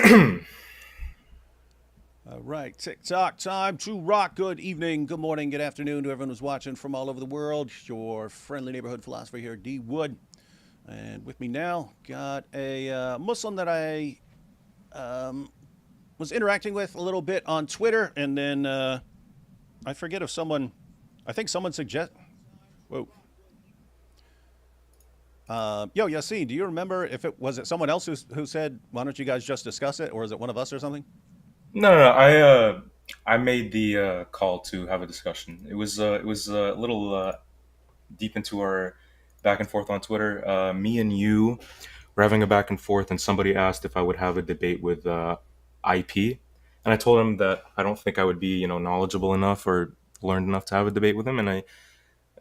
All right, TikTok time to rock. Good evening, good morning, good afternoon to everyone who's watching from all over the world. Your friendly neighborhood philosopher here, D Wood. And with me now, got a Muslim that I um, was interacting with a little bit on Twitter. And then I forget if someone, I think someone suggest. Whoa. Yo, Yassine, do you remember if it was it someone else who said, why don't you guys just discuss it? Or is it one of us or something? No. I made the call to have a discussion. It was a little deep into our back and forth on Twitter. Me and you were having a back and forth, and somebody asked if I would have a debate with IP, and I told him that I don't think I would be knowledgeable enough or learned enough to have a debate with him. And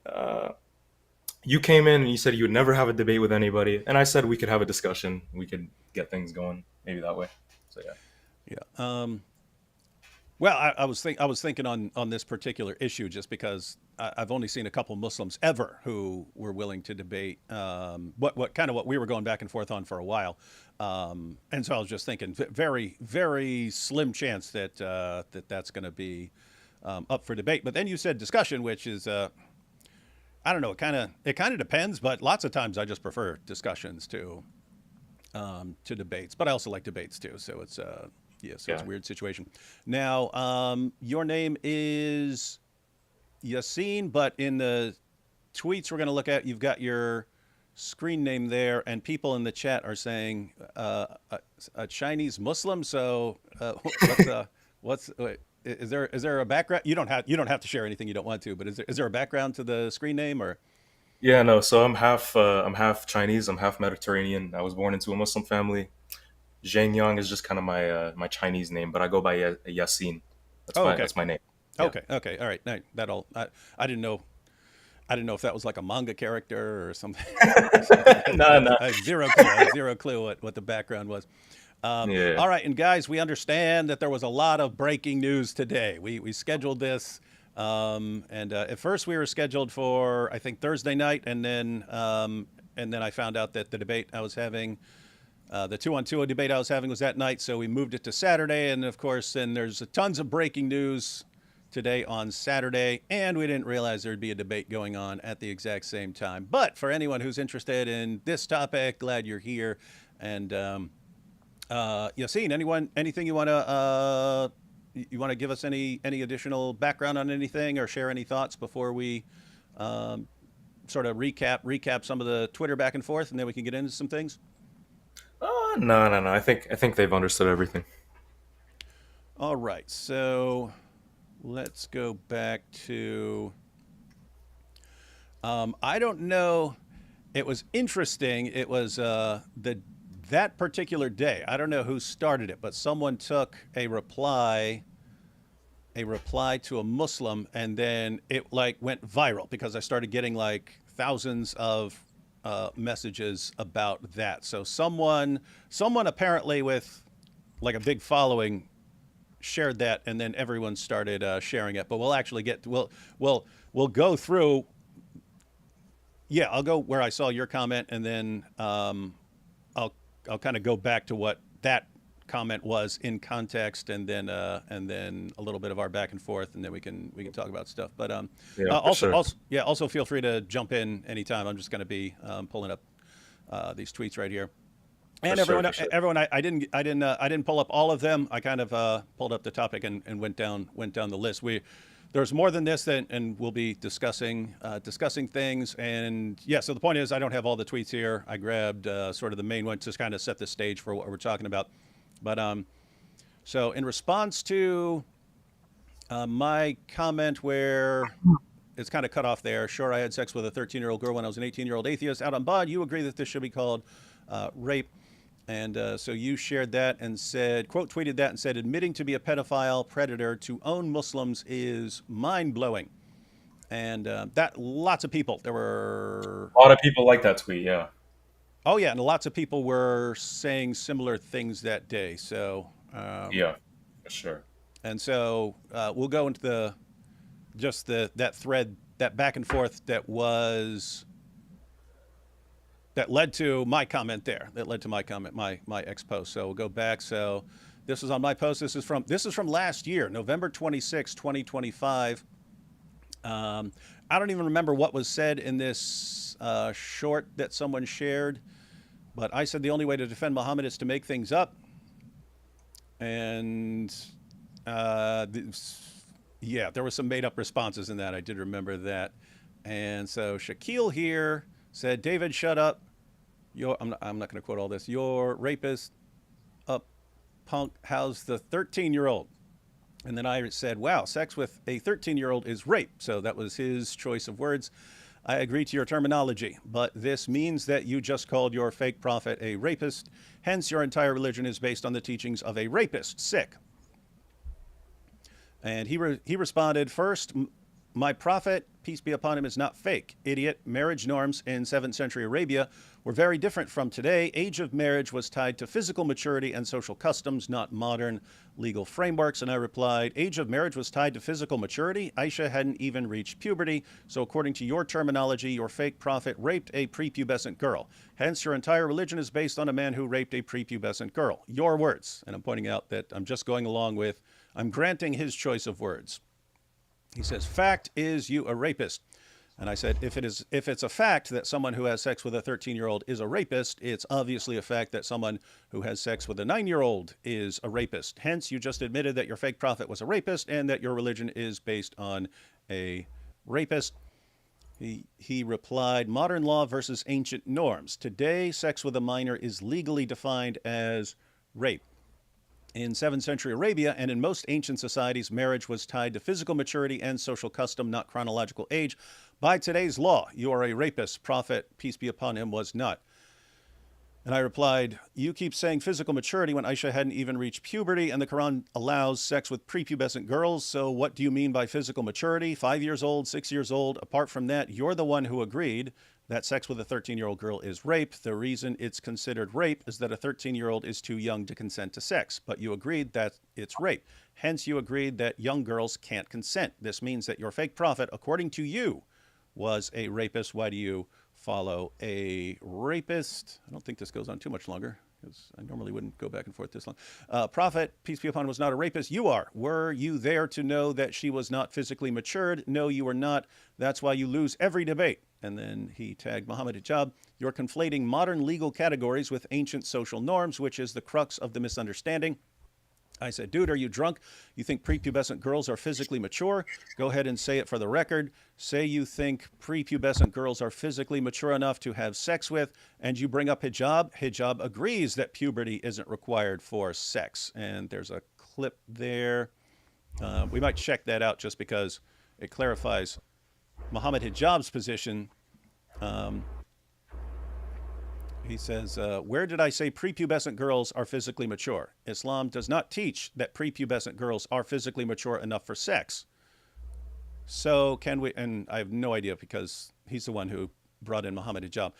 I you came in and you said you would never have a debate with anybody, and I said we could have a discussion. We could get things going maybe that way. So yeah. Yeah. Well, I was thinking on this particular issue just because I've only seen a couple Muslims ever who were willing to debate what kind of what we were going back and forth on for a while, and so I was just thinking very slim chance that that's going to be up for debate. But then you said discussion, which is I don't know, it kind of depends, but lots of times I just prefer discussions to debates, but I also like debates too. So it's yeah, so it's a Yeah. weird situation. Now, your name is Yassine, but in the tweets we're going to look at, you've got your screen name there, and people in the chat are saying a Chinese Muslim. So what's is there a background? You don't have to share anything you don't want to, but is there a background to the screen name or? Yeah, no. So I'm half Chinese. I'm half Mediterranean. I was born into a Muslim family. Zhang Yang is just kind of my Chinese name, but I go by Yasin. That's Oh, my okay, that's my name. Yeah. okay, all right. No, that'll I didn't know I didn't know if that was like a manga character or something, or something. No, no. I had zero clue. I had zero clue what the background was. Yeah. All right, and guys, we understand that there was a lot of breaking news today. We scheduled this, and at first we were scheduled for I think Thursday night, and then I found out that the debate I was having. The two-on-two debate I was having was that night, so we moved it to Saturday. And of course, then there's tons of breaking news today on Saturday, and we didn't realize there'd be a debate going on at the exact same time. But for anyone who's interested in this topic, glad you're here. And Yassine, anything you want to give us any additional background on anything or share any thoughts before we um, sort of recap some of the Twitter back and forth, and then we can get into some things. No. I think they've understood everything. All right, so let's go back to. I don't know. It was interesting. It was the that particular day. I don't know who started it, but someone took a reply to a Muslim, and then it like went viral because I started getting like thousands of messages about that. So someone apparently with like a big following shared that, and then everyone started sharing it. But we'll actually we'll go through. Yeah, I'll go where I saw your comment, and then I'll I'll kind of go back to what that comment was in context, and then a little bit of our back and forth, and then we can talk about stuff. But Yeah, for also sure. also yeah, also feel free to jump in anytime. I'm just going to be pulling up these tweets right here. For And sure. everyone, For sure. everyone, I didn't pull up all of them. I kind of pulled up the topic and went down the list. There's more than this, and we'll be discussing things. And yeah, so the point is, I don't have all the tweets here. I grabbed sort of the main one to kind of set the stage for what we're talking about. But so in response to my comment where it's kind of cut off there. Sure, I had sex with a 13-year-old girl when I was an 18-year-old atheist out on bod. You agree that this should be called rape. And so you shared that and said, quote, tweeted that and said, admitting to be a pedophile predator to own Muslims is mind blowing. And that lots of people, there were, A lot of people like that tweet. Yeah. oh yeah, and lots of people were saying similar things that day. So, Yeah. For sure. and so we'll go into that thread, that back and forth that was that led to my comment there. That led to my comment, my ex post. So we'll go back. So this was on my post. This is from last year, November 26, 2025. I don't even remember what was said in this short that someone shared, but I said the only way to defend Muhammad is to make things up. And yeah, there were some made up responses in that. I did remember that. And so Shaquille here said, David, shut up. I'm not going to quote all this. Your rapist up punk. How's the 13-year-old? And then I said, wow, sex with a 13-year-old is rape. So that was his choice of words. I agree to your terminology, but this means that you just called your fake prophet a rapist. Hence, your entire religion is based on the teachings of a rapist. Sick. And he responded, first, my prophet, peace be upon him, is not fake. Idiot. Marriage norms in 7th century Arabia were very different from today. Age of marriage was tied to physical maturity and social customs, not modern legal frameworks. And I replied, age of marriage was tied to physical maturity? Aisha hadn't even reached puberty. So according to your terminology, your fake prophet raped a prepubescent girl. Hence, your entire religion is based on a man who raped a prepubescent girl. Your words. And I'm pointing out that I'm just going along with, I'm granting his choice of words. He says, fact is you a rapist. And I said, if it's a fact that someone who has sex with a 13-year-old is a rapist, it's obviously a fact that someone who has sex with a 9-year-old is a rapist. Hence, you just admitted that your fake prophet was a rapist and that your religion is based on a rapist. He replied, modern law versus ancient norms. Today, sex with a minor is legally defined as rape. In 7th century Arabia and in most ancient societies, marriage was tied to physical maturity and social custom, not chronological age. By today's law, you are a rapist. Prophet, peace be upon him, was not. And I replied, you keep saying physical maturity when Aisha hadn't even reached puberty, and the Quran allows sex with prepubescent girls. So what do you mean by physical maturity? 5 years old, 6 years old? Apart from that, you're the one who agreed that sex with a 13-year-old girl is rape. The reason it's considered rape is that a 13-year-old is too young to consent to sex. But you agreed that it's rape. Hence, you agreed that young girls can't consent. This means that your fake prophet, according to you, was a rapist. Why do you follow a rapist? I don't think this goes on too much longer, because I normally wouldn't go back and forth this long. Prophet, peace be upon him, was not a rapist. You are. Were you there to know that she was not physically matured? No, you were not. That's why you lose every debate. And then he tagged Muhammad Hijab. You're conflating modern legal categories with ancient social norms, which is the crux of the misunderstanding. I said, dude, are you drunk? You think prepubescent girls are physically mature? Go ahead and say it for the record. Say you think prepubescent girls are physically mature enough to have sex with, and you bring up hijab. Hijab agrees that puberty isn't required for sex. And there's a clip there. We might check that out just because it clarifies Muhammad Hijab's position. He says, where did I say prepubescent girls are physically mature? Islam does not teach that prepubescent girls are physically mature enough for sex. So can we, and I have no idea because he's the one who brought in Muhammad Hijab.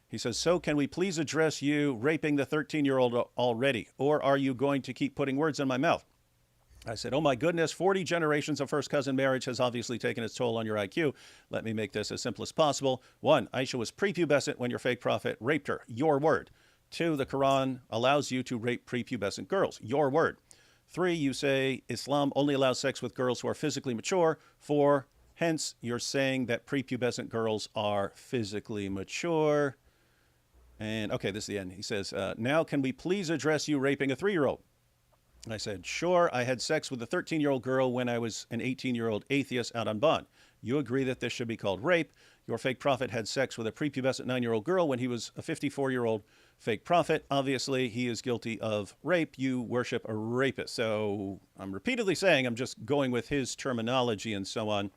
He says, so can we please address you raping the 13-year-old already? Or are you going to keep putting words in my mouth? I said, oh my goodness, 40 generations of first cousin marriage has obviously taken its toll on your IQ. Let me make this as simple as possible. 1, Aisha was prepubescent when your fake prophet raped her. Your word. 2, the Quran allows you to rape prepubescent girls. Your word. 3, you say Islam only allows sex with girls who are physically mature. 4, hence you're saying that prepubescent girls are physically mature. And okay, this is the end. He says, now can we please address you raping a 3-year-old? And I said, sure, I had sex with a 13-year-old girl when I was an 18-year-old atheist out on bond. You agree that this should be called rape. Your fake prophet had sex with a prepubescent 9-year-old girl when he was a 54-year-old fake prophet. Obviously, he is guilty of rape. You worship a rapist. So I'm repeatedly saying I'm just going with his terminology and so on.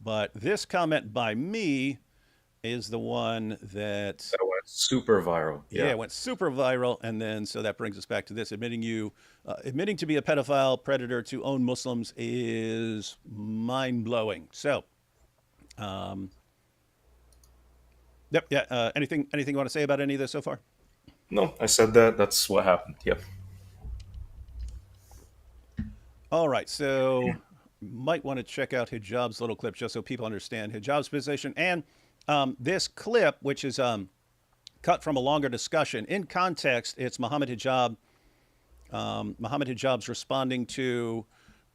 But this comment by me is the one that went super viral. Yeah, it went super viral. And then, so that brings us back to this. Admitting to be a pedophile predator to own Muslims is mind-blowing. So, yep, yeah. Anything you want to say about any of this so far? No, I said that. That's what happened. Yep. All right, so might want to check out Hijab's little clip just so people understand Hijab's position. And this clip, which is cut from a longer discussion. In context, it's Muhammad Hijab. Muhammad Hijab's responding to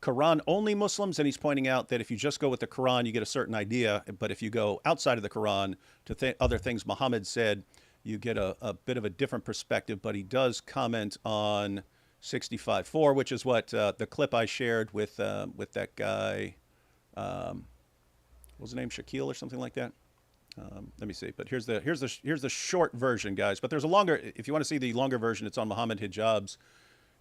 Quran only Muslims, and he's pointing out that if you just go with the Quran, you get a certain idea. But if you go outside of the Quran to other things Muhammad said, you get a bit of a different perspective. But he does comment on 65.4, which is what the clip I shared with that guy. What was his name? Shaquille or something like that. Let me see. But here's the short version, guys. But there's a longer. If you want to see the longer version, it's on Muhammad Hijab's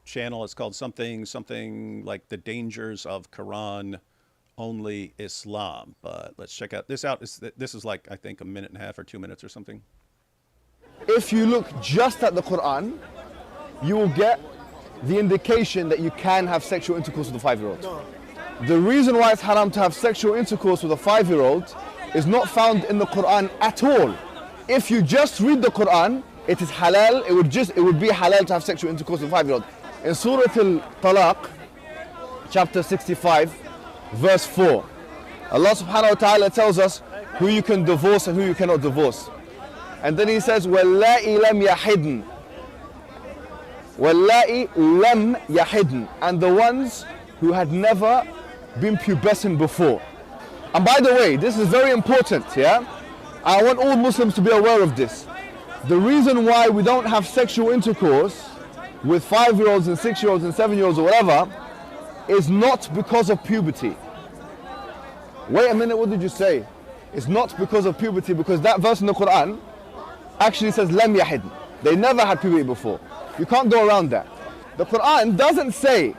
channel. It's called something like the dangers of Quran only Islam. But let's check this out. This is like, I think, a minute and a half or 2 minutes or something. If you look just at the Quran, you will get the indication that you can have sexual intercourse with a 5-year-old. The reason why it's haram to have sexual intercourse with a 5-year-old is not found in the Quran at all. If you just read the Quran, it is halal. It would be halal to have sexual intercourse with a 5-year-old. In Surah Al-Talaq, chapter 65, verse 4, Allah subhanahu wa ta'ala tells us who you can divorce and who you cannot divorce. And then he says, وَاللَّائِ لَمْ يَحِدْنَ. وَاللَّائِ لَمْ يَحِدْنَ. And the ones who had never been pubescent before. And by the way, this is very important, yeah? I want all Muslims to be aware of this. The reason why we don't have sexual intercourse with 5-year-olds and 6-year-olds and 7-year-olds or whatever is not because of puberty. Wait a minute, what did you say? It's not because of puberty, because that verse in the Quran actually says lam yahid. They never had puberty before. You can't go around that. The Quran doesn't say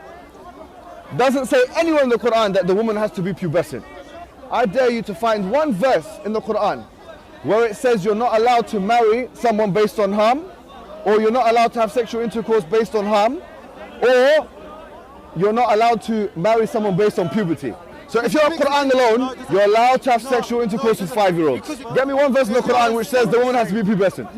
anywhere in the Quran that the woman has to be pubescent. I dare you to find one verse in the Quran where it says you're not allowed to marry someone based on harm, or you're not allowed to have sexual intercourse based on harm, or you're not allowed to marry someone based on puberty. So if you're Quran alone, you're allowed to have sexual intercourse with 5-year-olds. Get me one verse in the Quran which says the woman has to be pubescent.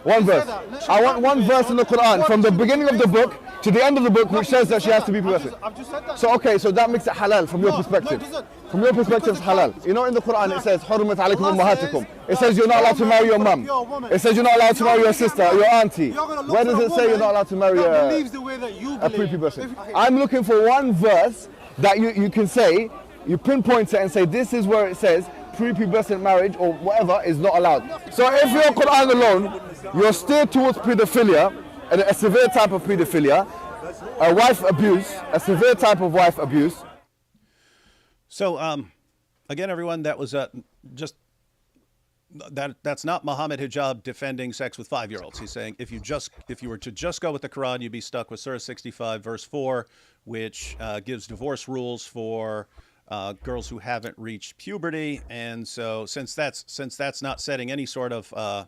One verse. I want one verse in the Quran from the beginning of the book to the end of the book which says that she has to be pubescent. So okay, so that makes it halal from your perspective. From your perspective, it's halal. You know, in the Quran it says حُرِّمَتْ عَلَيْكُمْ أُمَّهَاتُكُمْ. It says you're not allowed to marry your mum. It says you're not allowed to marry your sister, your auntie. Where does it say you're not allowed to marry a prepubescent? I'm looking for one verse that you can say, you pinpoint it and say this is where it says prepubescent marriage or whatever is not allowed. So if you're Quran alone, you're steered towards pedophilia, a severe type of pedophilia, a wife abuse, a severe type of wife abuse. So again, everyone, that was just that's not Muhammad Hijab defending sex with 5-year-olds. He's saying if you were to just go with the Quran, you'd be stuck with Surah 65, verse 4, which gives divorce rules for girls who haven't reached puberty. And so since that's not setting any sort of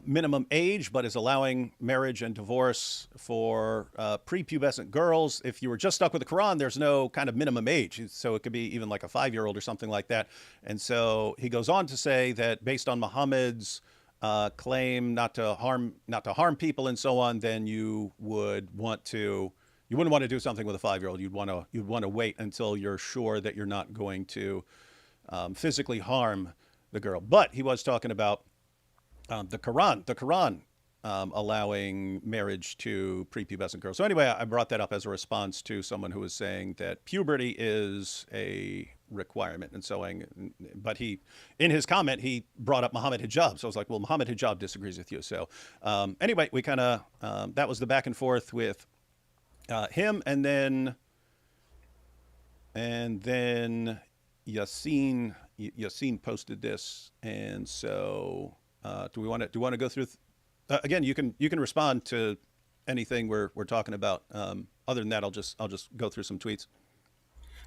minimum age, but is allowing marriage and divorce for prepubescent girls, if you were just stuck with the Quran, there's no kind of minimum age. So it could be even like a 5-year-old or something like that. And so he goes on to say that based on Muhammad's claim not to harm people and so on, then you wouldn't want to do something with a 5-year-old. You'd want to wait until you're sure that you're not going to physically harm the girl. But he was talking about the Quran allowing marriage to prepubescent girls. So anyway, I brought that up as a response to someone who was saying that puberty is a requirement and so on. But in his comment, he brought up Muhammad Hijab. So I was like, well, Muhammad Hijab disagrees with you. So anyway, we kind of, that was the back and forth with him, and then Yassine posted this, and so do we want to go through? Again, you can respond to anything we're talking about. Other than that, I'll just go through some tweets.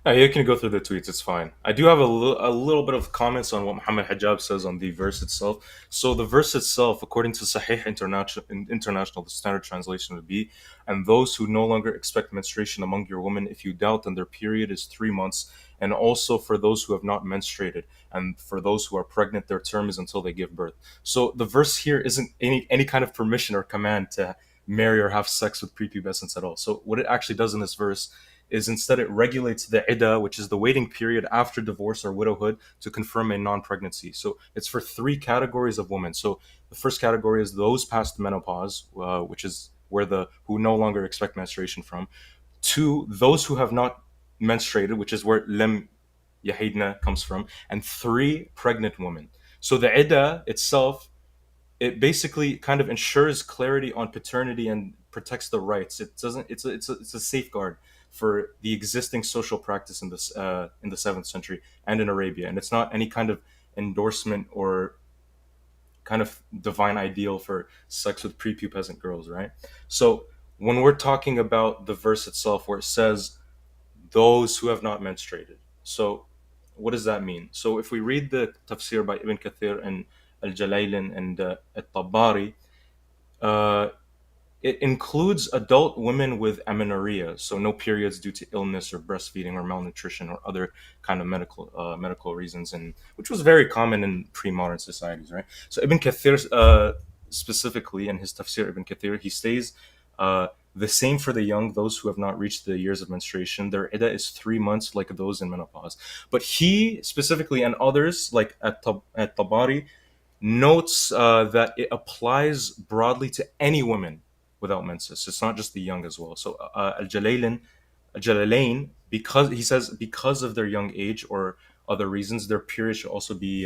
No, you can go through the tweets. It's fine. I do have a little bit of comments on what Muhammad Hijab says on the verse itself. So the verse itself, according to Sahih International, the standard translation would be, and those who no longer expect menstruation among your women, if you doubt, then their period is 3 months. And also for those who have not menstruated, and for those who are pregnant, their term is until they give birth. So the verse here isn't any kind of permission or command to marry or have sex with prepubescents at all. So what it actually does in this verse is instead it regulates the iddah, which is the waiting period after divorce or widowhood, to confirm a non-pregnancy. So it's for three categories of women. So the first category is those past menopause, which is where the who no longer expect menstruation from. Two, those who have not menstruated, which is where lem yahidna comes from. And three, pregnant women. So the iddah itself, it basically kind of ensures clarity on paternity and protects the rights. It doesn't. It's a safeguard for the existing social practice in the seventh century and in Arabia, and it's not any kind of endorsement or kind of divine ideal for sex with prepubescent girls, right? So when we're talking about the verse itself, where it says those who have not menstruated, so what does that mean? So if we read the tafsir by Ibn Kathir and Al-Jalaylin and At-Tabari, uh, it includes adult women with amenorrhea, so no periods due to illness or breastfeeding or malnutrition or other kind of medical reasons, and which was very common in pre-modern societies, right? So Ibn Kathir, specifically in his tafsir, Ibn Kathir, he says the same for the young, those who have not reached the years of menstruation. Their iddah is 3 months, like those in menopause. But he specifically and others like at Tabari notes that it applies broadly to any women without menses. It's not just the young as well. So Al-Jalalain, because he says because of their young age or other reasons, their period should also be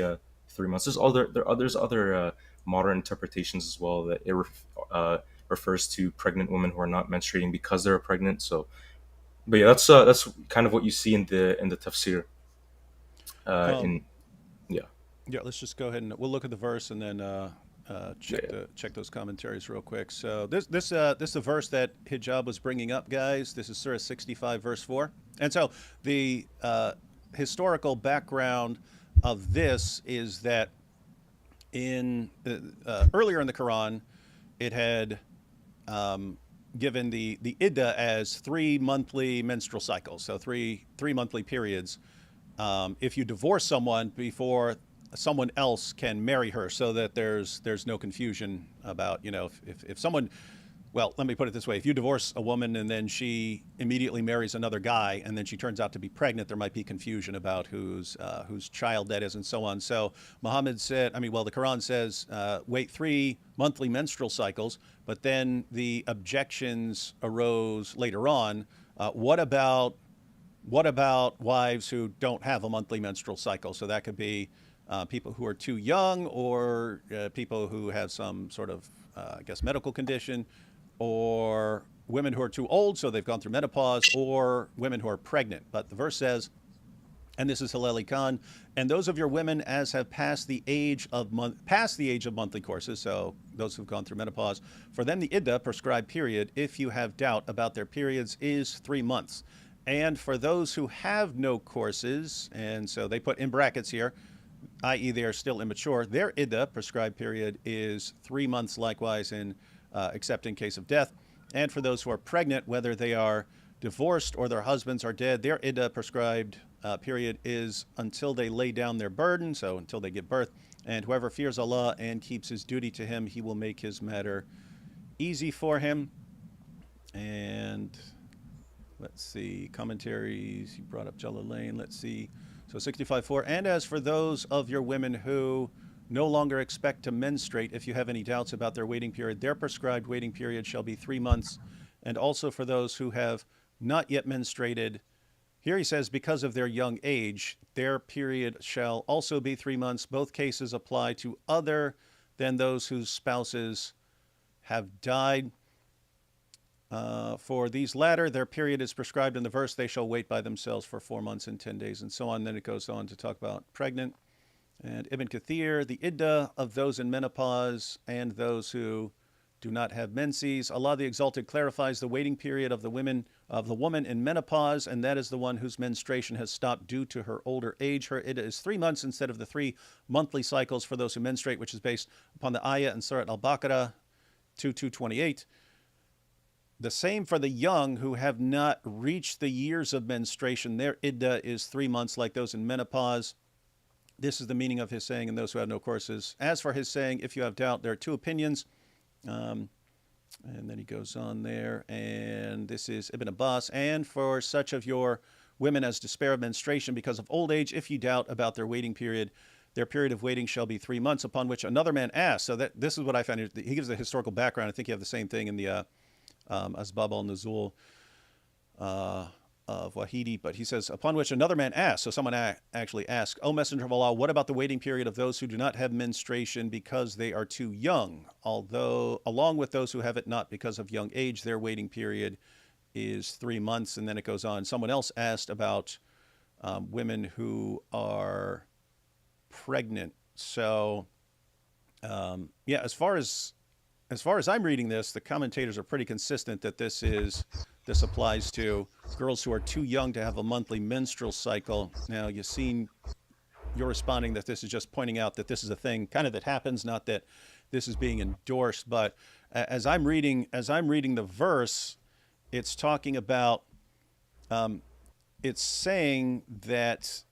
3 months. There's other modern interpretations as well that it refers to pregnant women who are not menstruating because they're pregnant. So, but yeah, that's kind of what you see in the tafsir. Um, In yeah, yeah, let's just go ahead and we'll look at the verse and then yeah, yeah. check those commentaries real quick. So this is a verse that Hijab was bringing up, guys. This is Surah 65, verse 4. And so the historical background of this is that in earlier in the Quran, it had given the iddah as 3 monthly menstrual cycles, so three monthly periods. If you divorce someone before someone else can marry her, so that there's no confusion about, if someone, well, let me put it this way: if you divorce a woman and then she immediately marries another guy and then she turns out to be pregnant, there might be confusion about whose child that is and so on. So Muhammad said, the Quran says wait 3 monthly menstrual cycles, but then the objections arose later on. What about wives who don't have a monthly menstrual cycle? So that could be people who are too young, or people who have some sort of, medical condition, or women who are too old, so they've gone through menopause, or women who are pregnant. But the verse says, and this is Haleli Khan, and those of your women as have passed the age of monthly courses, so those who've gone through menopause, for them the iddah, prescribed period, if you have doubt about their periods, is 3 months. And for those who have no courses, and so they put in brackets here, i.e. they are still immature, their iddah, prescribed period, is 3 months likewise, except in case of death. And for those who are pregnant, whether they are divorced or their husbands are dead, their iddah, prescribed period, is until they lay down their burden, so until they give birth. And whoever fears Allah and keeps his duty to him, he will make his matter easy for him. And let's see, commentaries, you brought up Jalalain, let's see. So 65:4, and as for those of your women who no longer expect to menstruate, if you have any doubts about their waiting period, their prescribed waiting period shall be 3 months. And also for those who have not yet menstruated, here he says, because of their young age, their period shall also be 3 months. Both cases apply to other than those whose spouses have died. For these latter, their period is prescribed in the verse, they shall wait by themselves for 4 months and 10 days, and so on. Then it goes on to talk about pregnant. And Ibn Kathir, the iddah of those in menopause and those who do not have menses. Allah the Exalted clarifies the waiting period of the woman in menopause, and that is the one whose menstruation has stopped due to her older age. Her iddah is 3 months instead of the 3 monthly cycles for those who menstruate, which is based upon the ayah in Surah Al-Baqarah 2:228. The same for the young who have not reached the years of menstruation. Their iddah is 3 months like those in menopause. This is the meaning of his saying, and those who have no courses. As for his saying, if you have doubt, there are two opinions. And then he goes on there, and this is Ibn Abbas. And for such of your women as despair of menstruation because of old age, if you doubt about their waiting period, their period of waiting shall be 3 months, upon which another man asks. So that this is what I found. He gives a historical background. I think you have the same thing in the Asbab al-Nuzul of Wahidi, but he says, upon which another man asked, so someone actually asked, O Messenger of Allah, what about the waiting period of those who do not have menstruation because they are too young? Although, along with those who have it not because of young age, their waiting period is 3 months. And then it goes on. Someone else asked about women who are pregnant. So, yeah, as far as I'm reading this, the commentators are pretty consistent that this applies to girls who are too young to have a monthly menstrual cycle. Now, you're responding that this is just pointing out that this is a thing kind of that happens, not that this is being endorsed. But as I'm reading the verse, it's talking about, it's saying that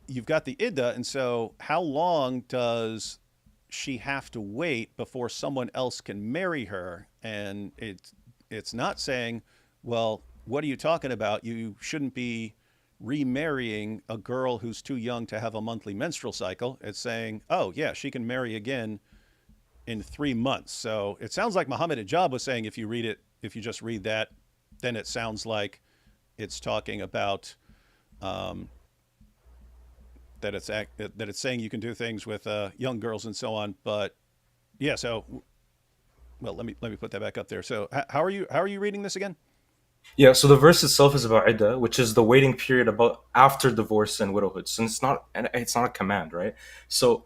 you've got the iddah, and so how long does she have to wait before someone else can marry her? And it's not saying, well, what are you talking about? You shouldn't be remarrying a girl who's too young to have a monthly menstrual cycle. It's saying, oh yeah, she can marry again in 3 months. So it sounds like Muhammad Hijab was saying, if you just read that, then it sounds like it's talking about that it's saying you can do things with young girls and so on. But yeah, so well, let me put that back up there. So how are you reading this again? Yeah, so the verse itself is about iddah, which is the waiting period about after divorce and widowhood. So it's not a command, right? So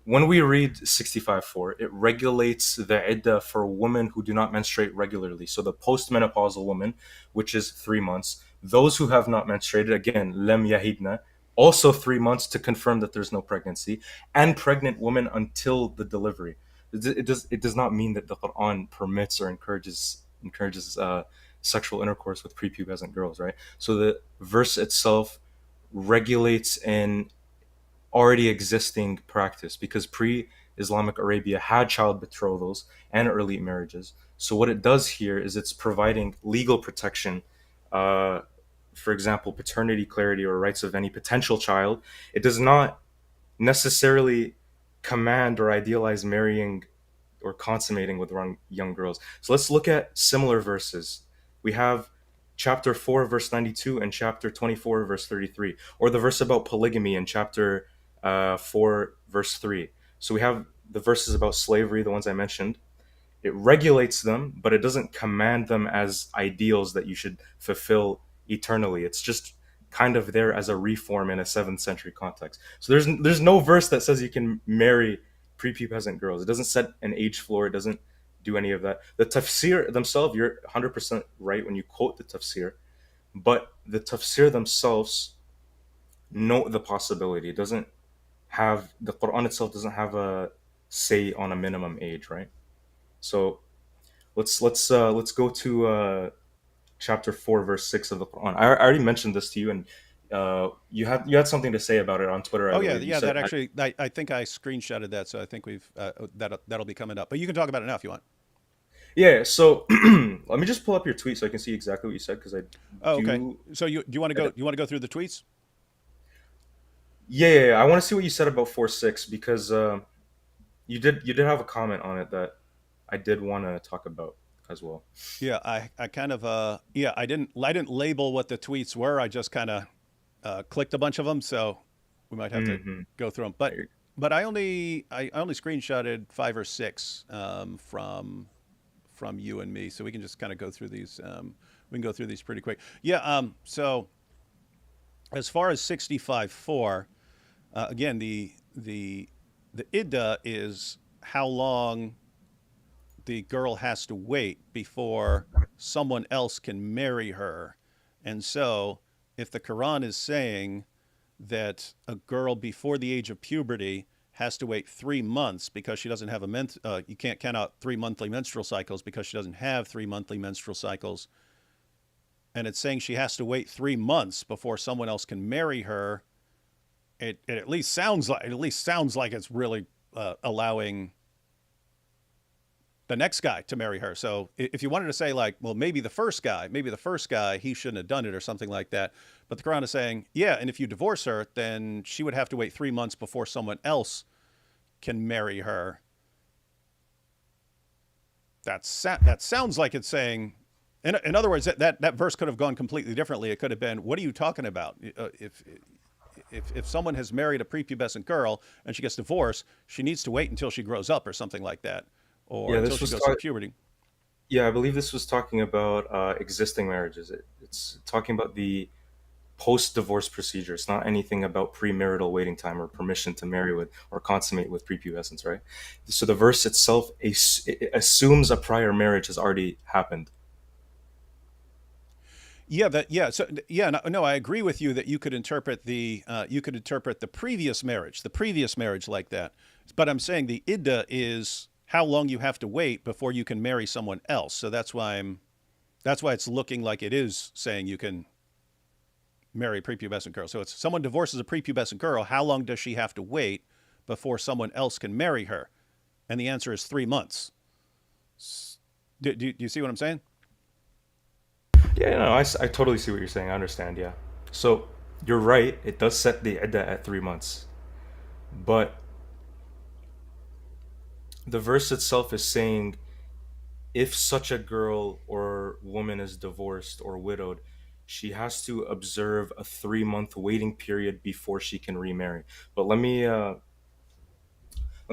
when we read 65:4, it regulates the iddah for women who do not menstruate regularly. So the postmenopausal woman, which is 3 months. Those who have not menstruated, again, lem yahidna, also 3 months to confirm that there's no pregnancy, and pregnant women until the delivery. It does not mean that the Quran permits or encourages sexual intercourse with prepubescent girls, right? So the verse itself regulates an already existing practice because pre-Islamic Arabia had child betrothals and early marriages. So what it does here is it's providing legal protection, for example, paternity clarity or rights of any potential child. It does not necessarily command or idealize marrying or consummating with young girls. So let's look at similar verses. We have chapter 4, verse 92 and chapter 24, verse 33, or the verse about polygamy in chapter 4, verse 3. So we have the verses about slavery, the ones I mentioned. It regulates them, but it doesn't command them as ideals that you should fulfill eternally. It's just kind of there as a reform in a 7th century context. So there's no verse that says you can marry prepubescent girls. It doesn't set an age floor. It doesn't do any of that. The tafsir themselves, you're 100% right when you quote the tafsir, but the tafsir themselves note the possibility. It doesn't have, the Quran itself doesn't have a say on a minimum age, right? So let's go to chapter 4, verse 6 of the Quran. I already mentioned this to you, and you had something to say about it on Twitter. Oh yeah, yeah. That actually, I think I screenshotted that, so I think we've that'll be coming up. But you can talk about it now if you want. Yeah. So let me just pull up your tweet so I can see exactly what you said because I. Oh, okay. So do you want to go? You want to go through the tweets? Yeah. I want to see what you said about 4:6 because you did have a comment on it that I did want to talk about as well. Yeah, I kind of yeah, I didn't label what the tweets were. I just kind of clicked a bunch of them, so we might have to go through them. But I only screenshotted 5 or 6 from you and me, so we can just kind of go through these. We can go through these pretty quick. Yeah. So as far as 65:4, again, the iddah is how long the girl has to wait before someone else can marry her. And so if the Quran is saying that a girl before the age of puberty has to wait 3 months because she doesn't have you can't count out 3 monthly menstrual cycles because she doesn't have 3 monthly menstrual cycles, and it's saying she has to wait 3 months before someone else can marry her, it at least sounds like it's really allowing the next guy to marry her. So if you wanted to say like, well, maybe the first guy, he shouldn't have done it or something like that. But the Quran is saying, yeah, and if you divorce her, then she would have to wait 3 months before someone else can marry her. That sounds like it's saying, in other words, that verse could have gone completely differently. It could have been, what are you talking about? If someone has married a prepubescent girl and she gets divorced, she needs to wait until she grows up or something like that, or Yeah, until this she was goes through puberty. yeah, I believe this was talking about existing marriages. It's talking about the post-divorce procedure. It's not anything about premarital waiting time or permission to marry with or consummate with prepubescence, right? So the verse itself it assumes a prior marriage has already happened. No, I agree with you that you could interpret the previous marriage like that. But I'm saying the idda is how long you have to wait before you can marry someone else. So that's why it's looking like it is saying you can marry a prepubescent girl. So it's someone divorces a prepubescent girl, how long does she have to wait before someone else can marry her? And the answer is 3 months. Do you see what I'm saying? Yeah, no, I totally see what you're saying. I understand, yeah. So you're right, it does set the iddah at 3 months. But the verse itself is saying if such a girl or woman is divorced or widowed, she has to observe a 3 month waiting period before she can remarry. But let me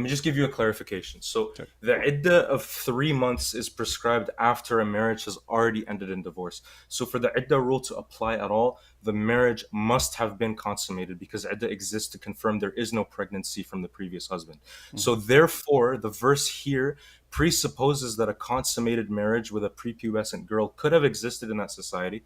just give you a clarification. So Sure. the iddah of 3 months is prescribed after a marriage has already ended in divorce. So for the iddah rule to apply at all, the marriage must have been consummated because iddah exists to confirm there is no pregnancy from the previous husband. So Mm-hmm. therefore, the verse here presupposes that a consummated marriage with a prepubescent girl could have existed in that society.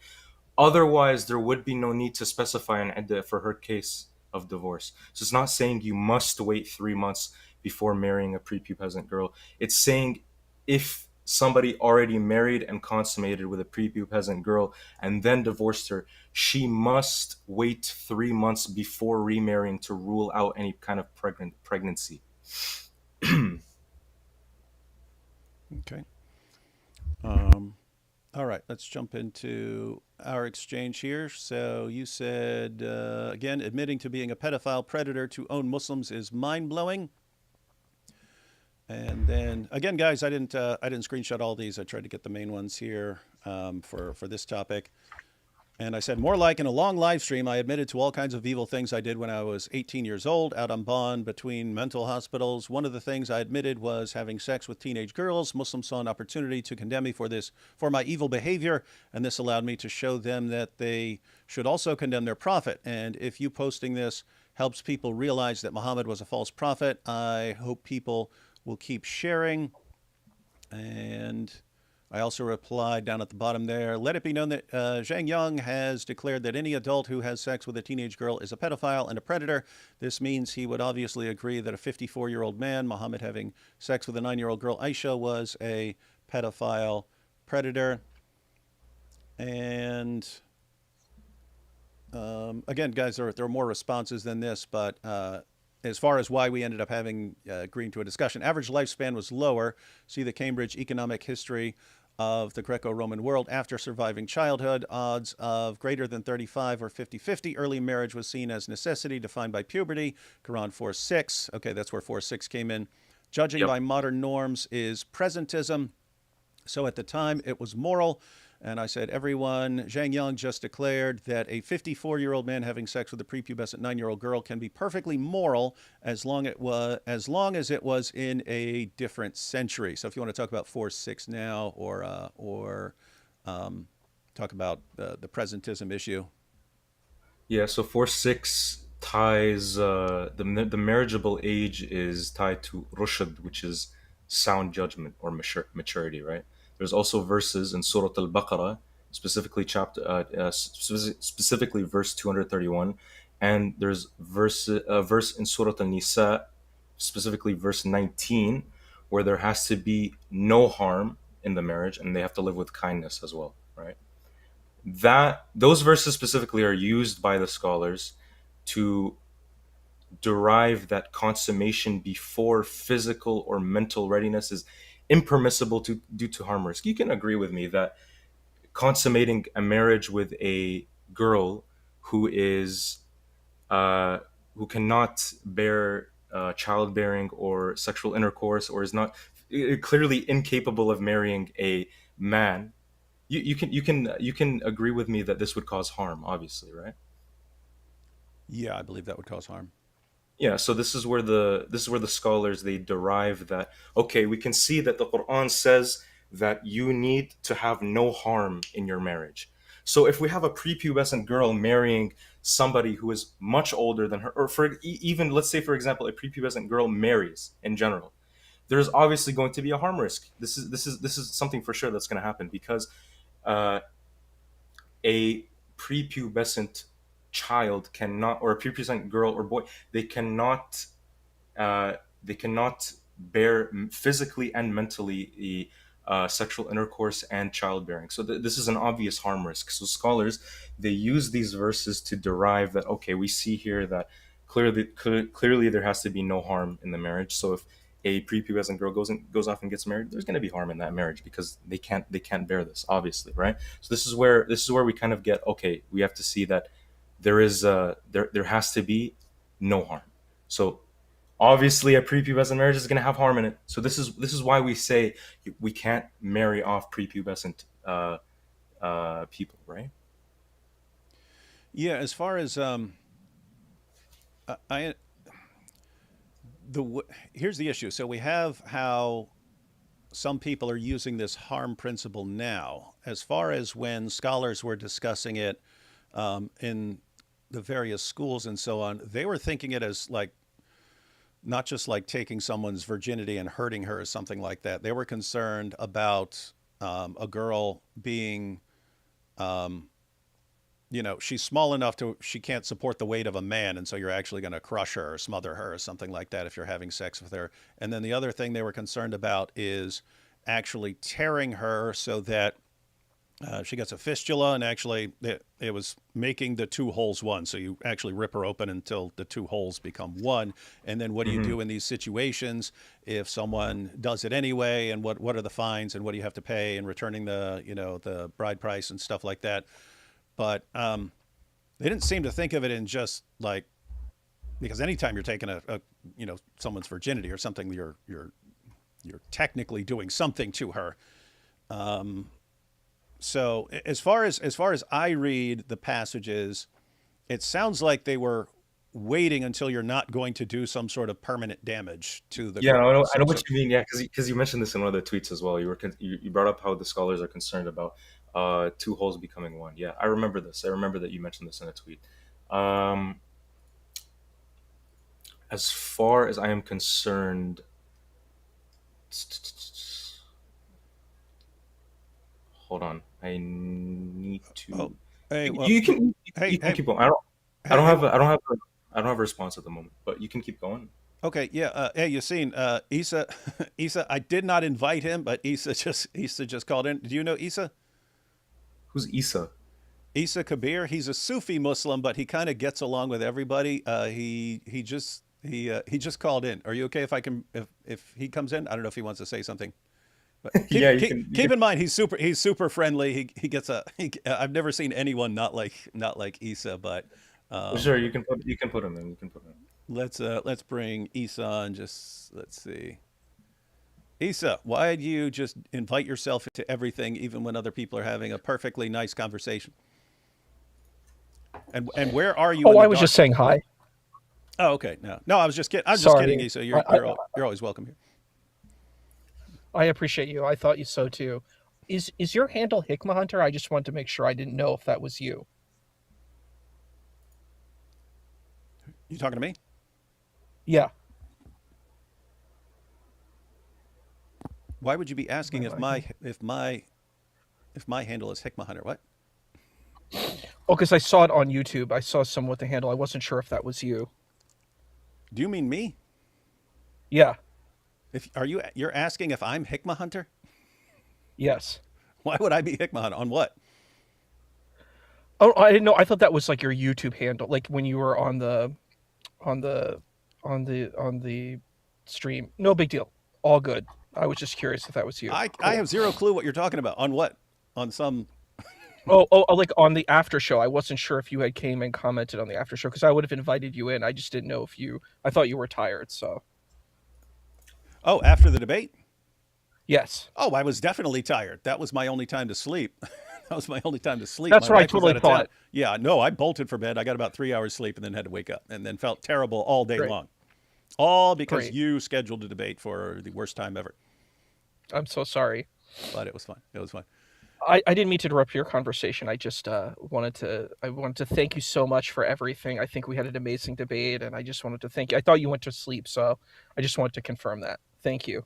Otherwise, there would be no need to specify an iddah for her case of divorce. So it's not saying you must wait 3 months before marrying a prepubescent girl. It's saying if somebody already married and consummated with a prepubescent girl and then divorced her, she must wait 3 months before remarrying to rule out any kind of pregnancy. Okay. Um, all right, let's jump into our exchange here. So you said, again, admitting to being a pedophile predator to own Muslims is mind blowing. And then again, guys, I didn't screenshot all these. I tried to get the main ones here for this topic. And I said, more like in a long live stream, I admitted to all kinds of evil things I did when I was 18 years old, out on bond between mental hospitals. One of the things I admitted was having sex with teenage girls. Muslims saw an opportunity to condemn me for my evil behavior, and this allowed me to show them that they should also condemn their prophet. And if you posting this helps people realize that Muhammad was a false prophet, I hope people will keep sharing. And I also replied down at the bottom there, let it be known that Zhang Yang has declared that any adult who has sex with a teenage girl is a pedophile and a predator. This means he would obviously agree that a 54-year-old man, Muhammad, having sex with a 9-year-old girl, Aisha, was a pedophile predator. And again, guys, there are more responses than this, but as far as why we ended up having agreeing to a discussion, average lifespan was lower. See the Cambridge Economic History of the Greco-Roman world. After surviving childhood, odds of greater than 35 or 50-50. Early marriage was seen as necessity defined by puberty. Quran 4:6. Okay, that's where 4:6 came in. Judging Yep. by modern norms is presentism. So at the time, it was moral. And I said, everyone, Zhang Yang just declared that a 54-year-old man having sex with a prepubescent 9-year-old girl can be perfectly moral as long as it was in a different century. So if you want to talk about 4:6 now, or talk about the presentism issue. Yeah, so 4:6 ties the marriageable age is tied to rushd, which is sound judgment or maturity, right? There's also verses in Surah Al-Baqarah, specifically specifically verse 231, and there's a verse in Surah Al-Nisa, specifically verse 19, where there has to be no harm in the marriage and they have to live with kindness as well, right? That those verses specifically are used by the scholars to derive that consummation before physical or mental readiness is impermissible to due to harm risk. You can agree with me that consummating a marriage with a girl who is uh, who cannot bear childbearing or sexual intercourse, or is not clearly incapable of marrying a man, you can agree with me that this would cause harm, obviously, right? Yeah, I believe that would cause harm. Yeah, so this is where the scholars, they derive that, okay, we can see that the Quran says that you need to have no harm in your marriage. So if we have a prepubescent girl marrying somebody who is much older than her, or even, let's say, for example, a prepubescent girl marries in general, there's obviously going to be a harm risk. This is something for sure that's going to happen, because uh, a prepubescent child cannot, or a prepubescent girl or boy, they cannot uh, they cannot bear physically and mentally the sexual intercourse and childbearing. So this is an obvious harm risk. So scholars, they use these verses to derive that, okay, we see here that clearly there has to be no harm in the marriage. So if a prepubescent girl goes off and gets married, there's going to be harm in that marriage, because they can't bear this, obviously, right? So this is where we kind of get, okay, we have to see that there has to be no harm. So obviously a prepubescent marriage is going to have harm in it. So this is why we say we can't marry off prepubescent people, right? Yeah, as far as I here's the issue. So we have how some people are using this harm principle now. As far as when scholars were discussing it in the various schools and so on, they were thinking it as like not just like taking someone's virginity and hurting her or something like that. They were concerned about a girl being, she's small enough to, she can't support the weight of a man. And so you're actually going to crush her or smother her or something like that if you're having sex with her. And then the other thing they were concerned about is actually tearing her so that she gets a fistula, and actually it was making the two holes one. So you actually rip her open until the two holes become one. And then what do you Mm-hmm. do in these situations if someone does it anyway? And what are the fines, and what do you have to pay, and returning the bride price and stuff like that? But they didn't seem to think of it in just like, because anytime you're taking someone's virginity or something, you're technically doing something to her. So as far as I read the passages, it sounds like they were waiting until you're not going to do some sort of permanent damage to the Yeah, I girl. know, I So know so what you mean. Yeah, because you mentioned this in one of the tweets as well. You brought up how the scholars are concerned about two holes becoming one. Yeah, I remember this. I remember that you mentioned this in a tweet. Um, as far as I am concerned, hold on. I need oh to. hey You, well you can hey you can hey keep going. I don't I hey don't hey have a, I don't have a, I don't have a response at the moment, but you can keep going. okay yeah hey Yassine, Isa Isa, I did not invite him, but Isa just called in. Do you know Isa? Who's Isa? Isa Kabir, he's a Sufi Muslim, but he kind of gets along with everybody. He just called in. Are you okay if he comes in? I don't know if he wants to say something, but Yeah, keep you keep can. You keep can. in mind he's super friendly. He gets I've never seen anyone not like Isa, but um, Sure, you can put him in. You can put him in. let's bring Isa on. Just let's see. Isa, why do you just invite yourself to everything, even when other people are having a perfectly nice conversation? And where are you Oh, in I the was just dark? saying hi. Oh, okay. No, I was just kidding. I was just kidding, Sorry. Issa. I, I You're always welcome here. I appreciate you. I thought you so too. Is your handle Hikmah Hunter? I just wanted to make sure. I didn't know if that was you. You talking to me? Yeah. Why would you be asking Am if I- my handle is Hikmah Hunter? What? Oh, because I saw it on YouTube. I saw someone with the handle. I wasn't sure if that was you. Do you mean me? Yeah. If you're asking if I'm Hikmah Hunter? Yes. Why would I be Hikmah Hunter? On what? Oh, I didn't know. I thought that was like your YouTube handle, like when you were on the stream. No big deal. All good. I was just curious if that was you. I Cool. have zero clue what you're talking about. On what? On some. Oh, like on the after show. I wasn't sure if you had came and commented on the after show because I would have invited you in. I just didn't know if you. I thought you were tired. So Oh, after the debate? yes, Oh, I was definitely tired. That was my only time to sleep. That was my only time to sleep. That's My what I wife was totally out of town. thought. Yeah, no, I bolted for bed. I got about 3 hours sleep and then had to wake up and then felt terrible all day Great. long. All because Great. you scheduled a debate for the worst time ever. I'm so sorry. But it was fun. It was fun. I didn't mean to interrupt your conversation. I just wanted to thank you so much for everything. I think we had an amazing debate, and I just wanted to thank you. I thought you went to sleep, so I just wanted to confirm that. Thank you.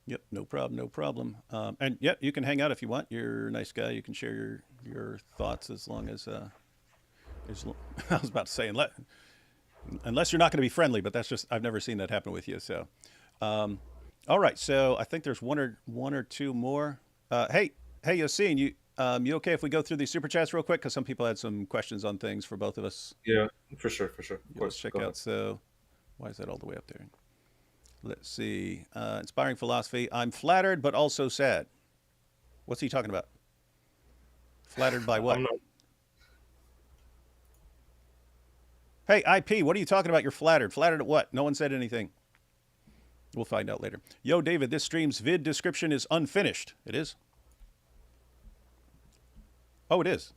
Yep, no problem, no problem. And yeah, you can hang out if you want. You're a nice guy. You can share your thoughts as long as I was about to say unless you're not going to be friendly, but that's just I've never seen that happen with you. So, all right. So I think there's one or two more. Hey, Yassine, you okay if we go through these super chats real quick? Because some people had some questions on things for both of us. Yeah, for sure, for sure. Of Let's course. check Go out. ahead. So, why is that all the way up there? Let's see. Inspiring philosophy. I'm flattered, but also sad. What's he talking about? Flattered by what? I'm not. Hey, IP, what are you talking about? You're flattered. Flattered at what? No one said anything. We'll find out later. Yo, David, this stream's vid description is unfinished. It is? Oh, it is.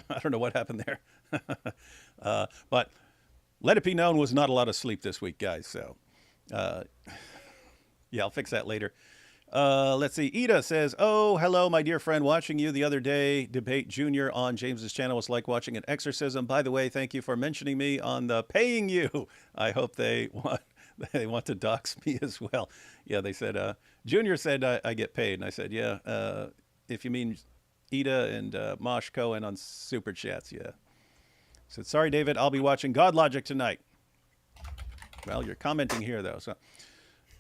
I don't know what happened there. But let it be known was not a lot of sleep this week, guys. So, yeah, I'll fix that later. Let's see. Ida says, "Oh, hello, my dear friend. Watching you the other day debate Junior on James's channel was like watching an exorcism. By the way, thank you for mentioning me on the paying you. I hope they want to dox me as well." Yeah, they said, Junior said I get paid. And I said, yeah, if you mean Ida and Mosh Cohen on Super Chats, yeah. Said, sorry, David, I'll be watching God Logic tonight. Well, you're commenting here, though. So,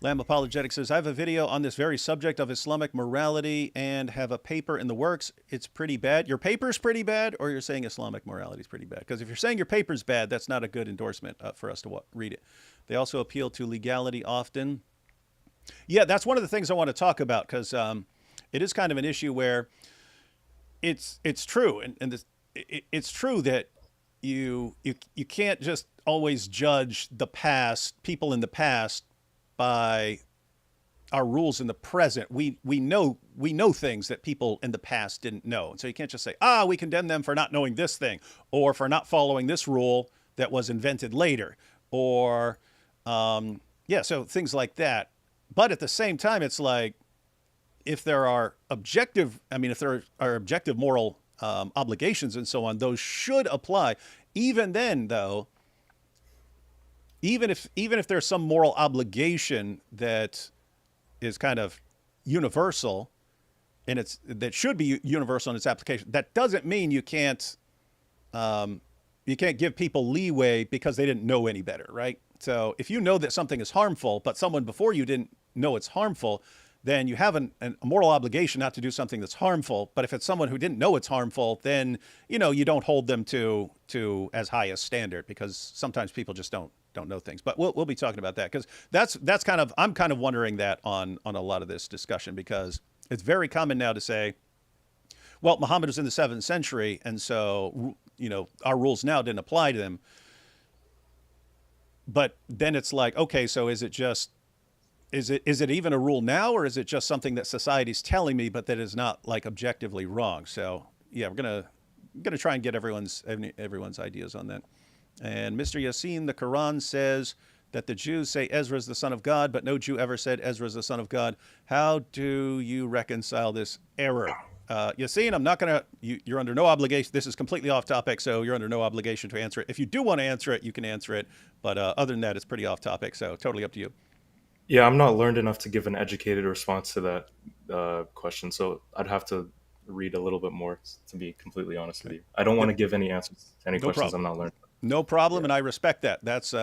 Lamb Apologetic says, I have a video on this very subject of Islamic morality and have a paper in the works. It's pretty bad. Your paper's pretty bad, or you're saying Islamic morality is pretty bad? Because if you're saying your paper's bad, that's not a good endorsement for us to read it. They also appeal to legality often. Yeah, that's one of the things I want to talk about, because it is kind of an issue where it's true, and it's true that you can't just always judge the past, people in the past, by our rules in the present. We know things that people in the past didn't know. And so you can't just say, we condemn them for not knowing this thing, or for not following this rule that was invented later, or so things like that. But at the same time, it's like, if there are objective moral obligations and so on, those should apply. Even then, though, even if there's some moral obligation that is kind of universal, and that should be universal in its application, that doesn't mean you can't give people leeway because they didn't know any better, right? So if you know that something is harmful, but someone before you didn't know it's harmful, then you have a moral obligation not to do something that's harmful. But if it's someone who didn't know it's harmful, then you don't hold them to as high a standard, because sometimes people just don't know things. But we'll be talking about that, because that's kind of, I'm kind of wondering that on a lot of this discussion, because it's very common now to say, well, Muhammad was in the 7th century, and so our rules now didn't apply to them. But then it's like, okay, so is it even a rule now, or is it just something that society's telling me, but that is not like objectively wrong? So yeah, we're gonna try and get everyone's ideas on that. And Mr. Yassine, the Quran says that the Jews say Ezra is the son of God, but no Jew ever said Ezra is the son of God. How do you reconcile this error? Yassine, I'm not gonna. You're under no obligation. This is completely off topic, so you're under no obligation to answer it. If you do want to answer it, you can answer it. But other than that, it's pretty off topic, so totally up to you. Yeah, I'm not learned enough to give an educated response to that question, so I'd have to read a little bit more, to be completely honest with you. I don't want to give any answers to any questions problem. I'm not learned. No problem, and I respect that. That's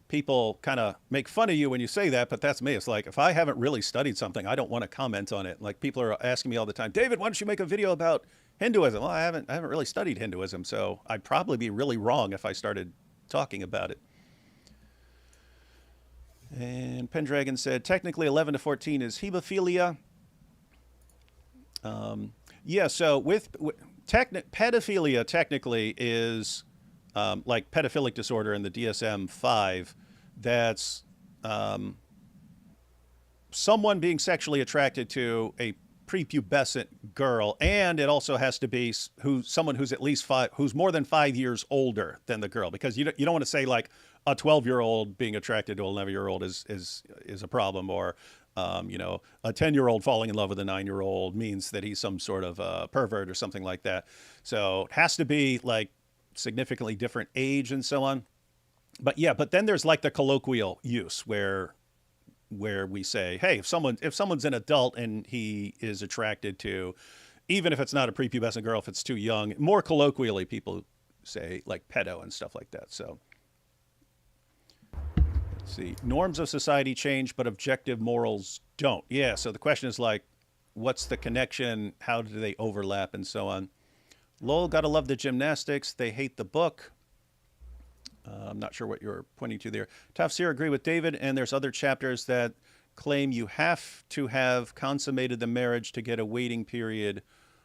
people kind of make fun of you when you say that, but that's me. It's like, if I haven't really studied something, I don't want to comment on it. Like, people are asking me all the time, David, why don't you make a video about Hinduism? Well, I haven't really studied Hinduism, so I'd probably be really wrong if I started talking about it. And Pendragon said, technically 11 to 14 is hemophilia. Yeah, so pedophilia technically is like pedophilic disorder in the DSM-5. That's someone being sexually attracted to a prepubescent girl, and it also has to be someone who's at least who's more than 5 years older than the girl, because you don't want to say like a 12-year-old being attracted to an 11-year-old is a problem, or a 10-year-old falling in love with a 9-year-old means that he's some sort of pervert or something like that. So it has to be like significantly different age and so on. But yeah, but then there's like the colloquial use where we say, hey, if someone's an adult and he is attracted to, even if it's not a prepubescent girl, if it's too young, more colloquially people say like pedo and stuff like that. So let's see, norms of society change, but objective morals don't. Yeah. So the question is like, what's the connection? How do they overlap and so on? Lowell, gotta love the gymnastics. They hate the book. I'm not sure what you're pointing to there. Tafsir, agree with David, and there's other chapters that claim you have to have consummated the marriage to get a waiting period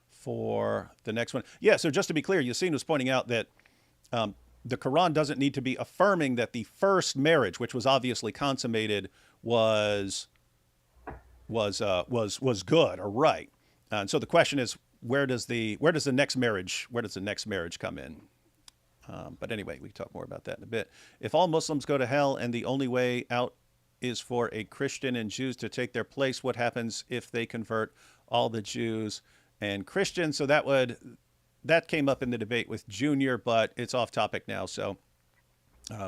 for the next one. Yeah, so just to be clear, Yassine was pointing out that the Quran doesn't need to be affirming that the first marriage, which was obviously consummated, was good or right. And so the question is, where does the next marriage come in? But anyway, we can talk more about that in a bit. If all Muslims go to hell and the only way out is for a Christian and Jews to take their place, what happens if they convert all the Jews and Christians? So that came up in the debate with Junior, but it's off topic now, so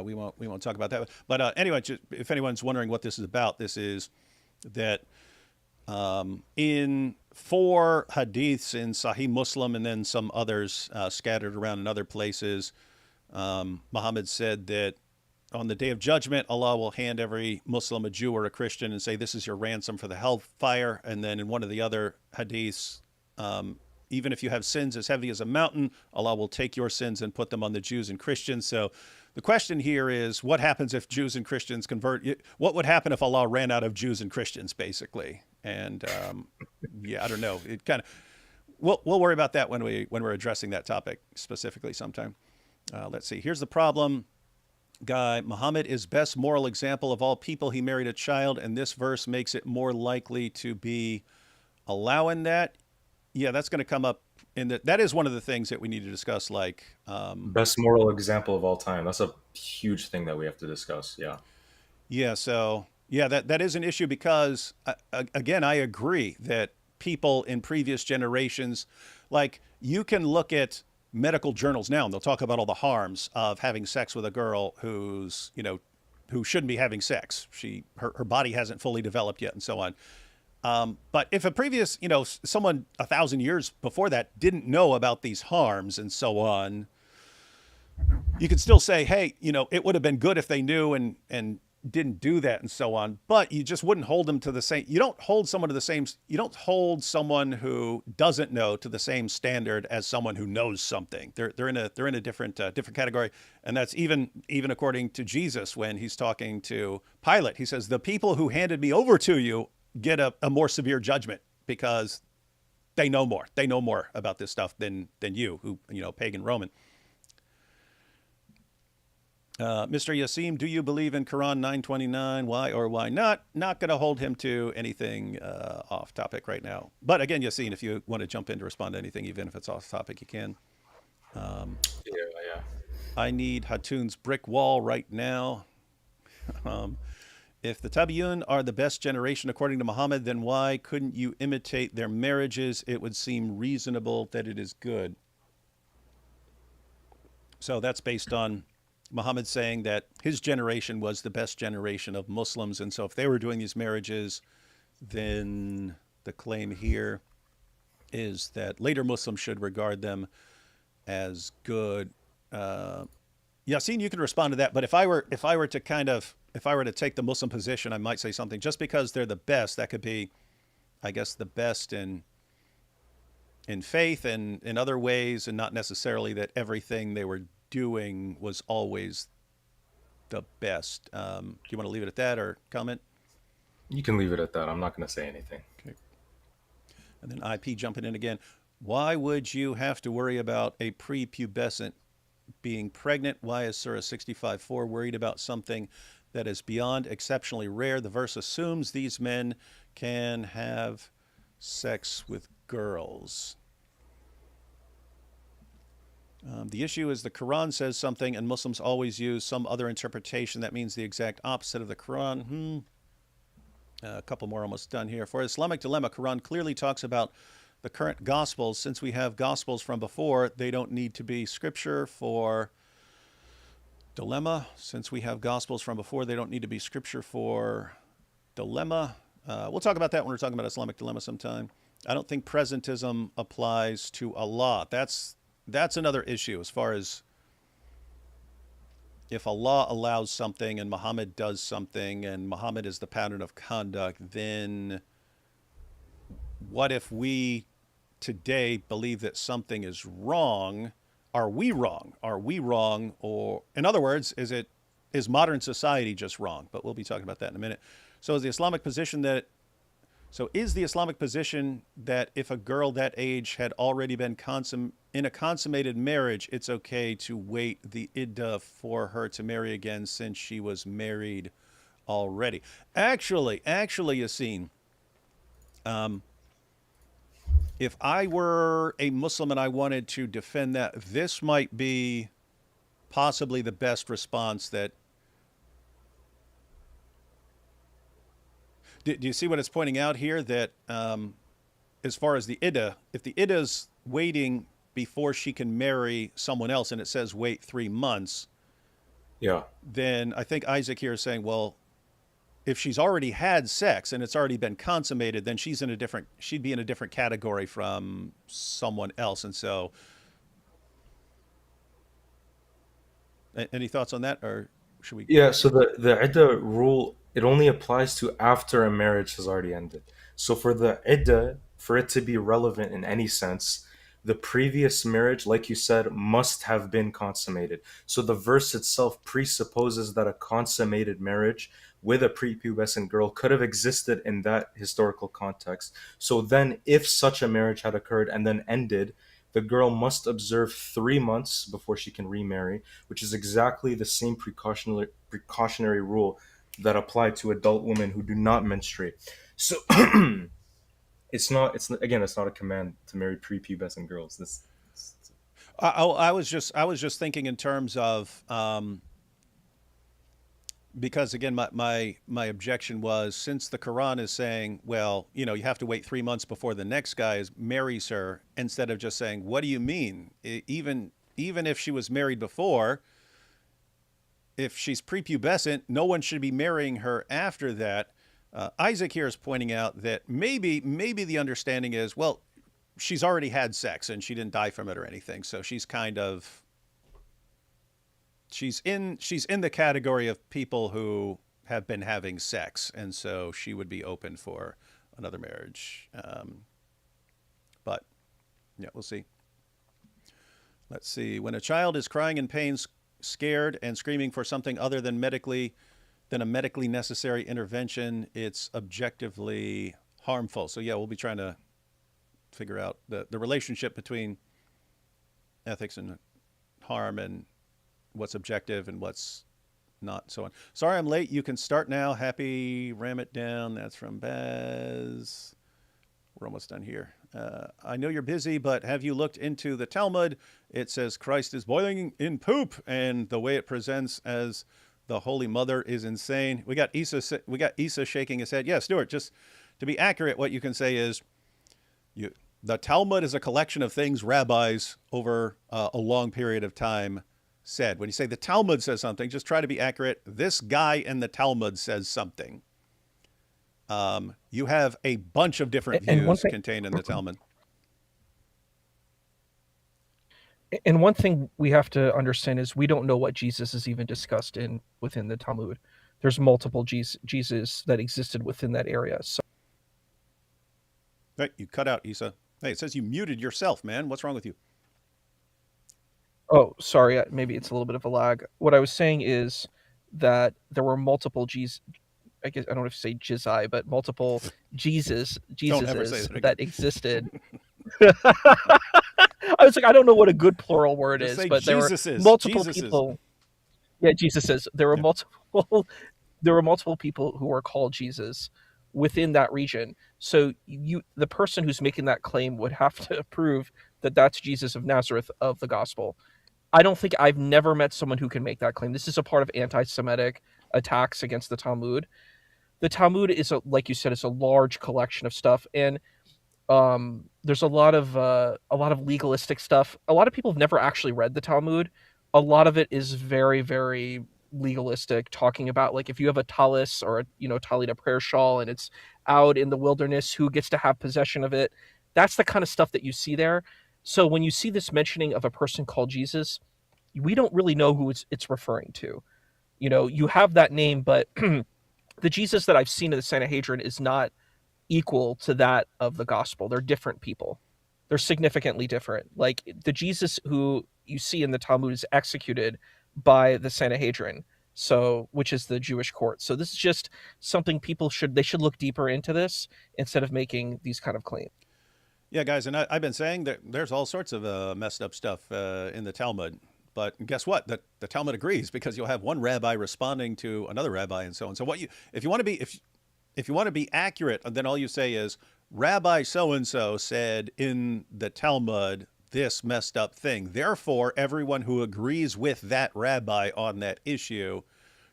we won't talk about that. But anyway, if anyone's wondering what this is about, this is that in 4 hadiths in Sahih Muslim and then some others scattered around in other places, Muhammad said that on the day of judgment, Allah will hand every Muslim, a Jew, or a Christian and say, this is your ransom for the hellfire. And then in one of the other hadiths, even if you have sins as heavy as a mountain, Allah will take your sins and put them on the Jews and Christians. So the question here is, what happens if Jews and Christians convert? What would happen if Allah ran out of Jews and Christians, basically? And yeah, I don't know. It kind of we'll worry about that when we're addressing that topic specifically sometime. Let's see. Here's the problem, guy. Muhammad is best moral example of all people. He married a child, and this verse makes it more likely to be allowing that. Yeah, that's going to come up that is one of the things that we need to discuss. Like best moral example of all time. That's a huge thing that we have to discuss. Yeah. Yeah. So yeah, that is an issue because again, I agree that people in previous generations, like you can look at medical journals now and they'll talk about all the harms of having sex with a girl who shouldn't be having sex. Her body hasn't fully developed yet and so on. But if a previous, someone 1,000 years before that didn't know about these harms and so on, you could still say, hey, it would have been good if they knew and didn't do that and so on. But you just wouldn't hold them to the same. You don't hold someone who doesn't know to the same standard as someone who knows something. They're in a different category, and that's even according to Jesus when he's talking to Pilate. He says, the people who handed me over to you get a more severe judgment because they know more. They know more about this stuff than you, who, pagan Roman. Mr. Yassim, do you believe in Quran 929? Why or why not? Not going to hold him to anything off topic right now. But again, Yassim, if you want to jump in to respond to anything, even if it's off topic, you can. Yeah. I need Hatun's brick wall right now. If the Tabi'un are the best generation according to Muhammad, then why couldn't you imitate their marriages? It would seem reasonable that it is good. So that's based on Muhammad saying that his generation was the best generation of Muslims. And so if they were doing these marriages, then the claim here is that later Muslims should regard them as good. Yassine, you can respond to that. But if I were to take the Muslim position, I might say something. Just because they're the best, that could be, I guess, the best in faith and in other ways, and not necessarily that everything they were doing was always the best. Do you want to leave it at that or comment? You can leave it at that. I'm not going to say anything. Okay. And then IP jumping in again. Why would you have to worry about a prepubescent being pregnant? Why is Surah 65:4 worried about something that is beyond exceptionally rare? The verse assumes these men can have sex with girls. The issue is the Quran says something, and Muslims always use some other interpretation that means the exact opposite of the Quran. A couple more almost done here. For Islamic dilemma, Quran clearly talks about the current Gospels. Since we have Gospels from before, they don't need to be scripture for dilemma. Since we have Gospels from before, they don't need to be scripture for dilemma. We'll talk about that when we're talking about Islamic dilemma sometime. I don't think presentism applies to Allah. That's another issue as far as if Allah allows something and Muhammad does something and Muhammad is the pattern of conduct, then what if we today believe that something is wrong? Are we wrong? Are we wrong? Or in other words, is modern society just wrong? But we'll be talking about that in a minute. So is the Islamic position that if a girl that age had already been in a consummated marriage, it's okay to wait the iddah for her to marry again since she was married already? Actually, Yassine, if I were a Muslim and I wanted to defend that, this might be possibly the best response that. Do you see what it's pointing out here? That as far as the iddah, if the iddah's waiting before she can marry someone else and it says wait 3 months, Yeah. then I think Isaac here is saying, well, if she's already had sex and it's already been consummated, then she'd be in a different category from someone else. And so, any thoughts on that, or should we? Yeah, so the iddah rule, it only applies to after a marriage has already ended. So for the iddah, for it to be relevant in any sense, the previous marriage, like you said, must have been consummated. So the verse itself presupposes that a consummated marriage with a prepubescent girl could have existed in that historical context. So then, if such a marriage had occurred and then ended, the girl must observe 3 months before she can remarry, which is exactly the same precautionary rule that apply to adult women who do not menstruate. So it's not a command to marry prepubescent girls. I was just thinking in terms of because again, my objection was, since the Quran is saying, well, you have to wait 3 months before the next guy marries her, instead of just saying, what do you mean? Even if she was married before, if she's prepubescent, no one should be marrying her after that. Isaac here is pointing out that maybe the understanding is, well, she's already had sex and she didn't die from it or anything, so she's in the category of people who have been having sex, and so she would be open for another marriage. But yeah, we'll see. Let's see. When a child is crying in pain, scared, and screaming for something other than a medically necessary intervention, it's objectively harmful. So yeah, we'll be trying to figure out the relationship between ethics and harm, and what's objective and what's not, and so on. Sorry I'm late. You can start now. Happy Ram It Down. That's from Baz. We're almost done here. I know you're busy, but have you looked into the Talmud? It says Christ is boiling in poop, and the way it presents as the Holy Mother is insane. We got Isa shaking his head. Yeah, Stuart, just to be accurate, what you can say is the Talmud is a collection of things rabbis over a long period of time said. When you say the Talmud says something, just try to be accurate. This guy in the Talmud says something. You have a bunch of different views contained in the Talmud. And one thing we have to understand is we don't know what Jesus is even discussed within the Talmud. There's multiple Jesus that existed within that area. So. Right, you cut out, Isa. Hey, it says you muted yourself, man. What's wrong with you? Oh, sorry. Maybe it's a little bit of a lag. What I was saying is that there were multiple I guess I don't know if you say Jizai, but multiple Don't ever say Jesuses that again. that existed. I was like, I don't know what a good plural word Just is, say but there were Jesuses. multiple Jesuses. people. Yeah, Jesuses. There were Yeah. multiple. There were multiple people who were called Jesus within that region. So the person who's making that claim, would have to prove that that's Jesus of Nazareth of the gospel. I've never met someone who can make that claim. This is a part of anti-Semitic attacks against the Talmud. The Talmud is, like you said, it's a large collection of stuff, and there's a lot of legalistic stuff. A lot of people have never actually read the Talmud. A lot of it is very, very legalistic, talking about, like, if you have a talis or a talit, a prayer shawl, and it's out in the wilderness, who gets to have possession of it. That's the kind of stuff that you see there. So when you see this mentioning of a person called Jesus, we don't really know who it's referring to. You have that name, but the Jesus that I've seen in the Sanhedrin is not equal to that of the gospel. They're different people. They're significantly different. Like, the Jesus who you see in the Talmud is executed by the Sanhedrin, which is the Jewish court. So this is just something people should look deeper into this instead of making these kind of claims. Yeah, guys, and I've been saying that there's all sorts of messed up stuff in the Talmud. But guess what? The Talmud agrees, because you'll have one rabbi responding to another rabbi and so on. So if you want to be accurate, then all you say is, Rabbi so-and-so said in the Talmud this messed up thing. Therefore, everyone who agrees with that rabbi on that issue,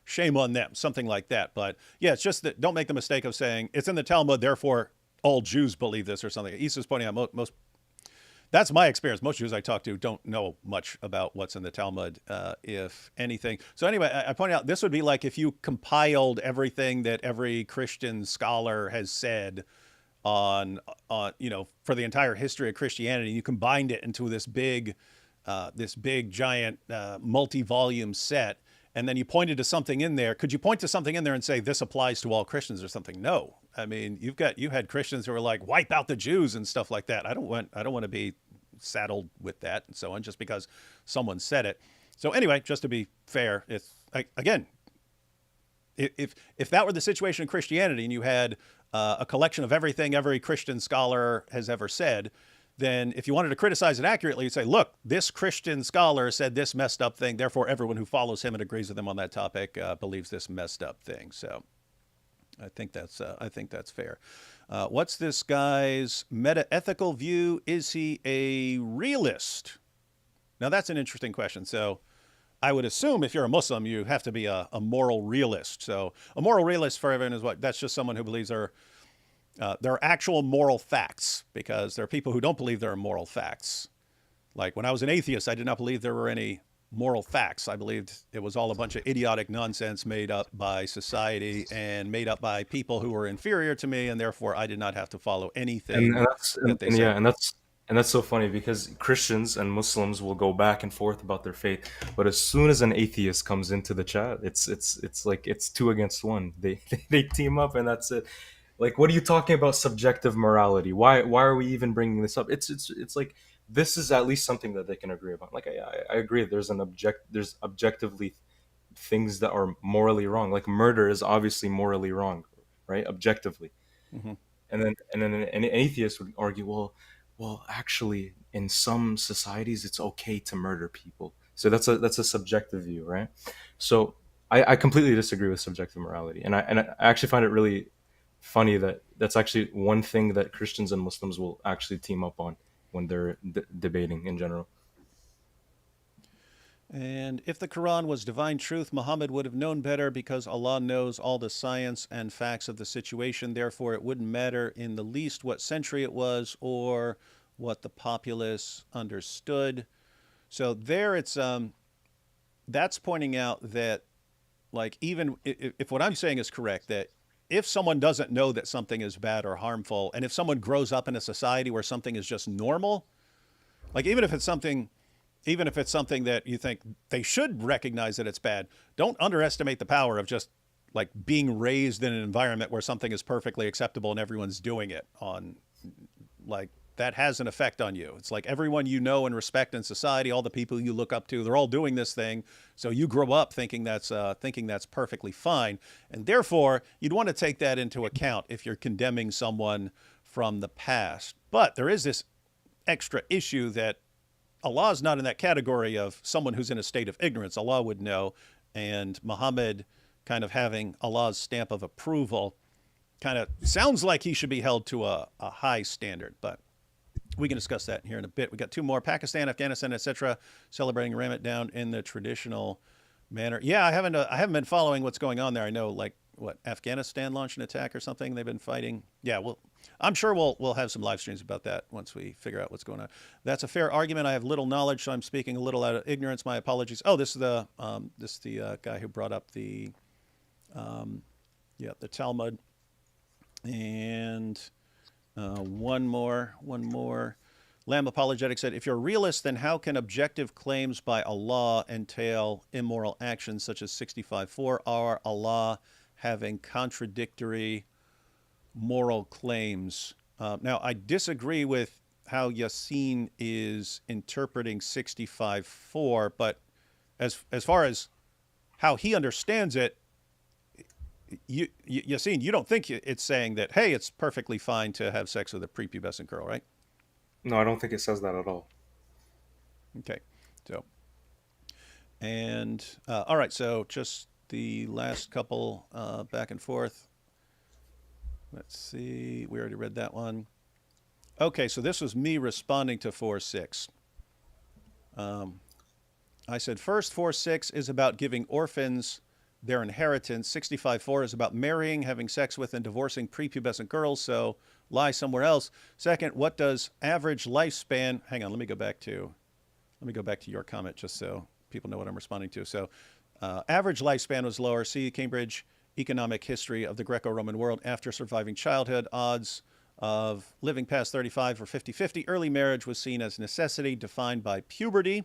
shame on them, something like that. But yeah, it's just that don't make the mistake of saying it's in the Talmud, therefore all Jews believe this or something. Issa's pointing out most. That's my experience. Most Jews I talk to don't know much about what's in the Talmud, if anything. So anyway, I pointed out this would be like if you compiled everything that every Christian scholar has said on for the entire history of Christianity. You combined it into this big giant multi-volume set, and then you pointed to something in there. Could you point to something in there and say this applies to all Christians or something? No. I mean, you had Christians who were like, wipe out the Jews and stuff like that. I don't want to be saddled with that and so on, just because someone said it. So anyway, just to be fair, if that were the situation in Christianity and you had a collection of everything every Christian scholar has ever said, then if you wanted to criticize it accurately, you'd say, look, this Christian scholar said this messed up thing, therefore everyone who follows him and agrees with him on that topic believes this messed up thing. So I think that's fair. What's this guy's meta-ethical view? Is he a realist? Now that's an interesting question. So I would assume if you're a Muslim, you have to be a moral realist. So a moral realist for everyone is what? That's just someone who believes there are actual moral facts, because there are people who don't believe there are moral facts. Like when I was an atheist, I did not believe there were any moral facts. I believed it was all a bunch of idiotic nonsense made up by society and made up by people who were inferior to me, and therefore I did not have to follow anything that they said. Yeah, and that's so funny, because Christians and Muslims will go back and forth about their faith, but as soon as an atheist comes into the chat, it's like it's 2 against 1. They team up, and that's it. Like, what are you talking about subjective morality? Why are we even bringing this up? It's like, this is at least something that they can agree about. Like, I agree. There's objectively things that are morally wrong. Like murder is obviously morally wrong, right? Objectively. Mm-hmm. And then an atheist would argue, well, actually, in some societies, it's okay to murder people. So that's a subjective view, right? So I completely disagree with subjective morality, and I actually find it really funny that that's actually one thing that Christians and Muslims will actually team up on when they're debating in general. And if the Quran was divine truth, Muhammad would have known better, because Allah knows all the science and facts of the situation. Therefore, it wouldn't matter in the least what century it was or what the populace understood. So there it's that's pointing out that, like, even if what I'm saying is correct, that if someone doesn't know that something is bad or harmful, and if someone grows up in a society where something is just normal, like even if it's something that you think they should recognize that it's bad, don't underestimate the power of just like being raised in an environment where something is perfectly acceptable and everyone's doing it on, like, that has an effect on you. It's like everyone you know and respect in society, all the people you look up to, they're all doing this thing. So you grow up thinking that's perfectly fine, and therefore you'd want to take that into account if you're condemning someone from the past. But there is this extra issue that Allah is not in that category of someone who's in a state of ignorance. Allah would know, and Muhammad kind of having Allah's stamp of approval kind of sounds like he should be held to a high standard, but we can discuss that here in a bit. We got two more: Pakistan, Afghanistan, etc., celebrating Ramadan in the traditional manner. Yeah, I haven't been following what's going on there. I know, like, what, Afghanistan launched an attack or something. They've been fighting. Yeah, well, I'm sure we'll have some live streams about that once we figure out what's going on. That's a fair argument. I have little knowledge, so I'm speaking a little out of ignorance. My apologies. Oh, this is the guy who brought up the the Talmud. And one more. Lamb Apologetic said, if you're a realist, then how can objective claims by Allah entail immoral actions such as 65.4? Are Allah having contradictory moral claims? Now, I disagree with how Yassine is interpreting 65.4, but as far as how he understands it, Yassine, you don't think it's saying that, hey, it's perfectly fine to have sex with a prepubescent girl, right? No, I don't think it says that at all. Okay. So, and all right, so just the last couple back and forth. Let's see. We already read that one. Okay, so this was me responding to 4.6. I said, first, 4.6 is about giving orphans their inheritance. 65.4 is about marrying, having sex with, and divorcing prepubescent girls, so lie somewhere else. Second, what does average lifespan... Hang on, let me go back to your comment just so people know what I'm responding to. So average lifespan was lower. See Cambridge Economic History of the Greco-Roman World After Surviving Childhood. Odds of living past 35 or 50-50. Early marriage was seen as necessity defined by puberty.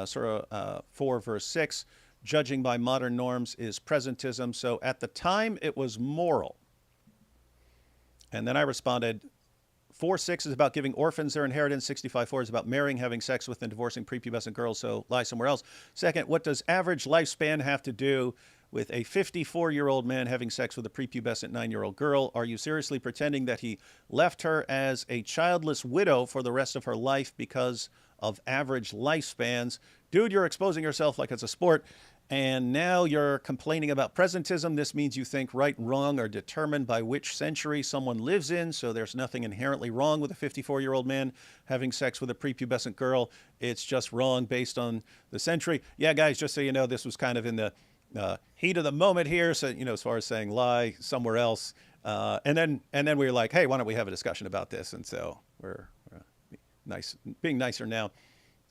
Surah 4, verse 6. Judging by modern norms is presentism. So at the time, it was moral. And then I responded, 4.6 is about giving orphans their inheritance. 65.4 is about marrying, having sex with, and divorcing prepubescent girls, so lie somewhere else. Second, what does average lifespan have to do with a 54-year-old man having sex with a prepubescent 9-year-old girl? Are you seriously pretending that he left her as a childless widow for the rest of her life because of average lifespans? Dude, you're exposing yourself like it's a sport. And now you're complaining about presentism. This means you think right and wrong are determined by which century someone lives in. So there's nothing inherently wrong with a 54-year-old man having sex with a prepubescent girl. It's just wrong based on the century. Yeah, guys, just so you know, this was kind of in the heat of the moment here. So, as far as saying lie somewhere else. And then we were like, hey, why don't we have a discussion about this? And so we're nice, being nicer now.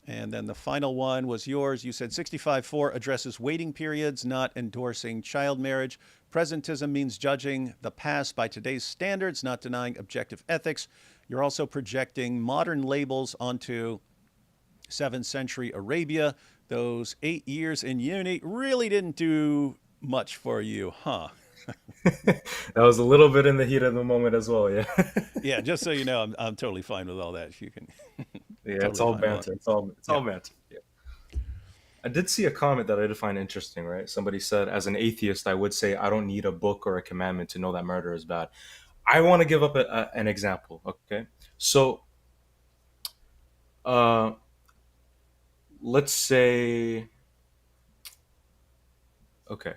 And then the final one was yours. You said 65.4 addresses waiting periods, not endorsing child marriage. Presentism means judging the past by today's standards, not denying objective ethics. You're also projecting modern labels onto 7th century Arabia. Those 8 years in uni really didn't do much for you, huh? That was a little bit in the heat of the moment as well, yeah. Yeah, just so you know, I'm totally fine with all that. If you can. Yeah, Totally it's all fine with banter. It's all banter. Yeah. I did see a comment that I did find interesting, right? Somebody said, as an atheist, I would say I don't need a book or a commandment to know that murder is bad. I want to give up an example, okay? So, let's say, okay.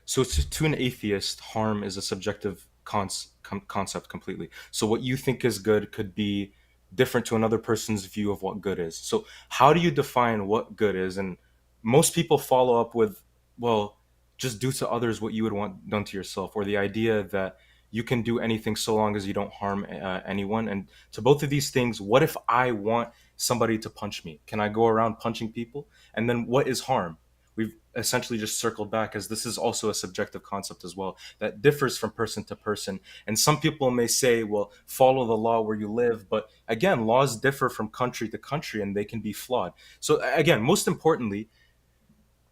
So to an atheist, harm is a subjective concept completely. So what you think is good could be different to another person's view of what good is. So how do you define what good is? And most people follow up with, well, just do to others what you would want done to yourself, or the idea that you can do anything so long as you don't harm anyone. And to both of these things, what if I want somebody to punch me? Can I go around punching people? And then what is harm? We've essentially just circled back, as this is also a subjective concept as well that differs from person to person. And some people may say, well, follow the law where you live. But again, laws differ from country to country and they can be flawed. So again, most importantly,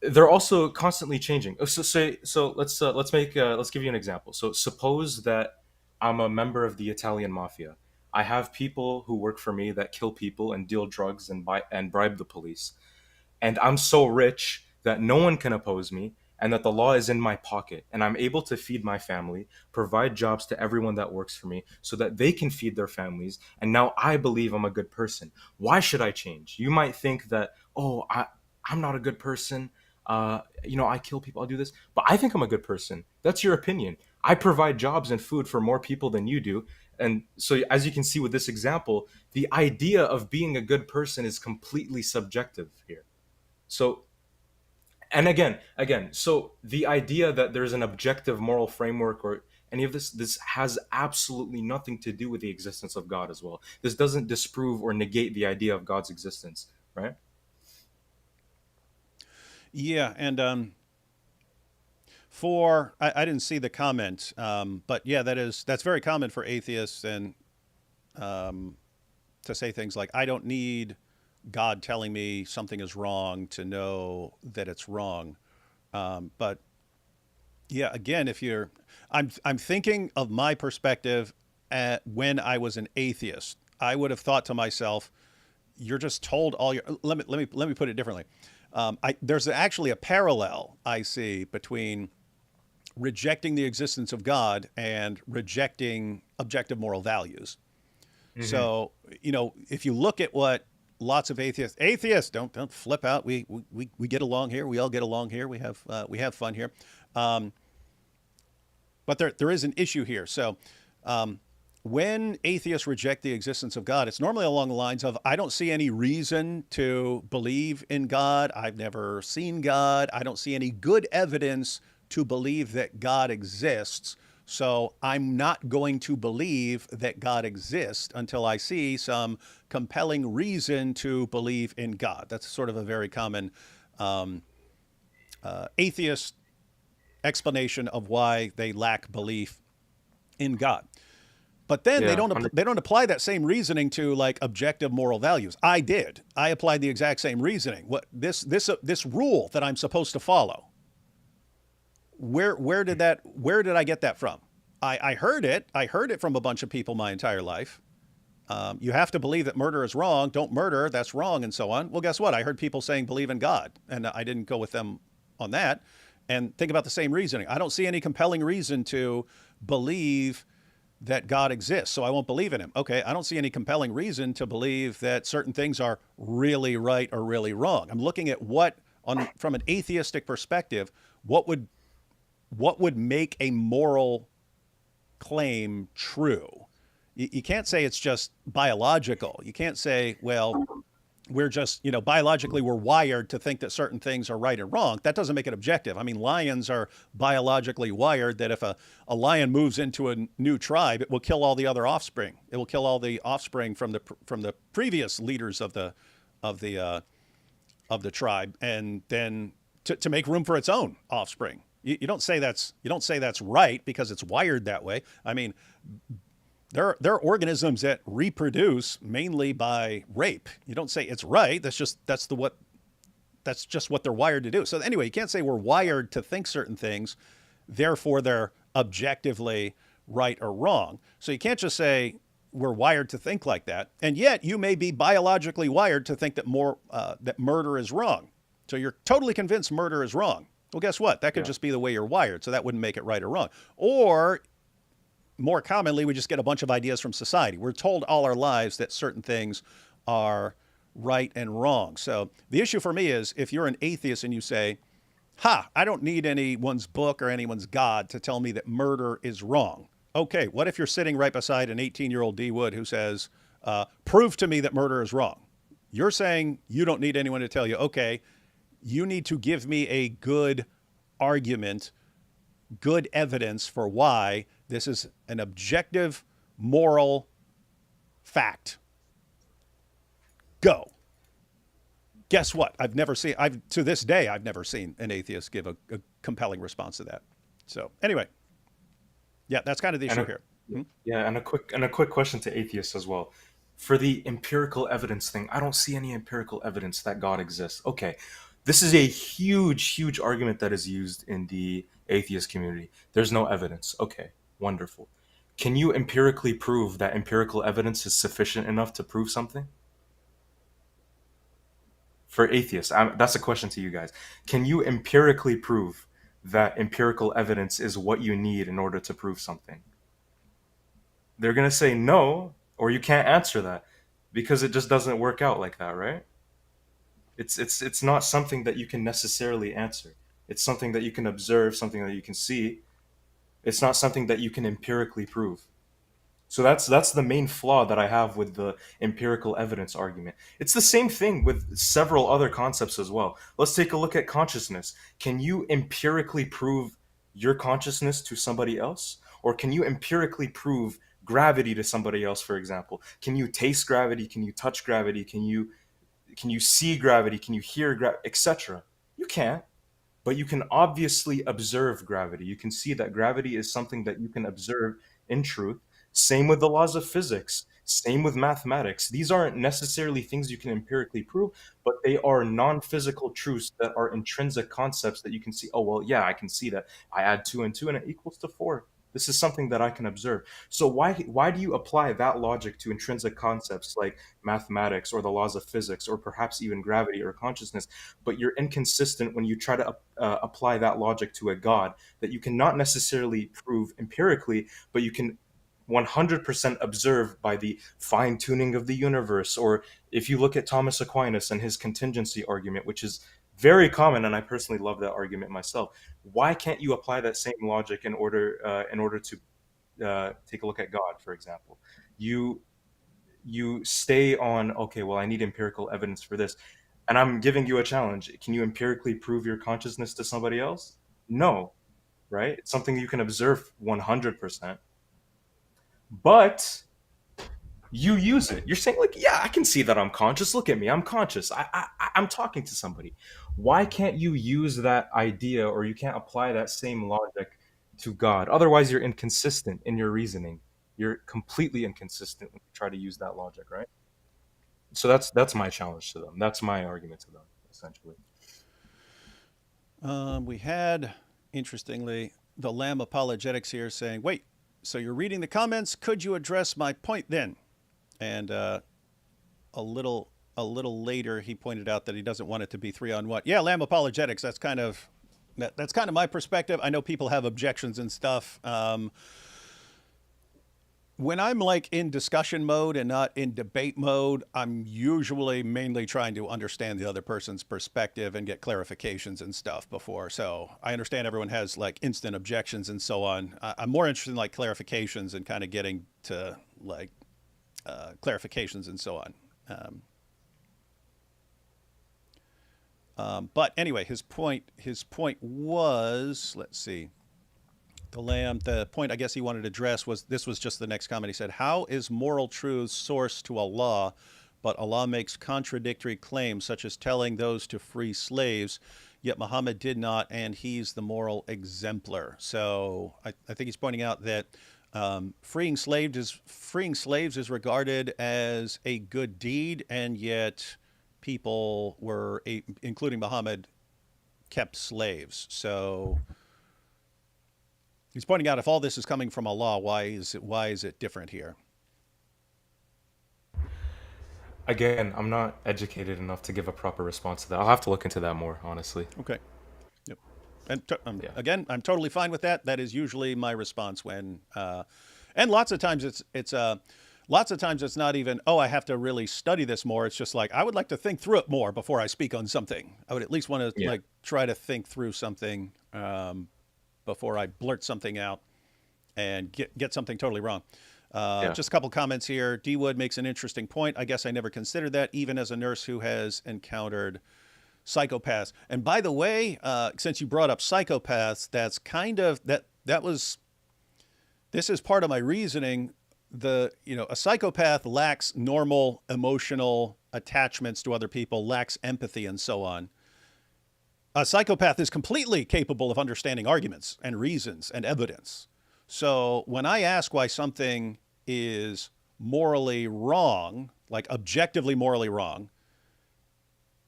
they're also constantly changing. So let's give you an example. So suppose that I'm a member of the Italian mafia. I have people who work for me that kill people and deal drugs and buy and bribe the police. And I'm so rich that no one can oppose me and that the law is in my pocket and I'm able to feed my family, provide jobs to everyone that works for me so that they can feed their families, and now I believe I'm a good person. Why should I change? You might think that, oh, I'm not a good person. I kill people, I'll do this, but I think I'm a good person. That's your opinion. I provide jobs and food for more people than you do. And so, as you can see with this example, the idea of being a good person is completely subjective here. So, and again, so the idea that there's an objective moral framework or any of this has absolutely nothing to do with the existence of God as well. This doesn't disprove or negate the idea of God's existence, right? Yeah, and for I didn't see the comment, but yeah, that's very common for atheists and to say things like, "I don't need God telling me something is wrong to know that it's wrong." But yeah, again, if you're, I'm thinking of my perspective at when I was an atheist. I would have thought to myself, "You're just told all your." Let me put it differently. There's actually a parallel I see between rejecting the existence of God and rejecting objective moral values. So, if you look at what lots of atheists don't flip out. We get along here. We all get along here. We have fun here. Um, but there is an issue here. So, when atheists reject the existence of God, it's normally along the lines of, I don't see any reason to believe in God. I've never seen God. I don't see any good evidence to believe that God exists. So I'm not going to believe that God exists until I see some compelling reason to believe in God. That's sort of a very common um, atheist explanation of why they lack belief in God. But then Yeah, they don't apply that same reasoning to like objective moral values. I did. I applied the exact same reasoning. What this rule that I'm supposed to follow. Where did I get that from? I heard it. I heard it from a bunch of people my entire life. You have to believe that murder is wrong. Don't murder. That's wrong, and so on. Well, guess what? I heard people saying believe in God, and I didn't go with them on that. And think about the same reasoning. I don't see any compelling reason to believe that God exists, so I won't believe in him. Okay, I don't see any compelling reason to believe that certain things are really right or really wrong. I'm looking at from an atheistic perspective, what would make a moral claim true? You can't say it's just biological. You can't say, well, we're just, biologically we're wired to think that certain things are right and wrong. That doesn't make it objective. I mean, lions are biologically wired that if a lion moves into a new tribe, it will kill all the other offspring. It will kill all the offspring from the previous leaders of the tribe, and then to make room for its own offspring. You don't say that's right because it's wired that way. I mean, there are organisms that reproduce mainly by rape. You don't say it's right. That's just what they're wired to do. So anyway, you can't say we're wired to think certain things, therefore they're objectively right or wrong. So you can't just say we're wired to think like that, and yet you may be biologically wired to think that that murder is wrong. So you're totally convinced murder is wrong. Well, guess what? That could just be the way you're wired, so that wouldn't make it right or wrong. Or more commonly, we just get a bunch of ideas from society. We're told all our lives that certain things are right and wrong. So the issue for me is if you're an atheist and you say, I don't need anyone's book or anyone's God to tell me that murder is wrong. Okay, what if you're sitting right beside an 18-year-old D. Wood who says, prove to me that murder is wrong? You're saying you don't need anyone to tell you, okay, you need to give me a good argument, good evidence for why this is an objective moral fact. Go. Guess what? To this day, I've never seen an atheist give a compelling response to that. So anyway, yeah, that's kind of the issue here. Yeah, and a quick question to atheists as well. For the empirical evidence thing, I don't see any empirical evidence that God exists. Okay, this is a huge argument that is used in the atheist community. There's no evidence. Okay, wonderful. Can you empirically prove that empirical evidence is sufficient enough to prove something? For atheists, that's a question to you guys. Can you empirically prove that empirical evidence is what you need in order to prove something? They're going to say no, or you can't answer that because it just doesn't work out like that, right? It's not something that you can necessarily answer. It's something that you can observe, something that you can see. It's not something that you can empirically prove. So that's the main flaw that I have with the empirical evidence argument. It's the same thing with several other concepts as well. Let's take a look at consciousness. Can you empirically prove your consciousness to somebody else? Or can you empirically prove gravity to somebody else, for example? Can you taste gravity? Can you touch gravity? Can you see gravity? Can you hear gravity, etc.? You can't. But you can obviously observe gravity. You can see that gravity is something that you can observe in truth. Same with the laws of physics. Same with mathematics. These aren't necessarily things you can empirically prove, but they are non physical truths that are intrinsic concepts that you can see. Oh, well, yeah, I can see that. I add 2 and 2 and it equals to 4. This is something that I can observe. So why do you apply that logic to intrinsic concepts like mathematics or the laws of physics or perhaps even gravity or consciousness? But you're inconsistent when you try to apply that logic to a God that you cannot necessarily prove empirically, but you can 100% observe by the fine tuning of the universe. Or if you look at Thomas Aquinas and his contingency argument, which is very common, and I personally love that argument myself. Why can't you apply that same logic in order to take a look at God, for example? You stay on, okay, well, I need empirical evidence for this, and I'm giving you a challenge. Can you empirically prove your consciousness to somebody else? No, right? It's something you can observe 100%, but you use it. You're saying like, yeah, I can see that I'm conscious. Look at me, I'm conscious. I'm talking to somebody. Why can't you use that idea, or you can't apply that same logic to God? Otherwise, you're inconsistent in your reasoning. You're completely inconsistent when you try to use that logic, right? So that's my challenge to them. That's my argument to them, essentially. We had, interestingly, the Lamb Apologetics here saying, wait, so you're reading the comments. Could you address my point then? And a little later, he pointed out that he doesn't want it to be 3-on-1. Yeah, Lamb Apologetics. That's kind of my perspective. I know people have objections and stuff. When I'm like in discussion mode and not in debate mode, I'm usually mainly trying to understand the other person's perspective and get clarifications and stuff before. So I understand everyone has like instant objections and so on. I'm more interested in like clarifications and kind of getting to like clarifications and so on. But anyway, his point was, let's see. The point I guess he wanted to address was, this was just the next comment. He said, how is moral truth sourced to Allah, but Allah makes contradictory claims, such as telling those to free slaves, yet Muhammad did not, and he's the moral exemplar. So I think he's pointing out that freeing slaves is regarded as a good deed, and yet people were, including Muhammad, kept slaves. So he's pointing out, if all this is coming from Allah, why is it different here? Again, I'm not educated enough to give a proper response to that. I'll have to look into that more, honestly. Okay. Yep. And Yeah. again, I'm totally fine with that. That is usually my response when, and lots of times it's not even, oh, I have to really study this more. It's just like, I would like to think through it more before I speak on something. I would at least want to like try to think through something before I blurt something out and get something totally wrong. Just a couple comments here. D Wood makes an interesting point. I guess I never considered that, even as a nurse who has encountered psychopaths. And by the way, since you brought up psychopaths, that's kind of this is part of my reasoning. A psychopath lacks normal emotional attachments to other people, lacks empathy, and so on. A psychopath is completely capable of understanding arguments and reasons and evidence. So when I ask why something is morally wrong, like objectively morally wrong,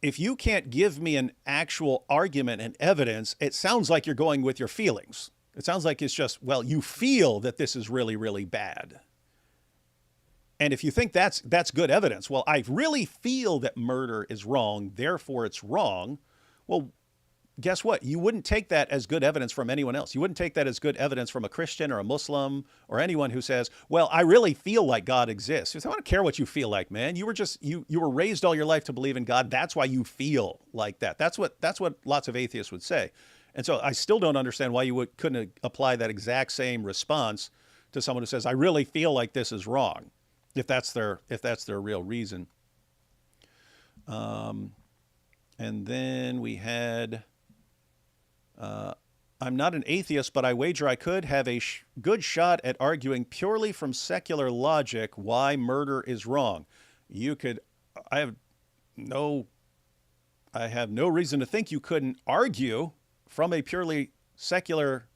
if you can't give me an actual argument and evidence, it sounds like you're going with your feelings. It sounds like it's just, well, you feel that this is really, really bad. And if you think that's good evidence, well, I really feel that murder is wrong, therefore it's wrong. Well, guess what? You wouldn't take that as good evidence from anyone else. You wouldn't take that as good evidence from a Christian or a Muslim or anyone who says, well, I really feel like God exists. I don't care what you feel like, man. You were just, you were raised all your life to believe in God. That's why you feel like that. That's what lots of atheists would say. And so I still don't understand why you couldn't apply that exact same response to someone who says, I really feel like this is wrong, if that's their real reason. And then we had, I'm not an atheist, but I wager I could have a good shot at arguing purely from secular logic why murder is wrong. You could, I have no reason to think you couldn't argue from purely secular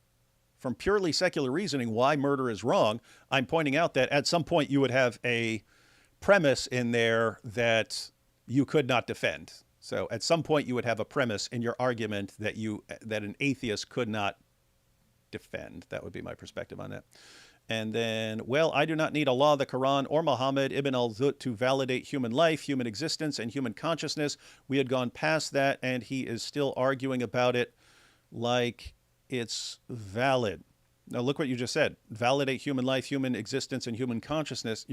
reasoning why murder is wrong. I'm pointing out that at some point you would have a premise in there that you could not defend. So at some point you would have a premise in your argument that an atheist could not defend. That would be my perspective on that. And then, well, I do not need Allah, the Quran, or Muhammad ibn al-Zut to validate human life, human existence, and human consciousness. We had gone past that, and he is still arguing about it like it's valid. Now look what you just said. Validate human life, human existence, and human consciousness.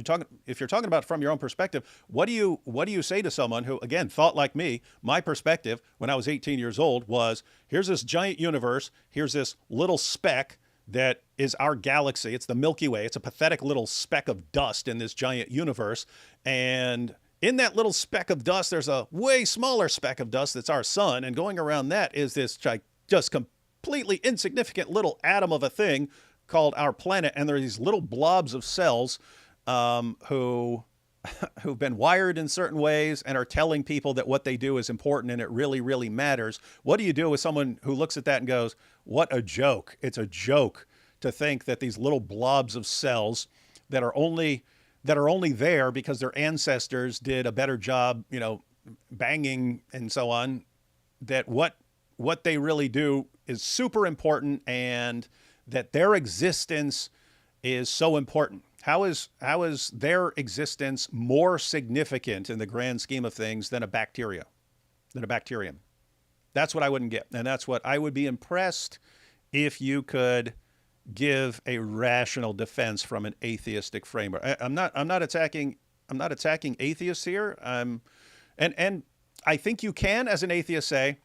If you're talking about from your own perspective, what do you say to someone who, again, thought like me? My perspective when I was 18 years old was, here's this giant universe, here's this little speck that is our galaxy. It's the Milky Way. It's a pathetic little speck of dust in this giant universe. And in that little speck of dust, there's a way smaller speck of dust that's our sun. And going around that is this just completely insignificant little atom of a thing called our planet. And there are these little blobs of cells who've been wired in certain ways and are telling people that what they do is important and it really, really matters. What do you do with someone who looks at that and goes, what a joke? It's a joke to think that these little blobs of cells that are only there because their ancestors did a better job, banging and so on, that what they really do is super important and that their existence is so important. How is their existence more significant in the grand scheme of things than a bacterium? That's what I wouldn't get. And that's what I would be impressed if you could give a rational defense from an atheistic framework. I'm not attacking atheists here. And I think you can, as an atheist, say,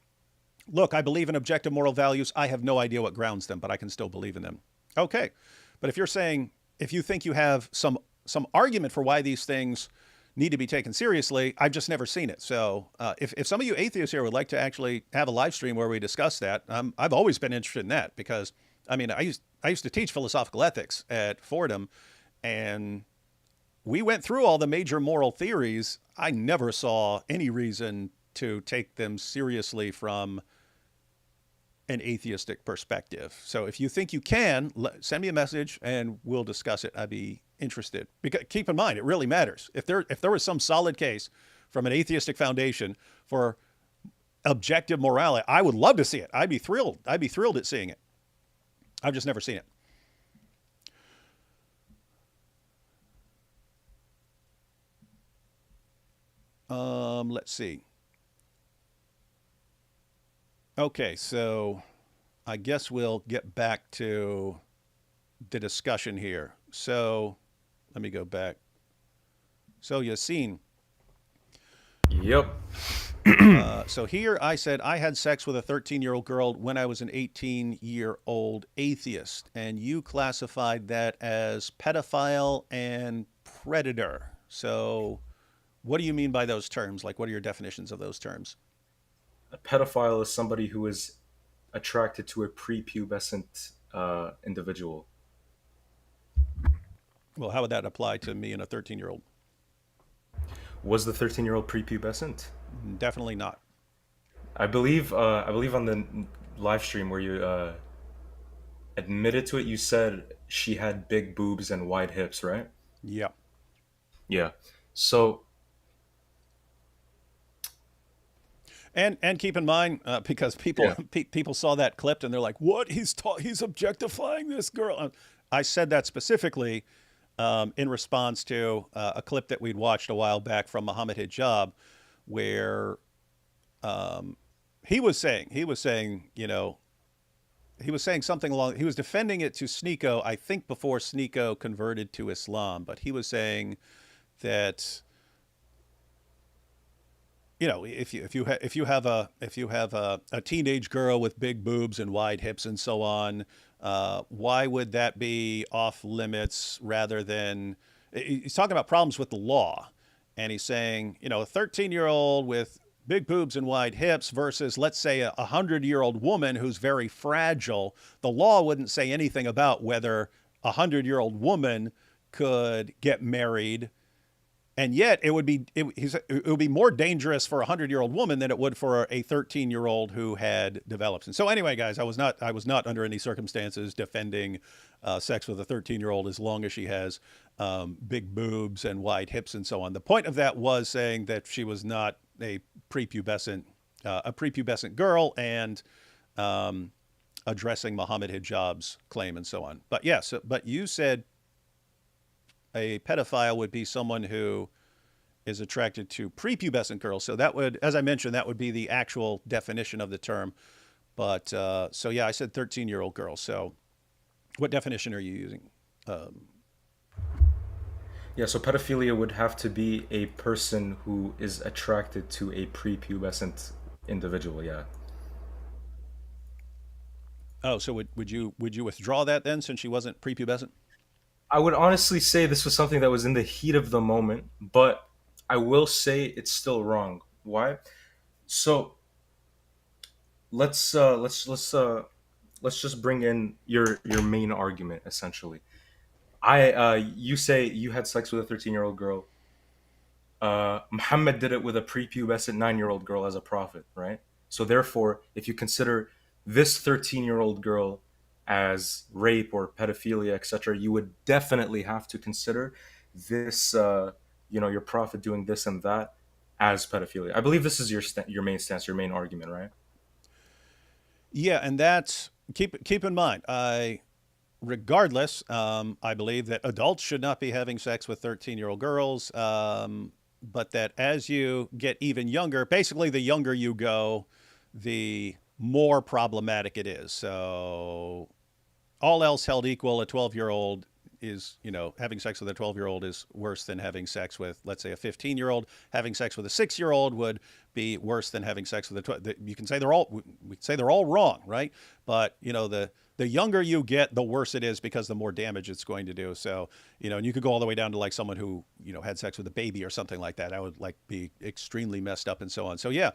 look, I believe in objective moral values. I have no idea what grounds them, but I can still believe in them. Okay. But if you think you have some argument for why these things need to be taken seriously, I've just never seen it. So if some of you atheists here would like to actually have a live stream where we discuss that, I've always been interested in that because, I used to teach philosophical ethics at Fordham, and we went through all the major moral theories. I never saw any reason to take them seriously from an atheistic perspective. So if you think you can, send me a message and we'll discuss it. I'd be interested. Because keep in mind, it really matters. If there was some solid case from an atheistic foundation for objective morality, I would love to see it. I'd be thrilled. I'd be thrilled at seeing it. I've just never seen it. Let's see. Okay, so I guess we'll get back to the discussion here. So let me go back. So Yassine. Yep. So here I said I had sex with a 13-year-old girl when I was an 18-year-old atheist, and you classified that as pedophile and predator. So what do you mean by those terms? Like, what are your definitions of those terms? A pedophile is somebody who is attracted to a prepubescent individual. Well, how would that apply to me and a 13-year-old? Was the 13-year-old prepubescent? Definitely not. I believe on the live stream where you admitted to it, you said she had big boobs and wide hips, right? Yeah. Yeah. So And keep in mind, because people Yeah. people saw that clip and they're like, "What? He's objectifying this girl." I said that specifically in response to a clip that we'd watched a while back from Muhammad Hijab, where he was saying, he was saying something along. He was defending it to Sneeko, I think, before Sneeko converted to Islam, but he was saying that if you have a teenage girl with big boobs and wide hips and so on, why would that be off limits rather than he's talking about problems with the law, and he's saying a 13-year-old with big boobs and wide hips versus, let's say, a 100-year-old woman who's very fragile. The law wouldn't say anything about whether a 100-year-old woman could get married, and yet it would be more dangerous for a 100-year-old woman than it would for a 13-year-old who had developed. And so anyway, guys, I was not under any circumstances defending sex with a 13-year-old as long as she has big boobs and wide hips and so on. The point of that was saying that she was not a prepubescent girl, and addressing Muhammad Hijab's claim and so on. But yes, but you said a pedophile would be someone who is attracted to prepubescent girls. So that would, as I mentioned, that would be the actual definition of the term. But so yeah, I said 13-year-old girl. So what definition are you using? Yeah, so pedophilia would have to be a person who is attracted to a prepubescent individual, yeah. Oh, so would you withdraw that then, since she wasn't prepubescent? I would honestly say this was something that was in the heat of the moment, but I will say it's still wrong. Why? So let's just bring in your main argument essentially. You say you had sex with a 13-year-old girl. Muhammad did it with a prepubescent 9-year-old girl as a prophet, right? So therefore, if you consider this 13-year-old girl as rape or pedophilia, etc., you would definitely have to consider this, your prophet doing this and that as pedophilia. I believe this is your main stance, your main argument, right? Yeah, and that's keep in mind. Regardless, I believe that adults should not be having sex with 13-year-old girls, but that as you get even younger, basically the younger you go, the more problematic it is. So all else held equal, a 12-year-old is, having sex with a 12-year-old is worse than having sex with, let's say, a 15-year-old. Having sex with a 6-year-old would be worse than having sex with a 12. You can say we say they're all wrong, right? But the younger you get, the worse it is, because the more damage it's going to do. So, and you could go all the way down to like someone who, had sex with a baby or something like that. I would be extremely messed up and so on. So yeah,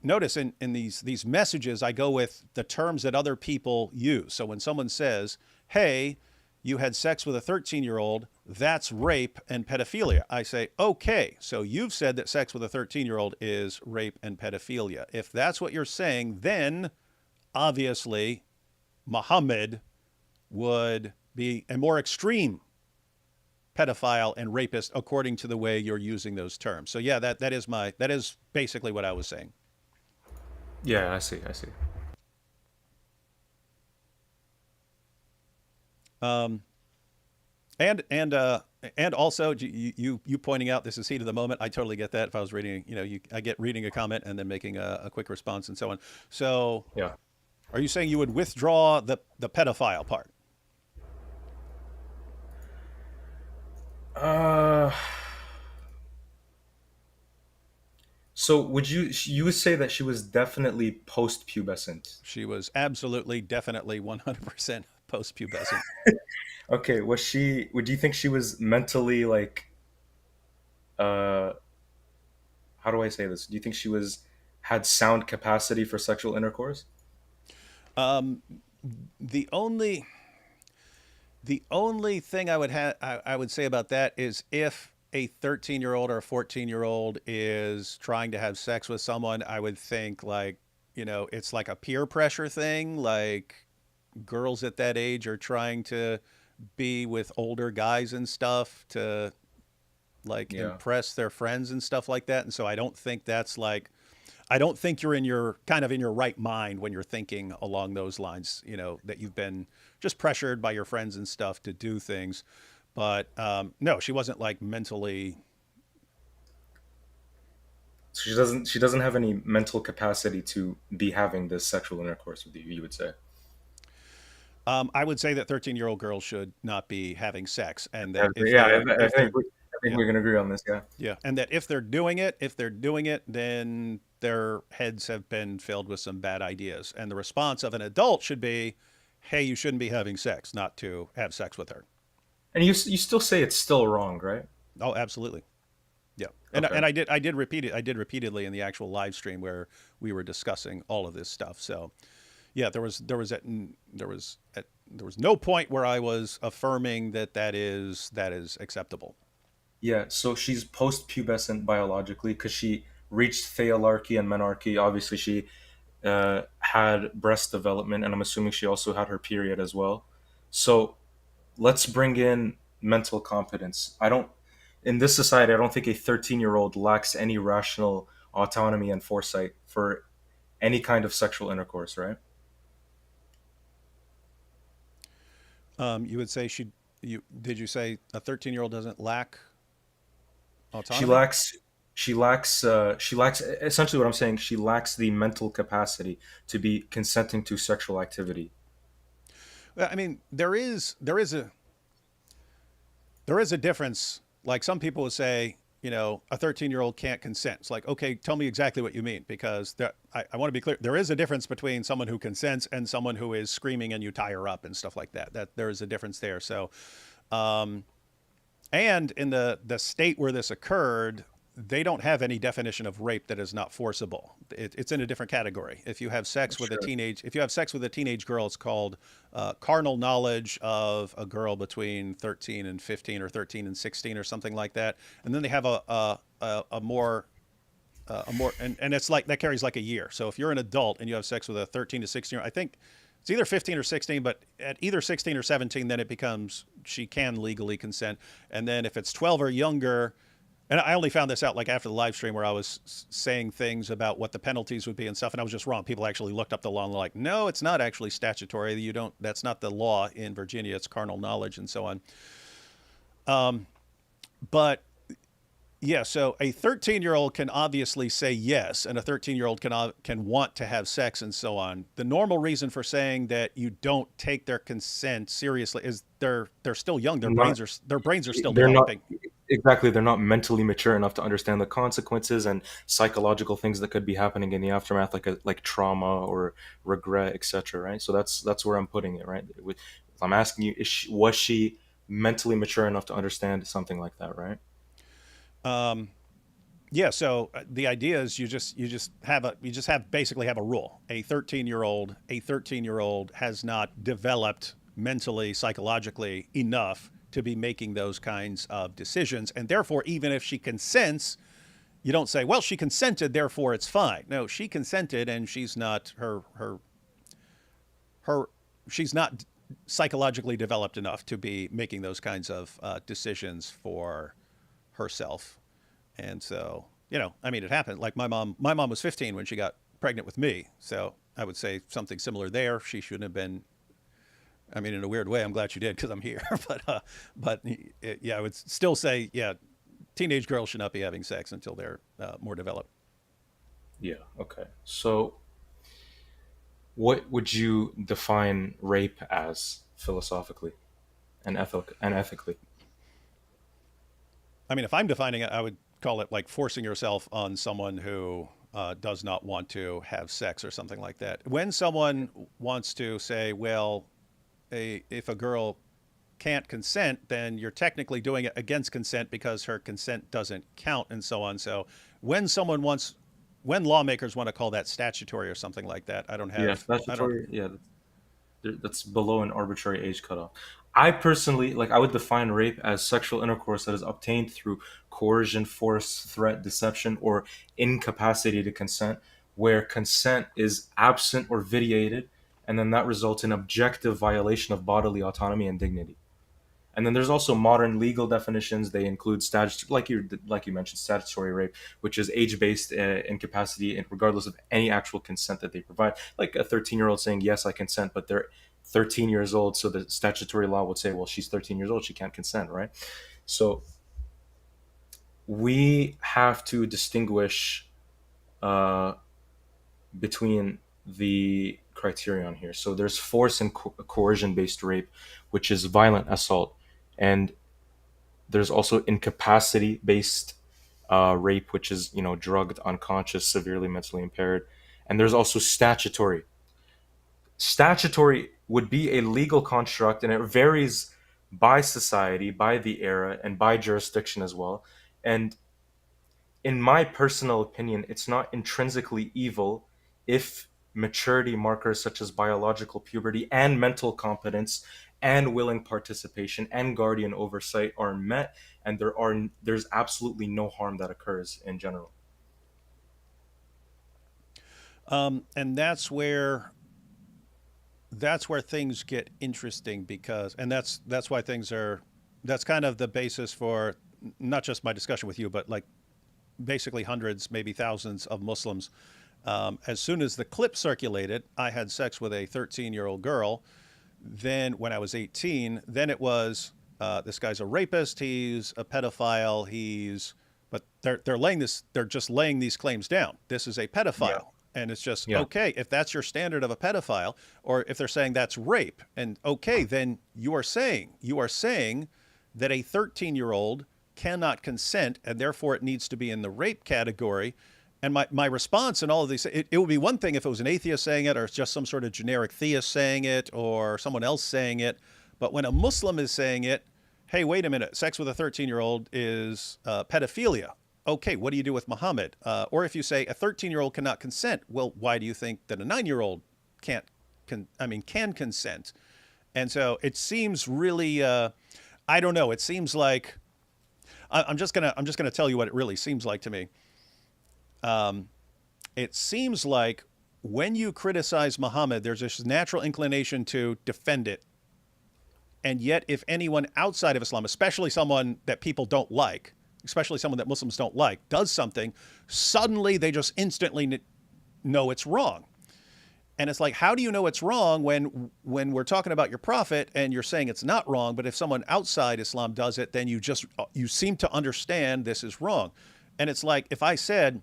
notice in these messages, I go with the terms that other people use. So when someone says, "Hey, you had sex with a 13-year-old, that's rape and pedophilia," I say, okay, so you've said that sex with a 13-year-old is rape and pedophilia. If that's what you're saying, then obviously Muhammad would be a more extreme pedophile and rapist according to the way you're using those terms. So yeah, that is basically what I was saying. Yeah, I see. And also you pointing out this is heat of the moment. I totally get that. If I was reading, I get reading a comment and then making a quick response and so on. So Yeah. are you saying you would withdraw the pedophile part? So you would say that she was definitely post-pubescent? She was absolutely, definitely 100% post-pubescent. Okay, would you think she was mentally like, how do I say this? Do you think she had sound capacity for sexual intercourse? The only thing I would say about that is if a 13-year-old or a 14-year-old is trying to have sex with someone, I would think like, it's like a peer pressure thing. Like girls at that age are trying to be with older guys and stuff to like Yeah. impress their friends and stuff like that. And so I don't think that's like I don't think you're in your kind of in your right mind when you're thinking along those lines. That you've been just pressured by your friends and stuff to do things. But no, she wasn't like mentally. So she doesn't have any mental capacity to be having this sexual intercourse with you. You would say. I would say that 13-year-old girls should not be having sex, and Yeah, that if yeah, they're I if think they're I think yeah. we can agree on this. Yeah. Yeah, and that if they're doing it, then their heads have been filled with some bad ideas. And the response of an adult should be, "Hey, you shouldn't be having sex, not to have sex with her." And you still say it's still wrong, right? Oh, absolutely. Yeah. And Okay. and I did repeat it. I did repeatedly in the actual live stream where we were discussing all of this stuff. So, yeah, there was no point where I was affirming that is acceptable. Yeah, so she's post-pubescent biologically because she reached thealarchy and menarche. Obviously, she had breast development, and I'm assuming she also had her period as well. So let's bring in mental competence. In this society, I don't think a 13-year-old lacks any rational autonomy and foresight for any kind of sexual intercourse, right? You would say did you say a 13-year-old doesn't lack She autonomy? lacks she lacks essentially what I'm saying, she lacks the mental capacity to be consenting to sexual activity. Well, I mean, there is a difference. Like some people would say, a 13-year-old can't consent. It's like, okay, tell me exactly what you mean, because I want to be clear. There is a difference between someone who consents and someone who is screaming and you tie her up and stuff like that. That there is a difference there. So, um, and in the state where this occurred, they don't have any definition of rape that is not forcible. It's in a different category. Sure. If you have sex with a teenage girl, it's called carnal knowledge of a girl between 13 and 15 or 13 and 16 or something like that. And then they have a more and it's like that carries like a year. So if you're an adult and you have sex with a 13 to 16, I think it's either 15 or 16, but at either 16 or 17, then it becomes she can legally consent. And then if it's 12 or younger, and I only found this out like after the live stream where I was saying things about what the penalties would be and stuff, and I was just wrong. People actually looked up the law and were like, no, it's not actually statutory. You don't. That's not the law in Virginia. It's carnal knowledge and so on. But yeah, so a 13-year-old can obviously say yes, and a 13-year-old can want to have sex and so on. The normal reason for saying that you don't take their consent seriously is they're still young. Their Not brains are their brains are still they're not developing. exactly they're not mentally mature enough to understand the consequences and psychological things that could be happening in the aftermath, like trauma or regret, etc. Right? So that's where I'm putting it, right? I'm asking you, was she mentally mature enough to understand something like that, right? Um, Yeah, so the idea is you just have basically have a rule. A 13-year old has not developed mentally, psychologically enough to be making those kinds of decisions, and therefore, even if she consents, you don't say, "Well, she consented, therefore it's fine." No, she consented, and her she's not psychologically developed enough to be making those kinds of decisions for herself. And so, I mean, it happened. Like my mom was 15 when she got pregnant with me. So I would say something similar there. She shouldn't have been. I mean, in a weird way, I'm glad she did because I'm here. Yeah, I would still say, yeah, teenage girls should not be having sex until they're more developed. Yeah. Okay. So, what would you define rape as philosophically and ethically? I mean, if I'm defining it, I would call it like forcing yourself on someone who does not want to have sex or something like that. When someone wants to say, well, if a girl can't consent, then you're technically doing it against consent because her consent doesn't count and so on. So when someone wants, when lawmakers want to call that statutory or something like that, Yeah, I don't, statutory. Yeah, that's below an arbitrary age cutoff. I personally I would define rape as sexual intercourse that is obtained through coercion, force, threat, deception, or incapacity to consent, where consent is absent or vitiated, and then that results in objective violation of bodily autonomy and dignity. And then there's also modern legal definitions. They include like you mentioned, statutory rape, which is age-based incapacity, and regardless of any actual consent that they provide. Like a 13-year-old saying, "Yes, I consent," but they're 13 years old, so the statutory law would say, "Well, she's 13 years old, she can't consent," right? So we have to distinguish uh, between the criterion here. So there's force and coercion based rape, which is violent assault, and there's also incapacity based rape, which is drugged, unconscious, severely mentally impaired, and there's also statutory. Statutory would be a legal construct, and it varies by society, by the era, and by jurisdiction as well. And in my personal opinion, it's not intrinsically evil if maturity markers such as biological puberty and mental competence and willing participation and guardian oversight are met, and there's absolutely no harm that occurs in general. And that's where things get interesting, because and that's why things are that's kind of the basis for not just my discussion with you, but like basically hundreds, maybe thousands of Muslims. As soon as the clip circulated, I had sex with a 13-year-old girl. Then when I was 18, then it was this guy's a rapist, he's a pedophile, but they're just laying these claims down. This is a pedophile. Yeah. And it's just, Yeah. okay, if that's your standard of a pedophile, or if they're saying that's rape, and okay, then you are saying that a 13-year-old cannot consent, and therefore it needs to be in the rape category. And my response in all of these, it would be one thing if it was an atheist saying it, or it's just some sort of generic theist saying it, or someone else saying it. But when a Muslim is saying it, hey, wait a minute, sex with a 13-year-old is pedophilia. Okay, what do you do with Muhammad? Or if you say a 13-year-old cannot consent, well, why do you think that a 9-year-old can consent? And so it seems really, I don't know. It seems like I'm just gonna tell you what it really seems like to me. It seems like when you criticize Muhammad, there's this natural inclination to defend it. And yet, if anyone outside of Islam, especially someone that people don't like, especially someone that Muslims don't like, does something, suddenly they just instantly know it's wrong. And it's like, how do you know it's wrong when we're talking about your prophet and you're saying it's not wrong, but if someone outside Islam does it, then you seem to understand this is wrong. And it's like if I said,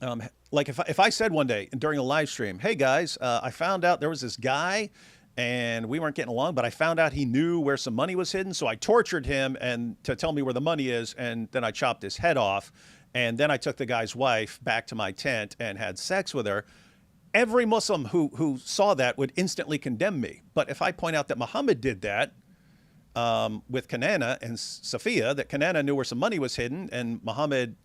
if I said one day during a live stream, hey guys, I found out there was this guy and we weren't getting along, but I found out he knew where some money was hidden. So I tortured him and to tell me where the money is. And then I chopped his head off. And then I took the guy's wife back to my tent and had sex with her. Every Muslim who saw that would instantly condemn me. But if I point out that Muhammad did that with Kanana and Safiya, that Kanana knew where some money was hidden, and Muhammad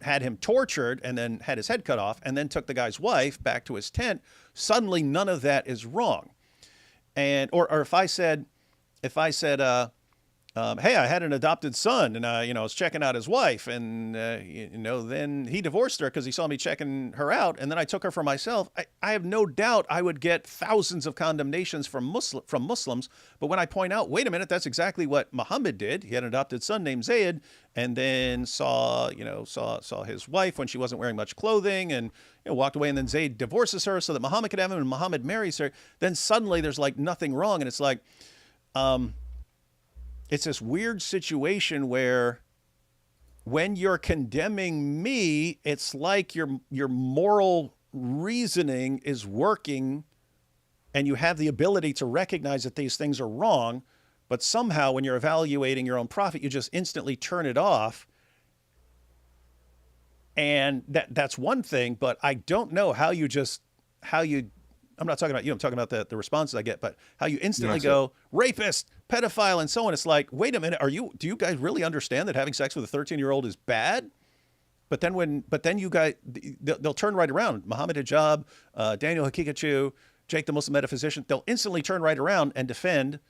had him tortured and then had his head cut off and then took the guy's wife back to his tent, suddenly none of that is wrong. And or if I said, hey, I had an adopted son, and I was checking out his wife, and then he divorced her because he saw me checking her out, and then I took her for myself. I have no doubt I would get thousands of condemnations from Muslims. But when I point out, wait a minute, that's exactly what Muhammad did. He had an adopted son named Zayd, and then saw his wife when she wasn't wearing much clothing, and walked away, and then Zayd divorces her so that Muhammad could have him, and Muhammad marries her. Then suddenly there's like nothing wrong, and it's like, it's this weird situation where when you're condemning me, it's like your moral reasoning is working and you have the ability to recognize that these things are wrong, but somehow when you're evaluating your own prophet, you just instantly turn it off. And that's one thing, but I don't know how you I'm not talking about you, I'm talking about the responses I get, but how you instantly go, rapist, pedophile, and so on. It's like, wait a minute, do you guys really understand that having sex with a 13-year-old is bad? But then you guys, they'll turn right around. Muhammad Hijab, Daniel Hakikachu, Jake the Muslim Metaphysician, they'll instantly turn right around and defend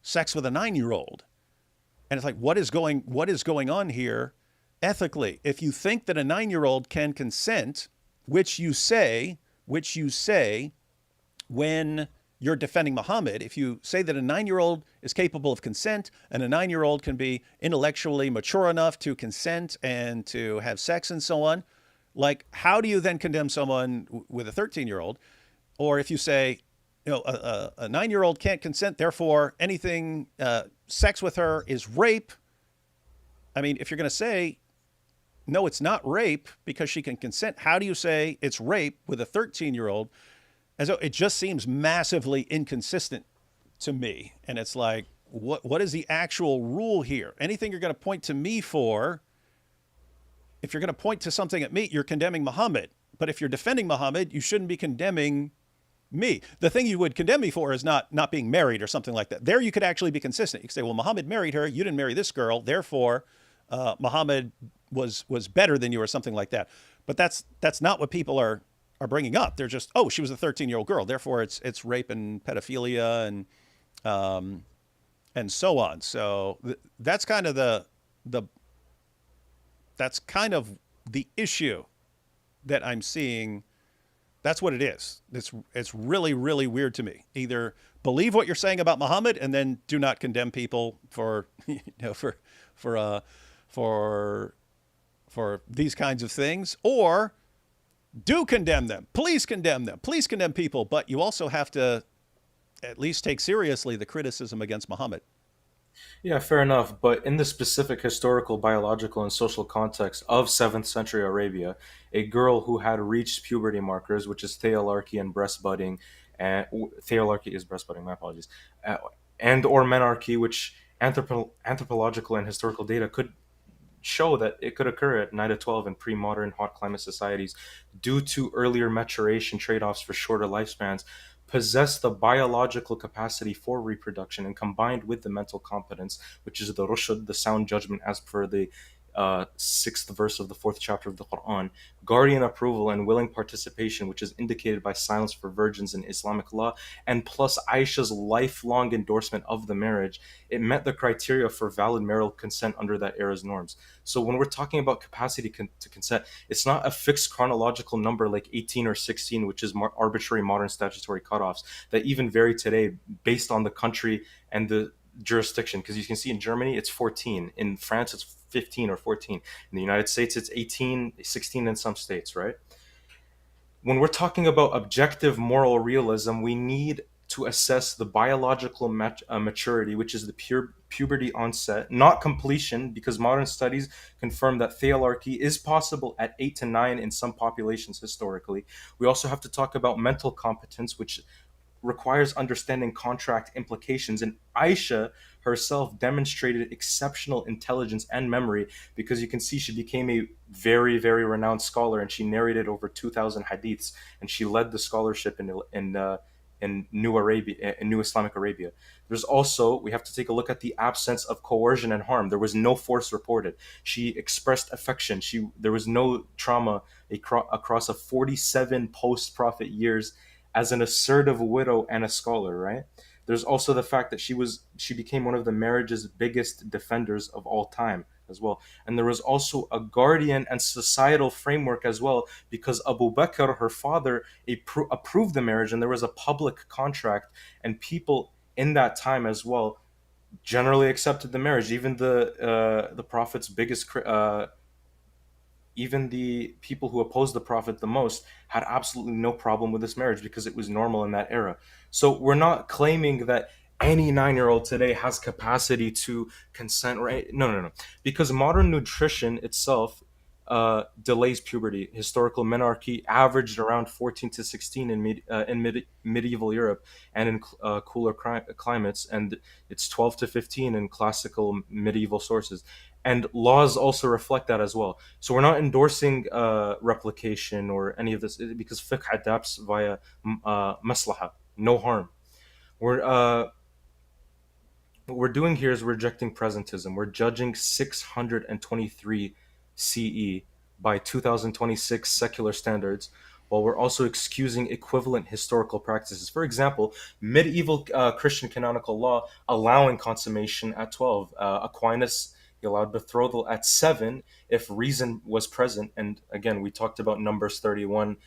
sex with a 9-year-old. And it's like, what is going on here ethically? If you think that a 9-year-old can consent, which you say when you're defending Muhammad. If you say that a 9-year-old is capable of consent and a 9-year-old can be intellectually mature enough to consent and to have sex and so on, like, how do you then condemn someone with a 13-year-old? Or if you say, a 9-year-old can't consent, therefore anything sex with her is rape. I mean, if you're going to say, no, it's not rape because she can consent, how do you say it's rape with a 13-year-old? And so it just seems massively inconsistent to me. And it's like, what is the actual rule here? Anything you're going to point to me for, if you're going to point to something at me, you're condemning Muhammad. But if you're defending Muhammad, you shouldn't be condemning me. The thing you would condemn me for is not being married or something like that. There you could actually be consistent. You could say, well, Muhammad married her, you didn't marry this girl, therefore Muhammad was better than you or something like that. But that's not what people are bringing up. They're just, oh, she was a 13-year-old girl, therefore it's rape and pedophilia and so on. So that's kind of the issue that I'm seeing. That's what it is. It's really, really weird to me. Either believe what you're saying about Muhammad and then do not condemn people for these kinds of things, or do condemn them. Please condemn them. Please condemn people. But you also have to at least take seriously the criticism against Muhammad. Yeah, fair enough. But in the specific historical, biological, and social context of 7th century Arabia, a girl who had reached puberty markers, which is theolarchy and breastbudding, and theolarchy is breastbudding, my apologies, and or menarche, which anthropological and historical data could show that it could occur at 9 to 12 in pre-modern hot climate societies due to earlier maturation trade-offs for shorter lifespans, possess the biological capacity for reproduction, and combined with the mental competence, which is the rushd, the sound judgment, as per the 6th verse of the 4th chapter of the Quran, guardian approval and willing participation, which is indicated by silence for virgins in Islamic law, and plus Aisha's lifelong endorsement of the marriage, it met the criteria for valid marital consent under that era's norms. So when we're talking about capacity to consent, it's not a fixed chronological number like 18 or 16, which is arbitrary modern statutory cutoffs that even vary today based on the country and the jurisdiction. Because you can see in Germany, it's 14. In France, it's 15 or 14. In the United States, it's 18, 16 in some states, right? When we're talking about objective moral realism, we need to assess the biological maturity, which is the puberty onset, not completion, because modern studies confirm that theolarchy is possible at 8 to 9 in some populations historically. We also have to talk about mental competence, which requires understanding contract implications. And Aisha herself demonstrated exceptional intelligence and memory, because you can see she became a very, very renowned scholar, and she narrated over 2,000 hadiths, and she led the scholarship in New Arabia, in New Islamic Arabia. There's also, we have to take a look at the absence of coercion and harm. There was no force reported. She expressed affection. There was no trauma across a 47 post-prophet years as an assertive widow and a scholar, right? There's also the fact that she became one of the marriage's biggest defenders of all time as well. And there was also a guardian and societal framework as well, because Abu Bakr, her father, approved the marriage, and there was a public contract, and people in that time as well generally accepted the marriage. Even the Prophet's biggest even the people who opposed the Prophet the most had absolutely no problem with this marriage, because it was normal in that era. So we're not claiming that any 9-year-old today has capacity to consent, right? No. Because modern nutrition itself delays puberty. Historical menarche averaged around 14 to 16 in medieval Europe and in cooler climates, and it's 12 to 15 in classical medieval sources. And laws also reflect that as well. So we're not endorsing replication or any of this, because fiqh adapts via maslaha, no harm. What we're doing here is rejecting presentism. We're judging 623 CE by 2026 secular standards, while we're also excusing equivalent historical practices. For example, medieval Christian canonical law allowing consummation at 12. Aquinas, he allowed betrothal at 7 if reason was present. And again, we talked about Numbers 31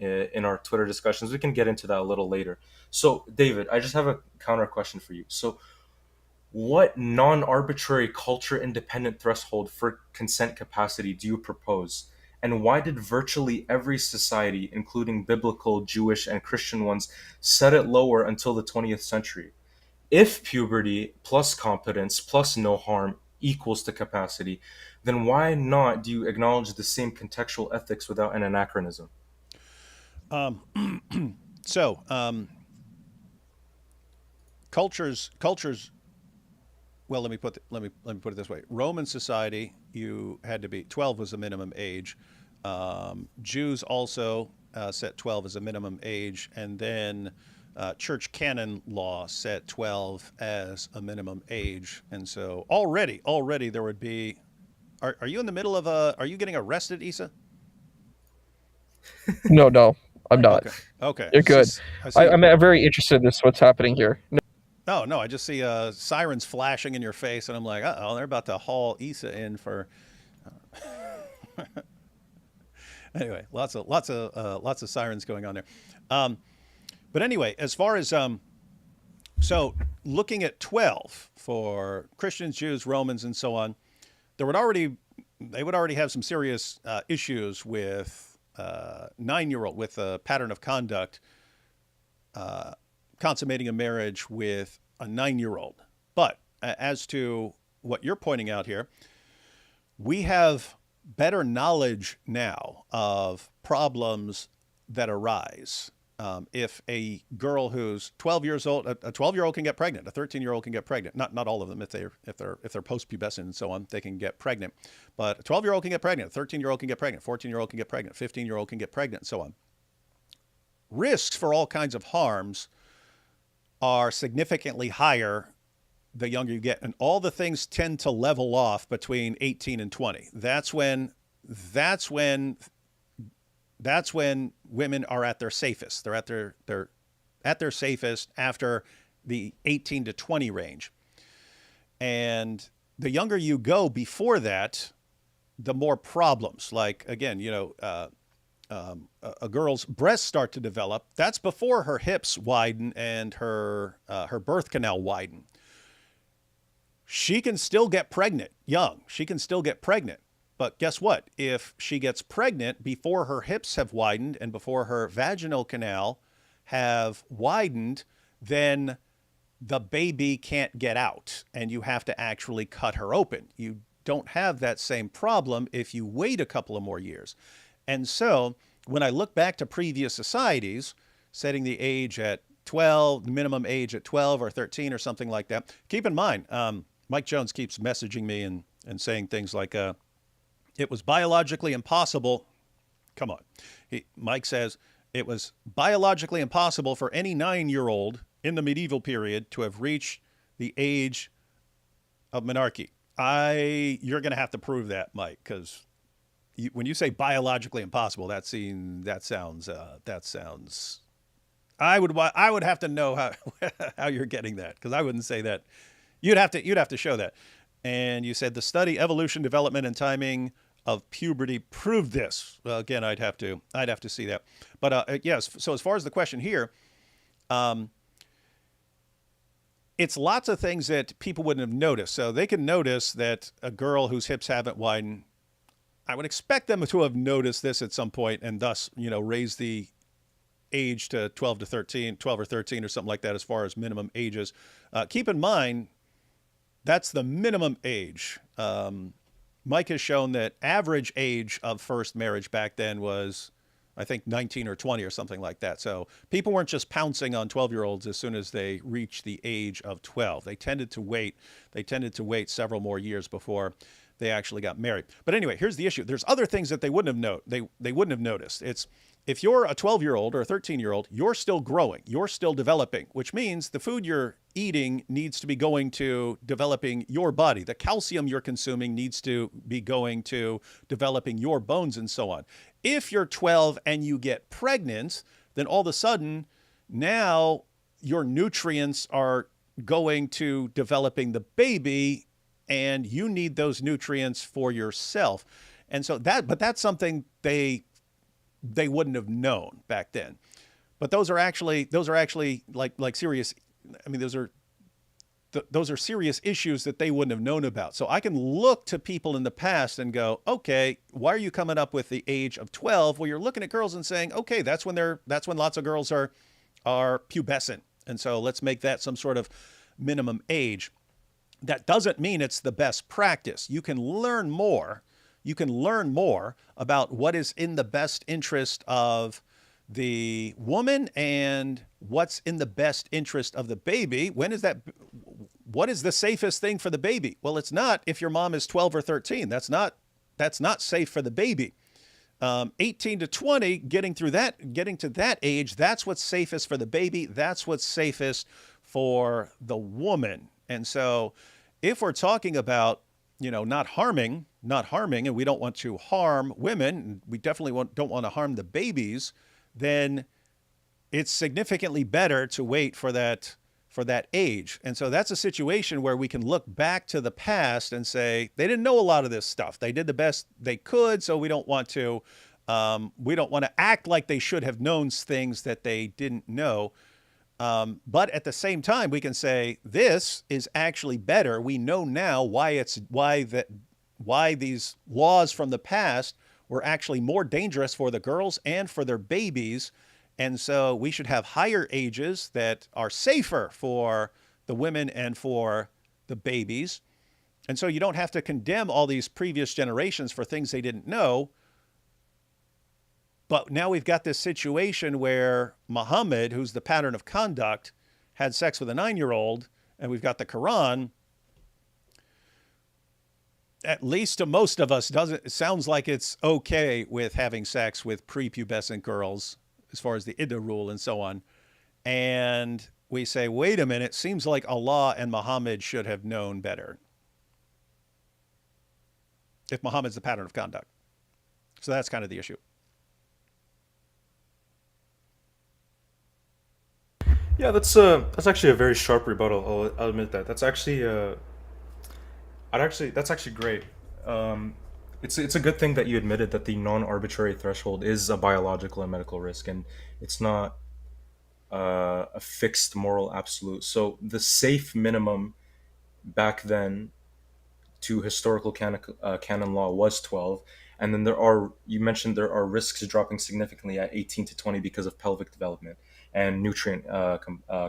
in our Twitter discussions. We can get into that a little later. So, David, I just have a counter question for you. So, what non-arbitrary culture-independent threshold for consent capacity do you propose? And why did virtually every society, including biblical, Jewish, and Christian ones, set it lower until the 20th century? If puberty plus competence plus no harm equals to capacity, then why not do you acknowledge the same contextual ethics without an anachronism? So cultures. Well, let me put it this way. Roman society, you had to be 12 was the minimum age. Jews also set 12 as a minimum age, and then church canon law set 12 as a minimum age. And so already there would be. Are you in the middle of a? Are you getting arrested, Issa? No, I'm not. Okay. Okay. You're good. I see. I'm very interested in this. What's happening here? No. I just see sirens flashing in your face, and I'm like, oh, they're about to haul Issa in for. Anyway, lots of sirens going on there. But anyway, as far as so looking at 12 for Christians, Jews, Romans, and so on, they would already have some serious issues with 9-year-old with a pattern of conduct consummating a marriage with a 9-year-old. But as to what you're pointing out here, we have better knowledge now of problems that arise. If a girl who's 12 years old, a 12-year-old can get pregnant, a 13-year-old can get pregnant. Not all of them, if they're post-pubescent and so on, they can get pregnant. But a 12-year-old can get pregnant, a 13-year-old can get pregnant, 14-year-old can get pregnant, 15-year-old can get pregnant, and so on. Risks for all kinds of harms are significantly higher the younger you get, and all the things tend to level off between 18 and 20. That's when women are at their safest. They're at their safest after the 18 to 20 range. And the younger you go before that, the more problems. Like, again, a girl's breasts start to develop. That's before her hips widen and her birth canal widen. She can still get pregnant young. She can still get pregnant. But guess what? If she gets pregnant before her hips have widened and before her vaginal canal have widened, then the baby can't get out and you have to actually cut her open. You don't have that same problem if you wait a couple of more years. And so when I look back to previous societies, setting the age at 12, minimum age at 12 or 13 or something like that, keep in mind, Mike Jones keeps messaging me and saying things like, it was biologically impossible. Come on. Mike says it was biologically impossible for any 9-year-old in the medieval period to have reached the age of menarche. You're going to have to prove that, Mike, because when you say biologically impossible, that sounds. I would have to know how you're getting that, because I wouldn't say that. You'd have to show that. And you said the study, evolution, development, and timing of puberty proved this. Well, again, I'd have to see that. But yes. So as far as the question here, it's lots of things that people wouldn't have noticed. So they can notice that a girl whose hips haven't widened. I would expect them to have noticed this at some point, and thus, raise the age to 12 or 13 or something like that as far as minimum ages. Keep in mind, that's the minimum age. Mike has shown that average age of first marriage back then was, I think, 19 or 20 or something like that. So people weren't just pouncing on 12-year-olds as soon as they reached the age of 12. They tended to wait. Several more years before they actually got married. But anyway, here's the issue. There's other things that they wouldn't have noticed. It's if you're a 12-year-old or a 13-year-old, you're still growing, you're still developing, which means the food you're eating needs to be going to developing your body. The calcium you're consuming needs to be going to developing your bones and so on. If you're 12 and you get pregnant, then all of a sudden now your nutrients are going to developing the baby, and you need those nutrients for yourself. And so that's something they they wouldn't have known back then. But those are actually like serious. I mean, those are serious issues that they wouldn't have known about. So I can look to people in the past and go, okay, why are you coming up with the age of 12? Well, you're looking at girls and saying, okay, that's when lots of girls are pubescent. And so let's make that some sort of minimum age. That doesn't mean it's the best practice. You can learn more. You can learn more about what is in the best interest of the woman and what's in the best interest of the baby. What is the safest thing for the baby? Well, it's not if your mom is 12 or 13. That's not safe for the baby. 18 to 20, getting to that age, that's what's safest for the baby. That's what's safest for the woman. And so if we're talking about, not harming, and we don't want to harm women, and we definitely don't want to harm the babies, then it's significantly better to wait for that age. And so that's a situation where we can look back to the past and say, they didn't know a lot of this stuff. They did the best they could. So we don't want to act like they should have known things that they didn't know. But at the same time, we can say this is actually better. We know now why these laws from the past were actually more dangerous for the girls and for their babies. And so we should have higher ages that are safer for the women and for the babies. And so you don't have to condemn all these previous generations for things they didn't know. But now we've got this situation where Muhammad, who's the pattern of conduct, had sex with a 9-year-old, and we've got the Quran. At least to most of us, it sounds like it's okay with having sex with prepubescent girls as far as the Iddah rule and so on. And we say, wait a minute, seems like Allah and Muhammad should have known better. If Muhammad's the pattern of conduct. So that's kind of the issue. Yeah, that's actually a very sharp rebuttal. I'll admit that. That's actually that's actually great. It's a good thing that you admitted that the non-arbitrary threshold is a biological and medical risk, and it's not a fixed moral absolute. So the safe minimum back then to historical canon law was 12, and then you mentioned there are risks dropping significantly at 18 to 20 because of pelvic development and nutrient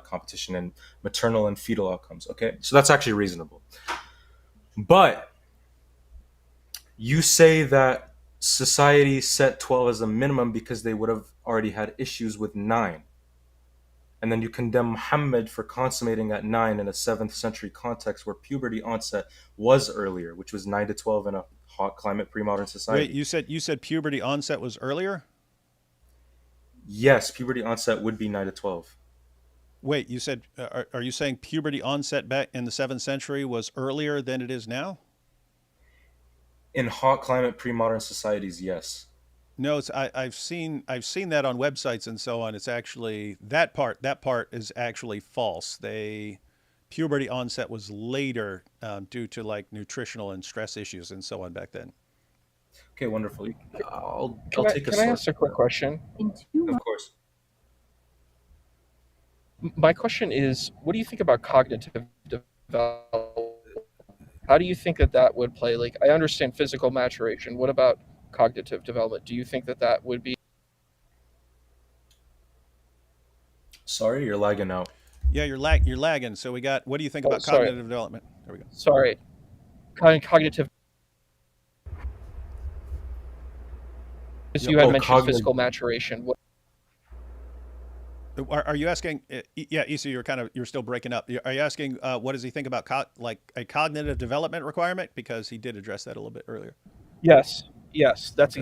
competition and maternal and fetal outcomes. Okay, so that's actually reasonable. But you say that society set 12 as a minimum because they would have already had issues with 9. And then you condemn Muhammad for consummating at 9 in a 7th century context where puberty onset was earlier, which was 9 to 12 in a hot climate pre-modern society. Wait, you said puberty onset was earlier? Yes, puberty onset would be 9 to 12. Wait, you said, are you saying puberty onset back in the 7th century was earlier than it is now? In hot climate pre-modern societies, yes. No, I've seen that on websites and so on. It's actually that part is actually false. Puberty onset was later due to like nutritional and stress issues and so on back then. Okay, wonderful. I'll take a Can I ask a quick question? Of course. My question is, what do you think about cognitive development? How do you think that would play? Like, I understand physical maturation. What about cognitive development? Do you think that would be? Sorry, you're lagging out. Yeah, you're lagging. So what do you think about cognitive development? There we go. Sorry. Cognitive. You had mentioned physical maturation. Are you asking? Yeah, Issa, you're still breaking up. Are you asking what does he think about like a cognitive development requirement? Because he did address that a little bit earlier. Yes, that's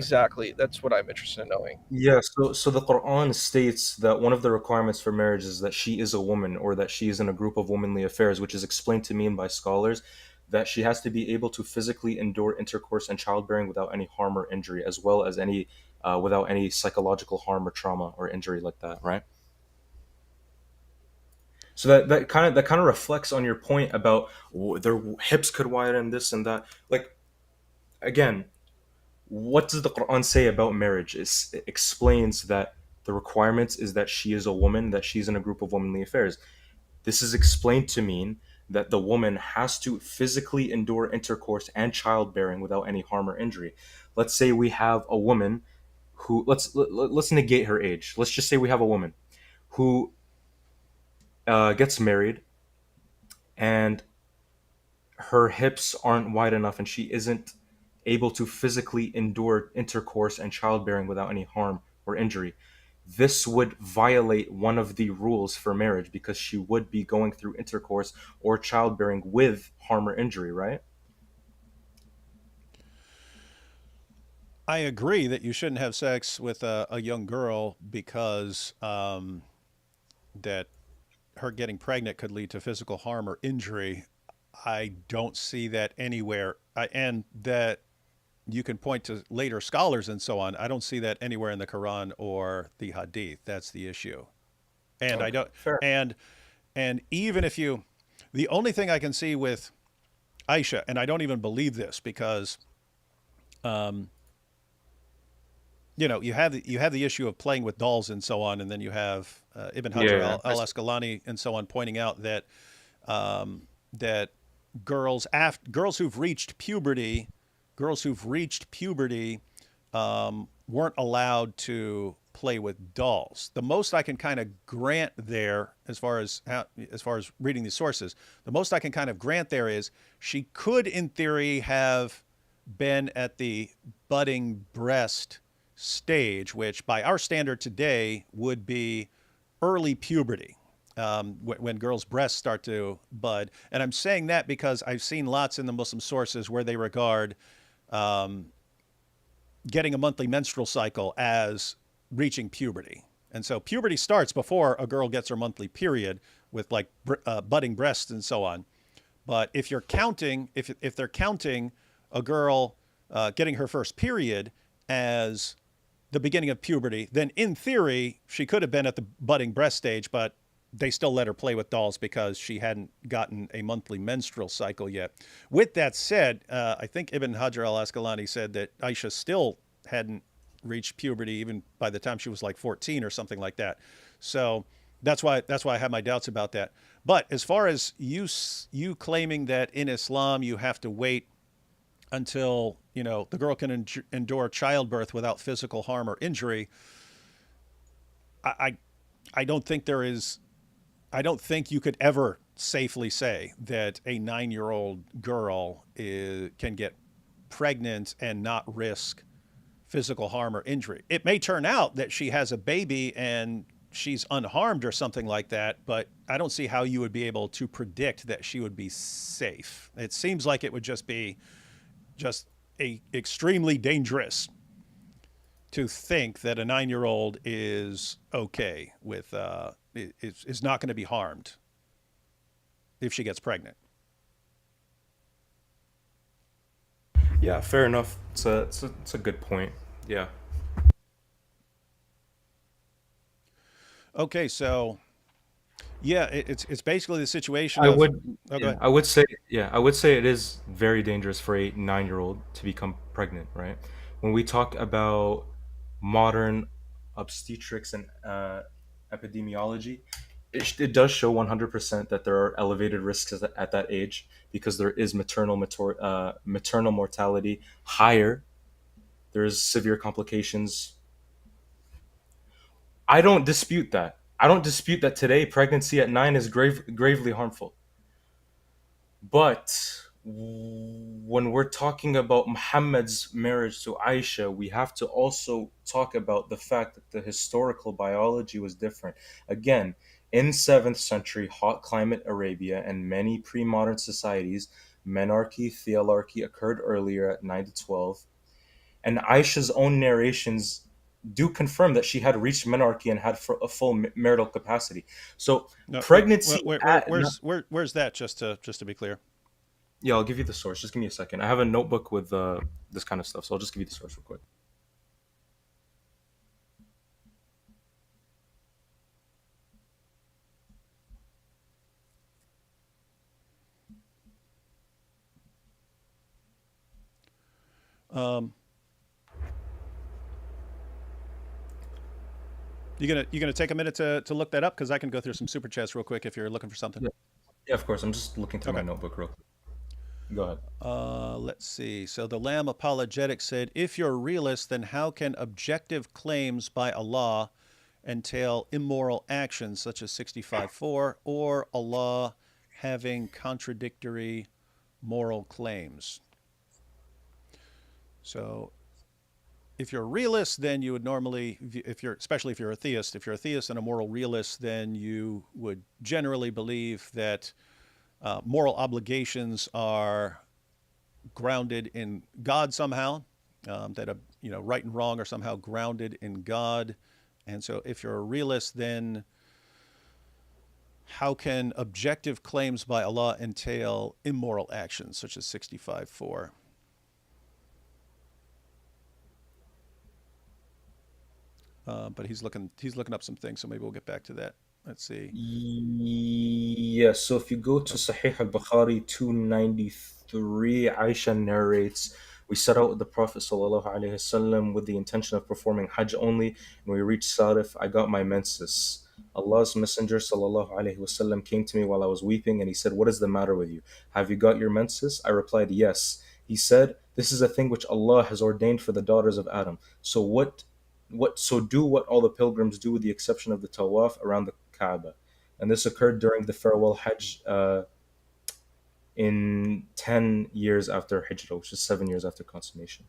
what I'm interested in knowing. Yeah, so the Quran states that one of the requirements for marriage is that she is a woman or that she is in a group of womanly affairs, which is explained to mean by scholars that she has to be able to physically endure intercourse and childbearing without any harm or injury, as well as without any psychological harm or trauma or injury like that, right? So that kind of reflects on your point about their hips could widen this and that. Like, again, what does the Quran say about marriage? It explains that the requirements is that she is a woman, that she's in a group of womanly affairs. This is explained to mean that the woman has to physically endure intercourse and childbearing without any harm or injury. Let's say we have a woman who let's negate her age. Let's just say we have a woman who gets married and her hips aren't wide enough and she isn't able to physically endure intercourse and childbearing without any harm or injury. This would violate one of the rules for marriage because she would be going through intercourse or childbearing with harm or injury, right? I agree that you shouldn't have sex with a young girl because that her getting pregnant could lead to physical harm or injury. I don't see that anywhere, and that you can point to later scholars and so on. I don't see that anywhere in the Quran or the Hadith. That's the issue. And I Okay, don't. fair. And even if you, the only thing I can see with Aisha, and I don't even believe this because, um, you have the issue of playing with dolls and so on, and then you have Ibn Hajar Yeah, al Asqalani and so on pointing out that that girls who've reached puberty, weren't allowed to play with dolls. The most I can kind of grant there, as far as reading these sources, the most I can kind of grant there is she could, in theory, have been at the budding breast stage, which by our standard today would be early puberty, when girls' breasts start to bud. And I'm saying that because I've seen lots in the Muslim sources where they regard um, getting a monthly menstrual cycle as reaching puberty. And so puberty starts before a girl gets her monthly period with like budding breasts and so on. But if you're counting, if they're counting a girl getting her first period as the beginning of puberty, then in theory she could have been at the budding breast stage, but they still let her play with dolls because she hadn't gotten a monthly menstrual cycle yet. With that said, I think Ibn Hajar al Asqalani said that Aisha still hadn't reached puberty even by the time she was like 14 or something like that. So that's why I have my doubts about that. But as far as you claiming that in Islam you have to wait until the girl can endure childbirth without physical harm or injury, I, I I don't think there is. I don't think you could ever safely say that a 9-year-old girl can get pregnant and not risk physical harm or injury. It may turn out that she has a baby and she's unharmed or something like that, but I don't see how you would be able to predict that she would be safe. It seems like it would just be just extremely dangerous to think that a 9-year-old is okay with is not going to be harmed if she gets pregnant. Yeah, fair enough. It's a good point. Yeah. Okay, so yeah, it's basically the situation I of. would, Oh, go yeah, ahead. I would say it is very dangerous for a 9-year-old to become pregnant, right? When we talk about modern obstetrics and epidemiology, it does show 100% that there are elevated risks at that age because there is maternal mortality higher. There's severe complications. I don't dispute that. I don't dispute that today pregnancy at 9 is gravely harmful. But when we're talking about Muhammad's marriage to Aisha, we have to also talk about the fact that the historical biology was different. Again, in 7th century hot climate Arabia and many pre-modern societies, menarche, theolarchy occurred earlier at 9 to 12. And Aisha's own narrations do confirm that she had reached menarche and had a full marital capacity. So No, pregnancy at where's that? Just to be clear. Yeah, I'll give you the source. Just give me a second. I have a notebook with this kind of stuff, so I'll just give you the source real quick. You gonna take a minute to look that up, because I can go through some super chats real quick if you're looking for something. Yeah. Yeah, of course. I'm just looking through my Okay. notebook real quick. Go ahead. Let's see. So the Lamb Apologetic said, if you're a realist, then how can objective claims by Allah entail immoral actions such as 65:4 or Allah having contradictory moral claims? So if you're a realist, then you would normally, especially if you're a theist, if you're a theist and a moral realist, then you would generally believe that moral obligations are grounded in God somehow, that right and wrong are somehow grounded in God. And so if you're a realist, then how can objective claims by Allah entail immoral actions such as 65:4? But he's looking up some things, so maybe we'll get back to that. Let's see. Yes, so if you go to Sahih al-Bukhari 293, Aisha narrates, we set out with the Prophet ﷺ with the intention of performing Hajj only. When we reached Sarif, I got my menses. Allah's Messenger ﷺ came to me while I was weeping, and he said, "What is the matter with you? Have you got your menses?" I replied, "Yes." He said, "This is a thing which Allah has ordained for the daughters of Adam. So do what all the pilgrims do, with the exception of the tawaf around the Kaaba." And this occurred during the farewell Hajj in 10 years after Hijrah, which is 7 years after consummation.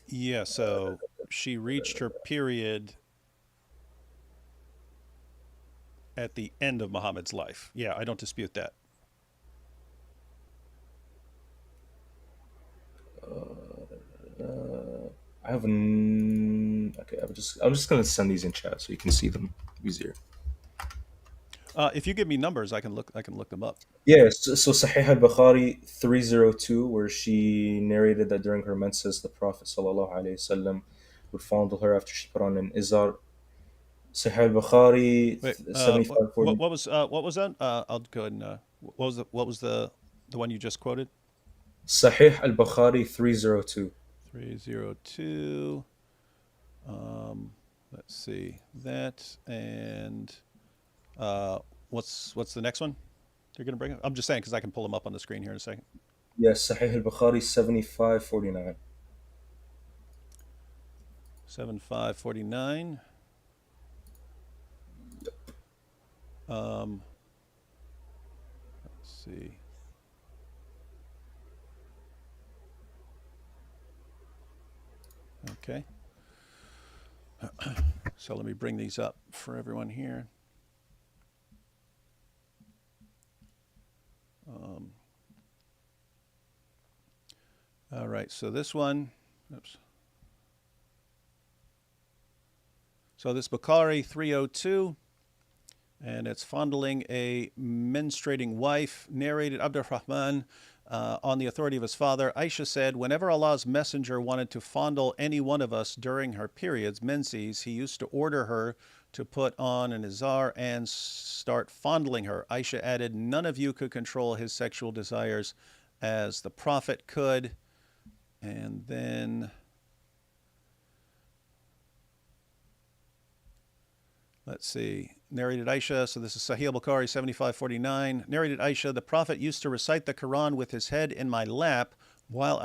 Yeah, so she reached her period at the end of Muhammad's life. Yeah, I don't dispute that. I have an okay. I'm just gonna send these in chat so you can see them easier. If you give me numbers, I can look them up. Yeah, so Sahih al-Bukhari 302, where she narrated that during her menses, the Prophet ﷺ would fondle her after she put on an izar. Sahih al-Bukhari Wait, what, 7540. what was that? I'll go ahead and what was the one you just quoted? Sahih al-Bukhari 302. 302. Let's see that, and what's the next one you're gonna bring up? I'm just saying because I can pull them up on the screen here in a second. Yes, Sahih al-Bukhari 7549. 7549. Let's see. Okay. So let me bring these up for everyone here. All right, so this one, oops. So this Bukhari 302, and it's fondling a menstruating wife, narrated Abdurrahman, on the authority of his father. Aisha said, whenever Allah's messenger wanted to fondle any one of us during her periods, menses, he used to order her to put on an izar and start fondling her. Aisha added, none of you could control his sexual desires as the Prophet could. And then let's see. Narrated Aisha, so this is Sahih al-Bukhari 7549. Narrated Aisha, the Prophet used to recite the Quran with his head in my lap while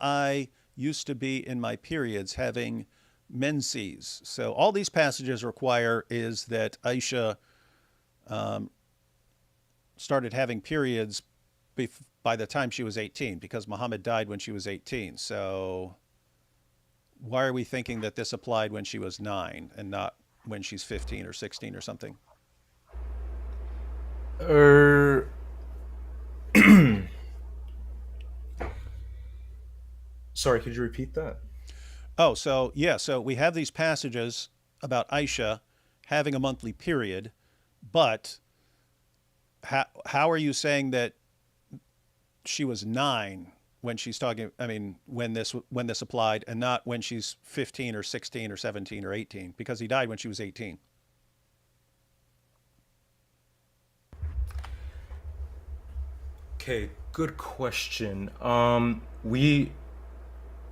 I used to be in my periods having menses. So all these passages require is that Aisha started having periods by the time she was 18, because Muhammad died when she was 18. So why are we thinking that this applied when she was 9 and not when she's 15 or 16 or something? Sorry, could you repeat that? Oh, so yeah, so we have these passages about Aisha having a monthly period, but how are you saying that she was 9 when she's talking, I mean, when this applied, and not when she's 15 or 16 or 17 or 18, because he died when she was 18? Okay, good question. We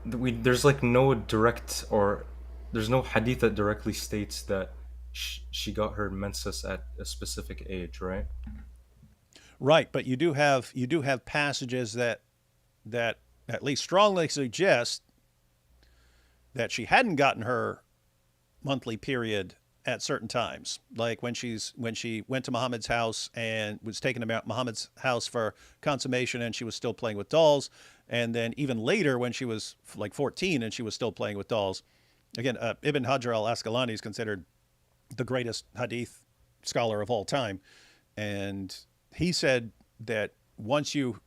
there's like no direct or there's no hadith that directly states that she got her menses at a specific age, right? Right, but you do have passages that at least strongly suggest that she hadn't gotten her monthly period at certain times, like when she went to Muhammad's house and was taken to Muhammad's house for consummation, and she was still playing with dolls, and then even later when she was like 14 and she was still playing with dolls. Again, Ibn Hajar al-Asqalani is considered the greatest hadith scholar of all time, and he said that once you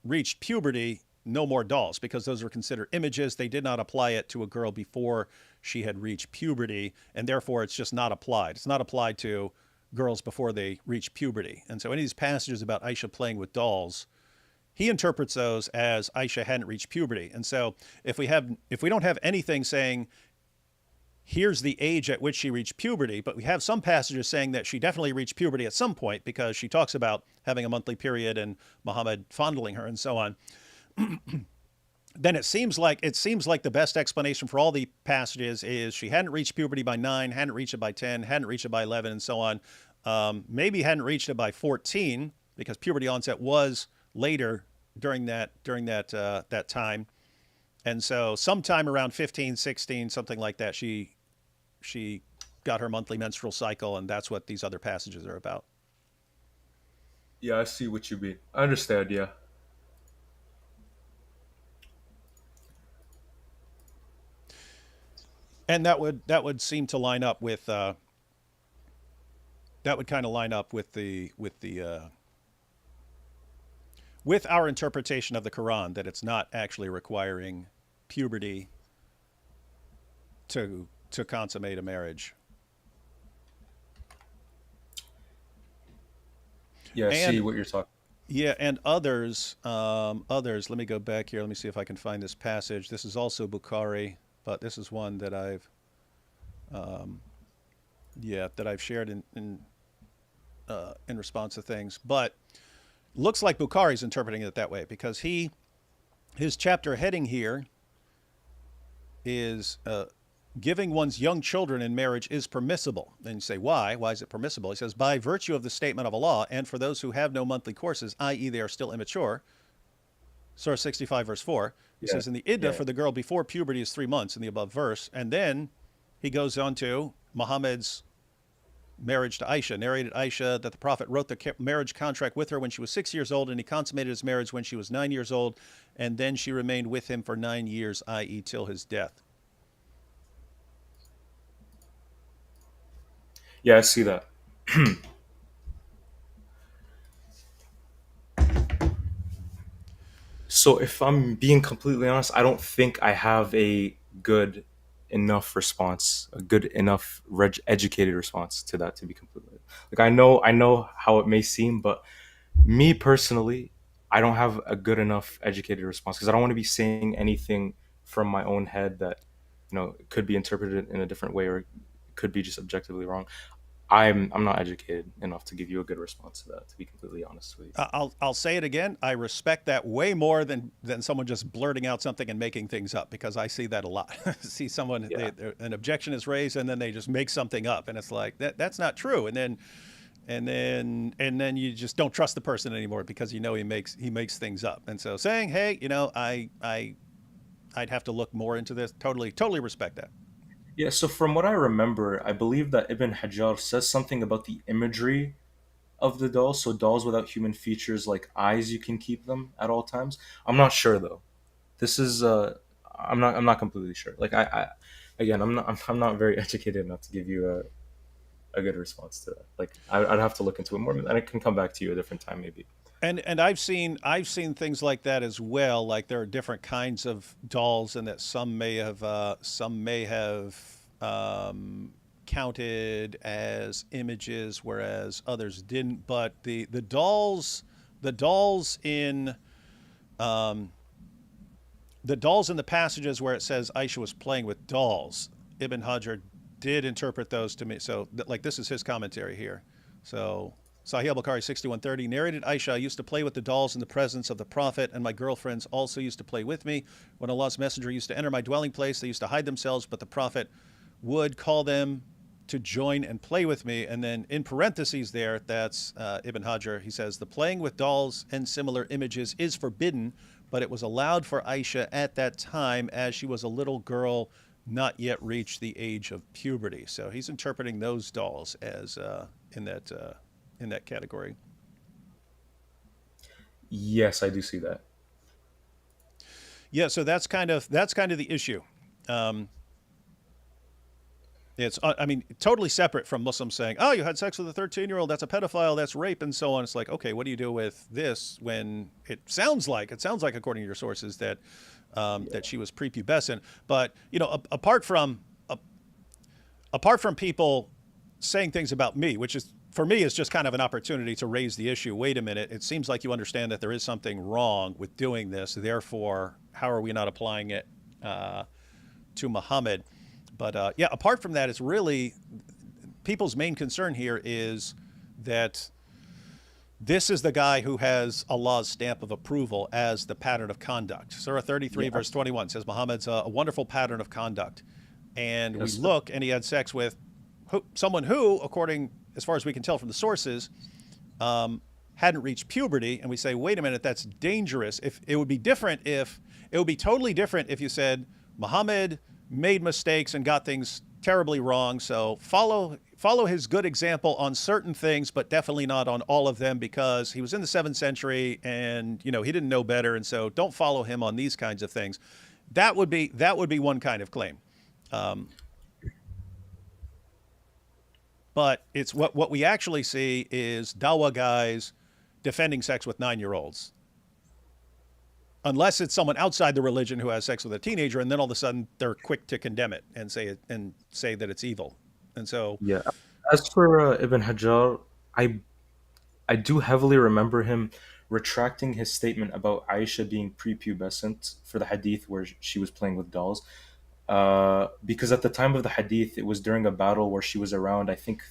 reached puberty, no more dolls, because those were considered images. They did not apply it to a girl before she had reached puberty, and therefore it's just not applied. It's not applied to girls before they reach puberty. And so any of these passages about Aisha playing with dolls, he interprets those as Aisha hadn't reached puberty. And so if we don't have anything saying here's the age at which she reached puberty, but we have some passages saying that she definitely reached puberty at some point, because she talks about having a monthly period and Muhammad fondling her and so on, then it seems like the best explanation for all the passages is she hadn't reached puberty by 9, hadn't reached it by 10, hadn't reached it by 11, and so on. Maybe hadn't reached it by 14, because puberty onset was later during that time. And so sometime around 15, 16, something like that, she got her monthly menstrual cycle, and that's what these other passages are about. Yeah, I see what you mean. I understand. Yeah. And that would seem to line up with that would kind of line up with with our interpretation of the Quran, that it's not actually requiring puberty to consummate a marriage. Yeah, I see And what you're talking. yeah, and others. Let me go back here. Let me see if I can find this passage. This is also Bukhari, but this is one that I've shared in response to things. But looks like Bukhari's interpreting it that way, because his chapter heading here is giving one's young children in marriage is permissible. And you say, why? Why is it permissible? He says, by virtue of the statement of Allah, and for those who have no monthly courses, i.e. they are still immature. Surah 65, verse 4. He Yeah. says, in the iddah Yeah. for the girl before puberty is 3 months in the above verse. And then he goes on to Muhammad's marriage to Aisha, narrated Aisha that the Prophet wrote the marriage contract with her when she was 6 years old, and he consummated his marriage when she was 9 years old, and then she remained with him for 9 years, i.e. till his death. Yeah, I see that. So if I'm being completely honest, I don't think I have a good enough response, a good enough educated response to that, to be completely like, I know how it may seem, but me personally, I don't have a good enough educated response, because I don't want to be saying anything from my own head that could be interpreted in a different way, or could be just objectively wrong. I'm not educated enough to give you a good response to that, to be completely honest with you. I'll say it again. I respect that way more than someone just blurting out something and making things up, because I see that a lot. See someone, Yeah. an objection is raised, and then they just make something up, and it's like that's not true. And then you just don't trust the person anymore, because he makes things up. And so saying, hey, I'd have to look more into this. Totally respect that. Yeah, so from what I remember, I believe that Ibn Hajar says something about the imagery of the dolls. So dolls without human features, like eyes, you can keep them at all times. I'm not sure though. This is I'm not completely sure. Like I again, I'm not very educated enough to give you a good response to that. Like I'd have to look into it more, and I can come back to you a different time maybe. And I've seen things like that as well. Like there are different kinds of dolls, and that some may have counted as images, whereas others didn't. But um, the dolls in the passages where it says Aisha was playing with dolls, Ibn Hajar did interpret those to me. So like this is his commentary here. So Sahih Bukhari 6130 narrated, Aisha, I used to play with the dolls in the presence of the Prophet, and my girlfriends also used to play with me. When Allah's Messenger used to enter my dwelling place, they used to hide themselves, but the Prophet would call them to join and play with me. And then in parentheses there, that's Ibn Hajar, he says, the playing with dolls and similar images is forbidden, but it was allowed for Aisha at that time as she was a little girl not yet reached the age of puberty. So he's interpreting those dolls as in that category. Yes, I do see that. Yeah, so that's kind of the issue. It's I mean totally separate from Muslims saying, "Oh, you had sex with a 13-year-old, that's a pedophile, that's rape," and so on. It's like, okay, what do you do with this when it sounds like according to your sources that that she was prepubescent, but apart from people saying things about me, which is for me is just kind of an opportunity to raise the issue. Wait a minute, it seems like you understand that there is something wrong with doing this. Therefore, how are we not applying it to Muhammad? But yeah, apart from that, it's really people's main concern here is that this is the guy who has Allah's stamp of approval as the pattern of conduct. Surah 33, verse 21 says Muhammad's a wonderful pattern of conduct. And we look, and he had sex with someone who, according, as far as we can tell from the sources, hadn't reached puberty. And we say, wait a minute, that's dangerous. It would be totally different if you said Muhammad made mistakes and got things terribly wrong. So follow his good example on certain things, but definitely not on all of them, because he was in the 7th century and he didn't know better. And so don't follow him on these kinds of things. That would be one kind of claim. But it's what we actually see is Dawa guys defending sex with 9-year-olds. Unless it's someone outside the religion who has sex with a teenager, and then all of a sudden they're quick to condemn it and say that it's evil. And so, yeah. As for Ibn Hajar, I do heavily remember him retracting his statement about Aisha being prepubescent for the hadith where she was playing with dolls, because at the time of the hadith, it was during a battle where she was around, I think,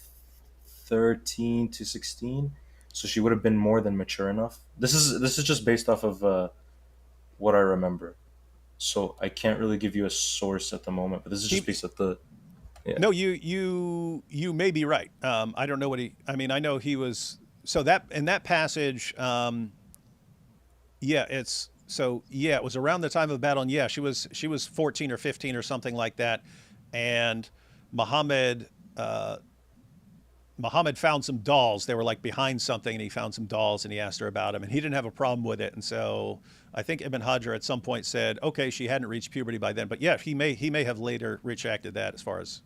13 to 16, so she would have been more than mature enough. This is just based off of what I remember. So I can't really give you a source at the moment, but this is just based off the. Yeah. No, you may be right. I don't know what I know he was. So that in that passage, it was around the time of battle, and yeah, she was 14 or 15 or something like that, and Muhammad found some dolls. They were like behind something, and he found some dolls, and he asked her about them, and he didn't have a problem with it. And so I think Ibn Hajar at some point said, okay, she hadn't reached puberty by then, but yeah, he may have later retracted that as far as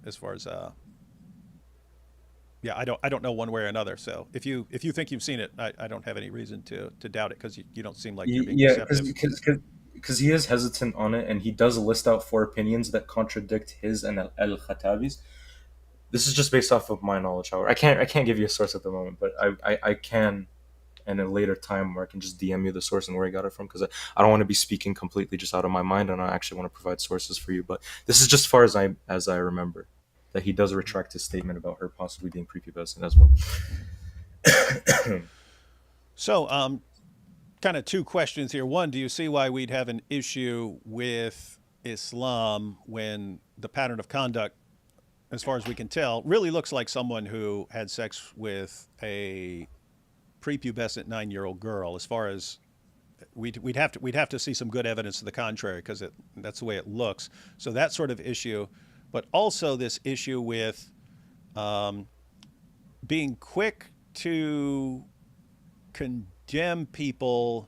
I don't know one way or another. So if you think you've seen it, I don't have any reason to doubt it, because you don't seem like you're being deceptive. Because he is hesitant on it, and he does list out 4 opinions that contradict his and al-Khattabi's. This is just based off of my knowledge. However, I can't give you a source at the moment, but I can, in a later time, where I can just DM you the source and where I got it from, because I don't want to be speaking completely just out of my mind, and I actually want to provide sources for you. But this is just far as I remember, that he does retract his statement about her possibly being prepubescent as well. So, kind of 2 questions here. One, do you see why we'd have an issue with Islam when the pattern of conduct, as far as we can tell, really looks like someone who had sex with a prepubescent 9-year-old girl? As far as we'd have to see some good evidence to the contrary, because that's the way it looks. So that sort of issue, but also this issue with being quick to condemn people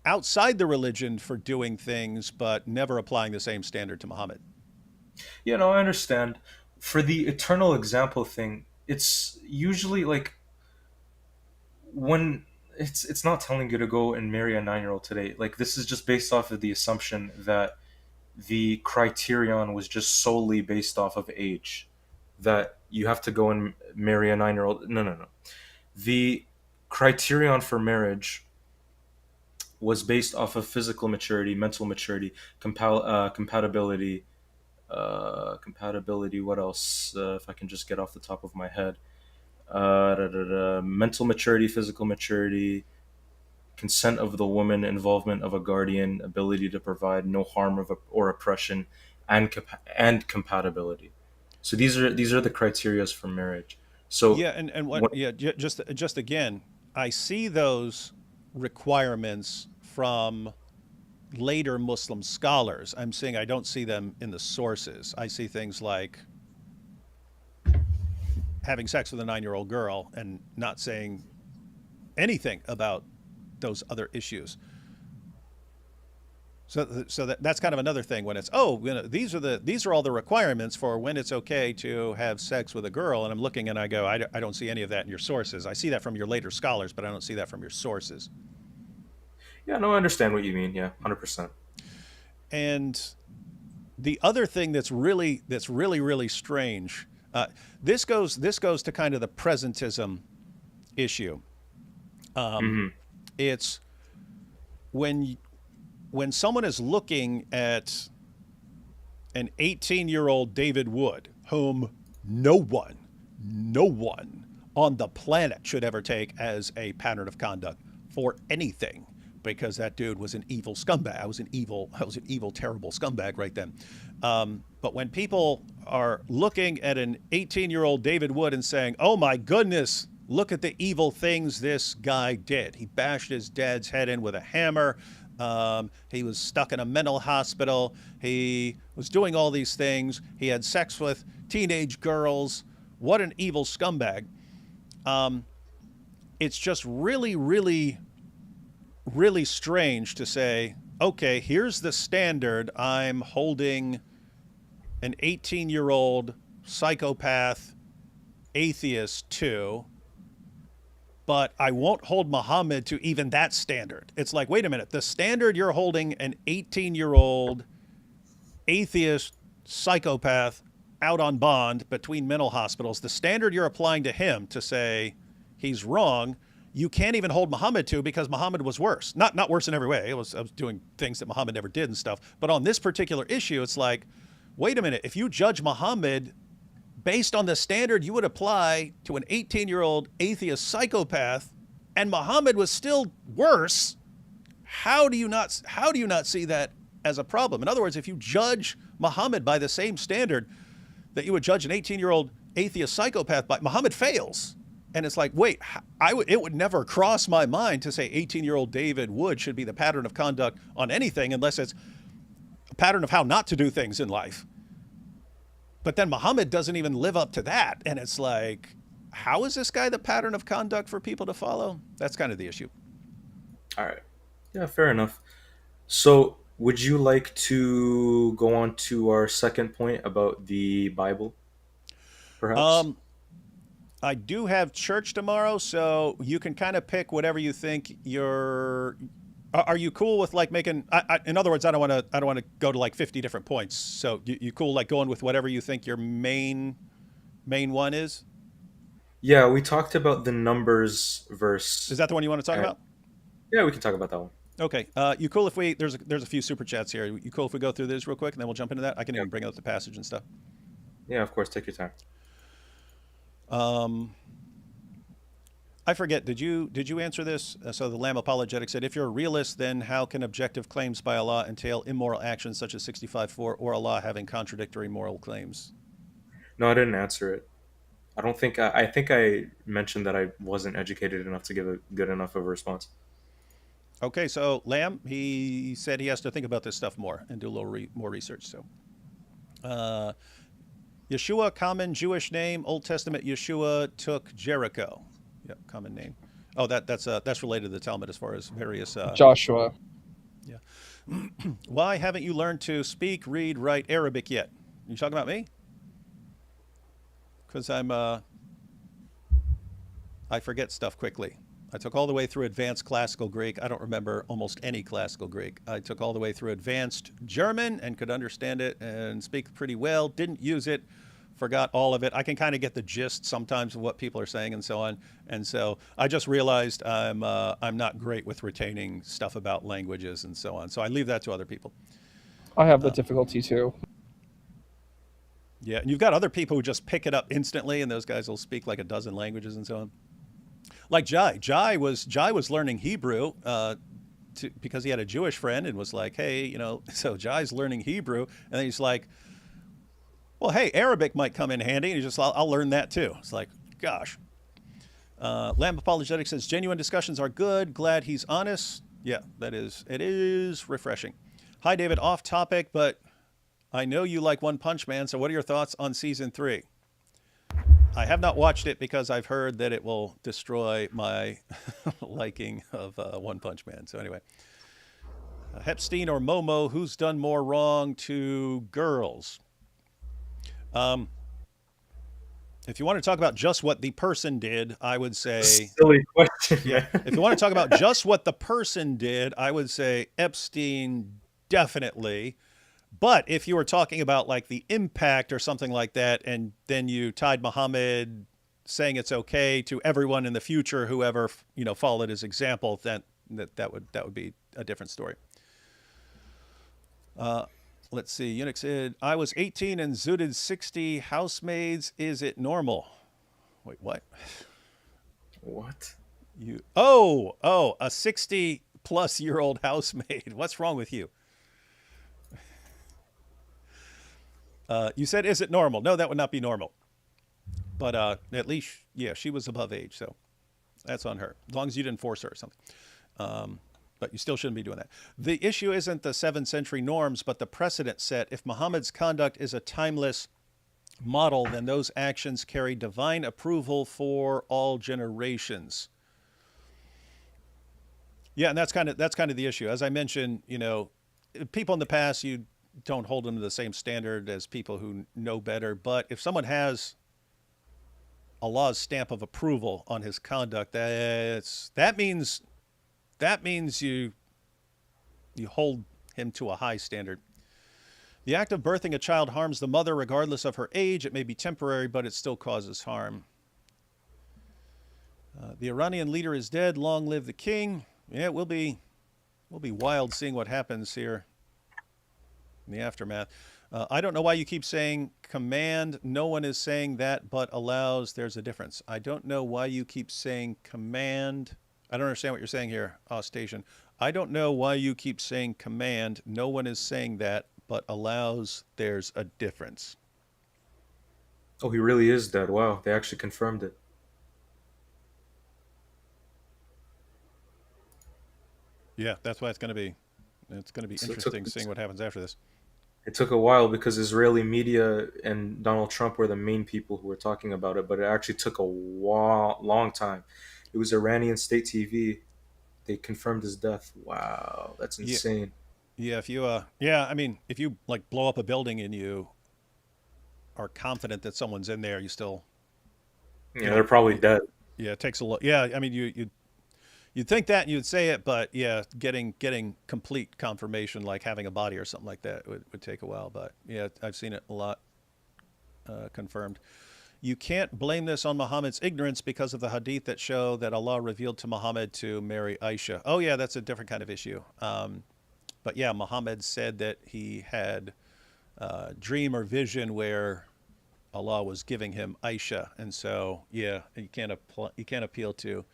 outside the religion for doing things, but never applying the same standard to Muhammad. Yeah, no, I understand. For the eternal example thing, it's usually like when it's not telling you to go and marry a 9-year-old today. Like, this is just based off of the assumption that the criterion was just solely based off of age, that you have to go and marry a 9-year-old. No. The criterion for marriage was based off of physical maturity, mental maturity, compatibility. What else? If I can just get off the top of my head, mental maturity, physical maturity, consent of the woman, involvement of a guardian, ability to provide, no harm or oppression, and compatibility. So these are the criterias for marriage. So Yeah, and what? what? Yeah, just again, I see those requirements from later Muslim scholars. I'm saying I don't see them in the sources. I see things like having sex with a 9-year-old girl and not saying anything about those other issues. So that's kind of another thing when it's, oh, these are all the requirements for when it's okay to have sex with a girl, and I'm looking and I go, I don't see any of that in your sources. I see that from your later scholars, but I don't see that from your sources. Yeah, no, I understand what you mean. Yeah, 100%. And the other thing that's really strange. This goes to kind of the presentism issue. Hmm. It's when when someone is looking at an 18-year-old David Wood, whom no one on the planet should ever take as a pattern of conduct for anything, because that dude was an evil scumbag. I was an evil, terrible scumbag right then. But when people are looking at an 18-year-old David Wood and saying, "Oh my goodness, look at the evil things this guy did. He bashed his dad's head in with a hammer. He was stuck in a mental hospital. He was doing all these things. He had sex with teenage girls. What an evil scumbag." It's just really, really, really strange to say, okay, here's the standard I'm holding an 18-year-old psychopath atheist to, but I won't hold Muhammad to even that standard. It's like, wait a minute, the standard you're holding an 18-year-old atheist psychopath out on bond between mental hospitals, the standard you're applying to him to say he's wrong, you can't even hold Muhammad to, because Muhammad was worse. Not worse in every way. I was doing things that Muhammad never did and stuff. But on this particular issue, it's like, wait a minute, if you judge Muhammad based on the standard you would apply to an 18-year-old atheist psychopath, and Muhammad was still worse, how do you not see that as a problem? In other words, if you judge Muhammad by the same standard that you would judge an 18-year-old atheist psychopath by, Muhammad fails. And it's like, wait, it would never cross my mind to say 18-year-old David Wood should be the pattern of conduct on anything, unless it's a pattern of how not to do things in life. But then Muhammad doesn't even live up to that. And it's like, how is this guy the pattern of conduct for people to follow? That's kind of the issue. All right. Yeah, fair enough. So, would you like to go on to our second point about the Bible, perhaps? Um, I do have church tomorrow, so you can kind of pick whatever you think you're. Are you cool with like making? In other words, I don't want to go to like 50 different points. So you cool like going with whatever you think your main one is? Yeah, we talked about the Numbers Is verse. that the one you want to talk And about? yeah, we can talk about that one. Okay. You cool if we there's a few super chats here. You cool if we go through this real quick and then we'll jump into that? I can Yeah, even bring up the passage and stuff. yeah, of course. Take your time. Um, I forget. Did you answer this? So the Lamb apologetic said, if you're a realist, then how can objective claims by Allah entail immoral actions such as 65:4, or Allah having contradictory moral claims? No, I didn't answer it. I don't think I think I mentioned that I wasn't educated enough to give a good enough of a response. Okay, so Lamb, he said he has to think about this stuff more and do a little more research. So, uh, Yeshua, common Jewish name. Old Testament Yeshua took Jericho. Yep, common name. Oh, that's related to the Talmud as far as various. Joshua. Yeah. Why haven't you learned to speak, read, write Arabic yet? You talking about me? Because I forget stuff quickly. I took all the way through advanced classical Greek. I don't remember almost any classical Greek. I took all the way through advanced German and could understand it and speak pretty well. Didn't use it. Forgot all of it. I can kind of get the gist sometimes of what people are saying and so on. And so I just realized I'm not great with retaining stuff about languages and so on. So I leave that to other people. I have the difficulty too. Yeah, and you've got other people who just pick it up instantly, and those guys will speak like a dozen languages and so on. Like Jai. Jai was learning Hebrew because he had a Jewish friend and was like, hey, so Jai's learning Hebrew, and then he's like, well, hey, Arabic might come in handy, and he's just, I'll learn that too. It's like, gosh. Lamb Apologetics says genuine discussions are good. Glad he's honest. Yeah, it is refreshing. Hi, David. Off topic, but I know you like One Punch Man. So, what are your thoughts on season 3? I have not watched it because I've heard that it will destroy my liking of One Punch Man. So, anyway, Hepstein or Momo, who's done more wrong to girls? If you want to talk about just what the person did, I would say... Silly question. Yeah. If you want to talk about just what the person did, I would say Epstein, definitely. But if you were talking about like the impact or something like that, and then you tied Muhammad saying it's okay to everyone in the future, whoever, followed his example, then that would be a different story. Let's see. Unix said, I was 18 and zooted 60 housemaids. Is it normal? Wait, what? What? A 60-plus-year-old housemaid. What's wrong with you? You said, is it normal? No, that would not be normal. But at least, yeah, she was above age, so that's on her. As long as you didn't force her or something. But you still shouldn't be doing that. The issue isn't the 7th century norms, but the precedent set. If Muhammad's conduct is a timeless model, then those actions carry divine approval for all generations. Yeah, and that's kind of the issue. As I mentioned, people in the past, you don't hold them to the same standard as people who know better. But if someone has Allah's stamp of approval on his conduct, that means you hold him to a high standard. The act of birthing a child harms the mother regardless of her age. It may be temporary, but it still causes harm. The Iranian leader is dead. Long live the king. Yeah, it will be wild seeing what happens here in the aftermath. I don't know why you keep saying command. No one is saying that, but allows. There's a difference. I don't know why you keep saying command. I don't understand what you're saying here, Station. I don't know why you keep saying command. No one is saying that, but allows. There's a difference. Oh, he really is dead. Wow, they actually confirmed it. Yeah, that's why it's going to be interesting seeing what happens after this. It took a while because Israeli media and Donald Trump were the main people who were talking about it, but it actually took a long time. It was Iranian state TV. They confirmed his death. Wow, that's insane. Yeah, if you if you like blow up a building and you are confident that someone's in there, you still they're probably dead. Yeah, it takes a lot. Yeah, I mean you'd think that and you'd say it, but yeah, getting complete confirmation, like having a body or something like that, would take a while. But yeah, I've seen it a lot confirmed. You can't blame this on Muhammad's ignorance because of the hadith that show that Allah revealed to Muhammad to marry Aisha. Oh yeah, that's a different kind of issue. But yeah, Muhammad said that he had a dream or vision where Allah was giving him Aisha, and so yeah, you can't appeal to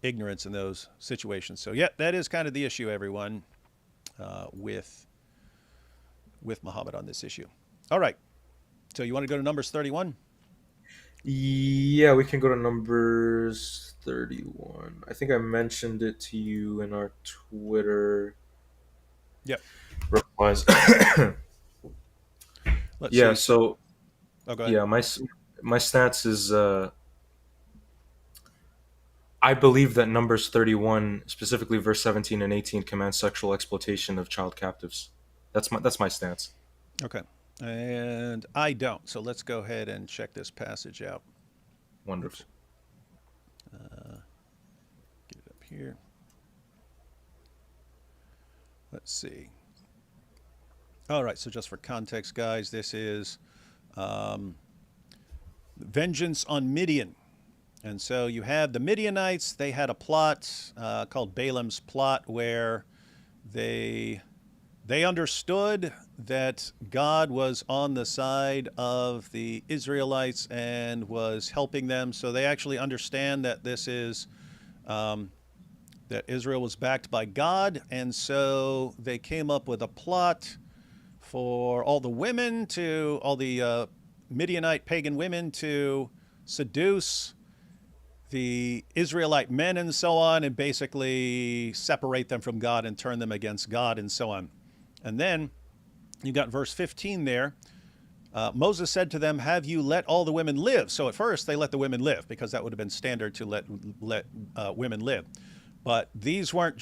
ignorance in those situations. So yeah, that is kind of the issue, everyone, with Muhammad on this issue. All right, so you want to go to Numbers 31? Yeah, we can go to Numbers 31. I think I mentioned it to you in our Twitter. Yep. Replies. Let's yeah. see. So. Oh, go ahead. Yeah, my stance is. I believe that Numbers 31, specifically verse 17 and 18, commands sexual exploitation of child captives. That's my stance. Okay. And I don't. So let's go ahead and check this passage out. Wonderful. Get it up here. Let's see. All right. So just for context, guys, this is vengeance on Midian. And so you had the Midianites. They had a plot called Balaam's plot, where they they understood that God was on the side of the Israelites and was helping them. So they actually understand that this is that Israel was backed by God, and so they came up with a plot for all the Midianite pagan women to seduce the Israelite men and so on, and basically separate them from God and turn them against God and so on. And then you got verse 15 there. Moses said to them, "Have you let all the women live?" So at first they let the women live because that would have been standard to let women live. But these weren't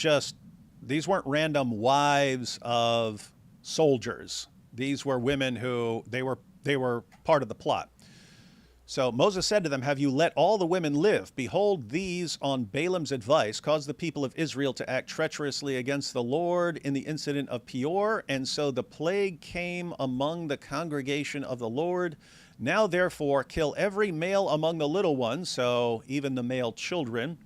random wives of soldiers. These were women who they were part of the plot. So Moses said to them, "Have you let all the women live? Behold, these, on Balaam's advice, caused the people of Israel to act treacherously against the Lord in the incident of Peor, and so the plague came among the congregation of the Lord. Now therefore kill every male among the little ones," so even the male children,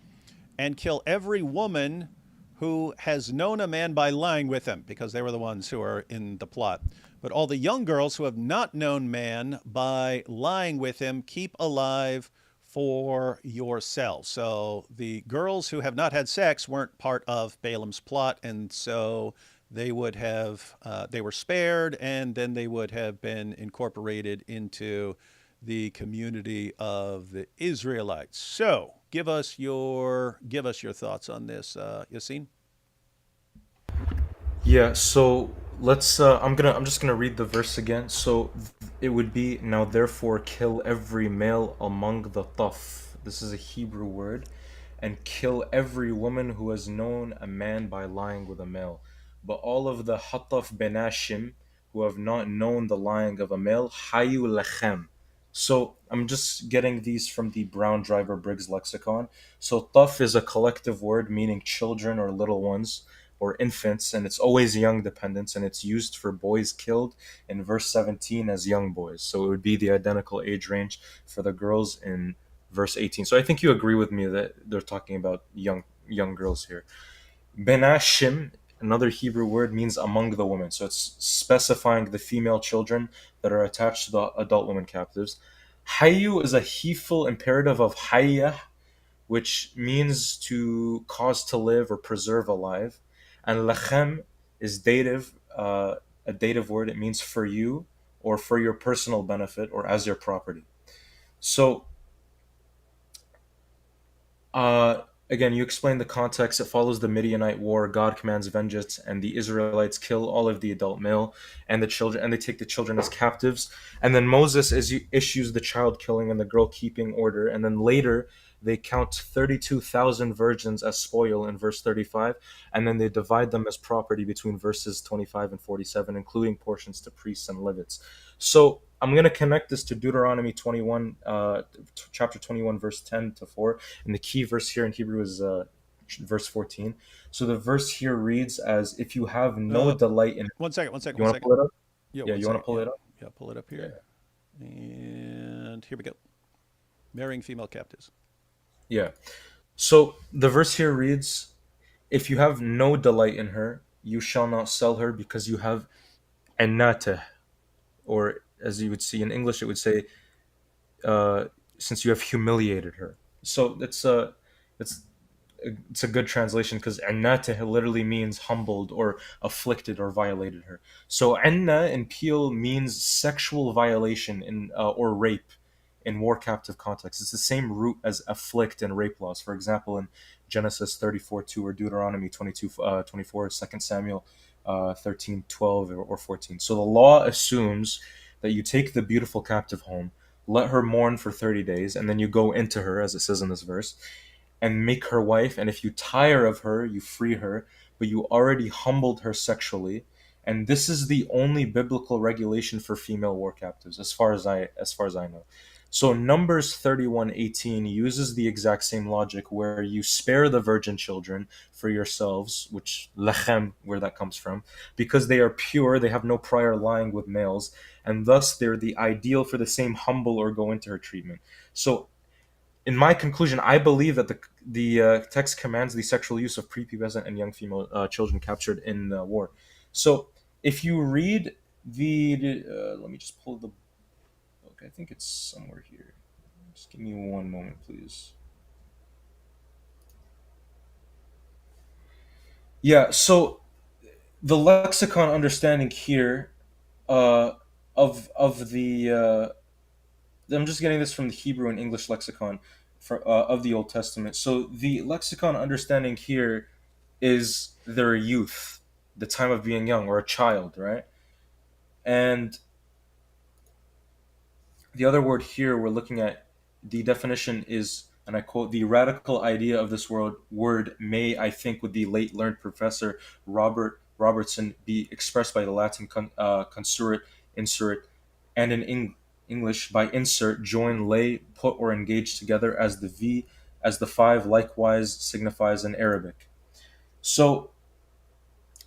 "and kill every woman who has known a man by lying with him," because they were the ones who are in the plot. "But all the young girls who have not known man by lying with him, keep alive for yourselves." So the girls who have not had sex weren't part of Balaam's plot, and so they were spared, and then they would have been incorporated into the community of the Israelites. So give us your thoughts on this, Yassine. Yeah, so let's I'm just gonna read the verse again. So it would be, "Now therefore kill every male among the Taf." This is a Hebrew word. "And kill every woman who has known a man by lying with a male. But all of the Hataf benashim who have not known the lying of a male, hayu lechem." So I'm just getting these from the Brown Driver Briggs lexicon. So Taf is a collective word meaning children or little ones or infants, and it's always young dependents, and it's used for boys killed in verse 17 as young boys. So it would be the identical age range for the girls in verse 18. So I think you agree with me that they're talking about young girls here. Benashim, another Hebrew word, means among the women. So it's specifying the female children that are attached to the adult women captives. Hayu is a heful imperative of hayya, which means to cause to live or preserve alive. And lechem is a dative word. It means for you or for your personal benefit or as your property. So again, you explain the context. It follows the Midianite war. God commands vengeance, and the Israelites kill all of the adult male and the children, and they take the children as captives. And then Moses issues the child killing and the girl keeping order. And then later, they count 32,000 virgins as spoil in verse 35, and then they divide them as property between verses 25 and 47, including portions to priests and Levites. So I'm going to connect this to Deuteronomy 21, chapter 21, verse 10 to 4. And the key verse here in Hebrew is verse 14. So the verse here reads as, "If you have no delight in..." One second. You want to pull it up? Yeah, Yeah, you want to pull it up? Yeah, pull it up here. And here we go. Marrying female captives. Yeah. So the verse here reads, "If you have no delight in her, you shall not sell her because you have anatah," or as you would see in English, it would say, "Since you have humiliated her." So it's it's a good translation because anatah literally means humbled or afflicted or violated her. So anna in Peel means sexual violation in or rape in war captive context. It's the same root as afflict in rape laws. For example, in Genesis 34:2 or Deuteronomy 22:24, 2 Samuel 13:12 or 14. So the law assumes that you take the beautiful captive home, let her mourn for 30 days, and then you go into her, as it says in this verse, and make her wife. And if you tire of her, you free her, but you already humbled her sexually. And this is the only biblical regulation for female war captives, as far as I know. So Numbers 31:18 uses the exact same logic where you spare the virgin children for yourselves, which lechem, where that comes from, because they are pure, they have no prior lying with males, and thus they're the ideal for the same humble or go into her treatment. So in my conclusion, I believe that the text commands the sexual use of prepubescent and young female children captured in war. So If you read the, let me just pull the book. I think it's somewhere here. Just give me one moment, please. Yeah, so the lexicon understanding here uh, of the I'm just getting this from the Hebrew and English lexicon of the Old Testament. So the lexicon understanding here is their youth, the time of being young or a child, right? And the other word here we're looking at, the definition is, and I quote, the radical idea of this word may, I think, with the late learned professor Robert Robertson, be expressed by the Latin consurit, insert, and in English by insert, join, lay, put, or engage together, as the V, as the five likewise signifies in Arabic. So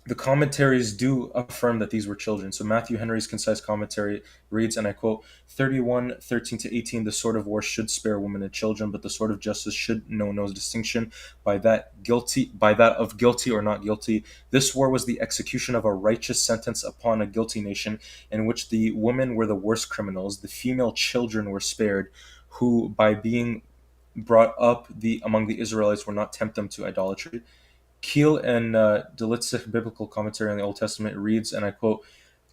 the commentaries do affirm that these were children. So Matthew Henry's concise commentary reads, and I quote, 31:13 to 18, the sword of war should spare women and children, but the sword of justice should know no distinction by that of guilty or not guilty. This war was the execution of a righteous sentence upon a guilty nation, in which the women were the worst criminals. The female children were spared, who by being brought up among the Israelites were not tempt them to idolatry. Keel and Delitzich Biblical Commentary on the Old Testament reads, and I quote,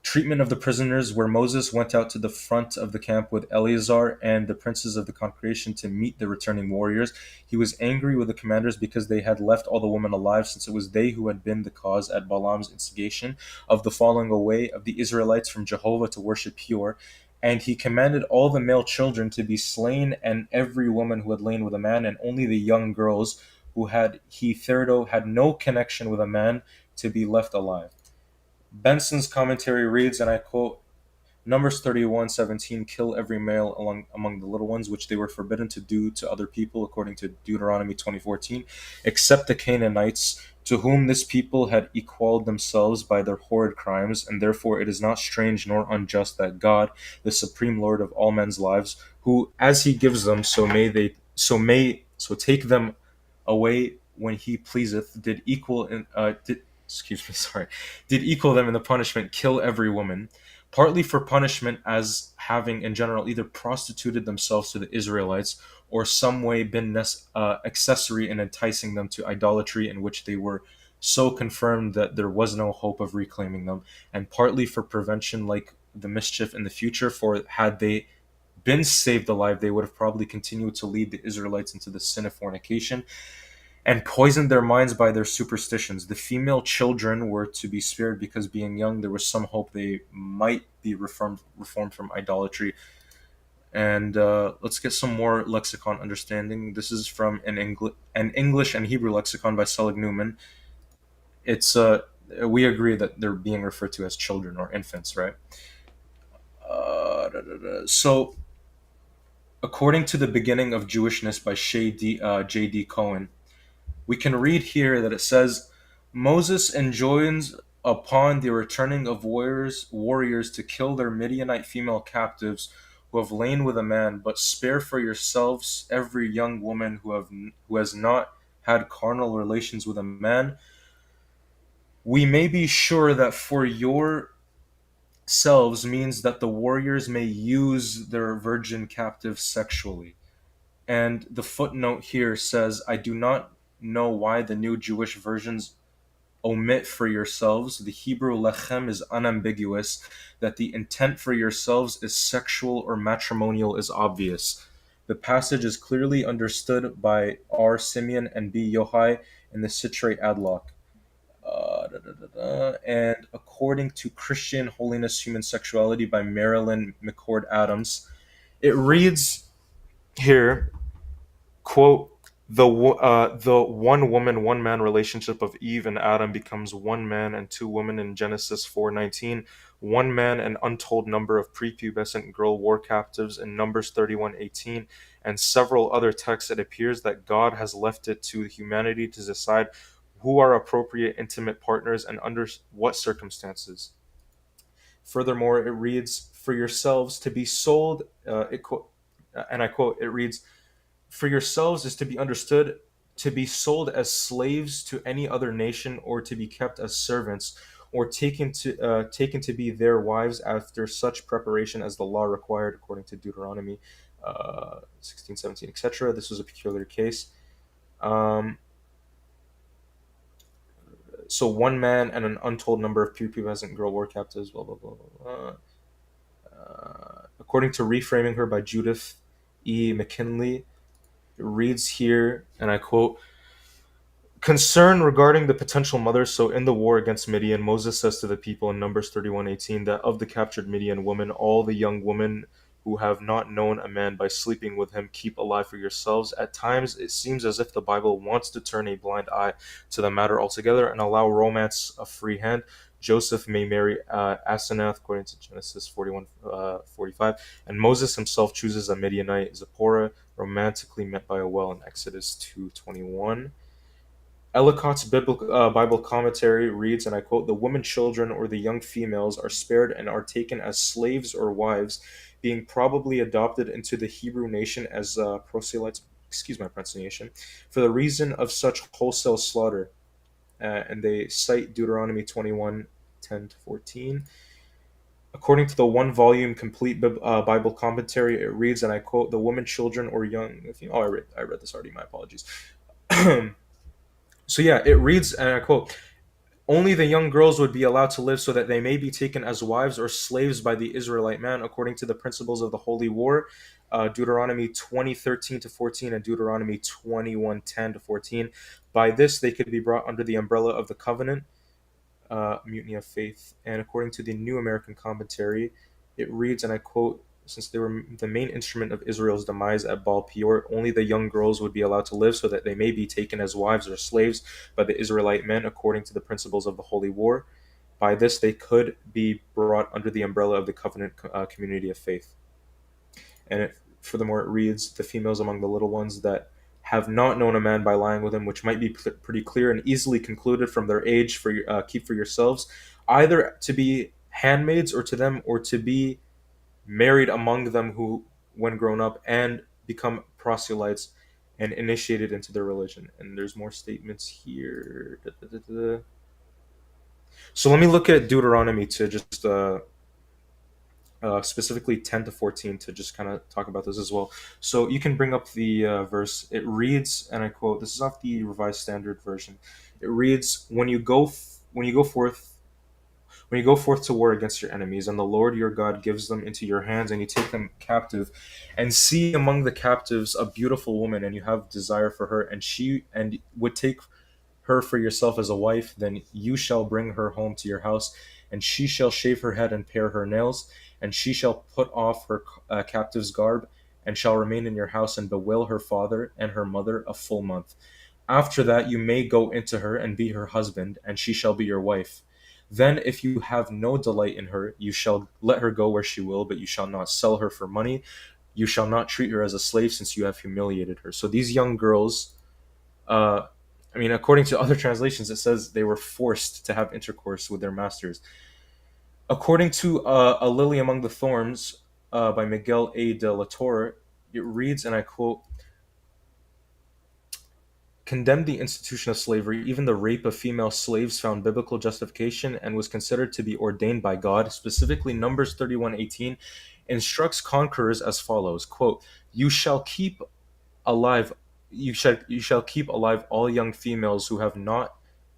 treatment of the prisoners, where Moses went out to the front of the camp with Eleazar and the princes of the congregation to meet the returning warriors. He was angry with the commanders because they had left all the women alive, since it was they who had been the cause, at Balaam's instigation, of the falling away of the Israelites from Jehovah to worship Peor. And he commanded all the male children to be slain, and every woman who had lain with a man, and only the young girls who had hitherto had no connection with a man to be left alive. Benson's commentary reads, and I quote, Numbers 31:17, kill every male among the little ones, which they were forbidden to do to other people, according to Deuteronomy 20:14, except the Canaanites, to whom this people had equaled themselves by their horrid crimes, and therefore it is not strange nor unjust that God, the supreme Lord of all men's lives, who as he gives them, so take them away when he pleaseth, did equal in excuse me, sorry, did equal them in the punishment, kill every woman, partly for punishment, as having in general either prostituted themselves to the Israelites, or some way been accessory in enticing them to idolatry, in which they were so confirmed that there was no hope of reclaiming them, and partly for prevention, like the mischief in the future, for had they been saved alive, they would have probably continued to lead the Israelites into the sin of fornication and poisoned their minds by their superstitions. The female children were to be spared because, being young, there was some hope they might be reformed from idolatry. And let's get some more lexicon understanding. This is from an English and Hebrew lexicon by Selig Newman. It's we agree that they're being referred to as children or infants, right? So, according to the Beginning of Jewishness by J.D. Cohen, we can read here that it says, Moses enjoins upon the returning of warriors to kill their Midianite female captives who have lain with a man, but spare for yourselves every young woman who has not had carnal relations with a man. We may be sure that for yourselves means that the warriors may use their virgin captives sexually. And the footnote here says, I do not know why the new Jewish versions omit for yourselves. The Hebrew lechem is unambiguous, that the intent for yourselves is sexual or matrimonial is obvious. The passage is clearly understood by R. Simeon and B. Yohai in the Citrate Adlock. And according to Christian Holiness, Human Sexuality by Marilyn McCord Adams, it reads here, quote, the one woman, one man relationship of Eve and Adam becomes one man and two women in Genesis 4:19, one man an untold number of prepubescent girl war captives in Numbers 31:18, and several other texts. It appears that God has left it to humanity to decide who are appropriate intimate partners and under what circumstances. Furthermore, it reads, for yourselves to be sold, and I quote, it reads, for yourselves is to be understood to be sold as slaves to any other nation or to be kept as servants, or taken to be their wives after such preparation as the law required, according to Deuteronomy 16, 17, etc. This was a peculiar case. Um, so one man and an untold number of prepubescent girl were captives. Blah blah blah blah. According to Reframing Her by Judith E. McKinley, it reads here, and I quote, concern regarding the potential mother. So in the war against Midian, Moses says to the people in Numbers 31:18 that of the captured Midian women, all the young women who have not known a man by sleeping with him keep alive for yourselves. At times, it seems as if the Bible wants to turn a blind eye to the matter altogether and allow romance a free hand. Joseph may marry Asenath, according to Genesis 41:45, and Moses himself chooses a Midianite, Zipporah, romantically met by a well in Exodus 2:21. Ellicott's Bible commentary reads, and I quote, the women, children, or the young females are spared and are taken as slaves or wives, being probably adopted into the Hebrew nation as proselytes, excuse my pronunciation, for the reason of such wholesale slaughter. And they cite Deuteronomy 21:10-14. According to the one volume complete Bible commentary, it reads, and I quote, the women, children, or young. Oh, I read this already. My apologies. So yeah, it reads, and I quote, only the young girls would be allowed to live so that they may be taken as wives or slaves by the Israelite man according to the principles of the Holy War, Deuteronomy 20:13-14 and Deuteronomy 21:10-14. By this they could be brought under the umbrella of the covenant, mutiny of faith. And according to the New American Commentary, it reads, and I quote, since they were the main instrument of Israel's demise at Baal Peor, only the young girls would be allowed to live so that they may be taken as wives or slaves by the Israelite men according to the principles of the Holy War. By this, they could be brought under the umbrella of the covenant community of faith. And furthermore, it reads, the females among the little ones that have not known a man by lying with him, which might be pretty clear and easily concluded from their age, for keep for yourselves, either to be handmaids or to them, or to be married among them who, when grown up, and become proselytes and initiated into their religion. And there's more statements here. So let me look at Deuteronomy to just specifically 10-14 to just kind of talk about this as well. So you can bring up the verse. It reads, and I quote, this is off the Revised Standard Version. It reads, when you go forth to war against your enemies, and the Lord your God gives them into your hands, and you take them captive, and see among the captives a beautiful woman, and you have desire for her, and would take her for yourself as a wife, then you shall bring her home to your house, and she shall shave her head and pare her nails, and she shall put off her captive's garb, and shall remain in your house and bewail her father and her mother a full month. After that you may go into her and be her husband, and she shall be your wife. Then, if you have no delight in her, you shall let her go where she will, but you shall not sell her for money. You shall not treat her as a slave, since you have humiliated her. So these young girls, according to other translations, it says they were forced to have intercourse with their masters. According to A Lily Among the Thorns by Miguel A. de la Torre, it reads, and I quote, condemned the institution of slavery, even the rape of female slaves found biblical justification and was considered to be ordained by God. Specifically, Numbers 31:18 instructs conquerors as follows, quote, you shall keep alive all young females who have not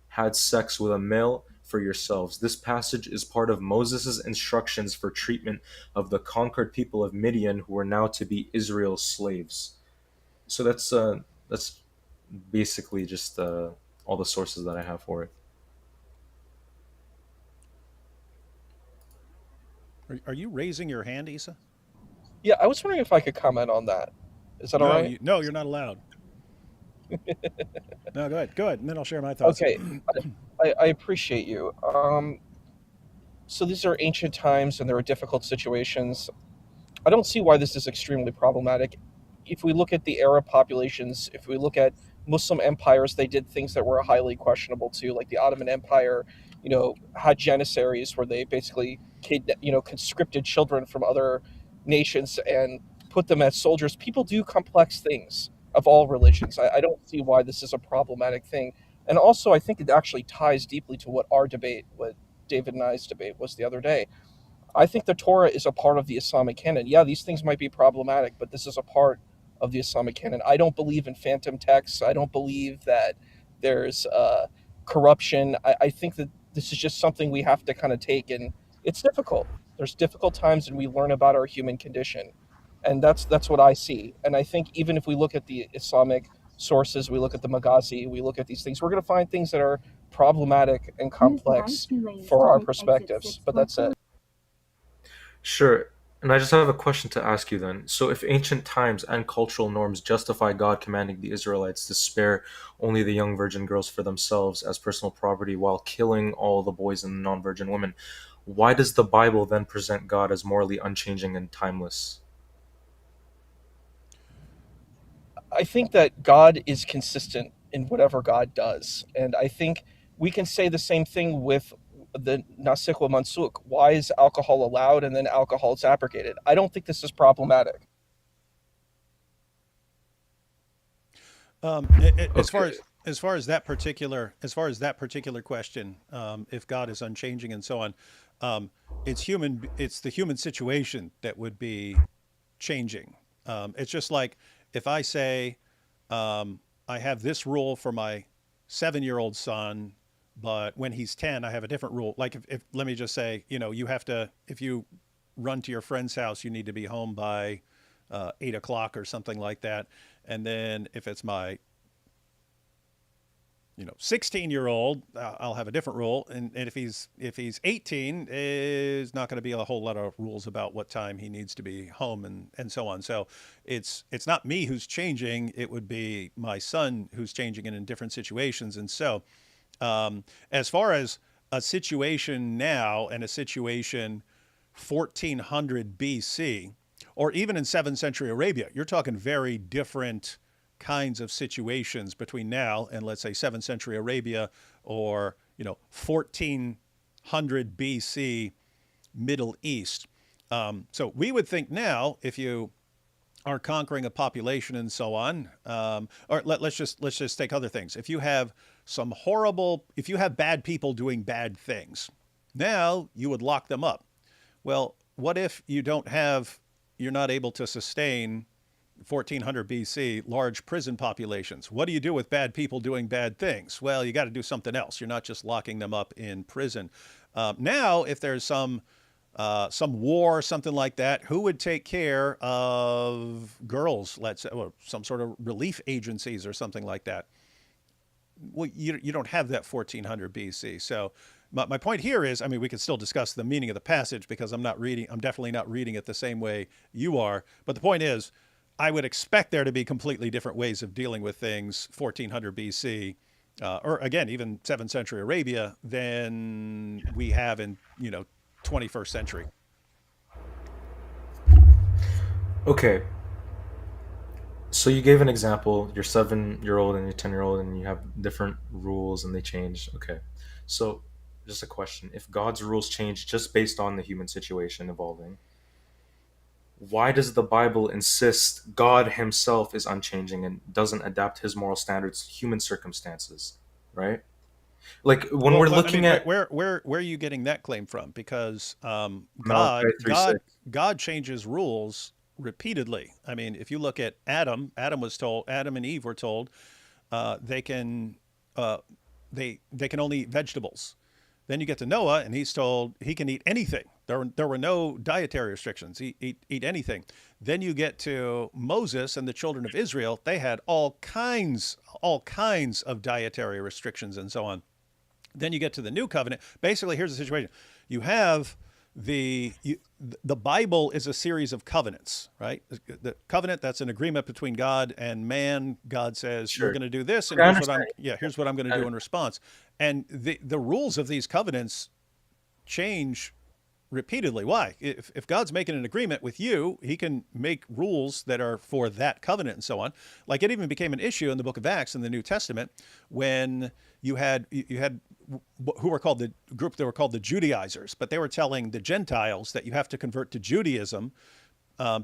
had sex with a male for yourselves. This passage is part of Moses' instructions for treatment of the conquered people of Midian who were now to be Israel's slaves. So that's basically just all the sources that I have for it. Are you raising your hand, Isa? Yeah, I was wondering if I could comment on that. Is that all right? No, you're not allowed. No, go ahead, and then I'll share my thoughts. Okay, I appreciate you. So these are ancient times, and there are difficult situations. I don't see why this is extremely problematic. If we look at the Arab populations, if we look at Muslim empires, they did things that were highly questionable too, like the Ottoman Empire, had janissaries where they basically conscripted children from other nations and put them as soldiers. People do complex things of all religions. I don't see why this is a problematic thing. And also, I think it actually ties deeply to what our debate David and I's debate was the other day. I think the Torah is a part of the Islamic canon. Yeah, these things might be problematic, but this is a part of the Islamic canon. I don't believe in phantom texts. I don't believe that there's corruption. I think that this is just something we have to kind of take, and it's difficult. There's difficult times, and we learn about our human condition, and that's what I see. And I think even if we look at the Islamic sources, we look at the Maghazi, we look at these things, we're going to find things that are problematic and complex for our perspectives. But that's it. Sure. And I just have a question to ask you then. So, if ancient times and cultural norms justify God commanding the Israelites to spare only the young virgin girls for themselves as personal property while killing all the boys and non virgin women, why does the Bible then present God as morally unchanging and timeless? I think that God is consistent in whatever God does. And I think we can say the same thing with the Nasikh wa Mansukh. Why is alcohol allowed and then alcohol is abrogated? I don't think this is problematic. As far Okay. as far as that particular question, if God is unchanging and so on, it's the human situation that would be changing. It's just like if I say, I have this rule for my 7-year-old son, but when he's 10, I have a different rule. Like if let me just say, you have to, if you run to your friend's house, you need to be home by 8 o'clock or something like that. And then if it's my 16-year-old, I'll have a different rule. And if he's 18, is not going to be a whole lot of rules about what time he needs to be home and so on. So it's not me who's changing. It would be my son who's changing it in different situations. And so as far as a situation now and a situation 1400 BC, or even in 7th century Arabia, you're talking very different kinds of situations between now and, let's say, 7th century Arabia, or 1400 BC Middle East. So we would think now, if you are conquering a population and so on, or let's just take other things. If you have if you have bad people doing bad things, now you would lock them up. Well, what if you're not able to sustain 1400 BC large prison populations? What do you do with bad people doing bad things? Well, you got to do something else. You're not just locking them up in prison. Now, if there's some war, something like that, who would take care of girls, let's say, or some sort of relief agencies or something like that? Well, you don't have that 1400 BC. So my point here is, I mean, we could still discuss the meaning of the passage, because I'm definitely not reading it the same way you are. But the point is, I would expect there to be completely different ways of dealing with things 1400 BC, or again, even 7th century Arabia, than we have in, 21st century. Okay. So you gave an example, your 7-year-old and your 10-year-old, and you have different rules and they change. Okay. So just a question. If God's rules change just based on the human situation evolving, why does the Bible insist God himself is unchanging and doesn't adapt his moral standards to human circumstances? Right? Like when Well, we're I mean, looking at where are you getting that claim from? Because Malachi 3:6. God changes rules repeatedly. I mean, if you look at Adam and Eve were told they can uh, they can only eat vegetables. Then you get to Noah, and he's told he can eat anything. There were no dietary restrictions. Eat anything. Then you get to Moses and the children of Israel. They had all kinds of dietary restrictions and so on. Then you get to the new covenant. Basically, here's the situation. You have the Bible is a series of covenants, right? The covenant, that's an agreement between God and man. God says, you're Sure. going to do this, and I here's understand. here's what I'm going to do in response. And the rules of these covenants change repeatedly. Why? If God's making an agreement with you, he can make rules that are for that covenant and so on. Like, it even became an issue in the book of Acts in the New Testament when you had who were called the group that were called the Judaizers, but they were telling the Gentiles that you have to convert to Judaism,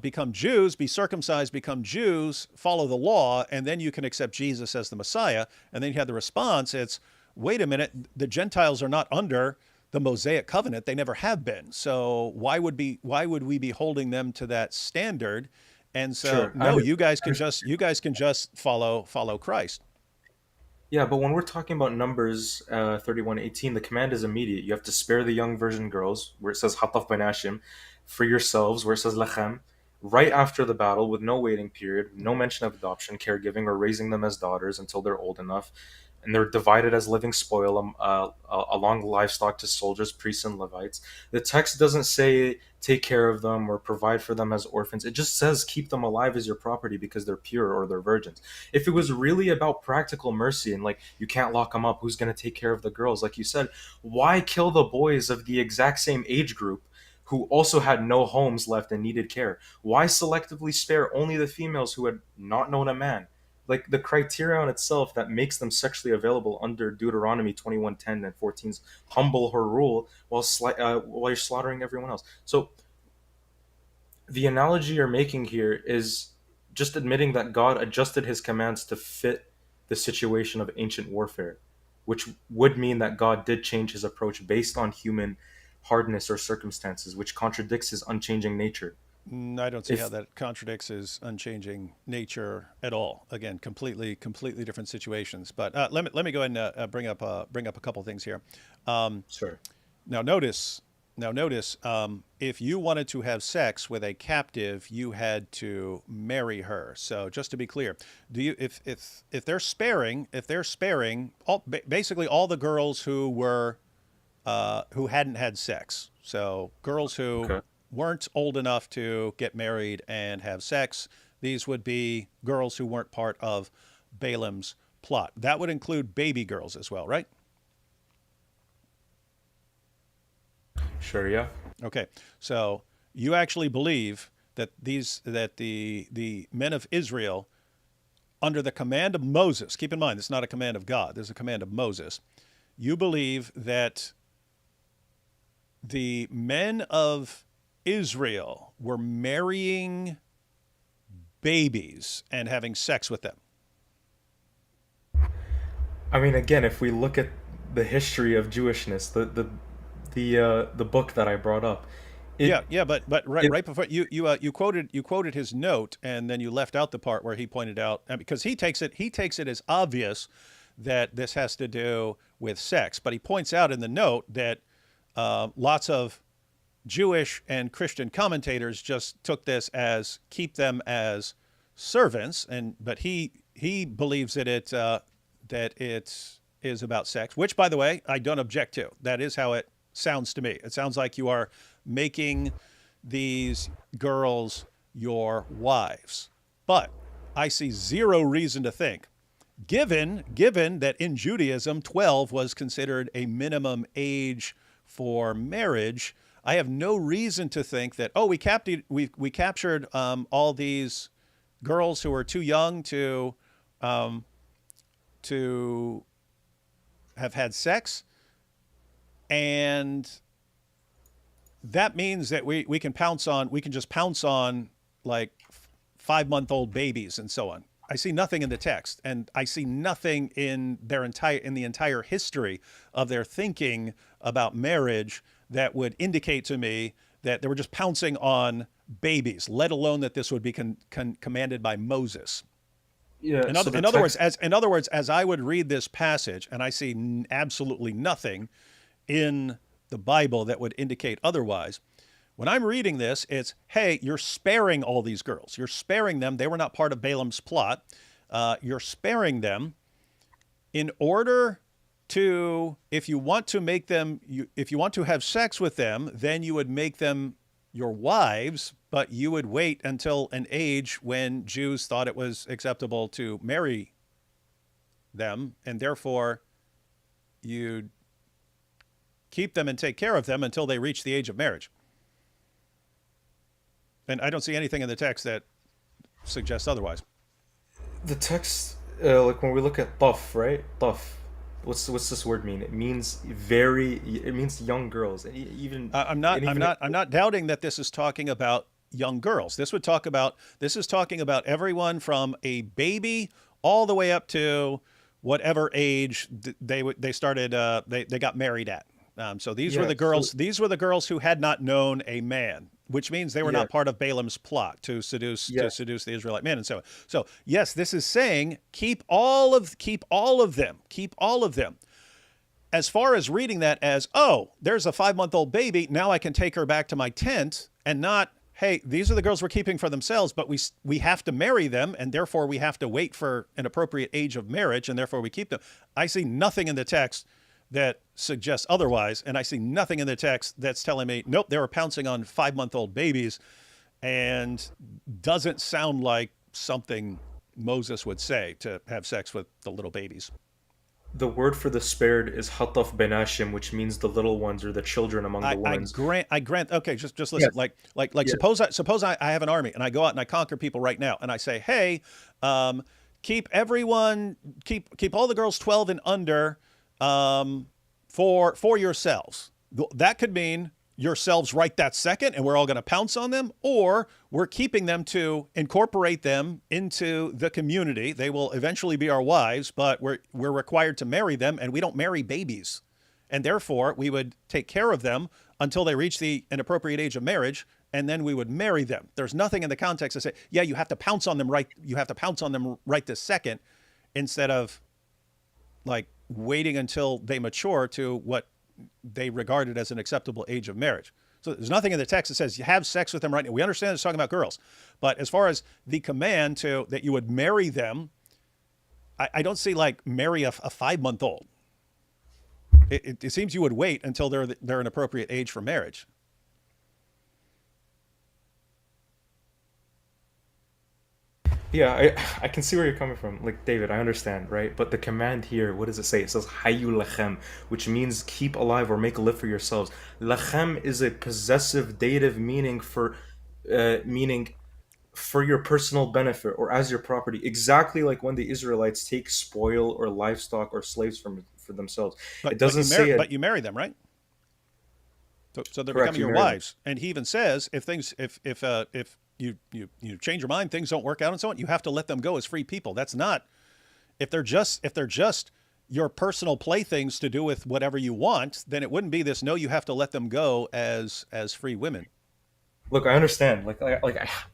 become Jews, be circumcised, become Jews, follow the law, and then you can accept Jesus as the Messiah. And then you had the response, it's, wait a minute, the Gentiles are not under the Mosaic covenant. They never have been. So why would we be holding them to that standard? And so Sure. no, you guys can just follow Christ. Yeah, but when we're talking about Numbers 31:18, the command is immediate. You have to spare the young virgin girls, where it says Hataf ben Hashim, for yourselves, where it says Lachem, right after the battle, with no waiting period, no mention of adoption, caregiving, or raising them as daughters until they're old enough. And they're divided as living spoil along livestock to soldiers, priests, and Levites. The text doesn't say take care of them or provide for them as orphans. It just says keep them alive as your property because they're pure or they're virgins. If it was really about practical mercy and like you can't lock them up, who's going to take care of the girls? Like you said, why kill the boys of the exact same age group who also had no homes left and needed care? Why selectively spare only the females who had not known a man? Like the criterion itself that makes them sexually available under Deuteronomy 21:10 and 14's humble her rule while you're slaughtering everyone else. So the analogy you're making here is just admitting that God adjusted his commands to fit the situation of ancient warfare, which would mean that God did change his approach based on human hardness or circumstances, which contradicts his unchanging nature. I don't see how If that contradicts his unchanging nature at all. Again, completely different situations. But let me go ahead and bring up a couple things here. Um, Sure. Now notice, if you wanted to have sex with a captive, you had to marry her. So just to be clear, do you if they're sparing basically all the girls who hadn't had sex, so girls who Okay. weren't old enough to get married and have sex, these would be girls who weren't part of Balaam's plot. That would include baby girls as well, right? Sure, yeah. Okay, so you actually believe that the men of Israel, under the command of Moses, keep in mind this is not a command of God, this is a command of Moses. You believe that the men of Israel were marrying babies and having sex with them. I mean, again, if we look at the history of Jewishness, the book that I brought up, it Yeah, but it right before you quoted his note, and then you left out the part where he pointed out, because he takes it as obvious that this has to do with sex, but he points out in the note that lots of Jewish and Christian commentators just took this as keep them as servants, but he believes that it is about sex, which, by the way, I don't object to. That is how it sounds to me. It sounds like you are making these girls your wives. But I see zero reason to think, given that in Judaism 12 was considered a minimum age for marriage, I have no reason to think that we captured all these girls who were too young um, to have had sex, and that means that we can just pounce on like 5-month-old babies and so on. I see nothing in the text, and I see nothing in the entire history of their thinking about marriage that would indicate to me that they were just pouncing on babies, let alone that this would be commanded by Moses. yeah. So the In other words, text, as I would read this passage, and I see absolutely nothing in the Bible that would indicate otherwise. When I'm reading this, it's, hey, you're sparing all these girls. You're sparing them. They were not part of Balaam's plot. You're sparing them in order to, if you want to have sex with them, then you would make them your wives, but you would wait until an age when Jews thought it was acceptable to marry them, and therefore you'd keep them and take care of them until they reach the age of marriage. And I don't see anything in the text that suggests otherwise. the text, like when we look at taf, right? Taf. What's this word mean? It means It means young girls. Even and even I'm not doubting that this is talking about young girls. This is talking about everyone from a baby all the way up to whatever age they got married at. So these were Yeah. the girls. These were the girls who had not known a man, which means they were Yeah. not part of Balaam's plot to seduce Yeah. the Israelite men, and so on. So yes, this is saying keep all of them. As far as reading that as, oh, there's a 5-month-old baby, now I can take her back to my tent, and not, hey, these are the girls we're keeping for themselves, but we have to marry them, and therefore we have to wait for an appropriate age of marriage, and therefore we keep them. I see nothing in the text that suggests otherwise, and I see nothing in the text that's telling me, nope, they were pouncing on 5-month-old babies, and doesn't sound like something Moses would say, to have sex with the little babies. The word for the spared is hataf benashim, which means the little ones or the children among the women. I grant. Okay, just listen. Yes. Like. Yes. Suppose I have an army and I go out and I conquer people right now, and I say, hey, keep all the girls 12 and under, for yourselves. That could mean yourselves right that second, and we're all going to pounce on them, or we're keeping them to incorporate them into the community. They will eventually be our wives, but we're required to marry them, and we don't marry babies. And therefore, we would take care of them until they reach an appropriate age of marriage, and then we would marry them. There's nothing in the context that say, yeah, you have to pounce on them right. You have to pounce on them right this second, instead of like waiting until they mature to what they regarded as an acceptable age of marriage. So there's nothing in the text that says you have sex with them right now. We understand it's talking about girls, but as far as the command that you would marry them, I don't see like marry a 5-month-old. It seems you would wait until they're an appropriate age for marriage. Yeah, I can see where you're coming from. Like, David, I understand, right? But the command here, what does it say? It says hayu lachem, which means keep alive or make a live for yourselves. Lachem is a possessive dative meaning for your personal benefit or as your property, exactly like when the Israelites take spoil or livestock or slaves for themselves. It doesn't say it. But you marry them, right? So they're Correct, becoming you your marry them. wives. And he even says if you change your mind, things don't work out and so on, you have to let them go as free people. That's not, if they're just your personal playthings to do with whatever you want, then it wouldn't be this, no, you have to let them go as free women. Look, I understand.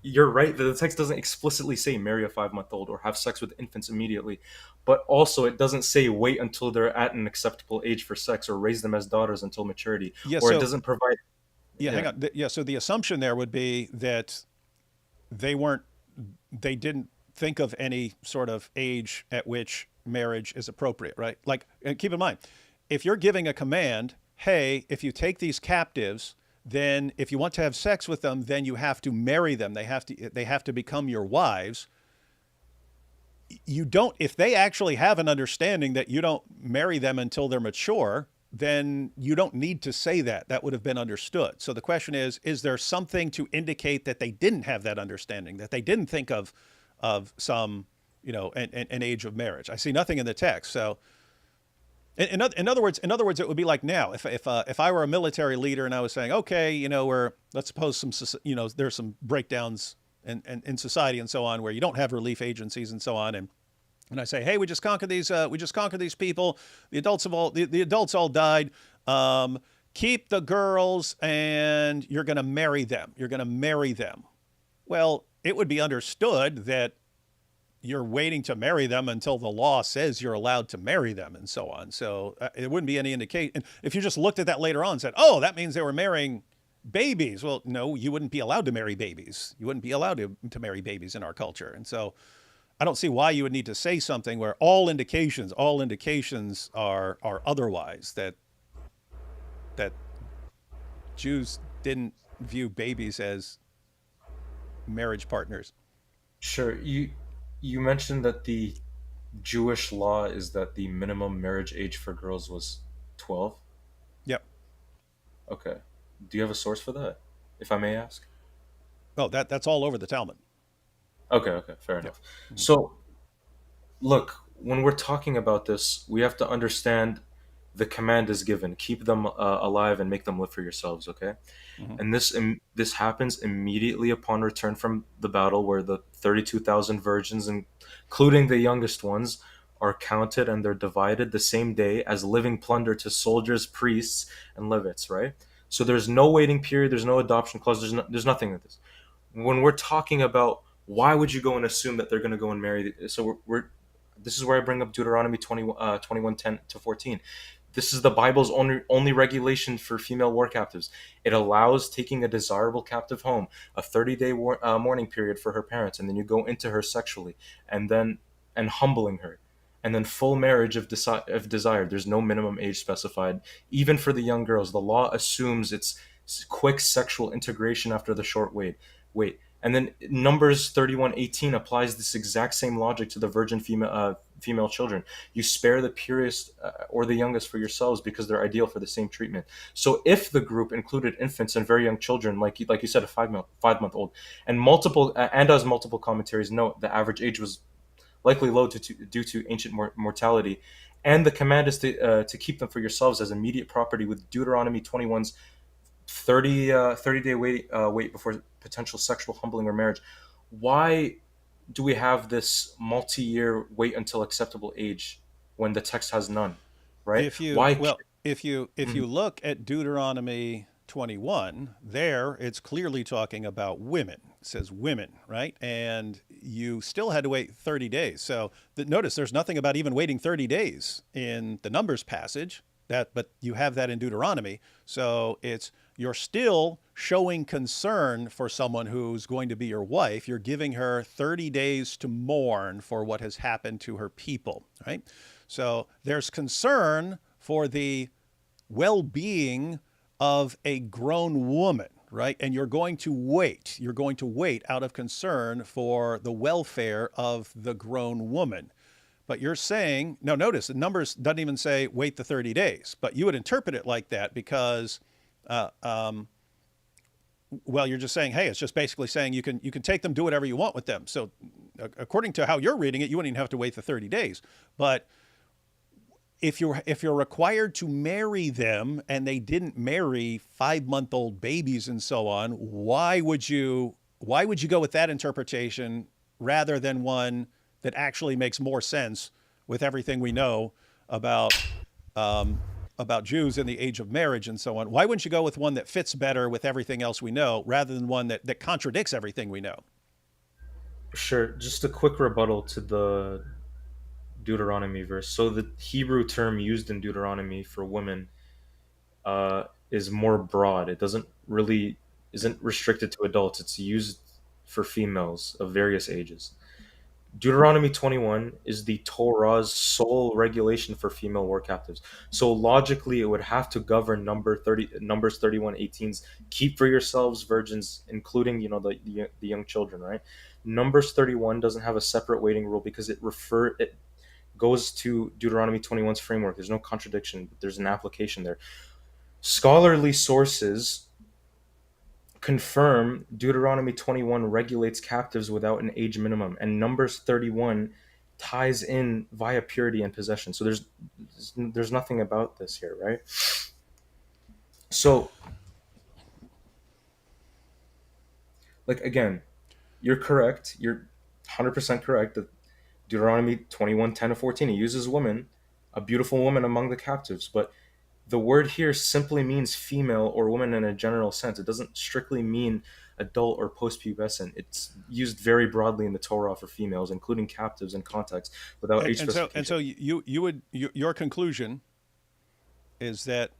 You're right that the text doesn't explicitly say marry a 5-month-old or have sex with infants immediately, but also it doesn't say wait until they're at an acceptable age for sex or raise them as daughters until maturity, Yeah, or so it doesn't provide. hang on. So the assumption there would be that they didn't think of any sort of age at which marriage is appropriate, right? Like, and keep in mind, if you're giving a command, hey, if you take these captives, then if you want to have sex with them, then you have to marry them. They have to become your wives. You don't, if they actually have an understanding that you don't marry them until they're mature, then you don't need to say that. That would have been understood. So the question is there something to indicate that they didn't have that understanding, that they didn't think of some, an age of marriage? I see nothing in the text. So in other words, it would be like now, if I were a military leader and I was saying, okay, let's suppose there's some breakdowns in society and so on, where you don't have relief agencies and so on, and I say, hey, we just conquered these people. The adults all died. Keep the girls, and you're going to marry them. Well, it would be understood that you're waiting to marry them until the law says you're allowed to marry them and so on. So it wouldn't be any indication. If you just looked at that later on and said, oh, that means they were marrying babies. Well, no, you wouldn't be allowed to marry babies. You wouldn't be allowed to marry babies in our culture. And so I don't see why you would need to say something where all indications are otherwise, that Jews didn't view babies as marriage partners. Sure, you mentioned that the Jewish law is that the minimum marriage age for girls was 12. Yep. Okay. Do you have a source for that, if I may ask? Oh, that's all over the Talmud. Okay, fair enough. So, look, when we're talking about this, we have to understand the command is given: keep them alive and make them live for yourselves. Okay, and this happens immediately upon return from the battle, where the 32,000 virgins, including the youngest ones, are counted and they're divided the same day as living plunder to soldiers, priests, and Levites, right? So there's no waiting period, there's no adoption clause, there's nothing like this. When we're talking about why would you go and assume that they're going to go and marry, so we're this is where I bring up Deuteronomy 21:10 to 14. This is the Bible's only regulation for female war captives. It allows taking a desirable captive home, a 30-day mourning period for her parents, and then you go into her sexually, and humbling her, and then full marriage if desired. There's no minimum age specified, even for the young girls. The law assumes it's quick sexual integration after the short wait. And then Numbers 31:18 applies this exact same logic to the virgin female children. You spare the purest or the youngest for yourselves because they're ideal for the same treatment. So if the group included infants and very young children, like you said, a 5-month old, and as multiple commentaries note, the average age was likely low due to ancient mortality, and the command is to keep them for yourselves as immediate property, with Deuteronomy 21's 30-day wait before potential sexual humbling or marriage. Why do we have this multi-year wait until acceptable age when the text has none, right? If you Why? well, if you look at Deuteronomy 21, there it's clearly talking about women. It says women, right? And you still had to wait 30 days. So notice there's nothing about even waiting 30 days in the Numbers passage, but you have that in Deuteronomy. So you're still showing concern for someone who's going to be your wife. You're giving her 30 days to mourn for what has happened to her people, right? So there's concern for the well-being of a grown woman, right? And you're going to wait. You're going to wait out of concern for the welfare of the grown woman. But you're saying, no, notice the Numbers doesn't even say wait the 30 days, but you would interpret it like that because, well, you're just saying, hey, it's just basically saying you can take them, do whatever you want with them. So according to how you're reading it, you wouldn't even have to wait the 30 days. But if you're required to marry them and they didn't marry 5-month-old babies and so on, why would you go with that interpretation rather than one that actually makes more sense with everything we know about Jews in the age of marriage and so on? Why wouldn't you go with one that fits better with everything else we know rather than one that contradicts everything we know? Sure. Just a quick rebuttal to the Deuteronomy verse. So the Hebrew term used in Deuteronomy for women is more broad. It isn't restricted to adults. It's used for females of various ages. Deuteronomy 21 is the Torah's sole regulation for female war captives. So logically, it would have to govern Numbers 31:18's keep for yourselves virgins, including the young children, right? Numbers 31 doesn't have a separate waiting rule because it goes to Deuteronomy 21's framework. There's no contradiction. There's an application there. Scholarly sources confirm Deuteronomy 21 regulates captives without an age minimum, and Numbers 31 ties in via purity and possession. So there's nothing about this here, right? So, like, again, you're correct. You're 100% correct that Deuteronomy 21:10 to 14, it uses woman, a beautiful woman among the captives, but the word here simply means female or woman in a general sense. It doesn't strictly mean adult or post-pubescent. It's used very broadly in the Torah for females, including captives in context, without age specification. And so your conclusion is that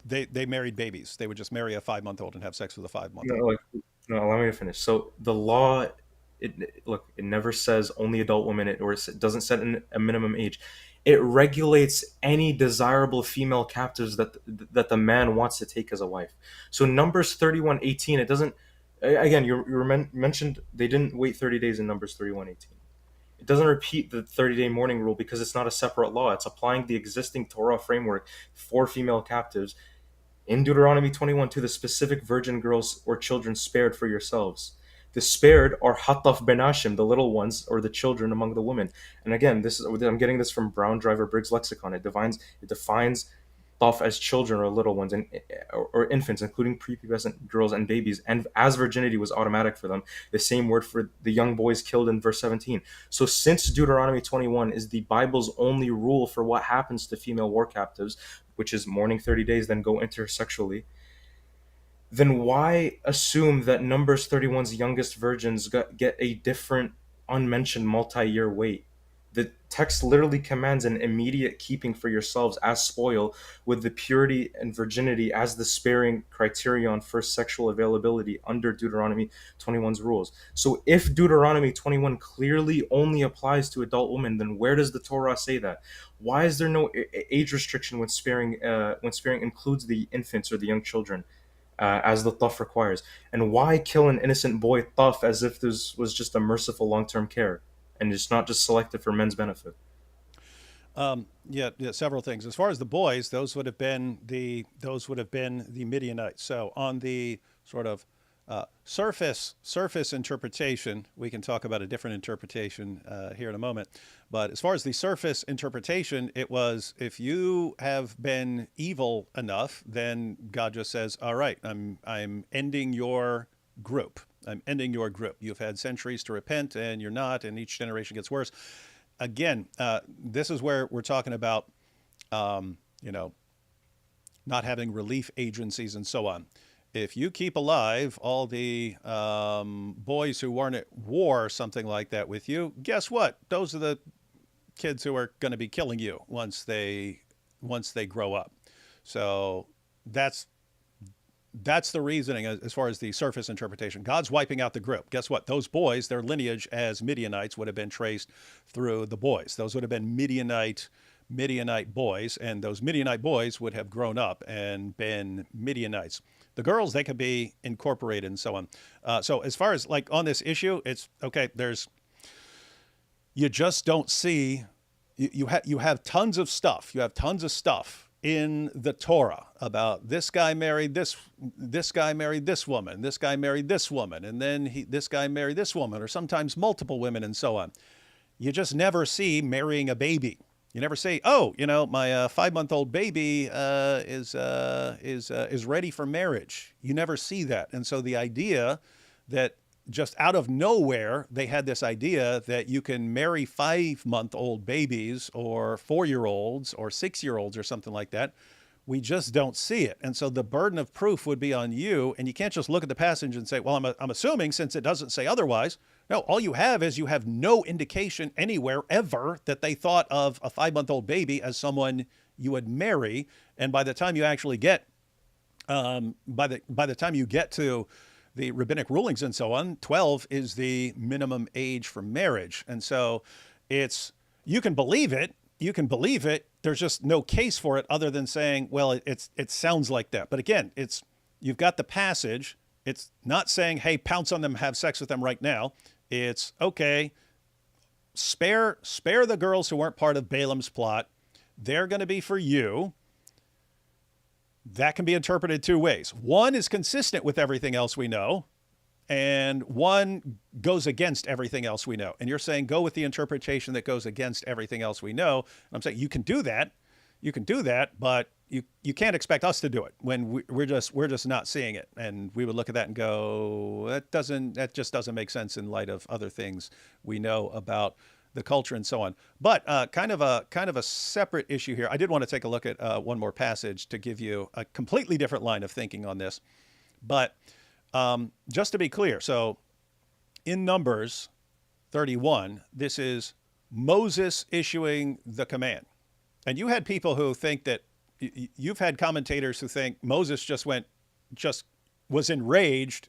they married babies. They would just marry a 5-month-old and have sex with a 5-month-old. No, allow me to finish. So the law, it never says only adult women, or it doesn't set a minimum age. It regulates any desirable female captives that the man wants to take as a wife. So Numbers 31:18, it doesn't. Again, you mentioned they didn't wait 30 days in Numbers 31:18. It doesn't repeat the 30-day mourning rule because it's not a separate law. It's applying the existing Torah framework for female captives in Deuteronomy 21 to the specific virgin girls or children spared for yourselves. The spared are Hataf Benashim, the little ones, or the children among the women. And again, I'm getting this from Brown Driver Briggs Lexicon. It defines tough as children or little ones, and or infants, including prepubescent girls and babies, and as virginity was automatic for them, the same word for the young boys killed in verse 17. So since Deuteronomy 21 is the Bible's only rule for what happens to female war captives, which is mourning 30 days, then go intersexually, then why assume that Numbers 31's youngest virgins get a different unmentioned multi-year wait? The text literally commands an immediate keeping for yourselves as spoil, with the purity and virginity as the sparing criterion for sexual availability under Deuteronomy 21's rules. So if Deuteronomy 21 clearly only applies to adult women, then where does the Torah say that? Why is there no age restriction when sparing includes the infants or the young children? As the tough requires. And why kill an innocent boy tough as if this was just a merciful long-term care and it's not just selected for men's benefit? Yeah, several things. As far as the boys, those would have been the Midianites. So on the sort of surface interpretation, we can talk about a different interpretation here in a moment. But as far as the surface interpretation, it was, if you have been evil enough, then God just says, all right, I'm ending your group. I'm ending your group. You've had centuries to repent and you're not, and each generation gets worse. Again, this is where we're talking about, not having relief agencies and so on. If you keep alive all the boys who weren't at war or something like that with you, guess what? Those are the kids who are going to be killing you once they grow up. So that's the reasoning as far as the surface interpretation. God's wiping out the group. Guess what? Those boys, their lineage as Midianites would have been traced through the boys. Those would have been Midianite boys, and those Midianite boys would have grown up and been Midianites. The girls, they could be incorporated and so on. So as far as like on this issue, it's okay. You just don't see, you have tons of stuff. You have tons of stuff in the Torah about this guy married this guy married this woman, this guy married this woman, and then this guy married this woman, or sometimes multiple women and so on. You just never see marrying a baby. You never say, oh, my 5-month-old baby is ready for marriage. You never see that. And so the idea that just out of nowhere, they had this idea that you can marry 5-month-old babies or 4-year-olds or 6-year-olds or something like that. We just don't see it. And so the burden of proof would be on you. And you can't just look at the passage and say, well, I'm assuming since it doesn't say otherwise. No, all you have is you have no indication anywhere ever that they thought of a 5-month-old baby as someone you would marry. And by the time you actually get, by the time you get to the rabbinic rulings and so on, 12 is the minimum age for marriage. And so you can believe it. There's just no case for it other than saying, well, it sounds like that. But again, you've got the passage. It's not saying, hey, pounce on them, have sex with them right now. It's okay. Spare the girls who weren't part of Balaam's plot. They're going to be for you. That can be interpreted two ways. One is consistent with everything else we know, and one goes against everything else we know. And you're saying go with the interpretation that goes against everything else we know. And I'm saying you can do that, but you can't expect us to do it when we're just not seeing it. And we would look at that and go, that just doesn't make sense in light of other things we know about the culture and so on. But kind of a separate issue here. I did want to take a look at one more passage to give you a completely different line of thinking on this. But just to be clear, so in Numbers 31, this is Moses issuing the command. And you had people who think that you've had commentators who think Moses just was enraged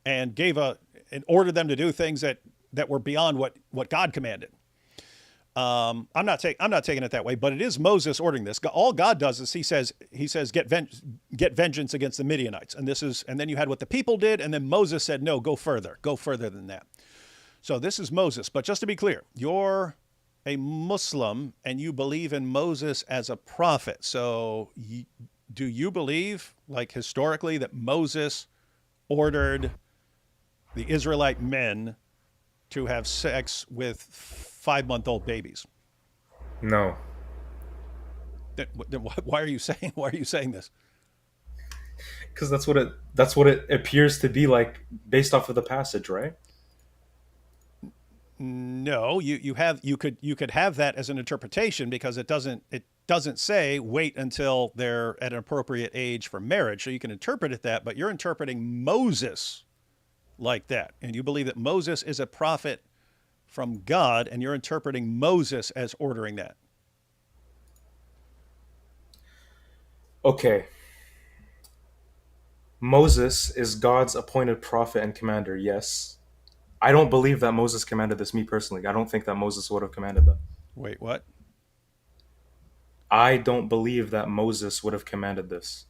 and and ordered them to do things that were beyond what God commanded. I'm not taking it that way, but it is Moses ordering this. All God does is he says get vengeance against the Midianites, and then you had what the people did, and then Moses said no, go further than that. So this is Moses. But just to be clear, you're a Muslim and you believe in Moses as a prophet. So do you believe, like historically, that Moses ordered the Israelite men to have sex with 5-month-old babies? No. Then why are you saying this? Because that's what it appears to be like based off of the passage, right? No, you could have that as an interpretation because it doesn't say wait until they're at an appropriate age for marriage. So you can interpret it that, but you're interpreting Moses like that, and you believe that Moses is a prophet from God, and you're interpreting Moses as ordering that. Okay. Moses is God's appointed prophet and commander, yes. I don't believe that Moses commanded this, me personally. I don't think that Moses would have commanded that. Wait, what? I don't believe that Moses would have commanded this,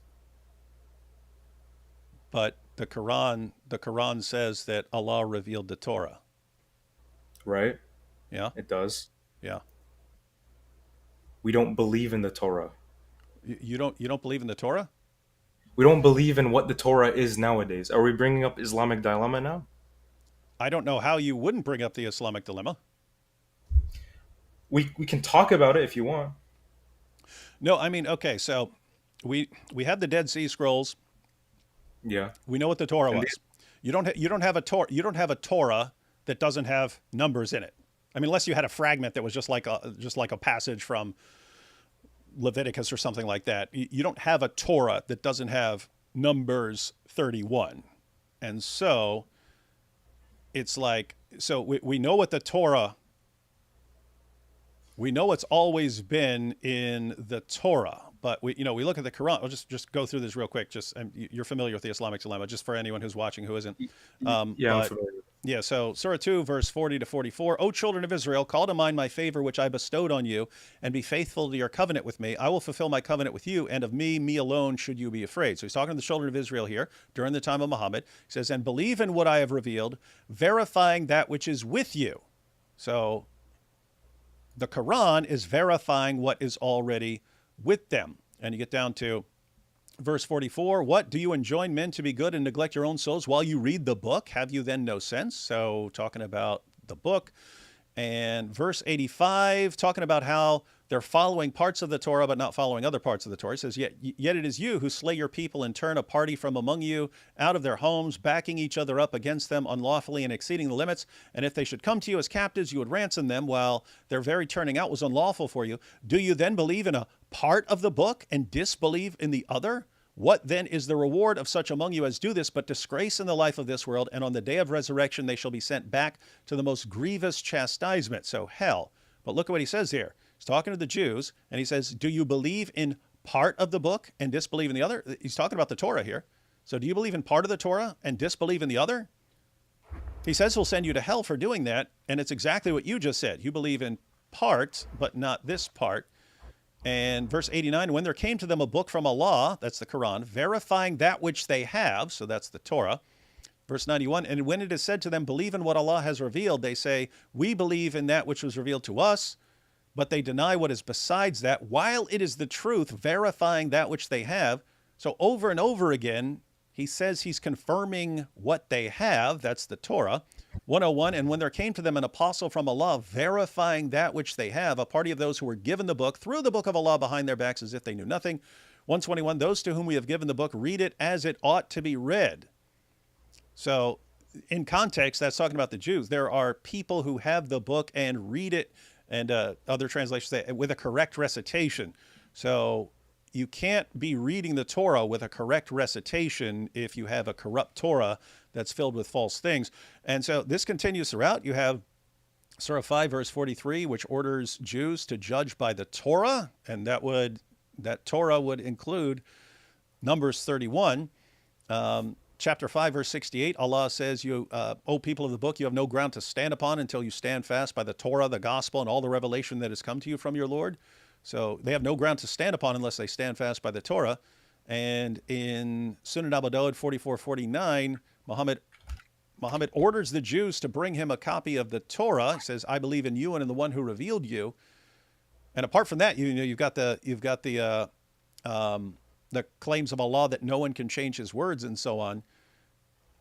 But the Quran says that Allah revealed the Torah. right? Yeah, It does. yeah. We don't believe in the Torah. You don't believe in the Torah? We don't believe in what the Torah is nowadays. Are we bringing up Islamic dilemma now? I don't know how you wouldn't bring up the Islamic dilemma. We can talk about it if you want. No, I mean, okay, so we have the Dead Sea Scrolls. Yeah. We know what the Torah And was. You don't have a Torah that doesn't have numbers in it. I mean, unless you had a fragment that was just like a passage from Leviticus or something like that. You don't have a Torah that doesn't have Numbers 31. And so it's like, so we know what the Torah, we know it's always been in the Torah, but we look at the Quran. I'll just go through this real quick. You're familiar with the Islamic dilemma, just for anyone who's watching who isn't. Yeah, I'm But familiar. yeah, so Surah 2, verse 40 to 44. O children of Israel, call to mind my favor which I bestowed on you, and be faithful to your covenant with me. I will fulfill my covenant with you, and of me alone should you be afraid. So he's talking to the children of Israel here during the time of Muhammad. He says, and believe in what I have revealed, verifying that which is with you. So the Quran is verifying what is already with them. And you get down to verse 44, what? Do you enjoin men to be good and neglect your own souls while you read the book? Have you then no sense? So talking about the book. And verse 85, talking about how they're following parts of the Torah but not following other parts of the Torah. It says, yet it is you who slay your people and turn a party from among you out of their homes, backing each other up against them unlawfully and exceeding the limits. And if they should come to you as captives, you would ransom them while their very turning out was unlawful for you. Do you then believe in a part of the book and disbelieve in the other? What then is the reward of such among you as do this, but disgrace in the life of this world, and on the day of resurrection they shall be sent back to the most grievous chastisement, so hell. But look at what he says here. He's talking to the Jews, and he says, do you believe in part of the book and disbelieve in the other? He's talking about the Torah here. So do you believe in part of the Torah and disbelieve in the other? He says he'll send you to hell for doing that, and it's exactly what you just said. You believe in part, but not this part. And verse 89, when there came to them a book from Allah, that's the Quran, verifying that which they have, so that's the Torah. Verse 91, and when it is said to them, believe in what Allah has revealed, they say, we believe in that which was revealed to us, but they deny what is besides that, while it is the truth, verifying that which they have. So over and over again, he says he's confirming what they have, that's the Torah. 101, and when there came to them an apostle from Allah, verifying that which they have, a party of those who were given the book, threw the book of Allah behind their backs as if they knew nothing. 121, those to whom we have given the book, read it as it ought to be read. So in context, that's talking about the Jews. There are people who have the book and read it, and other translations say with a correct recitation. So you can't be reading the Torah with a correct recitation if you have a corrupt Torah that's filled with false things. And so this continues throughout. You have Surah 5, verse 43, which orders Jews to judge by the Torah, and that Torah would include Numbers 31. Chapter 5, verse 68, Allah says, you, O people of the book, you have no ground to stand upon until you stand fast by the Torah, the gospel, and all the revelation that has come to you from your Lord. So they have no ground to stand upon unless they stand fast by the Torah. And in Sunan Abu Dawud 44:49, Muhammad orders the Jews to bring him a copy of the Torah. He says, I believe in you and in the one who revealed you. And apart from that, you've got the claims of Allah that no one can change his words and so on.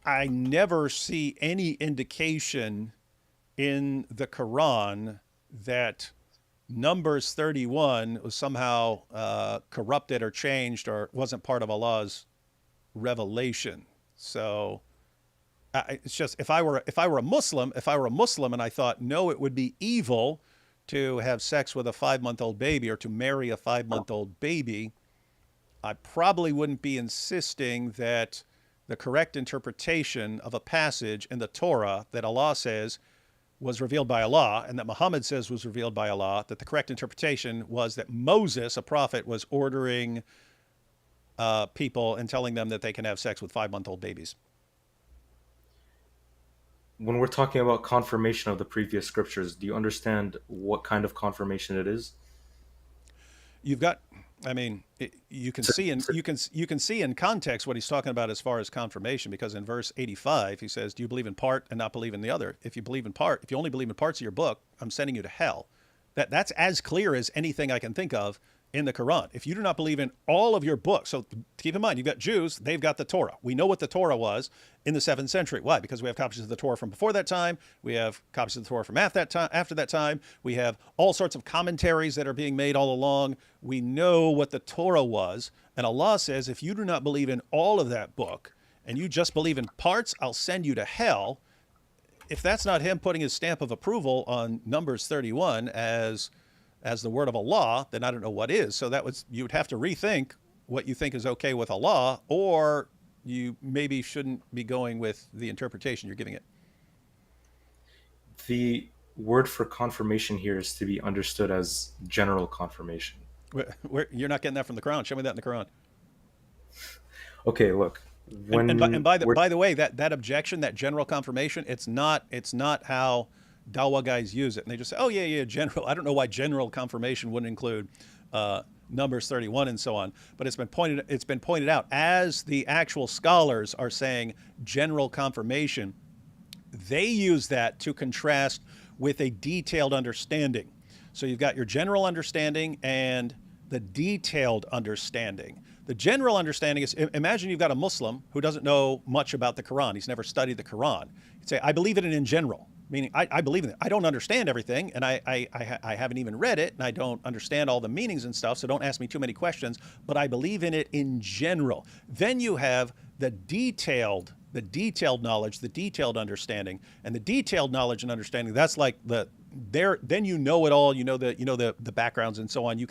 I never see any indication in the Quran that Numbers 31 was somehow corrupted or changed or wasn't part of Allah's revelation. So it's just if I were a Muslim, and I thought no, it would be evil to have sex with a 5-month-old baby or to marry a 5-month-old baby, I probably wouldn't be insisting that the correct interpretation of a passage in the Torah that Allah says was revealed by Allah and that Muhammad says was revealed by Allah, that the correct interpretation was that Moses, a prophet, was ordering people and telling them that they can have sex with 5-month-old babies. When we're talking about confirmation of the previous scriptures, do you understand what kind of confirmation it is? You've got, I mean, you can see in you can see in context what he's talking about as far as confirmation, because in verse 85 he says, "Do you believe in part and not believe in the other? If you believe in part, if you only believe in parts of your book, I'm sending you to hell." That's as clear as anything I can think of in the Quran. If you do not believe in all of your books, so keep in mind, you've got Jews, they've got the Torah. We know what the Torah was in the 7th century. Why? Because we have copies of the Torah from before that time. We have copies of the Torah from after that time. We have all sorts of commentaries that are being made all along. We know what the Torah was. And Allah says, if you do not believe in all of that book and you just believe in parts, I'll send you to hell. If that's not him putting his stamp of approval on Numbers 31 as the word of Allah, then I don't know what is. So you would have to rethink what you think is okay with Allah, or you maybe shouldn't be going with the interpretation you're giving it. The word for confirmation here is to be understood as general confirmation. You're not getting that from the Quran. Show me that in the Quran. Okay, look. And by the way, that objection, that general confirmation, it's not how Dawa guys use it. And they just say, oh yeah, general. I don't know why general confirmation wouldn't include Numbers 31 and so on. But it's been pointed out as the actual scholars are saying general confirmation. They use that to contrast with a detailed understanding. So you've got your general understanding and the detailed understanding. The general understanding is, imagine you've got a Muslim who doesn't know much about the Quran. He's never studied the Quran. You'd say, I believe in general, meaning I believe in it. I don't understand everything, and I haven't even read it, and I don't understand all the meanings and stuff, so don't ask me too many questions, but I believe in it in general. Then you have the detailed knowledge, the detailed understanding, and the detailed knowledge and understanding, that's like then you know it all, you know the backgrounds and so on. You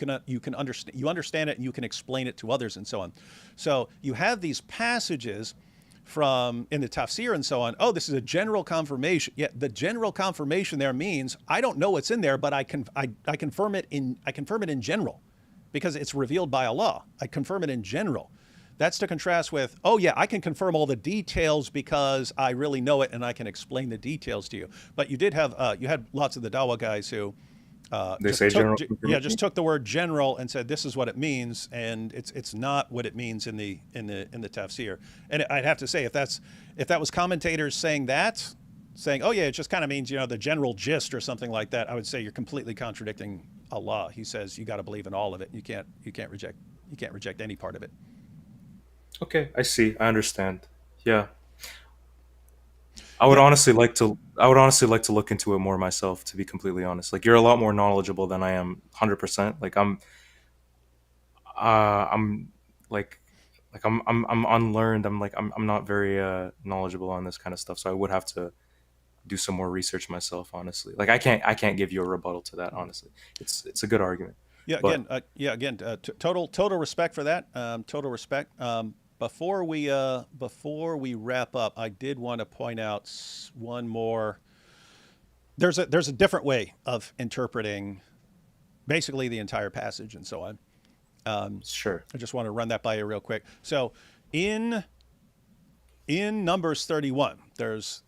understand it and you can explain it to others and so on. So you have these passages from in the tafsir and so on. Oh, this is a general confirmation. Yeah, the general confirmation there means I don't know what's in there, but I confirm it in general because it's revealed by Allah. I confirm it in general. That's to contrast with, oh yeah, I can confirm all the details because I really know it and I can explain the details to you. But you did have you had lots of the Dawa guys who just took the word general and said this is what it means, and it's not what it means in the tafsir. And I'd have to say if that was commentators saying oh yeah, it just kind of means the general gist or something like that, I would say you're completely contradicting Allah. He says you got to believe in all of it. You can't reject any part of it. Okay, I see. I understand. Yeah. I would honestly like to look into it more myself, to be completely honest. Like, you're a lot more knowledgeable than I am, 100%. Like, I'm unlearned. I'm not very knowledgeable on this kind of stuff, so I would have to do some more research myself, honestly. Like, I can't give you a rebuttal to that, honestly. It's a good argument. Yeah, again, total respect for that. Total respect. Before we wrap up, I did want to point out one more. There's a different way of interpreting basically the entire passage and so on. Sure. I just want to run that by you real quick. So in Numbers 31,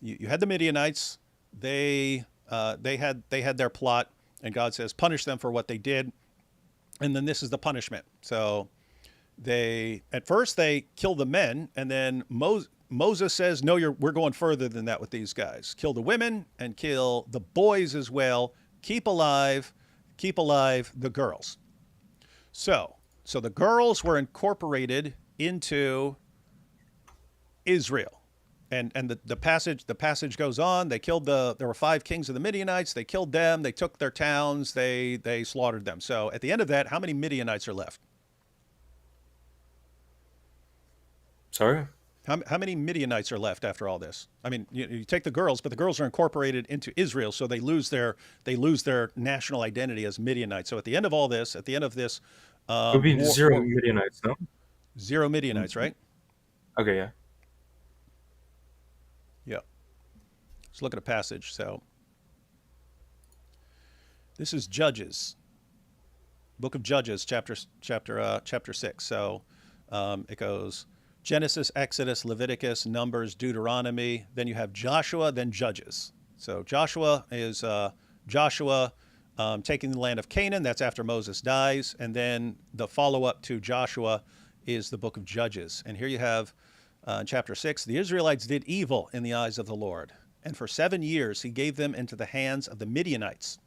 you had the Midianites. They had their plot, and God says punish them for what they did, and then this is the punishment. So at first they kill the men, and then Moses says, no, we're going further than that with these guys. Kill the women and kill the boys as well. Keep alive the girls. So the girls were incorporated into Israel. And the passage goes on. There were 5 kings of the Midianites. They killed them. They took their towns. They slaughtered them. So at the end of that, how many Midianites are left? Sorry. How many Midianites are left after all this? I mean, you take the girls, but the girls are incorporated into Israel, so they lose their national identity as Midianites. So at the end of all this, at the end of this, It would be zero Midianites, no? 0 Midianites, right? Okay, yeah. Yeah. Let's look at a passage. So this is Judges, Book of Judges, chapter 6. So it goes Genesis, Exodus, Leviticus, Numbers, Deuteronomy. Then you have Joshua, then Judges. So Joshua is Joshua taking the land of Canaan. That's after Moses dies. And then the follow-up to Joshua is the book of Judges. And here you have chapter 6, the Israelites did evil in the eyes of the Lord. And for 7 years he gave them into the hands of the Midianites.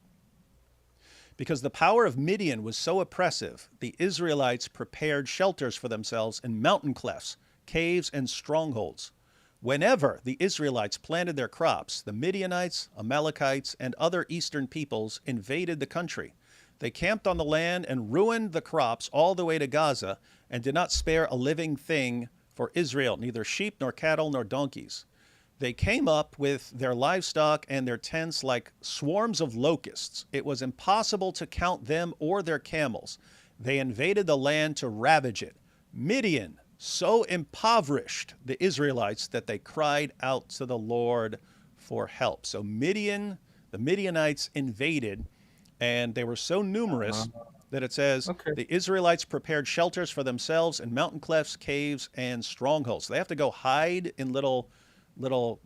Because the power of Midian was so oppressive, the Israelites prepared shelters for themselves in mountain clefts, caves, and strongholds. Whenever the Israelites planted their crops, the Midianites, Amalekites, and other eastern peoples invaded the country. They camped on the land and ruined the crops all the way to Gaza and did not spare a living thing for Israel, neither sheep nor cattle nor donkeys. They came up with their livestock and their tents like swarms of locusts. It was impossible to count them or their camels. They invaded the land to ravage it. Midian so impoverished the Israelites that they cried out to the Lord for help. So the Midianites invaded, and they were so numerous that it says the Israelites prepared shelters for themselves in mountain clefts, caves, and strongholds. So they have to go hide in little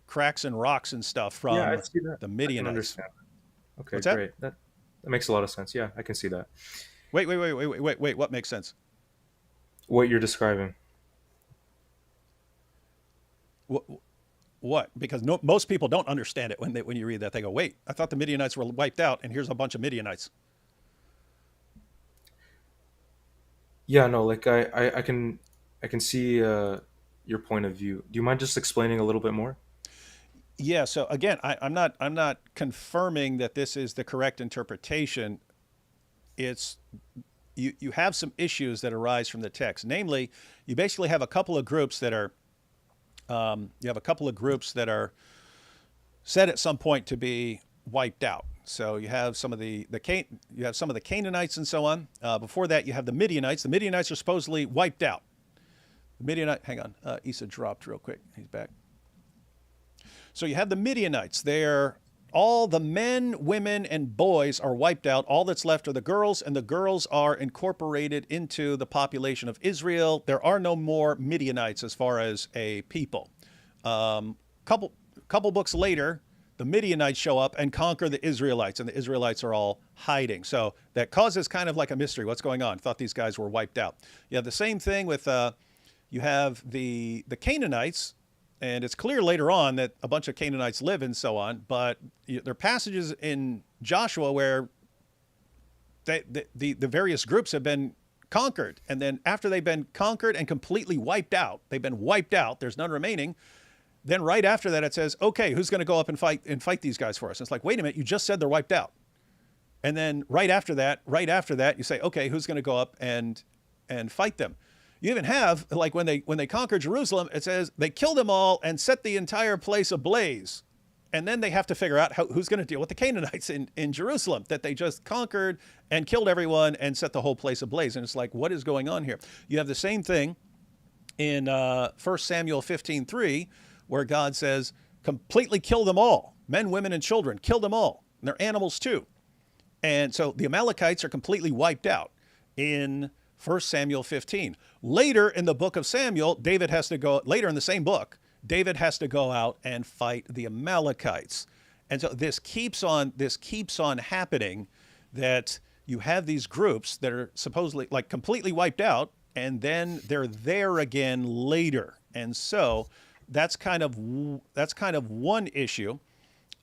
cracks and rocks and stuff from Yeah, I see that. the I can Midianites. understand. Okay, What's that? great. That makes a lot of sense. Yeah, I can see that. Wait. What makes sense? What you're describing. What? Because most people don't understand it when you read that. They go, wait, I thought the Midianites were wiped out, and here's a bunch of Midianites. Yeah, no, like I can see your point of view. Do you mind just explaining a little bit more? Yeah. So again, I'm not confirming that this is the correct interpretation. It's you have some issues that arise from the text. Namely, you basically have a couple of groups that are said at some point to be wiped out. So you have some of the Canaanites and so on. Before that, you have the Midianites. The Midianites are supposedly wiped out. Hang on, Issa dropped real quick. He's back. So you have the Midianites. All the men, women, and boys are wiped out. All that's left are the girls, and the girls are incorporated into the population of Israel. There are no more Midianites as far as a people. Couple books later, the Midianites show up and conquer the Israelites, and the Israelites are all hiding. So that causes kind of like a mystery. What's going on? Thought these guys were wiped out. You have the same thing with you have the Canaanites. And it's clear later on that a bunch of Canaanites live and so on, but there are passages in Joshua where the various groups have been conquered. And then after they've been conquered and completely wiped out, they've been wiped out, there's none remaining. Then right after that, it says, okay, who's going to go up and fight these guys for us? And it's like, wait a minute, you just said they're wiped out. And then right after that, you say, okay, who's going to go up and fight them? You even have, like when they conquer Jerusalem, it says they killed them all and set the entire place ablaze. And then they have to figure out who's going to deal with the Canaanites in Jerusalem that they just conquered and killed everyone and set the whole place ablaze. And it's like, what is going on here? You have the same thing in 1 Samuel 15:3, where God says, completely kill them all, men, women, and children, kill them all, and their animals too. And so the Amalekites are completely wiped out in 1 Samuel 15. Later in the book of Samuel, later in the same book, David has to go out and fight the Amalekites. And so this keeps on happening, that you have these groups that are supposedly like completely wiped out, and then they're there again later. And so that's kind of one issue.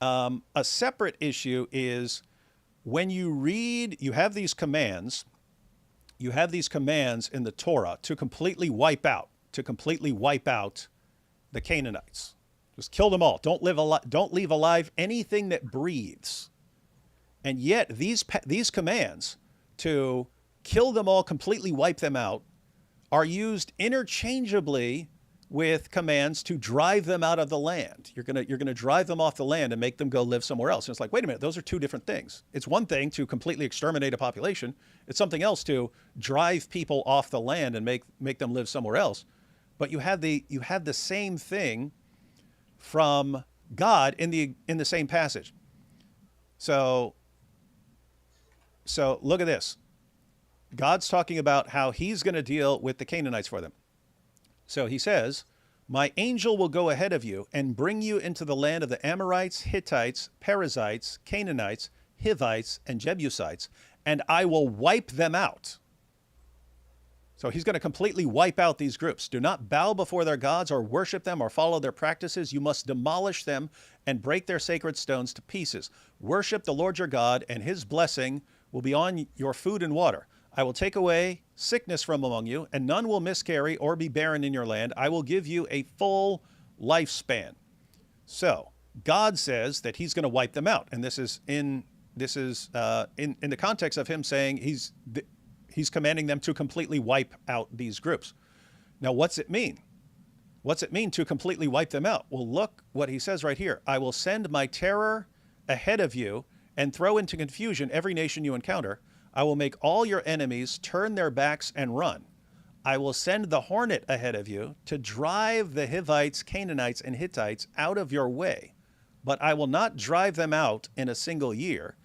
A separate issue is when you read, you have these commands in the Torah to completely wipe out the Canaanites. Just kill them all. Don't leave alive anything that breathes. And yet these commands to kill them all, completely wipe them out, are used interchangeably with commands to drive them out of the land. You're gonna drive them off the land and make them go live somewhere else. And it's like, wait a minute, those are two different things. It's one thing to completely exterminate a population. It's something else to drive people off the land and make them live somewhere else. But you had the same thing from God in the same passage. So look at this. God's talking about how he's going to deal with the Canaanites for them. So he says, my angel will go ahead of you and bring you into the land of the Amorites, Hittites, Perizzites, Canaanites, Hivites, and Jebusites, and I will wipe them out. So he's going to completely wipe out these groups. Do not bow before their gods or worship them or follow their practices. You must demolish them and break their sacred stones to pieces. Worship the Lord your God, and his blessing will be on your food and water. I will take away sickness from among you, and none will miscarry or be barren in your land. I will give you a full lifespan. So God says that he's going to wipe them out, and this is in the context of him saying he's commanding them to completely wipe out these groups. Now, what's it mean? What's it mean to completely wipe them out? Well, look what he says right here. I will send my terror ahead of you and throw into confusion every nation you encounter. I will make all your enemies turn their backs and run. I will send the hornet ahead of you to drive the Hivites, Canaanites, and Hittites out of your way. But I will not drive them out in a single year,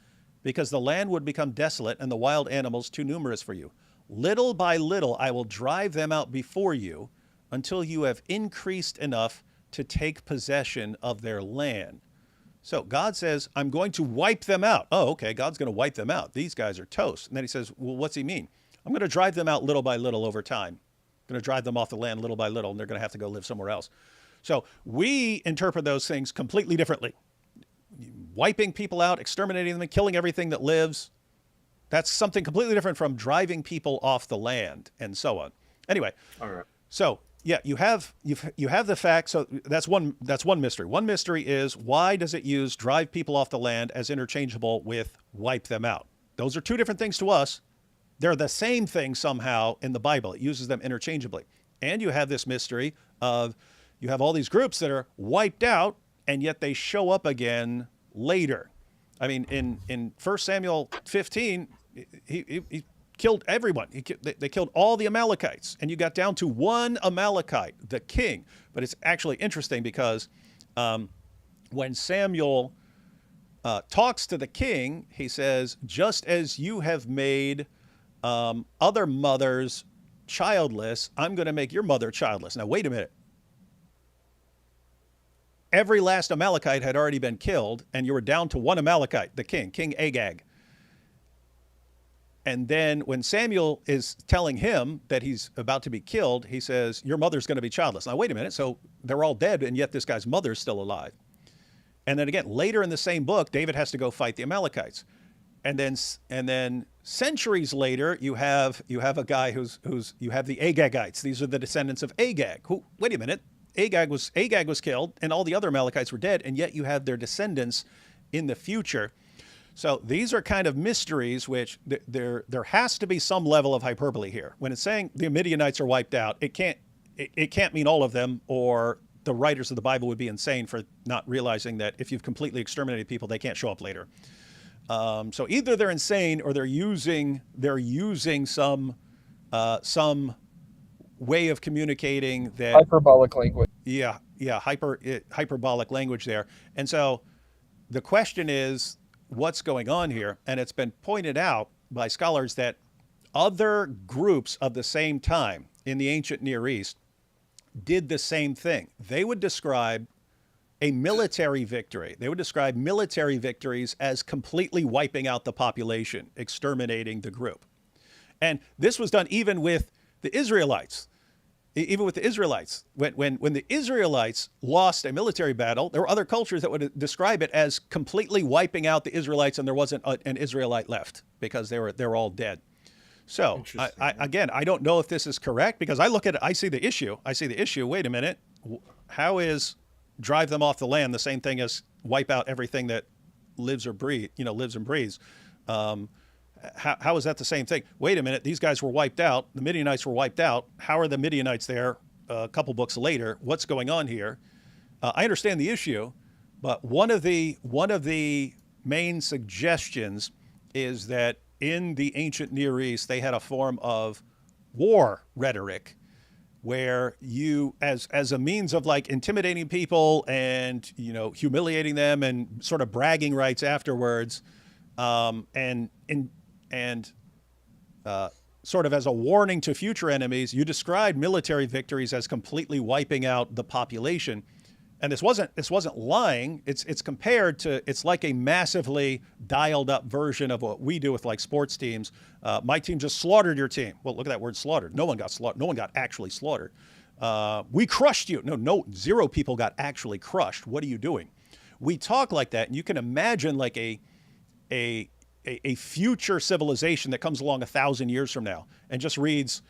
because the land would become desolate and the wild animals too numerous for you. Little by little I will drive them out before you until you have increased enough to take possession of their land. So God says, I'm going to wipe them out. Oh, okay, God's going to wipe them out. These guys are toast. And then he says, well, what's he mean? I'm going to drive them out little by little over time. I'm going to drive them off the land little by little, and they're going to have to go live somewhere else. So we interpret those things completely differently. Wiping people out, exterminating them, and killing everything that lives, that's something completely different from driving people off the land and so on. Anyway, All right. so yeah, you have the fact. So that's one mystery. One mystery is, why does it use drive people off the land as interchangeable with wipe them out? Those are two different things to us. They're the same thing somehow in the Bible. It uses them interchangeably. And you have this mystery of, you have all these groups that are wiped out, and yet they show up again later. I mean, in 1 Samuel 15, he killed everyone. They killed all the Amalekites, and you got down to one Amalekite, the king. But it's actually interesting because when Samuel talks to the king, he says, just as you have made other mothers childless, I'm going to make your mother childless. Now, wait a minute. Every last Amalekite had already been killed, and you were down to one Amalekite, the king, King Agag. And then when Samuel is telling him that he's about to be killed, he says, your mother's going to be childless. Now, wait a minute. So they're all dead, and yet this guy's mother's still alive. And then again, later in the same book, David has to go fight the Amalekites. And then centuries later, you have a guy you have the Agagites. These are the descendants of Agag. Who, wait a minute. Agag was killed, and all the other Amalekites were dead, and yet you have their descendants in the future. So these are kind of mysteries, which there has to be some level of hyperbole here. When it's saying the Midianites are wiped out, it can't mean all of them, or the writers of the Bible would be insane for not realizing that if you've completely exterminated people, they can't show up later. So either they're insane, or they're using some way of communicating that Hyperbolic language. Yeah, hyperbolic language there. And so the question is, what's going on here? And it's been pointed out by scholars that other groups of the same time in the ancient Near East did the same thing. They would describe a military victory. They would describe military victories as completely wiping out the population, exterminating the group. And this was done even with the Israelites. Even with the Israelites, when the Israelites lost a military battle, there were other cultures that would describe it as completely wiping out the Israelites, and there wasn't an Israelite left because they were all dead. So I don't know if this is correct, because I look at it, I see the issue. Wait a minute, how is drive them off the land, the same thing as wipe out everything that lives or breathe, lives and breathes. How is that the same thing? Wait a minute, these guys were wiped out. The Midianites were wiped out. How are the Midianites there a couple books later? What's going on here? I understand the issue, but one of the main suggestions is that in the ancient Near East, they had a form of war rhetoric where you, as a means of like intimidating people and humiliating them and sort of bragging rights afterwards, and sort of as a warning to future enemies, you described military victories as completely wiping out the population. And this wasn't lying. It's compared to, it's like a massively dialed up version of what we do with like sports teams. My team just slaughtered your team. Well, look at that word slaughtered. No one got slaughtered. No one got actually slaughtered. We crushed you. No, zero people got actually crushed. What are you doing? We talk like that, and you can imagine like a future civilization that comes along 1,000 years from now and just reads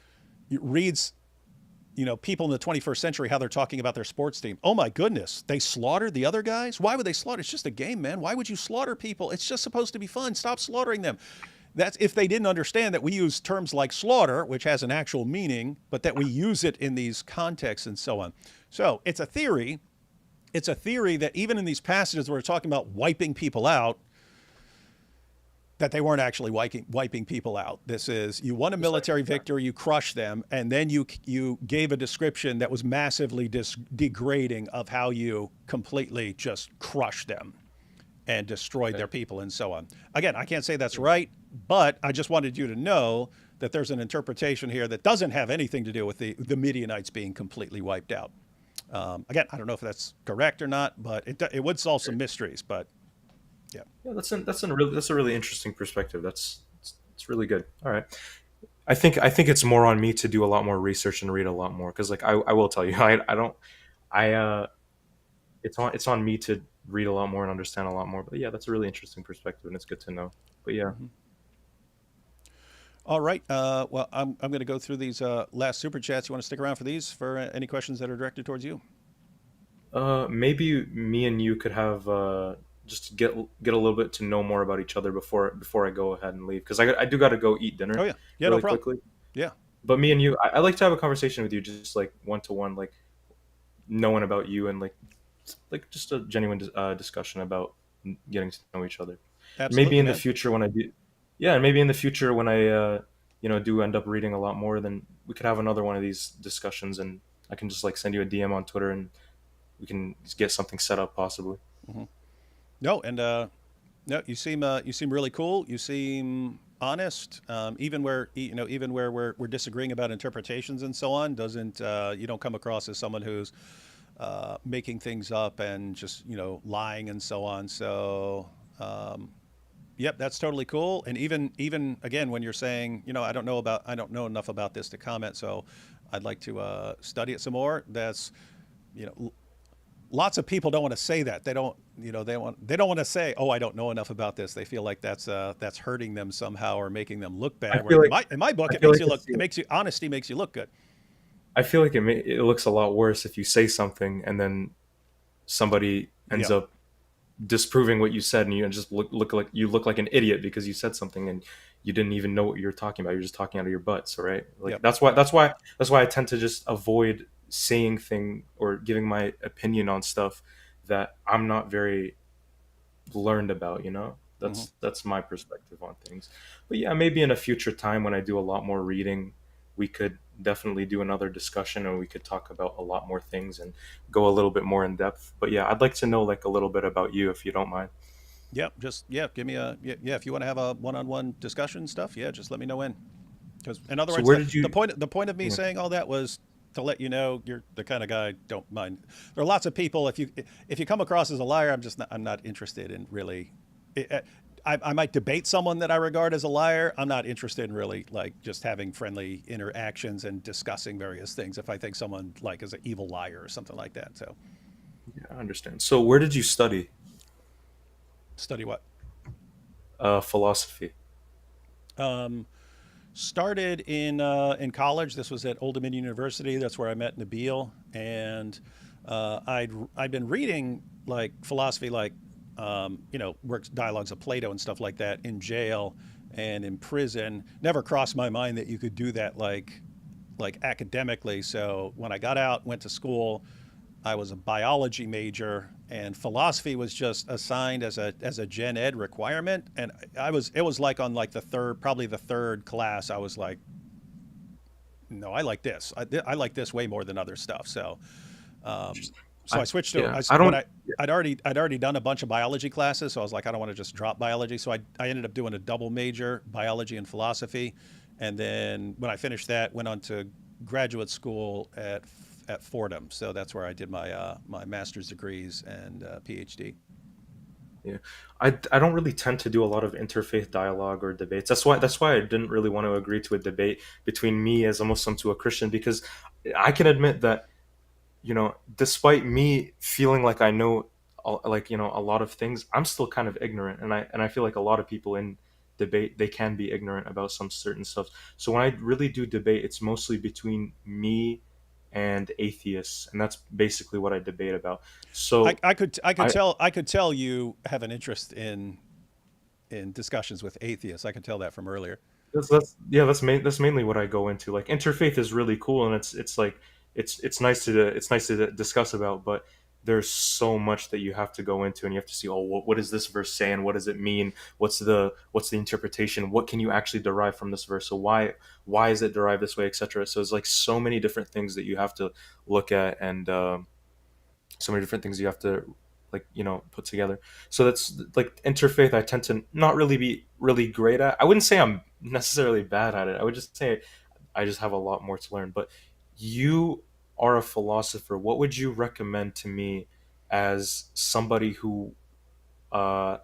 people in the 21st century, how they're talking about their sports team. Oh my goodness, they slaughtered the other guys? Why would they slaughter? It's just a game, man. Why would you slaughter people? It's just supposed to be fun. Stop slaughtering them. That's if they didn't understand that we use terms like slaughter, which has an actual meaning, but that we use it in these contexts and so on. So it's a theory. It's a theory that even in these passages where we're talking about wiping people out, that they weren't actually wiping people out. This is, you won a military victory, you crushed them, and then you gave a description that was massively degrading of how you completely just crushed them and destroyed their people and so on. Again, I can't say that's right, but I just wanted you to know that there's an interpretation here that doesn't have anything to do with the Midianites being completely wiped out. Again, I don't know if that's correct or not, but it would solve some mysteries, but yeah, that's a really interesting perspective. It's really good. All right, I think it's more on me to do a lot more research and read a lot more, because like I will tell you, it's on me to read a lot more and understand a lot more. But yeah, that's a really interesting perspective, and it's good to know. But yeah. Mm-hmm. All right. Well, I'm going to go through these last super chats. You want to stick around for these, for any questions that are directed towards you? Maybe me and you could have just get a little bit to know more about each other before I go ahead and leave, because I do got to go eat dinner. Oh yeah, really no problem. Quickly. Yeah. But me and you, I like to have a conversation with you, just like one to one, like knowing about you, and like just a genuine discussion about getting to know each other. Absolutely, maybe in man. the future when I do, yeah, maybe in the future when I do end up reading a lot more, then we could have another one of these discussions, and I can just like send you a DM on Twitter, and we can just get something set up possibly. Mm-hmm. No, and no, you seem really cool. You seem honest, even where we're disagreeing about interpretations and so on. Doesn't you don't come across as someone who's making things up and just lying and so on. So yep, that's totally cool. And even again, when you're saying I don't know enough about this to comment, so I'd like to study it some more. That's lots of people don't want to say that. They don't want to say, "Oh, I don't know enough about this." They feel like that's hurting them somehow or making them look bad. In my book, honesty makes you look good. I feel like it looks a lot worse if you say something and then somebody ends up disproving what you said, and you just look like an idiot because you said something and you didn't even know what you were talking about. You're just talking out of your butts, right? Like that's why I tend to just avoid saying thing or giving my opinion on stuff that I'm not very learned about. That's my perspective on things. But yeah, maybe in a future time when I do a lot more reading, we could definitely do another discussion, and we could talk about a lot more things and go a little bit more in depth. But yeah, I'd like to know like a little bit about you, if you don't mind. Yeah, give me if you want to have a one-on-one discussion stuff, just let me know when. Because in other words, the point of me saying all that was to let you know you're the kind of guy I don't mind. There are lots of people, if you come across as a liar, I'm not interested in really. I might debate someone that I regard as a liar. I'm not interested in really like just having friendly interactions and discussing various things if I think someone like is an evil liar or something like that. So yeah, I understand. So where did you study? Study what? Philosophy. Started in college. This was at Old Dominion University. That's where I met Nabil, and I'd been reading like philosophy, like works, dialogues of Plato and stuff like that in jail and in prison. Never crossed my mind that you could do that like academically. So when I got out, went to school, I was a biology major, and philosophy was just assigned as a gen ed requirement. And it was like on like probably the third class, I was like, no, I like this. I like this way more than other stuff. So so I switched to Yeah, I don't. I'd already done a bunch of biology classes, so I was like, I don't want to just drop biology. So I ended up doing a double major, biology and philosophy, and then when I finished that, went on to graduate school at Fordham. So that's where I did my master's degrees and PhD. Yeah, I don't really tend to do a lot of interfaith dialogue or debates. That's why I didn't really want to agree to a debate between me as a Muslim to a Christian, because I can admit that, despite me feeling like I know, like, a lot of things, I'm still kind of ignorant, and I feel like a lot of people in debate, they can be ignorant about some certain stuff. So when I really do debate, it's mostly between me and atheists, and that's basically what I debate about. So I I could tell you have an interest in discussions with atheists. I could tell that from earlier. that's yeah, that's mainly what I go into. Like, interfaith is really cool, and it's like it's nice to discuss about, but there's so much that you have to go into, and you have to see, oh, what does this verse say, and what does it mean? What's the interpretation? What can you actually derive from this verse? So why is it derived this way, etc. So it's like so many different things that you have to look at, and so many different things you have to, like, put together. So that's like interfaith, I tend to not really be really great at. I wouldn't say I'm necessarily bad at it. I would just say I just have a lot more to learn. But you are a philosopher. What would you recommend to me as somebody who uh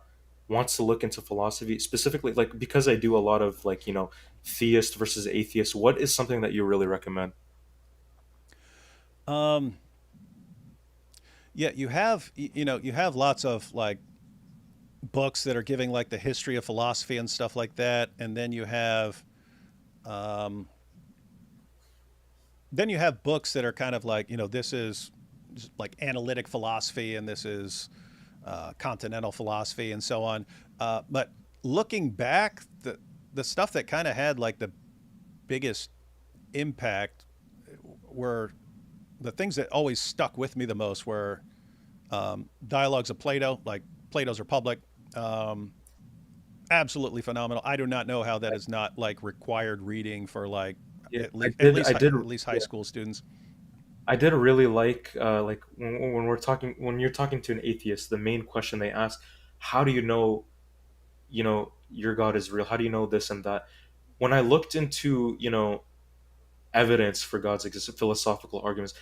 wants to look into philosophy specifically, like, because I do a lot of, like, theist versus atheist? What is something that you really recommend? Um, yeah, you have lots of like books that are giving like the history of philosophy and stuff like that, and um, then you have books that are kind of like, this is just like analytic philosophy, and this is continental philosophy, and so on. But looking back, the stuff that kind of had like the biggest impact were the things that always stuck with me the most were dialogues of Plato, like Plato's Republic. Um, Absolutely phenomenal. I do not know how that is not like required reading for like Yeah, I did. at least high school students. I did really like when you're talking to an atheist, the main question they ask, how do you know, your God is real? How do you know this and that? When I looked into, evidence for God's existence, philosophical arguments,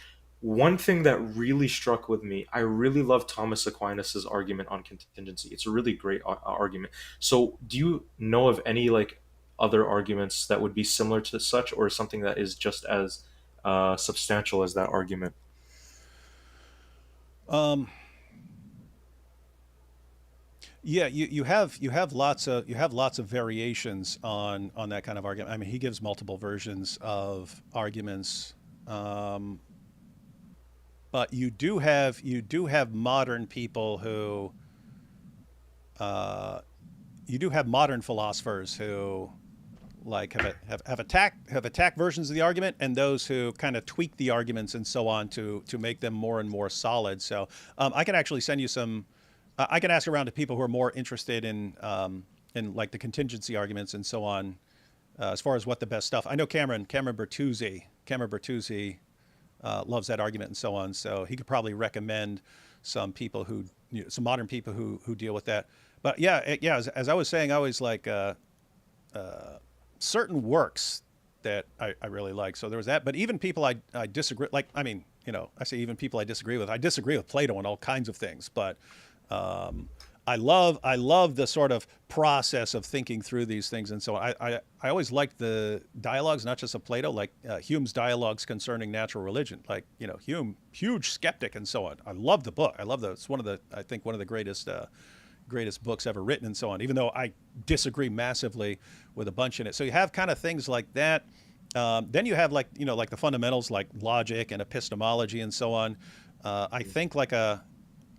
one thing that really struck with me, I really love Thomas Aquinas's argument on contingency. It's a really great argument. So do you know of any, like, other arguments that would be similar to such, or something that is just as substantial as that argument? Um, yeah, you have lots of variations on that kind of argument. I mean, he gives multiple versions of arguments, um, but you do have modern people who uh, you do have modern philosophers who like have attacked versions of the argument, and those who kind of tweak the arguments and so on to make them more and more solid. So I can actually send you some. I can ask around to people who are more interested in like the contingency arguments and so on, as far as what the best stuff. I know Cameron Bertuzzi loves that argument and so on. So he could probably recommend some people some modern people who deal with that. But yeah, as I was saying, I always like certain works that I really like. So there was that. But even people I disagree, like, I mean, I say even people I disagree with. I disagree with Plato on all kinds of things, but um, I love the sort of process of thinking through these things. And so I always liked the dialogues, not just of Plato, like Hume's dialogues concerning natural religion. Like, Hume, huge skeptic and so on. I love the book. It's I think one of the greatest books ever written and so on, even though I disagree massively with a bunch in it. So you have kind of things like that. Then you have like, like the fundamentals like logic and epistemology and so on. I think like a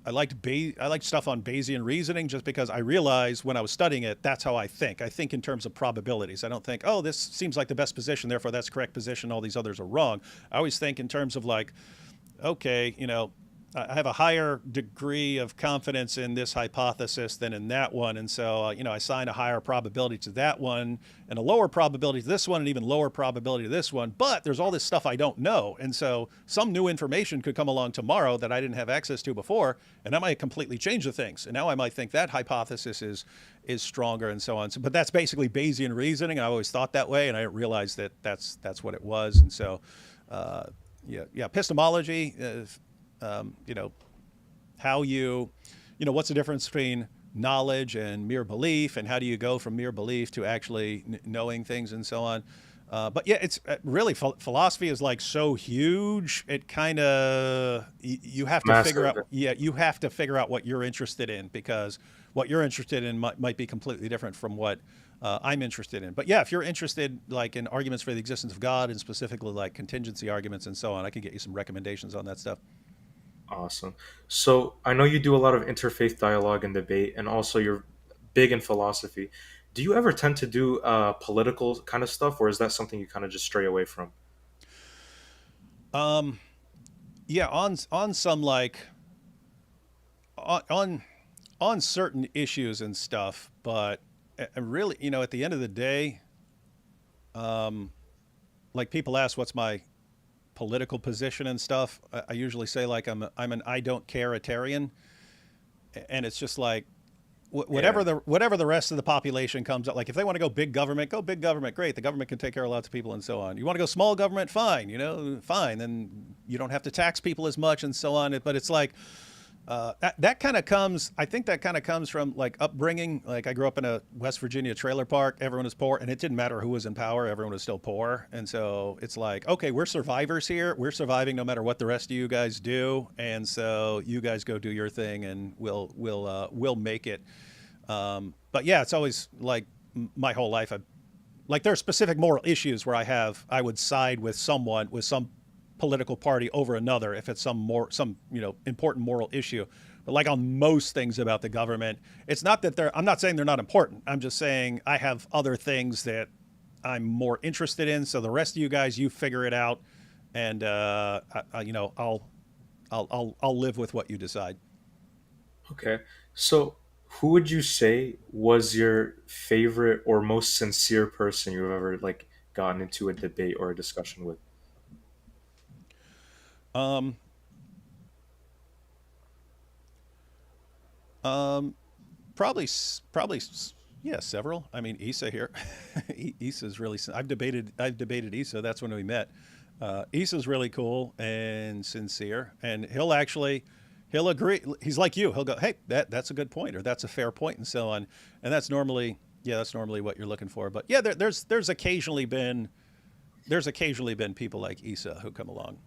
I liked stuff on Bayesian reasoning just because I realized when I was studying it, that's how I think. I think in terms of probabilities. I don't think, oh, this seems like the best position, therefore that's the correct position. All these others are wrong. I always think in terms of like, okay, I have a higher degree of confidence in this hypothesis than in that one. And so, I assign a higher probability to that one and a lower probability to this one and even lower probability to this one. But there's all this stuff I don't know. And so some new information could come along tomorrow that I didn't have access to before, and that might completely change the things. And now I might think that hypothesis is stronger and so on. So, but that's basically Bayesian reasoning. I always thought that way, and I didn't realize that that's what it was. And so, epistemology, how what's the difference between knowledge and mere belief, and how do you go from mere belief to actually knowing things and so on. But yeah, it's really philosophy is like so huge. It kind of you have to figure out. Yeah, you have to figure out what you're interested in, because what you're interested in might be completely different from what I'm interested in. But yeah, if you're interested like in arguments for the existence of God and specifically like contingency arguments and so on, I can get you some recommendations on that stuff. Awesome. So I know you do a lot of interfaith dialogue and debate, and also you're big in philosophy. Do you ever tend to do political kind of stuff, or is that something you kind of just stray away from? Yeah, on some like on certain issues and stuff, but really, at the end of the day, like people ask what's my political position and stuff. I usually say like I'm an I don't care-itarian, and it's just like whatever the rest of the population comes up. Like if they want to go big government, great. The government can take care of lots of people and so on. You want to go small government, fine. Fine. Then you don't have to tax people as much and so on. But it's like that kind of comes. I think that kind of comes from like upbringing. Like I grew up in a West Virginia trailer park. Everyone was poor, and it didn't matter who was in power. Everyone was still poor, and so it's like, okay, we're survivors here. We're surviving no matter what the rest of you guys do, and so you guys go do your thing, and we'll make it. But yeah, it's always like my whole life. Like there are specific moral issues where I would side with some political party over another if it's some important moral issue. But like on most things about the government, it's not that I'm not saying they're not important. I'm just saying I have other things that I'm more interested in. So the rest of you guys, you figure it out, and I'll live with what you decide. Okay. So who would you say was your favorite or most sincere person you've ever like gotten into a debate or a discussion with? Um, um, probably, yeah, several. I mean, Issa here. Issa's really. I've debated Issa. That's when we met. Issa's really cool and sincere, and he'll agree. He's like you. He'll go, hey, that's a good point, or that's a fair point, and so on. And that's normally what you're looking for. But yeah, there's occasionally been people like Issa who come along.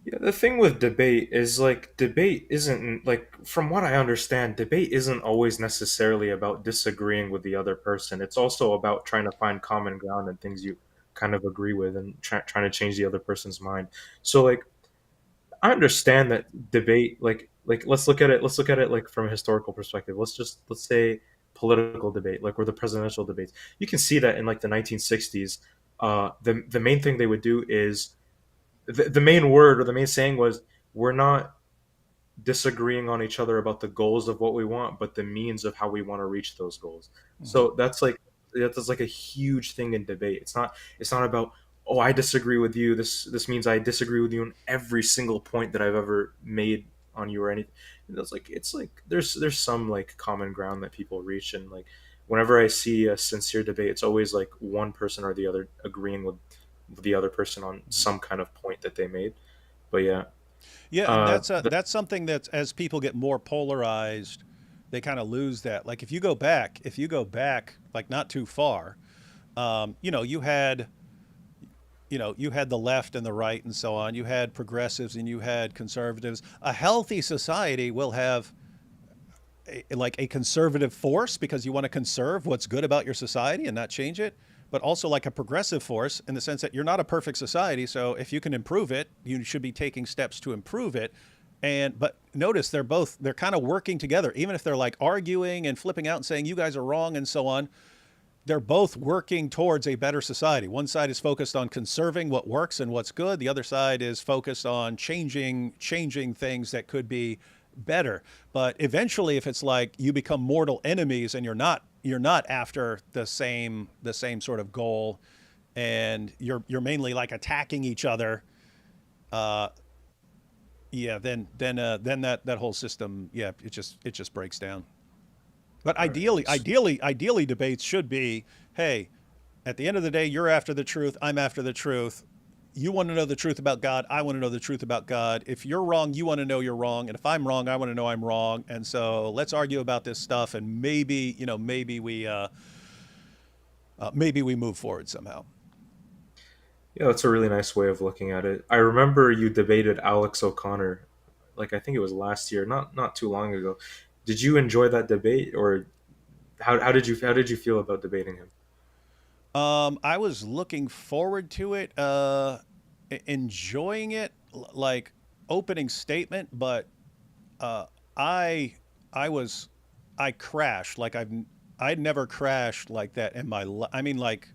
Yeah, the thing with debate is like debate isn't like from what I understand, debate isn't always necessarily about disagreeing with the other person. It's also about trying to find common ground and things you kind of agree with and trying to change the other person's mind. So like I understand that debate like let's look at it like from a historical perspective. Let's say political debate like or the presidential debates. You can see that in like the 1960s the main thing they would do is the main word or the main saying was we're not disagreeing on each other about the goals of what we want but the means of how we want to reach those goals. Hmm. So that's like a huge thing in debate. It's not about, oh, I disagree with you, this means I disagree with you on every single point that I've ever made on you or anything. It's like there's some like common ground that people reach, and like whenever I see a sincere debate, it's always like one person or the other agreeing with the other person on some kind of point that they made. But yeah, Yeah, and uh, that's something that as people get more polarized, they kind of lose that. Like if you go back like not too far, you had the left and the right and so on. You had progressives and you had conservatives. A healthy society will have like a conservative force because you want to conserve what's good about your society and not change it, but also like a progressive force in the sense that you're not a perfect society. So if you can improve it, you should be taking steps to improve it. And but notice they're kind of working together, even if they're like arguing and flipping out and saying you guys are wrong and so on. They're both working towards a better society. One side is focused on conserving what works and what's good. The other side is focused on changing things that could be better. But eventually, if it's like you become mortal enemies and you're not after the same sort of goal, and you're mainly like attacking each other, uh, yeah, then that whole system, yeah, it just breaks down. But All right. ideally, debates should be, hey, at the end of the day, you're after the truth. I'm after the truth. You want to know the truth about God. I want to know the truth about God. If you're wrong, you want to know you're wrong. And if I'm wrong, I want to know I'm wrong. And so let's argue about this stuff. And maybe we move forward somehow. Yeah, that's a really nice way of looking at it. I remember you debated Alex O'Connor, like I think it was last year, not too long ago. Did you enjoy that debate, or how did you feel about debating him? I was looking forward to it, enjoying it, like opening statement, but uh, I I was I crashed like I'd never crashed like that in my life. I mean, like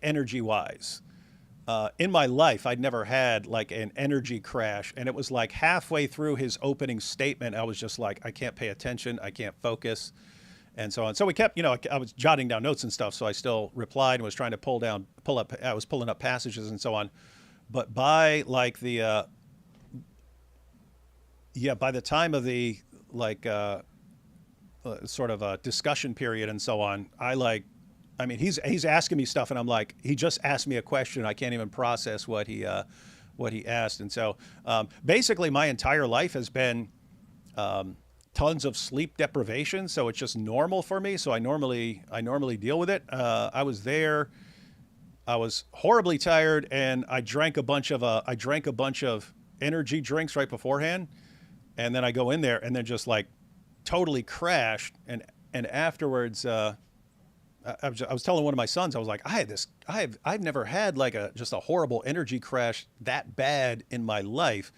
energy wise. In my life, I'd never had like an energy crash, and it was like halfway through his opening statement, I was just like, I can't pay attention, I can't focus, and so on. So we kept, I was jotting down notes and stuff, so I still replied and was trying to pull up. I was pulling up passages and so on. But by like by the time of the like sort of a discussion period and so on, I mean, he's asking me stuff, and I'm like, he just asked me a question. I can't even process what he asked, and so basically, my entire life has been tons of sleep deprivation. So it's just normal for me. So I normally deal with it. I was there. I was horribly tired, and I drank a bunch of energy drinks right beforehand, and then I go in there and then just like totally crashed, and afterwards. I was telling one of my sons, I was like, I've never had like just a horrible energy crash that bad in my life.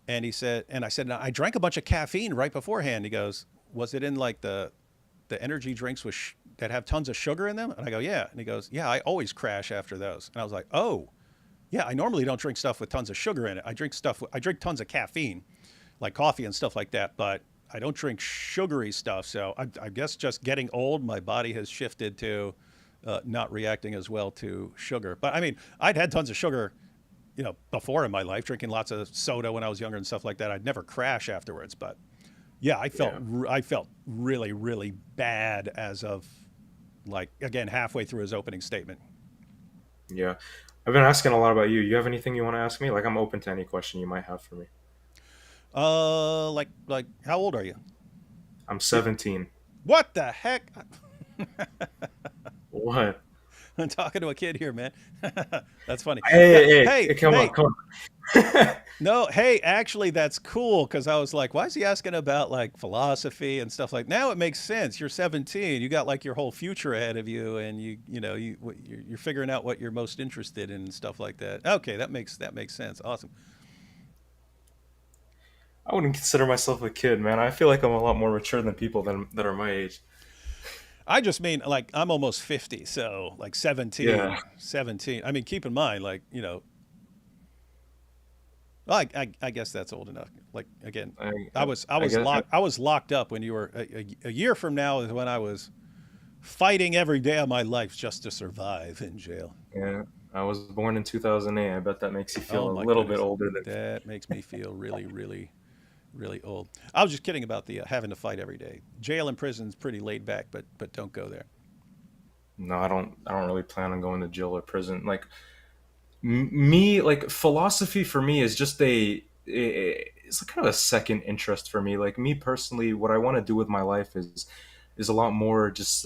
And I said, "No, I drank a bunch of caffeine right beforehand." He goes, was it in like the energy drinks that have tons of sugar in them? And I go, yeah. And he goes, yeah, I always crash after those. And I was like, oh, yeah, I normally don't drink stuff with tons of sugar in it. I drink tons of caffeine, like coffee and stuff like that, but I don't drink sugary stuff. So I guess just getting old, my body has shifted to not reacting as well to sugar. But I mean, I'd had tons of sugar, before in my life, drinking lots of soda when I was younger and stuff like that. I'd never crash afterwards. But yeah, Yeah. I felt really, really bad as of like, again, halfway through his opening statement. Yeah. I've been asking a lot about you. You have anything you want to ask me? Like, I'm open to any question you might have for me. Like, how old are you? I'm 17. What the heck? What? I'm talking to a kid here, man. That's funny. Hey, hey, hey, Hey, come on, hey, come on. no, hey, actually, that's cool because I was like, why is he asking about like philosophy and stuff like? Now it makes sense. You're 17. You got like your whole future ahead of you, and you're figuring out what you're most interested in and stuff like that. Okay, that makes sense. Awesome. I wouldn't consider myself a kid, man. I feel like I'm a lot more mature than people that are my age. I just mean like I'm almost 50, so like Yeah. 17. I mean, keep in mind, like well, I guess that's old enough. Like again, I, I was I I was guess. locked I was locked up when you were a year from now is when I was fighting every day of my life just to survive in jail. Yeah. I was born in 2008. I bet that makes you feel Oh a my little bit goodness, older than. that makes me feel really, really, really old. I was just kidding about the having to fight every day. Jail and prison's pretty laid back, but don't go there. No, I don't. I don't really plan on going to jail or prison. Like me, like philosophy for me is just it's kind of a second interest for me. Like me personally, what I want to do with my life is a lot more just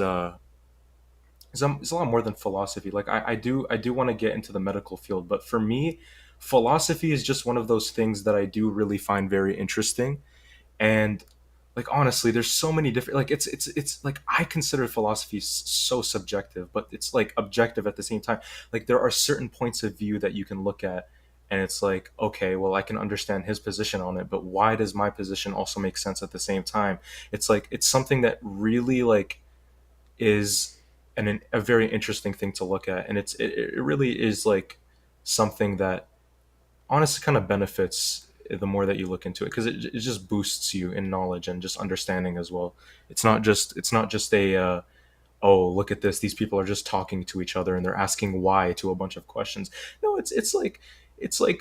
it's a lot more than philosophy. Like I do want to get into the medical field, but for me, philosophy is just one of those things that I do really find very interesting. And like honestly, there's so many different, like it's like I consider philosophy so subjective, but it's like objective at the same time. Like there are certain points of view that you can look at and it's like, okay, well, I can understand his position on it, but why does my position also make sense at the same time? It's like it's something that really like is a very interesting thing to look at, and it really is like something that honestly kind of benefits the more that you look into it, because it just boosts you in knowledge and just understanding as well. It's not just a oh, look at this, these people are just talking to each other and they're asking why to a bunch of questions. No, it's like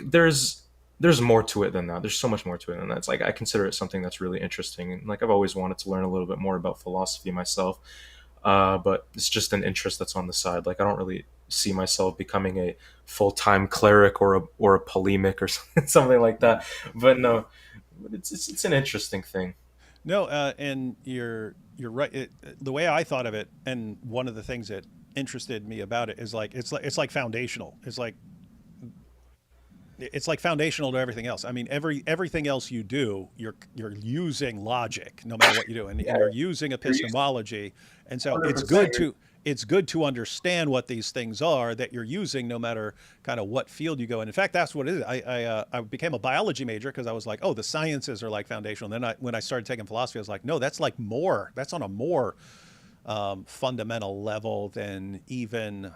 there's more to it than that. There's so much more to it than that. It's like I consider it something that's really interesting, and like I've always wanted to learn a little bit more about philosophy myself. But it's just an interest that's on the side. Like I don't really see myself becoming a full-time cleric or a polemic or something like that. But no, but it's an interesting thing. No, and you're right. The way I thought of it, and one of the things that interested me about it is like it's like foundational. It's like foundational to everything else. I mean, everything else you do, you're using logic, no matter what you do, and Yeah, you're using you're used epistemology, and so 100%. it's good to understand what these things are that you're using, no matter kind of what field you go in. In fact, that's what it is. I became a biology major because I was like, oh, the sciences are like foundational. And then when I started taking philosophy, I was like, no, that's like more. That's on a more fundamental level than even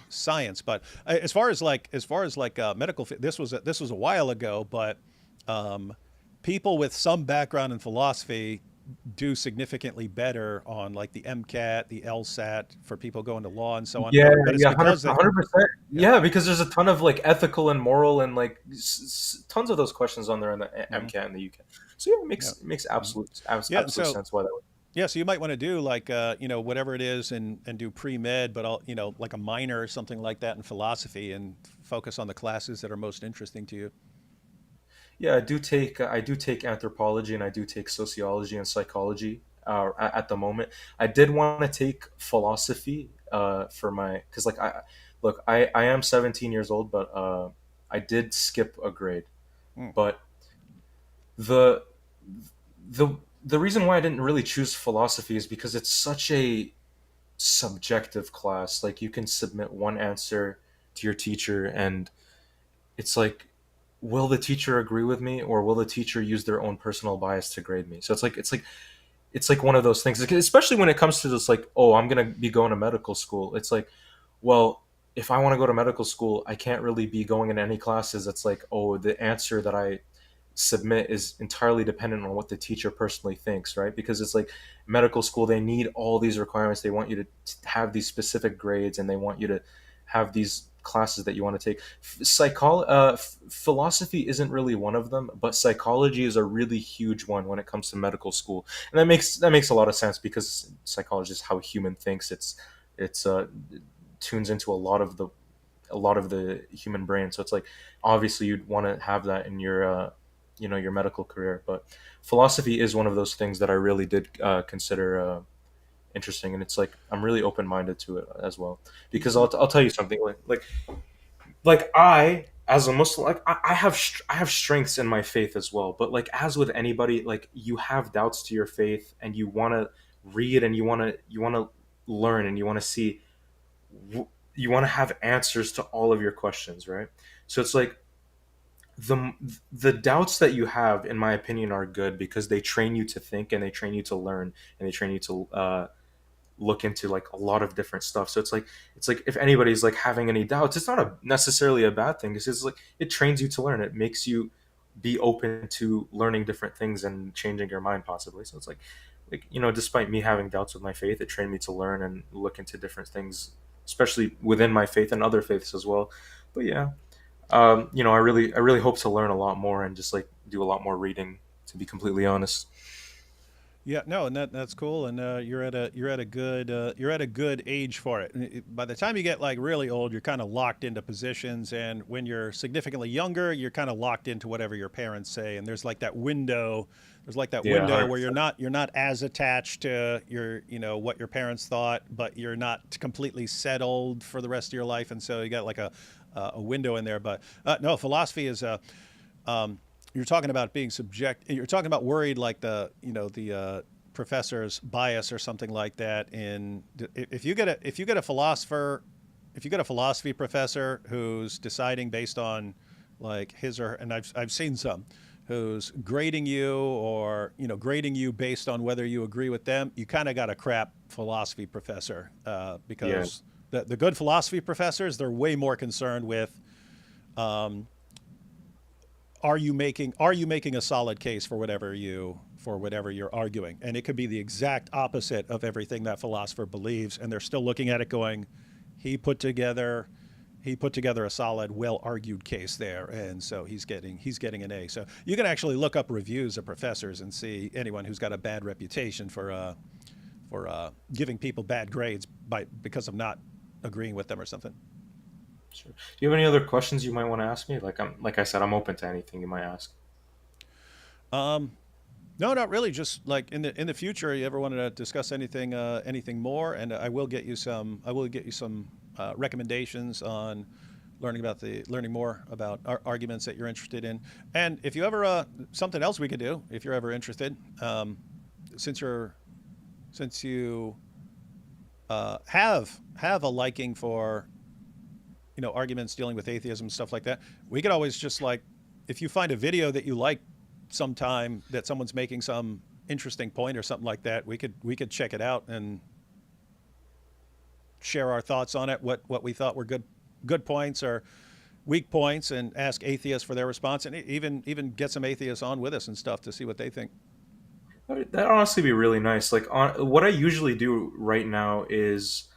science. But as far as medical, this was a while ago, but people with some background in philosophy do significantly better on like the MCAT, the LSAT for people going to law and so on. Yeah, But it's yeah, 100, because they, 100%. yeah, Yeah, because there's a ton of like ethical and moral and like tons of those questions on there in the mhm, MCAT and the UCAT. So yeah, it yeah, makes mhm. Yeah. And absolute so sense why that would. yeah, so you might want to do like whatever it is and do pre-med, but like a minor or something like that in philosophy and focus on the classes that are most interesting to you. Yeah, I do take anthropology and I do take sociology and psychology at the moment. I did want to take philosophy for my because like I look I am 17 years old, but I did skip a grade. Mm, But the the the reason why I didn't really choose philosophy is because it's such a subjective class. Like you can submit one answer to your teacher and it's like will the teacher agree with me or will the teacher use their own personal bias to grade me? So it's like one of those things, especially when it comes to this like, oh, I'm going to be going to medical school. It's like, well, if I want to go to medical school, I can't really be going in any classes. It's like, oh, the answer that I submit is entirely dependent on what the teacher personally thinks, right? Because it's like medical school, they need all these requirements. They want you to have these specific grades and they want you to have these classes that you want to take. Philosophy isn't really one of them, but psychology is a really huge one when it comes to medical school, and that makes a lot of sense because psychology is how a human thinks. It's tunes into a lot of the human brain. So it's like obviously you'd want to have that in your medical career. But philosophy is one of those things that I really did consider interesting, and it's like I'm really open minded to it as well. Because I'll tell you something like I as a Muslim, like I have strengths in my faith as well. But like as with anybody, like you have doubts to your faith, and you want to read, and you want to learn, and you want to see you want to have answers to all of your questions, right? So it's like the the doubts that you have, in my opinion, are good because they train you to think and they train you to learn and they train you to look into like a lot of different stuff. So it's like if anybody's like having any doubts, it's not necessarily a bad thing. It's just like it trains you to learn. It makes you be open to learning different things and changing your mind possibly. So it's like despite me having doubts with my faith, it trained me to learn and look into different things, especially within my faith and other faiths as well. But yeah, I really hope to learn a lot more and just like do a lot more reading. To be completely honest. yeah, no, and that's cool. And you're at a good age for it. And by the time you get like really old, you're kind of locked into positions, and when you're significantly younger, you're kind of locked into whatever your parents say. And there's like that window. There's like that Yeah, one window hundred where you're percent. not you're not as attached to what your parents thought, but you're not completely settled for the rest of your life, and so you got like a window in there. But no, philosophy is you're talking about being subject. You're talking about worried like the professor's bias or something like that. And if you get a philosopher a philosophy professor who's deciding based on like his or, and I've seen some, who's grading you, or grading you based on whether you agree with them, you kind of got a crap philosophy professor, Yeah. because the good philosophy professors, they're way more concerned with, um, are you making a solid case for whatever you're arguing, and it could be the exact opposite of everything that philosopher believes, and they're still looking at it going, he put together a solid, well argued case there, and so he's getting an A. So you can actually look up reviews of professors and see anyone who's got a bad reputation for giving people bad grades because of not agreeing with them or something. Sure. Do you have any other questions you might want to ask me? Like I said, I'm open to anything you might ask. Um, no, not really. Just like in the future, you ever wanted to discuss anything more, and I will get you some recommendations on learning more about arguments that you're interested in. And if you ever something else we could do if you're ever interested, since you have a liking for arguments dealing with atheism, stuff like that, we could always just like, if you find a video that you like sometime, that someone's making some interesting point or something like that, we could check it out and share our thoughts on it, what we thought were good points or weak points, and ask atheists for their response, and even get some atheists on with us and stuff to see what they think. That honestly be really nice. Like what I usually do right now is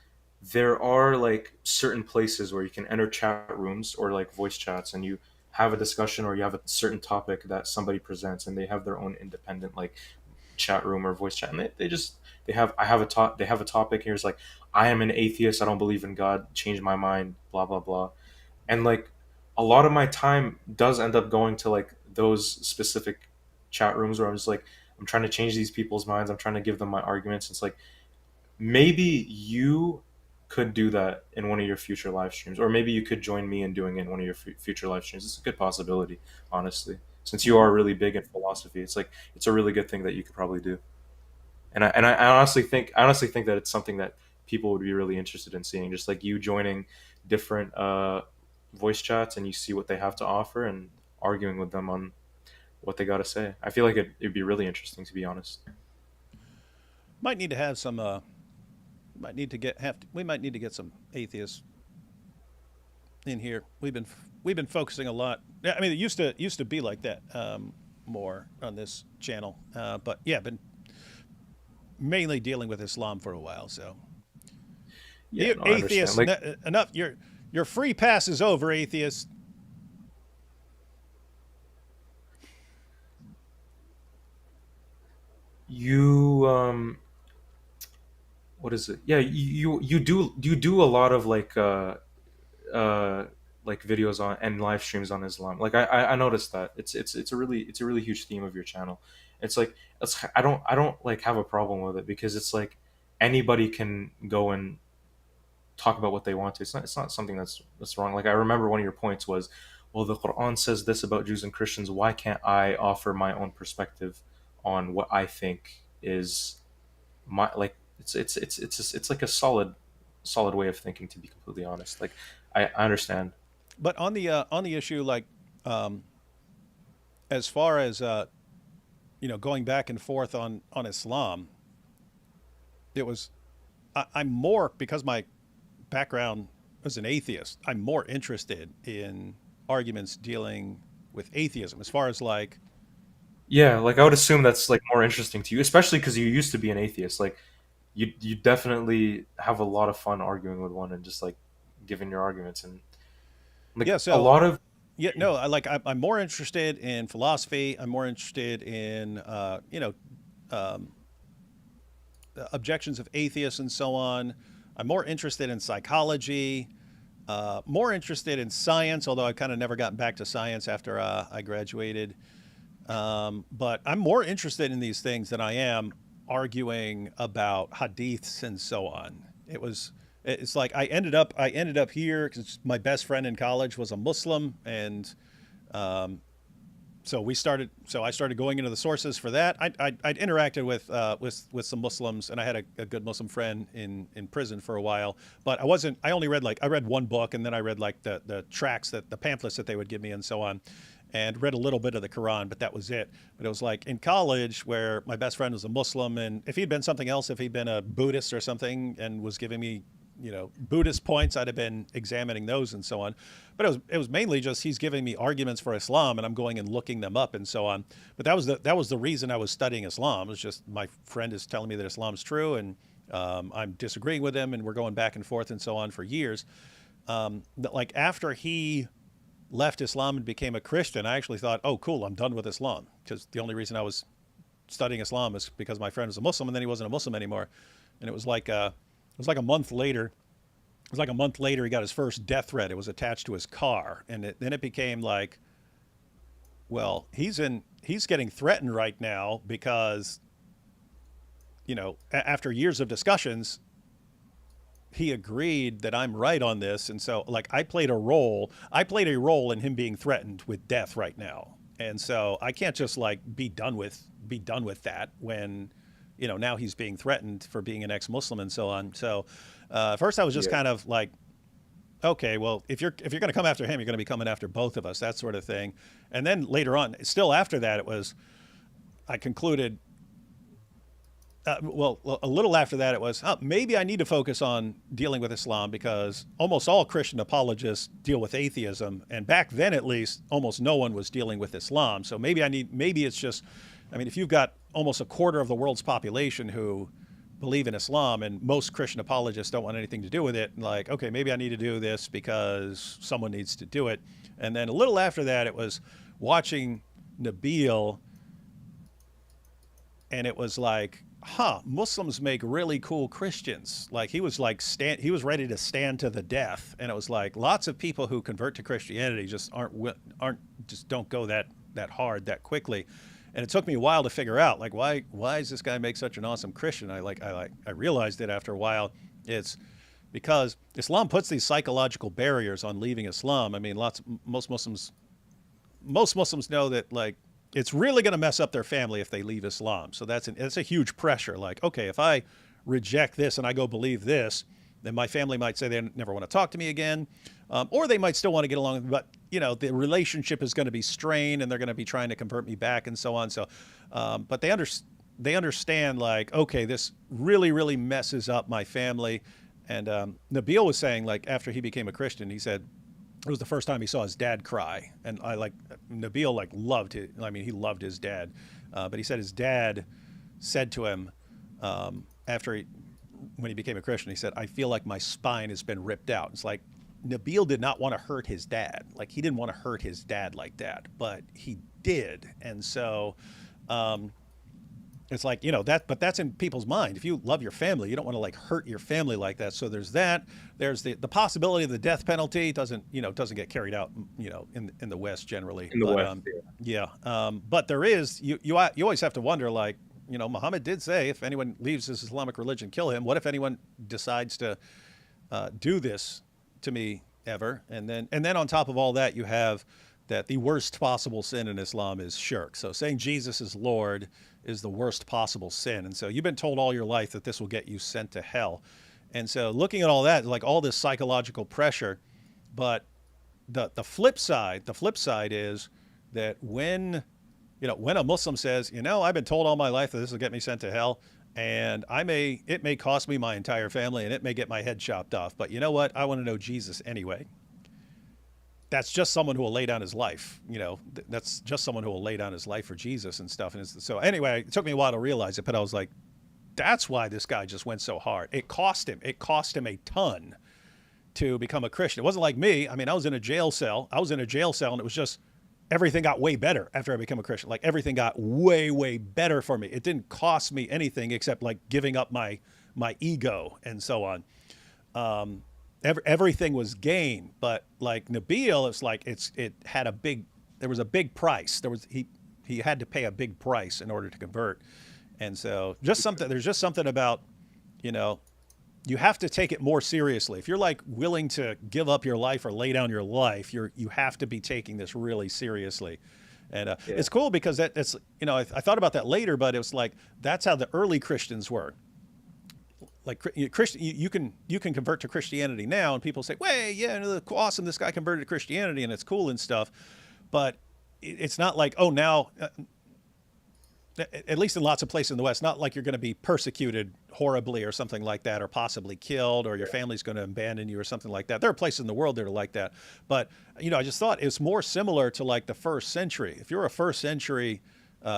there are like certain places where you can enter chat rooms or like voice chats, and you have a discussion or you have a certain topic that somebody presents, and they have their own independent like chat room or voice chat, and they have I have a they have a topic here. It's like, I am an atheist, I don't believe in God, change my mind, blah blah blah. And like a lot of my time does end up going to like those specific chat rooms where I'm just like, I'm trying to change these people's minds, I'm trying to give them my arguments. It's like, maybe you could do that in one of your future live streams, or maybe you could join me in doing it in one of your future live streams. It's a good possibility, honestly, since you are really big in philosophy. It's like, it's a really good thing that you could probably do. And I honestly think that it's something that people would be really interested in seeing, just like you joining different voice chats, and you see what they have to offer and arguing with them on what they got to say. I feel like it'd be really interesting, to be honest. Might need to have some. We might need to get some atheists in here. We've been focusing a lot. Yeah, I mean, it used to be like that, more on this channel, but yeah, been mainly dealing with Islam for a while. So Yeah, you no, I understand. atheists, Like, enough. Your free pass is over, atheists. you what is it? Yeah, you do a lot of uh like videos on and live streams on Islam. Like I noticed that it's a really huge theme of your channel. It's like, I don't like have a problem with it, because it's like anybody can go and talk about what they want to. It's not something that's wrong. Like, I remember one of your points was, well, the Quran says this about Jews and Christians. Why can't I offer my own perspective on what I think is my, like, it's like a solid way of thinking, to be completely honest. Like, I understand. But on the issue, like, um, as far as going back and forth on Islam, it was I'm more, because my background as an atheist, I'm more interested in arguments dealing with atheism, as far as like, Yeah, like I would assume that's like more interesting to you, especially because you used to be an atheist. Like, you definitely have a lot of fun arguing with one and just like giving your arguments, and like yeah. a So lot of. yeah, no, I'm more interested in philosophy. I'm more interested in um, objections of atheists and so on. I'm more interested in psychology. More interested in science, although I've kind of never gotten back to science after I graduated. But I'm more interested in these things than I am arguing about hadiths and so on. It's like I ended up here because my best friend in college was a Muslim, and um, so I started going into the sources for that. I'd interacted with some Muslims, and I had a good Muslim friend in prison for a while. But I only read I read one book, and then I read like the tracts, the pamphlets that they would give me and so on, and read a little bit of the Quran, but that was it. But it was like in college where my best friend was a Muslim, and if he'd been something else, if he'd been a Buddhist or something and was giving me, Buddhist points, I'd have been examining those and so on. But it was mainly just he's giving me arguments for Islam, and I'm going and looking them up and so on. But that was the reason I was studying Islam. It was just my friend is telling me that Islam's true, and I'm disagreeing with him, and we're going back and forth and so on for years. Like after he left Islam and became a Christian, I actually thought, oh, cool, I'm done with Islam, because the only reason I was studying Islam is because my friend was a Muslim, and then he wasn't a Muslim anymore. And it was like a month later. It was like a month later he got his first death threat. It was attached to his car, and then it became like, well, he's getting threatened right now because, after years of discussions, he agreed that I'm right on this, and so like I played a role in him being threatened with death right now, and so I can't just like be done with that when now he's being threatened for being an ex-Muslim and so on. So first I was just kind of like, okay, well, if you're going to come after him, you're going to be coming after both of us, that sort of thing. And then later on, still after that, I concluded, a little after that, it was, maybe I need to focus on dealing with Islam, because almost all Christian apologists deal with atheism. And back then, at least, almost no one was dealing with Islam. So maybe it's just, if you've got almost a quarter of the world's population who believe in Islam, and most Christian apologists don't want anything to do with it, like, okay, maybe I need to do this because someone needs to do it. And then a little after that, it was watching Nabil, and it was like, Muslims make really cool Christians. Like he was ready to stand to the death. And it was like lots of people who convert to Christianity just don't go that hard that quickly. And it took me a while to figure out, like, why does this guy make such an awesome Christian? I realized it after a while. It's because Islam puts these psychological barriers on leaving Islam. Most Muslims know that, like, it's really going to mess up their family if they leave Islam. So it's a huge pressure. Like, okay, if I reject this and I go believe this, then my family might say they never want to talk to me again. Or they might still want to get along, but the relationship is going to be strained, and they're going to be trying to convert me back and so on. So, but they understand, like, okay, this really, really messes up my family. And Nabil was saying, like, after he became a Christian, he said it was the first time he saw his dad cry. And Nabil loved it. He loved his dad, but he said his dad said to him when he became a Christian, he said, "I feel like my spine has been ripped out." It's like Nabil did not want to hurt his dad. Like, he didn't want to hurt his dad like that, but he did. And so it's like, but that's in people's mind. If you love your family, you don't want to like hurt your family like that. So there's that. There's the possibility of the death penalty doesn't get carried out, in the West generally. In the West, but there is, you always have to wonder, like, Muhammad did say, if anyone leaves this Islamic religion, kill him. What if anyone decides to do this to me ever? And then on top of all that, you have that the worst possible sin in Islam is shirk. So saying Jesus is Lord is the worst possible sin. And so you've been told all your life that this will get you sent to hell. And so looking at all that, like all this psychological pressure, but the flip side is that when a Muslim says, I've been told all my life that this will get me sent to hell, and it may cost me my entire family, and it may get my head chopped off, but you know what? I want to know Jesus anyway. That's just someone who will lay down his life. That's just someone who will lay down his life for Jesus and stuff. And so anyway, it took me a while to realize it, but I was like, that's why this guy just went so hard. It cost him a ton to become a Christian. It wasn't like me. I was in a jail cell. And it was just, everything got way better after I became a Christian. Like, everything got way, way better for me. It didn't cost me anything except like giving up my ego and so on. Everything was gain, but like Nabil, it's like there was a big price. He had to pay a big price in order to convert. And so there's just something about, you have to take it more seriously. If you're like willing to give up your life or lay down your life, you have to be taking this really seriously. And Yeah. it's cool because that's, I thought about that later, but it was like that's how the early Christians were. Like Christian, you can convert to Christianity now, and people say, "Way, yeah, awesome! This guy converted to Christianity, and it's cool and stuff." But it's not like, oh, now, at least in lots of places in the West, not like you're going to be persecuted horribly or something like that, or possibly killed, or your family's going to abandon you or something like that. There are places in the world that are like that. But, I just thought it's more similar to like the first century. If you're a first century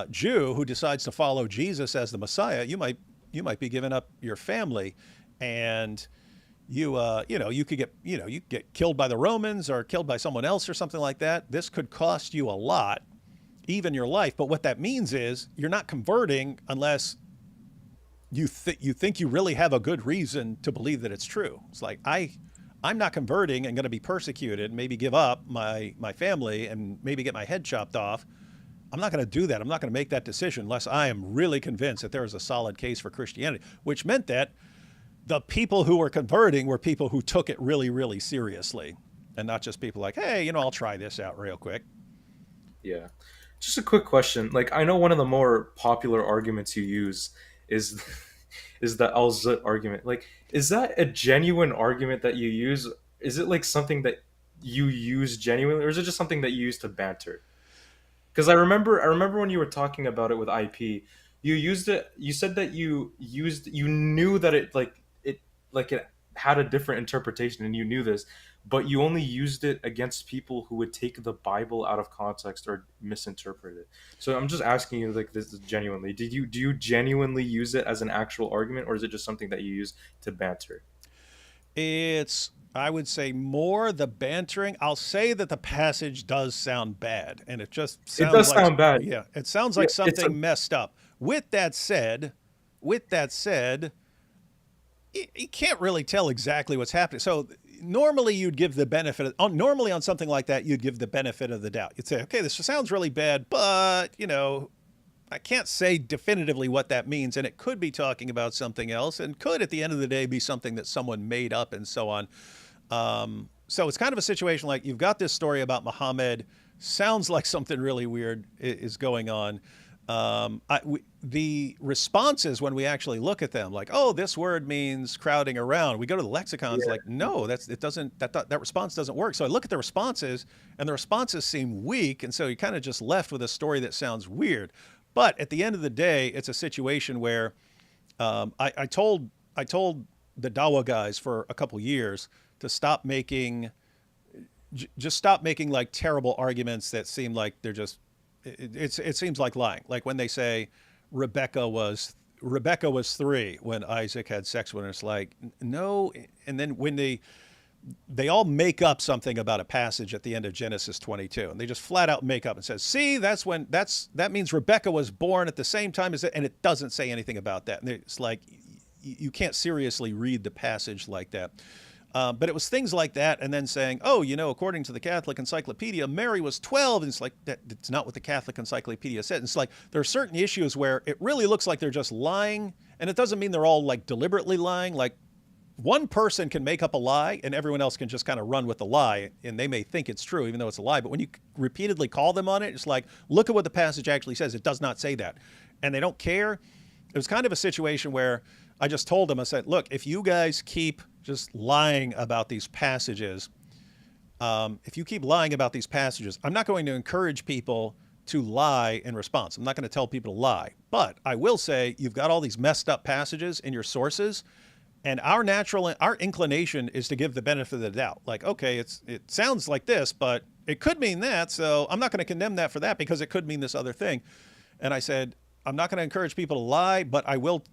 Jew who decides to follow Jesus as the Messiah, you might be giving up your family, and you could get, you get killed by the Romans or killed by someone else or something like that. This could cost you a lot, even your life. But what that means is you're not converting unless you think you really have a good reason to believe that it's true. It's like, I'm not converting and going to be persecuted, maybe give up my family and maybe get my head chopped off. I'm not going to do that. I'm not going to make that decision unless I am really convinced that there is a solid case for Christianity, which meant that the people who were converting were people who took it really, really seriously, and not just people like, hey, I'll try this out real quick. Yeah. Just a quick question. Like, I know one of the more popular arguments you use is is the Al-Zut argument. Like, is that a genuine argument that you use? Is it like something that you use genuinely, or is it just something that you use to banter? Because I remember when you were talking about it with IP, you used it. You said that you knew that it had a different interpretation, and you knew this, but you only used it against people who would take the Bible out of context or misinterpret it. So I'm just asking you, like, this genuinely. Do you genuinely use it as an actual argument, or is it just something that you use to banter? It's, I would say, more the bantering. I'll say that the passage does sound bad, and it just It sounds does like, sound bad. yeah, it sounds Yeah, like it's a something messed up. With that said, you can't really tell exactly what's happening. So normally you'd give the benefit normally on something like that, you'd give the benefit of the doubt. You'd say, okay, this sounds really bad, but I can't say definitively what that means, and it could be talking about something else, and could at the end of the day be something that someone made up, and so on. So it's kind of a situation like you've got this story about Muhammad. Sounds like something really weird is going on. The responses when we actually look at them, like, oh, this word means crowding around. We go to the lexicons, like, no, that response doesn't work. So I look at the responses, and the responses seem weak, and so you're kind of just left with a story that sounds weird. But at the end of the day, it's a situation where I told the Dawa guys for a couple years to stop making just stop making like terrible arguments that seem like they're just it seems like lying. Like when they say Rebecca was Rebecca was 3 when Isaac had sex with her. It's like, no. And then when they all make up something about a passage at the end of Genesis 22, and they just flat out make up and says, see, that means Rebecca was born at the same time as it, and it doesn't say anything about that. And it's like, you can't seriously read the passage like that. But it was things like that, and then saying, oh, according to the Catholic Encyclopedia, Mary was 12. And it's like, that's not what the Catholic Encyclopedia said. And it's like, there are certain issues where it really looks like they're just lying, and it doesn't mean they're all like deliberately lying. Like, one person can make up a lie, and everyone else can just kind of run with the lie, and they may think it's true, even though it's a lie. But when you repeatedly call them on it, it's like, look at what the passage actually says. It does not say that. And they don't care. It was kind of a situation where I just told them, I said, look, if you guys keep just lying about these passages, I'm not going to encourage people to lie in response. I'm not going to tell people to lie. But I will say, you've got all these messed up passages in your sources, and our inclination is to give the benefit of the doubt. Like, okay, it sounds like this, but it could mean that, so I'm not going to condemn that for that because it could mean this other thing. And I said, I'm not going to encourage people to lie, but I will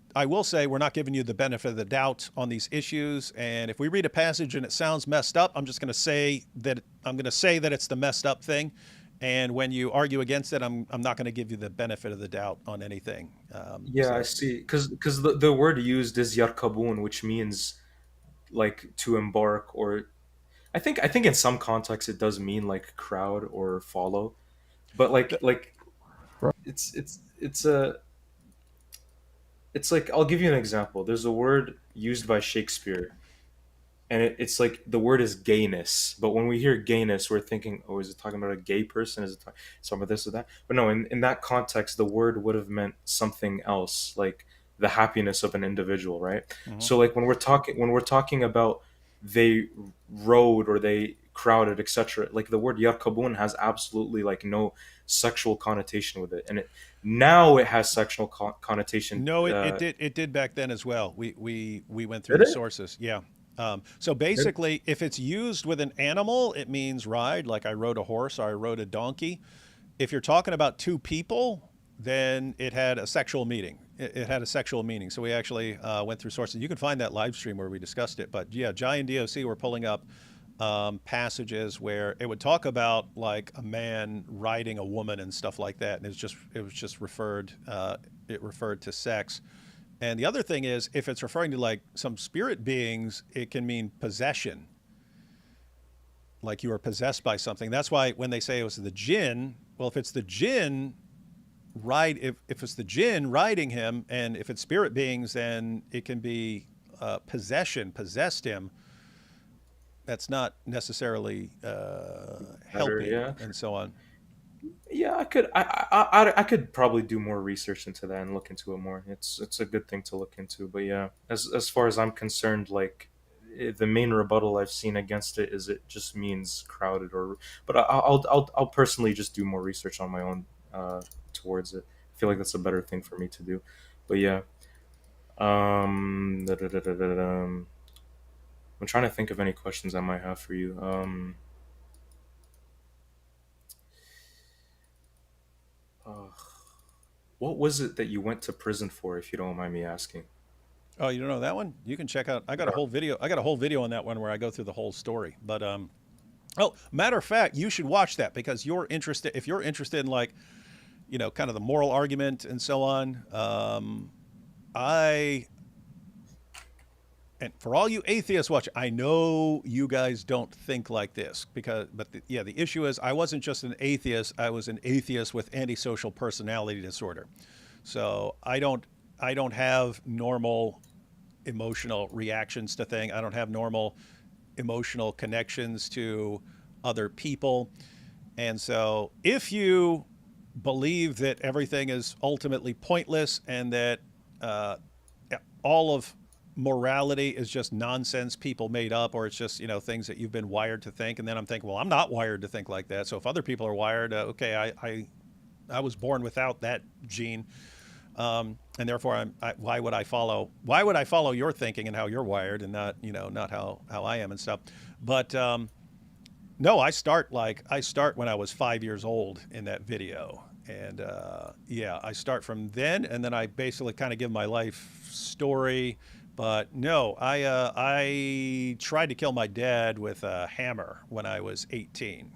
say we're not giving you the benefit of the doubt on these issues. And if we read a passage and it sounds messed up, I'm going to say that it's the messed up thing. And when you argue against it, I'm not going to give you the benefit of the doubt on anything. Yeah, I see. Because the word used is yarkabun, which means like to embark, or I think in some contexts it does mean like crowd or follow, but like it's it's like, I'll give you an example. There's a word used by Shakespeare. and it's like the word is gayness, but when we hear gayness, we're thinking, oh, is it talking about a gay person? Is it talking about this or that? But no, in that context, the word would have meant something else, like the happiness of an individual, right? Hmm. So like when we're talking about they rode or they crowded, etc., like the word yarkabun has absolutely like no sexual connotation with it, and now it has sexual connotation. No, it did back then as well. We went through Did the it? sources. Yeah. So Did basically, if it's used with an animal, it means ride, like I rode a horse or I rode a donkey. If you're talking about two people, then it had a sexual meaning. It had a sexual meaning. So we actually went through sources. You can find that live stream where we discussed it. But yeah, Jai and DOC were pulling up passages where it would talk about like a man riding a woman and stuff like that, and it was just referred it referred to sex. And the other thing is, if it's referring to like some spirit beings, it can mean possession, like you are possessed by something. That's why when they say it was the jinn, well, if it's the jinn if it's the jinn riding him, and if it's spirit beings, then it can be possession, possessed him. That's not necessarily better? helping, Yeah. and so on. Yeah, I could probably do more research into that and look into it more. It's a good thing to look into. But yeah, as far as I'm concerned, like the main rebuttal I've seen against it is it just means crowded or. But I'll personally just do more research on my own towards it. I feel like that's a better thing for me to do. But yeah, I'm trying to think of any questions I might have for you. Uh, what was it that you went to prison for, if you don't mind me asking? Oh, you don't know that one? You can check out. I got a whole video. I got a whole video on that one where I go through the whole story. But oh, matter of fact, you should watch that because you're interested. If you're interested in like, kind of the moral argument and so on. I and for all you atheists watching, I know you guys don't think like this yeah, the issue is I wasn't just an atheist. I was an atheist with antisocial personality disorder. So I don't have normal emotional reactions to things. I don't have normal emotional connections to other people. And so if you believe that everything is ultimately pointless and that all of morality is just nonsense people made up, or it's just things that you've been wired to think, and then I'm thinking, well, I'm not wired to think like that. So if other people are wired, okay, I was born without that gene, and therefore why would I follow your thinking and how you're wired, and not how I am and stuff. But no, I start when I was 5 years old in that video. And yeah, I start from then, and then I basically kind of give my life story. But no, I tried to kill my dad with a hammer when I was 18,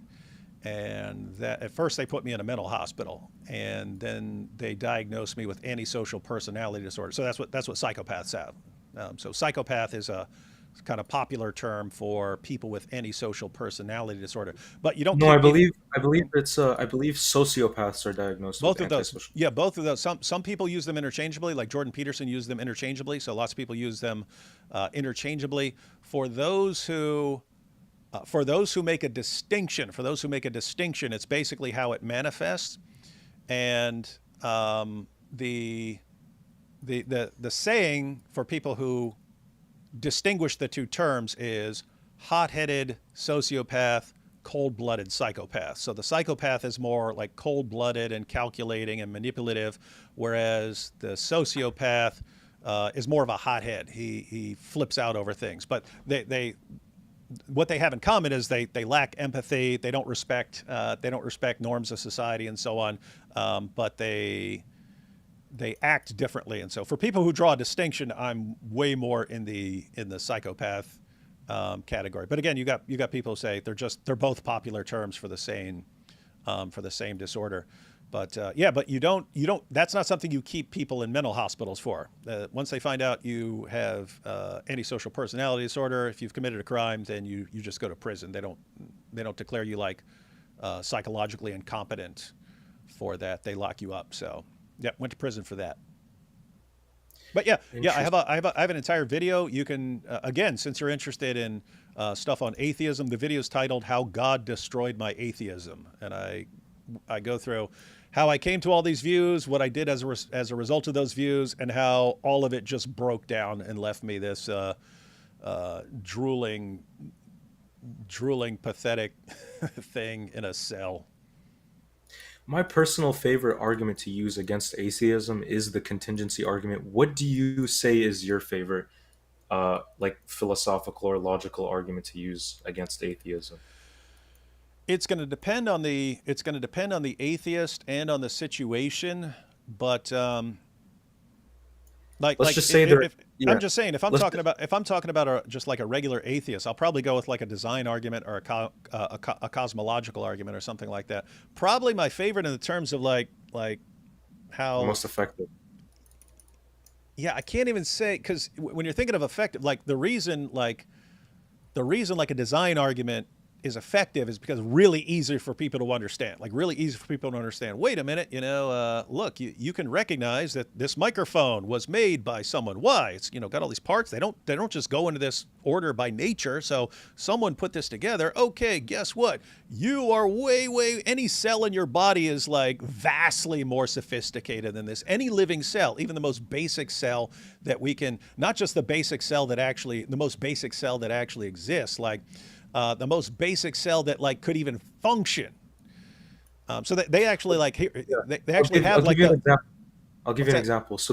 and that at first they put me in a mental hospital, and then they diagnosed me with antisocial personality disorder. So that's what psychopaths have. So psychopath is a kind of popular term for people with antisocial personality disorder. But you don't No, keep people. I believe it's I believe sociopaths are diagnosed with Both of those, antisocial. yeah, both of those. Some people use them interchangeably, like Jordan Peterson used them interchangeably. So lots of people use them interchangeably. For those who make a distinction, it's basically how it manifests. And the saying for people who distinguish the two terms is hot-headed sociopath, cold-blooded psychopath. So the psychopath is more like cold-blooded and calculating and manipulative, whereas the sociopath is more of a hothead. He flips out over things. But what they have in common is they lack empathy. They don't respect norms of society and so on. But they act differently. And so for people who draw a distinction, I'm way more in the psychopath category. But again, you got people who say they're both popular terms for the same disorder. But yeah, but you don't that's not something you keep people in mental hospitals for. Once they find out you have antisocial personality disorder, if you've committed a crime, then you just go to prison. They don't declare you like psychologically incompetent for that. They lock you up. So yeah, went to prison for that. But yeah, yeah, Interesting. I have an entire video. You can again, since you're interested in stuff on atheism, the video is titled "How God Destroyed My Atheism," and I go through how I came to all these views, what I did as a result of those views, and how all of it just broke down and left me this drooling, pathetic thing in a cell. My personal favorite argument to use against atheism is the contingency argument. What do you say is your favorite, like philosophical or logical argument to use against atheism? It's going to depend on the atheist and on the situation, but Let's just say there. if I'm Yeah. just saying Let's. if I'm talking about just like a regular atheist, I'll probably go with like a design argument or a cosmological argument or something like that. Probably my favorite in the terms of like The how, most effective. yeah, I can't even say, because when you're thinking of effective, like the reason like a design argument is effective is because really easy for people to understand. Like really easy for people to understand. Wait a minute, look, you can recognize that this microphone was made by someone. Why? It's got all these parts. They don't just go into this order by nature. So someone put this together. Okay, guess what? You are way any cell in your body is like vastly more sophisticated than this. Any living cell, even the most basic cell that we can, not just the most basic cell that actually exists, like the most basic cell that like could even function. So that they actually like Yeah. they actually I'll have give like you an the example. I'll give what's you an that? example. So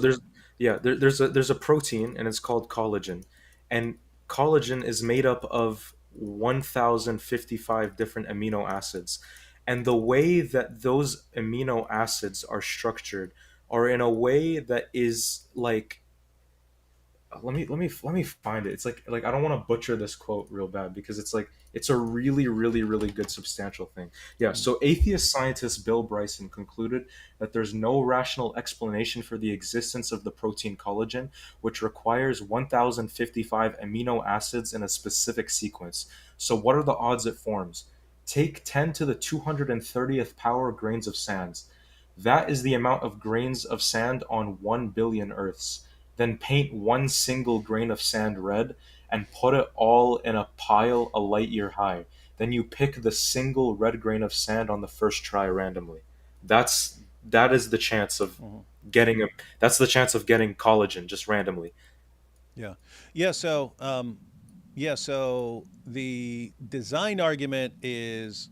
there's a protein and it's called collagen, and collagen is made up of 1,055 different amino acids, and the way that those amino acids are structured are in a way that is like, let me find it. It's like I don't want to butcher this quote real bad because it's like it's a really good substantial thing. Yeah, so atheist scientist Bill Bryson concluded that there's no rational explanation for the existence of the protein collagen, which requires 1055 amino acids in a specific sequence. So what are the odds it forms? Take 10 to the 230th power grains of sands. That is the amount of grains of sand on 1 billion Earths. Then paint one single grain of sand red and put it all in a pile a light year high. Then you pick the single red grain of sand on the first try randomly. That is the chance of Mhm. getting a that's the chance of getting collagen just randomly. Yeah, yeah. So the design argument is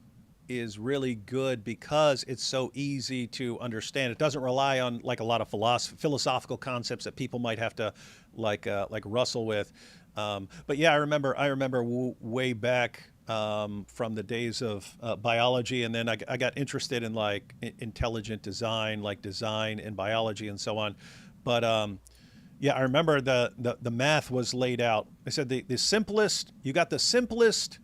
really good because it's so easy to understand. It doesn't rely on like a lot of philosophical concepts that people might have to like wrestle with. But yeah, I remember way back from the days of biology, and then I got interested in like intelligent design, like design and biology and so on. But yeah, I remember the math was laid out. I said you got the simplest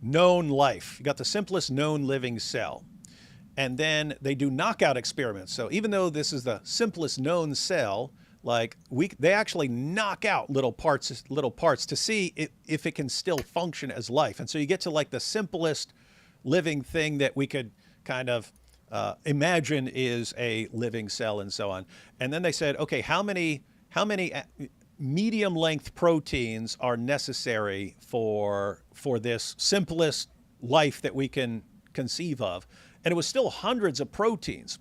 known life. You got the simplest known living cell. And then they do knockout experiments. So even though this is the simplest known cell, like they actually knock out little parts to see if it can still function as life. And so you get to like the simplest living thing that we could kind of imagine is a living cell and so on. And then they said, okay, how many medium length proteins are necessary for this simplest life that we can conceive of? And it was still hundreds of proteins.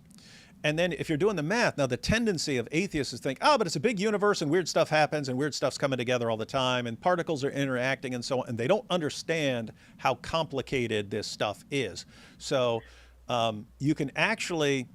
And then if you're doing the math, now the tendency of atheists is to think, oh, but it's a big universe and weird stuff happens and weird stuff's coming together all the time and particles are interacting and so on. And they don't understand how complicated this stuff is. So you can actually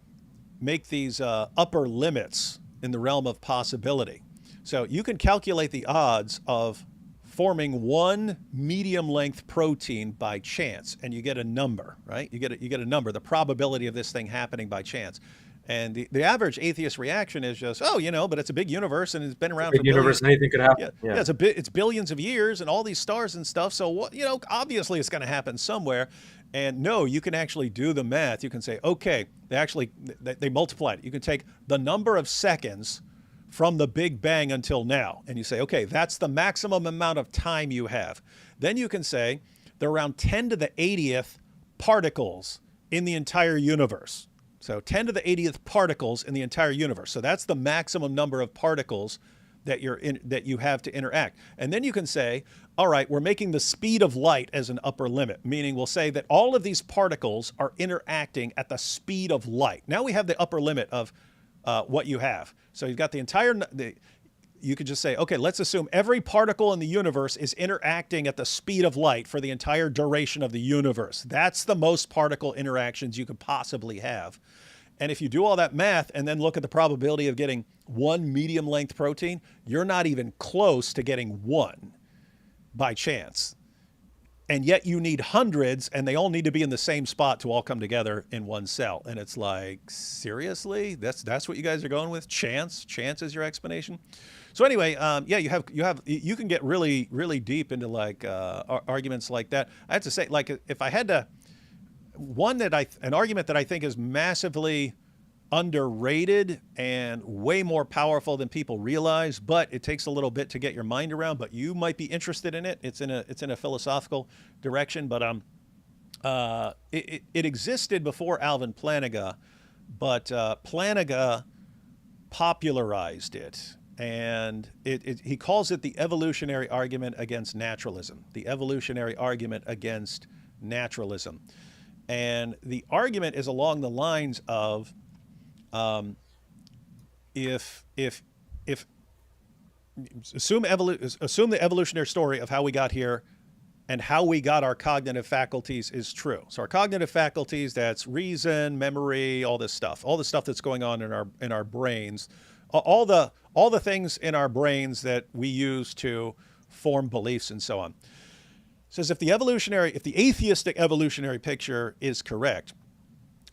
make these upper limits in the realm of possibility. So you can calculate the odds of forming one medium length protein by chance, and you get a number, right? You get a number, the probability of this thing happening by chance. And the average atheist reaction is just, oh, but it's a big universe and it's been around Big for universe, billions. anything could Yeah, happen. yeah, Yeah. it's billions of years and all these stars and stuff. So what, obviously it's going to happen somewhere. And no, you can actually do the math. You can say, okay, they multiplied it. You can take the number of seconds from the Big Bang until now, and you say, okay, that's the maximum amount of time you have. Then you can say there are around 10 to the 80th particles in the entire universe. So 10 to the 80th particles in the entire universe. So that's the maximum number of particles that you have to interact. And then you can say, all right, we're making the speed of light as an upper limit, meaning we'll say that all of these particles are interacting at the speed of light. Now we have the upper limit of what you have. So you've got you could just say, okay, let's assume every particle in the universe is interacting at the speed of light for the entire duration of the universe. That's the most particle interactions you could possibly have. And if you do all that math and then look at the probability of getting one medium length protein, you're not even close to getting one by chance. And yet you need hundreds, and they all need to be in the same spot to all come together in one cell. And it's like, seriously? That's what you guys are going with? Chance? Chance is your explanation? So anyway, you can get really, really deep into like arguments like that. I have to say, like, if I had to, an argument that I think is massively underrated and way more powerful than people realize, but it takes a little bit to get your mind around, but you might be interested in it. It's in a philosophical direction, but it existed before Alvin Plantinga, but Plantinga popularized it. And he calls it the evolutionary argument against naturalism. The evolutionary argument against naturalism. And the argument is along the lines of if assume the evolutionary story of how we got here and how we got our cognitive faculties is true. So our cognitive faculties, that's reason, memory, all the stuff that's going on in our brains, all the things in our brains that we use to form beliefs and so on. Says if the atheistic evolutionary picture is correct,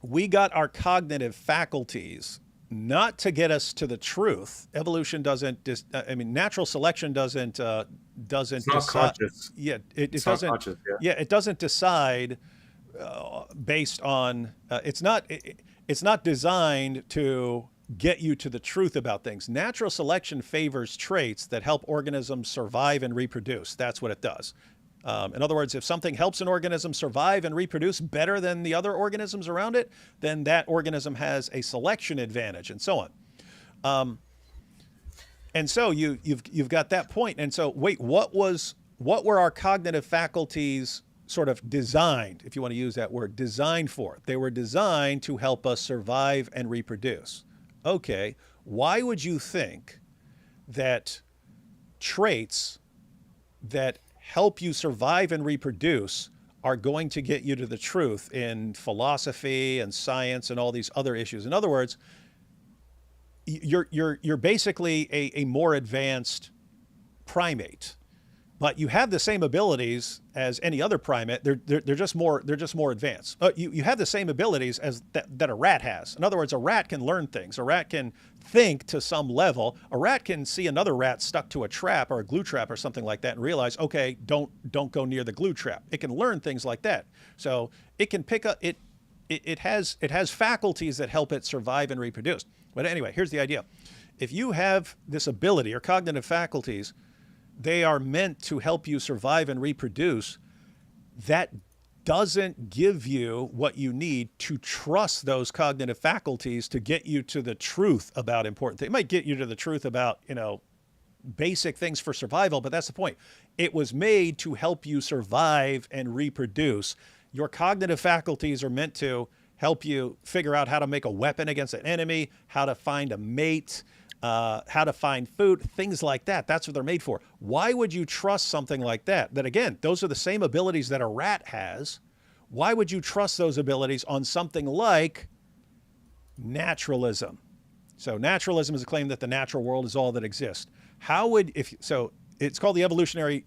we got our cognitive faculties not to get us to the truth. Evolution doesn't. Natural selection doesn't. It's not conscious. Yeah, it It's doesn't. not conscious, yeah. Yeah, it doesn't decide based on. It's not designed to get you to the truth about things. Natural selection favors traits that help organisms survive and reproduce. That's what it does. In other words, if something helps an organism survive and reproduce better than the other organisms around it, then that organism has a selection advantage, and so on. And so you've got that point. And so wait, what were our cognitive faculties sort of designed, if you want to use that word, designed for? They were designed to help us survive and reproduce. Okay, why would you think that traits that help you survive and reproduce are going to get you to the truth in philosophy and science and all these other issues? In other words, you're basically a more advanced primate, but you have the same abilities as any other primate. They're just more advanced. You have the same abilities as that a rat has. In other words, a rat can learn things. A rat can think to some level. A rat can see another rat stuck to a trap or a glue trap or something like that and realize, okay, don't go near the glue trap. It can learn things like that. So it can pick up it has faculties that help it survive and reproduce. But anyway, here's the idea. If you have this ability or cognitive faculties, they are meant to help you survive and reproduce. That doesn't give you what you need to trust those cognitive faculties to get you to the truth about important things. It might get you to the truth about, basic things for survival, but that's the point. It was made to help you survive and reproduce. Your cognitive faculties are meant to help you figure out how to make a weapon against an enemy, how to find a mate, how to find food, things like that. That's what they're made for. Why would you trust something like that? That again, those are the same abilities that a rat has. Why would you trust those abilities on something like naturalism? So naturalism is a claim that the natural world is all that exists. It's called the evolutionary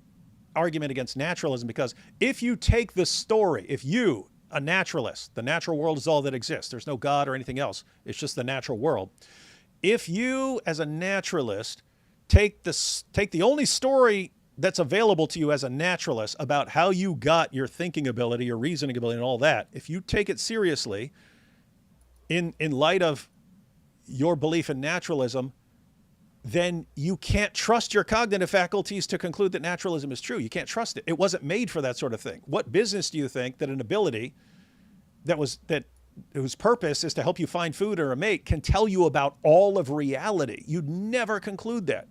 argument against naturalism, because if you take the story, if you, a naturalist, the natural world is all that exists, there's no God or anything else, it's just the natural world. If you, as a naturalist, take the only story that's available to you as a naturalist about how you got your thinking ability, your reasoning ability, and all that, if you take it seriously in light of your belief in naturalism, then you can't trust your cognitive faculties to conclude that naturalism is true. You can't trust it. It wasn't made for that sort of thing. What business do you think that an ability whose purpose is to help you find food or a mate can tell you about all of reality? You'd never conclude that.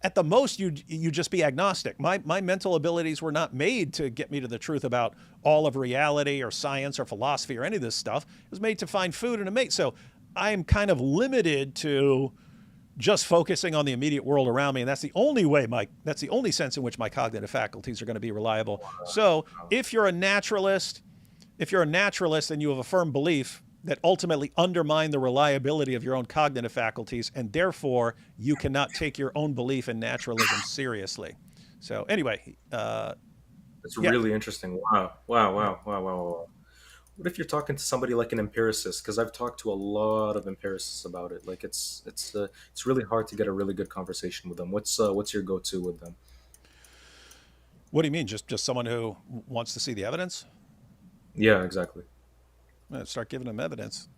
at the most you just be agnostic. My mental abilities were not made to get me to the truth about all of reality or science or philosophy or any of this stuff. It was made to find food and a mate. So I'm kind of limited to just focusing on the immediate world around me, and that's the only sense in which my cognitive faculties are going to be reliable. So if you're a naturalist, and you have a firm belief that ultimately undermine the reliability of your own cognitive faculties, and therefore you cannot take your own belief in naturalism seriously. So anyway, It's yeah. really interesting. Wow. What if you're talking to somebody like an empiricist? Because I've talked to a lot of empiricists about it. Like it's really hard to get a really good conversation with them. What's your go-to with them? What do you mean? Just someone who wants to see the evidence? Yeah, exactly. Start giving them evidence.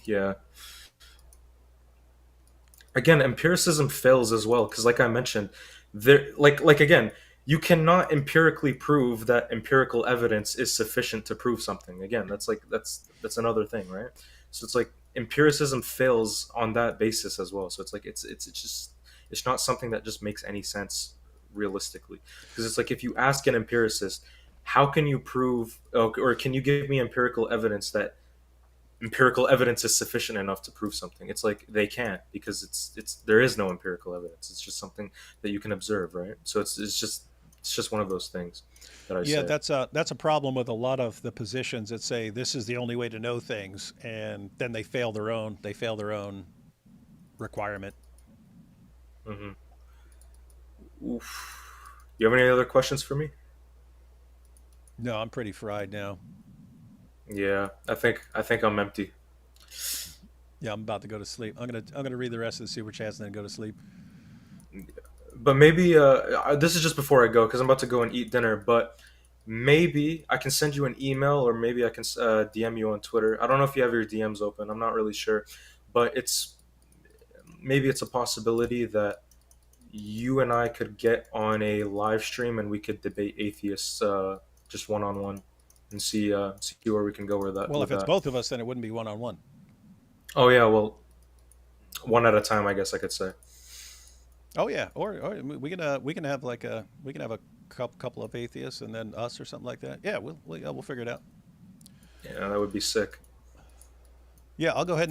Yeah. Again, empiricism fails as well because, like I mentioned, there like again, you cannot empirically prove that empirical evidence is sufficient to prove something. Again, that's another thing, right? So it's like empiricism fails on that basis as well. So it's like it's just it's not something that just makes any sense realistically because it's like if you ask an empiricist, how can you prove or can you give me empirical evidence is sufficient enough to prove something? It's like they can't because it's there is no empirical evidence. It's just something that you can observe, right? So it's just one of those things that I Yeah, say. that's a problem with a lot of the positions that say this is the only way to know things, and then they fail their own requirement. Hmm. Oof. You have any other questions for me? No, I'm pretty fried now. Yeah, I think I'm empty. Yeah, I'm about to go to sleep. I'm gonna read the rest of the super chats and then go to sleep. But maybe this is just before I go because I'm about to go and eat dinner. But maybe I can send you an email or maybe I can DM you on Twitter. I don't know if you have your DMs open. I'm not really sure, but maybe it's a possibility that you and I could get on a live stream and we could debate atheists just one on one and see where we can go with that Well, with if it's that. both of us, then it wouldn't be one on one. Oh yeah, well, one at a time, I guess I could say. Oh yeah, or we can have a couple of atheists and then us or something like that. Yeah, we'll figure it out. Yeah, that would be sick. Yeah, I'll go ahead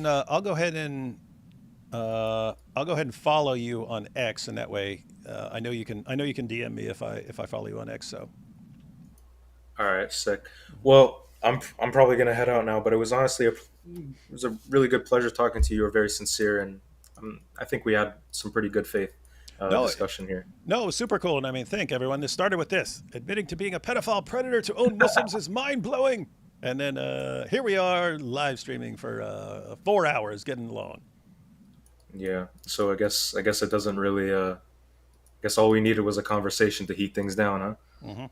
and follow you on X, and that way I know you can DM me if I follow you on X. So All right, sick. Well, I'm probably gonna head out now, but it was a really good pleasure talking to you. You were very sincere, and I think we had some pretty good faith no, discussion here. no, it was super cool. And I mean, think everyone. This started with this: admitting to being a pedophile predator to own Muslims is mind blowing. And then here we are live streaming for 4 hours, getting along. Yeah. So I guess it doesn't really. I guess all we needed was a conversation to heat things down, huh? Hmm.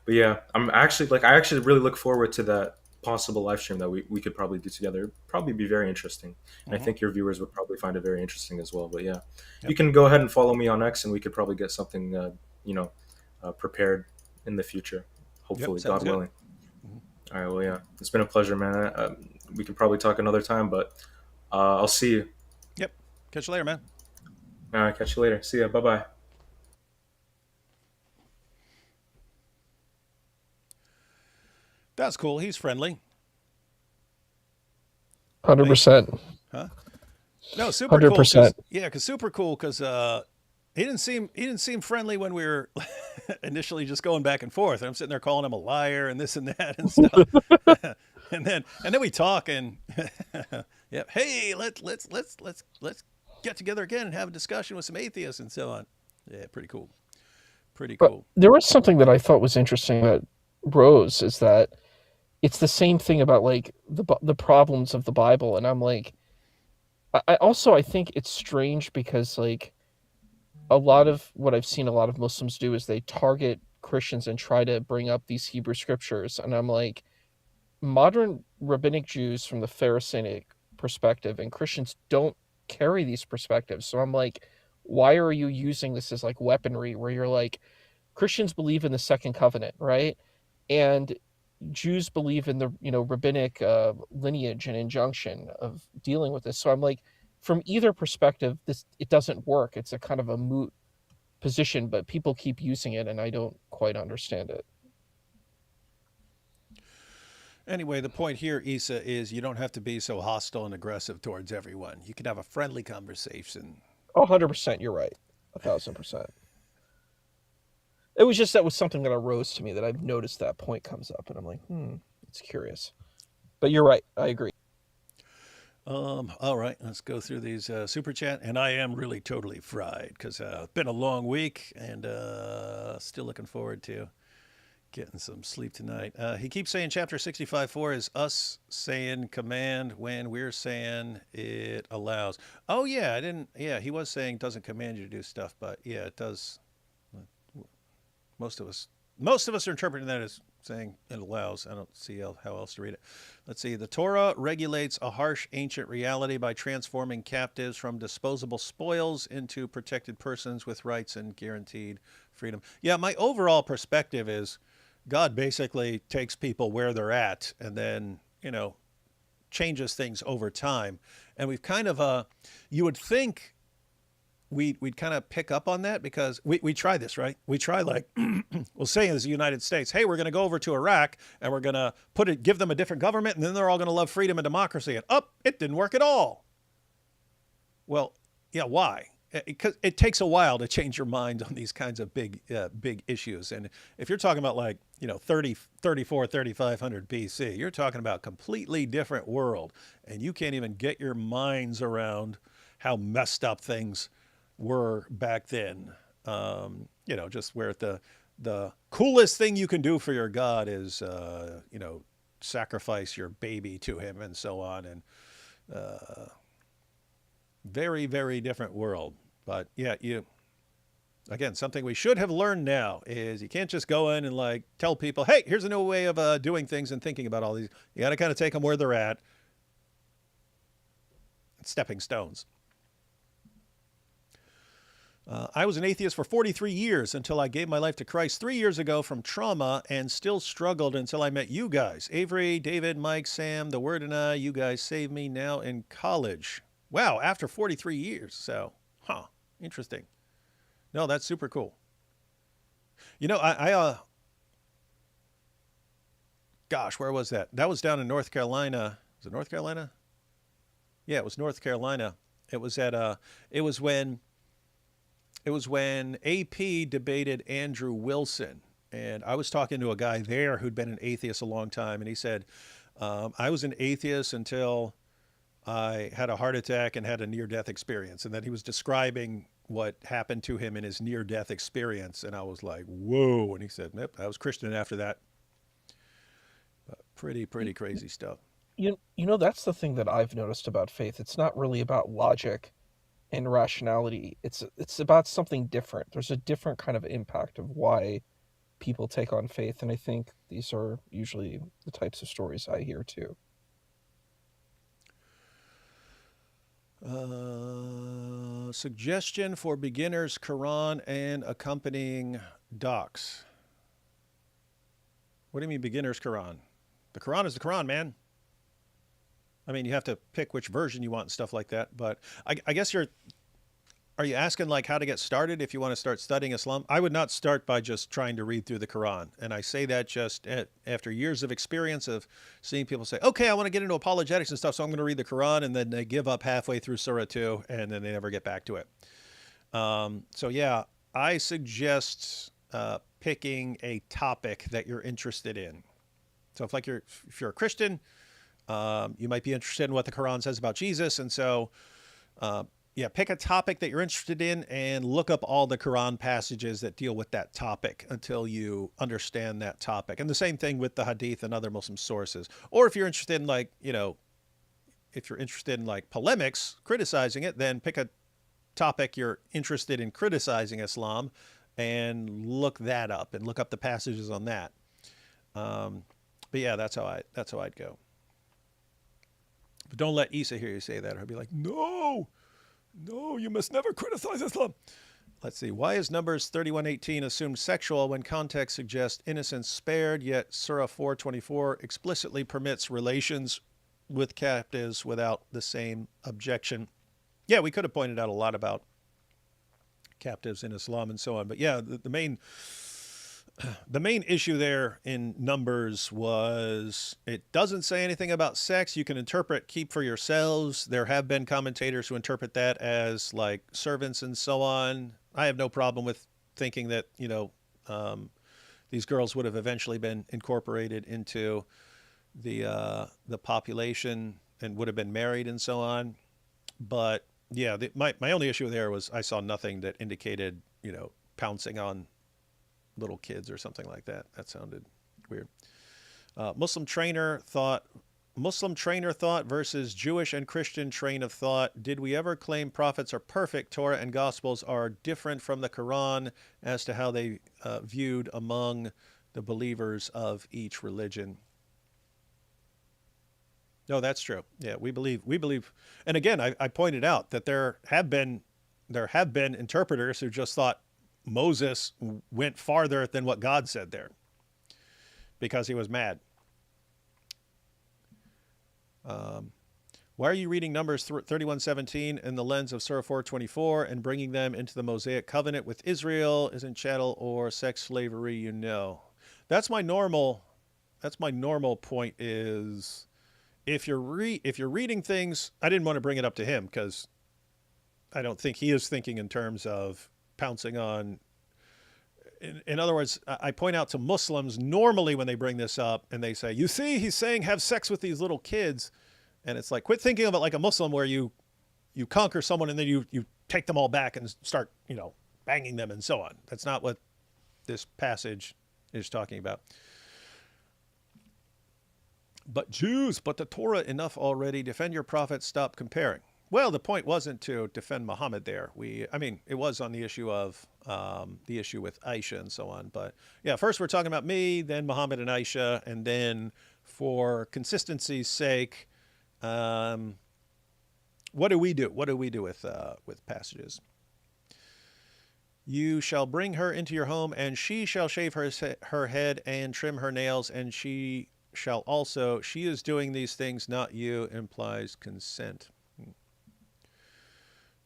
But yeah, I actually really look forward to that possible live stream that we could probably do together. It'd probably be very interesting. And I Hmm. think your viewers would probably find it very interesting as well. But yeah, you Yep. can go ahead and follow me on X and we could probably get something you know prepared in the future. Yep. Hopefully, Sounds God good. willing. All right, well, yeah, it's been a pleasure, man. We can probably talk another time, but I'll see you. Yep. Catch you later, man. All right, catch you later. See ya. Bye bye. That's cool. He's friendly, Hundred right? percent, Huh? No, super hundred cool. percent. Cause super cool. Cause he didn't seem friendly when we were initially just going back and forth. And I'm sitting there calling him a liar and this and that and stuff. and then we talk and yeah, hey, let's get together again and have a discussion with some atheists and so on. Yeah, pretty cool. Pretty But cool. there was something that I thought was interesting about Rose is that it's the same thing about like the problems of the Bible, and I'm like, I think it's strange because like a lot of what I've seen a lot of Muslims do is they target Christians and try to bring up these Hebrew scriptures, and I'm like, modern rabbinic Jews from the Pharisaic perspective and Christians don't carry these perspectives. So I'm like, why are you using this as like weaponry where you're like, Christians believe in the second covenant, right? And Jews believe in the rabbinic lineage and injunction of dealing with this. So I'm like, from either perspective, it doesn't work. It's a kind of a moot position, but people keep using it, and I don't quite understand it. Anyway, the point here, Issa, is you don't have to be so hostile and aggressive towards everyone. You can have a friendly conversation. 100%, you're right. 1,000%. It was just that was something that arose to me that I've noticed that point comes up, and I'm like, it's curious. But you're right. I agree. All right, let's go through these super chat. And I am really totally fried because it's been a long week and still looking forward to getting some sleep tonight. He keeps saying chapter 65:4 is us saying command when we're saying it allows. Oh, yeah, I didn't. Yeah, he was saying doesn't command you to do stuff, but yeah, it does. Most of us are interpreting that as saying it allows. I don't see how else to read it. Let's see. The Torah regulates a harsh ancient reality by transforming captives from disposable spoils into protected persons with rights and guaranteed freedom. Yeah, my overall perspective is God basically takes people where they're at and then, changes things over time. And we've kind of, you would think we'd kind of pick up on that because we try this, right? We try like, we'll say as the United States, hey, we're going to go over to Iraq and we're going to give them a different government and then they're all going to love freedom and democracy. And it didn't work at all. Well, yeah, why? Because it takes a while to change your mind on these kinds of big issues. And if you're talking about 3,500 BC, you're talking about completely different world. And you can't even get your minds around how messed up things were back then. Just where the coolest thing you can do for your God is, sacrifice your baby to him and so on. And very, very different world. But yeah, again, something we should have learned now is you can't just go in and tell people, hey, here's a new way of doing things and thinking about all these. You got to kind of take them where they're at. Stepping stones. I was an atheist for 43 years until I gave my life to Christ 3 years ago from trauma and still struggled until I met you guys. Avery, David, Mike, Sam, The Word, and I. You guys saved me now in college. Wow, after 43 years. So, interesting. No, that's super cool. Gosh, where was that? That was down in North Carolina. Was it North Carolina? Yeah, it was North Carolina. It was when AP debated Andrew Wilson. And I was talking to a guy there who'd been an atheist a long time. And he said, I was an atheist until I had a heart attack and had a near-death experience. And then he was describing what happened to him in his near-death experience. And I was like, whoa. And he said, nope, I was Christian after that. But pretty crazy stuff. That's the thing that I've noticed about faith. It's not really about logic and rationality. It's about something different. There's a different kind of impact of why people take on faith. And I think these are usually the types of stories I hear too. Suggestion for beginners, Quran and accompanying docs. What do you mean beginners Quran? The Quran is the Quran, man. I mean, you have to pick which version you want and stuff like that. But I guess are you asking how to get started if you want to start studying Islam? I would not start by just trying to read through the Quran. And I say that just after years of experience of seeing people say, okay, I want to get into apologetics and stuff, so I'm going to read the Quran, and then they give up halfway through Surah 2, and then they never get back to it. So yeah, I suggest picking a topic that you're interested in. So if you're a Christian, you might be interested in what the Quran says about Jesus. And so, pick a topic that you're interested in and look up all the Quran passages that deal with that topic until you understand that topic. And the same thing with the Hadith and other Muslim sources. Or if you're interested in polemics, criticizing it, then pick a topic you're interested in criticizing Islam and look that up and look up the passages on that. But yeah, that's how I'd go. But don't let Issa hear you say that, or he'll be like, no, you must never criticize Islam. Let's see. Why is Numbers 31:18 assumed sexual when context suggests innocence spared, yet Surah 4:24 explicitly permits relations with captives without the same objection? yeah, we could have pointed out a lot about captives in Islam and so on. But yeah, the main issue there in Numbers was it doesn't say anything about sex. You can interpret keep for yourselves. There have been commentators who interpret that as like servants and so on. I have no problem with thinking that, these girls would have eventually been incorporated into the population and would have been married and so on. But yeah, my only issue there was I saw nothing that indicated, pouncing on little kids or something like that. That sounded weird. Muslim trainer thought versus Jewish and Christian train of thought. Did we ever claim prophets are perfect? Torah and Gospels are different from the Quran as to how they viewed among the believers of each religion. No, that's true. Yeah, we believe, and again, I pointed out that there have been interpreters who just thought Moses went farther than what God said there because he was mad. Why are you reading Numbers 31:17 in the lens of Surah 4:24 and bringing them into the Mosaic covenant with Israel? Isn't chattel or sex slavery? That's my normal point. Is if you're reading things, I didn't want to bring it up to him because I don't think he is thinking in terms of pouncing on. In other words, I point out to Muslims normally when they bring this up and they say, you see, he's saying have sex with these little kids. And it's like, quit thinking of it like a Muslim where you conquer someone and then you take them all back and start, banging them and so on. That's not what this passage is talking about. But Jews, but the Torah enough already. Defend your prophet, stop comparing. Well, the point wasn't to defend Muhammad there. It was on the issue of the issue with Aisha and so on. But yeah, first we're talking about me, then Muhammad and Aisha, and then for consistency's sake, what do we do? What do we do with passages? You shall bring her into your home, and she shall shave her head and trim her nails, and she shall also. She is doing these things, not you. Implies consent.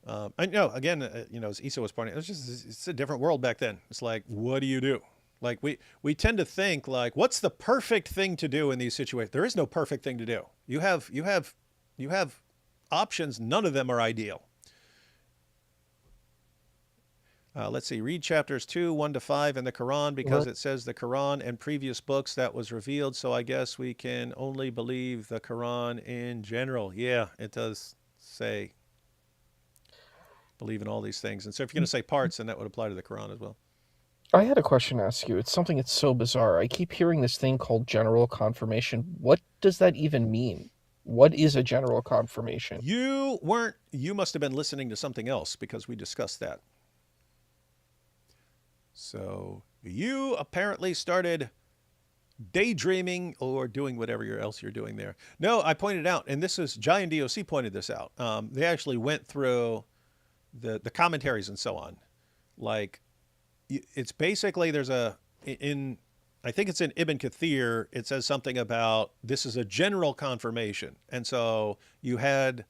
I know, again, as Isa was pointing, it's a different world back then. It's like, what do you do? Like we tend to think like, what's the perfect thing to do in these situations? There is no perfect thing to do. You have options. None of them are ideal. Let's see, read chapters 2:1-5 in the Quran because it says the Quran and previous books that was revealed. So I guess we can only believe the Quran in general. Yeah, it does say believe in all these things. And so if you're going to say parts, then that would apply to the Quran as well. I had a question to ask you. It's something that's so bizarre. I keep hearing this thing called general confirmation. What does that even mean? What is a general confirmation? You must have been listening to something else because we discussed that. So you apparently started daydreaming or doing whatever else you're doing there. No, I pointed out, and this is Giant DOC pointed this out. They actually went through the commentaries and so on. Like, it's basically I think it's in Ibn Kathir, it says something about this is a general confirmation. And so you had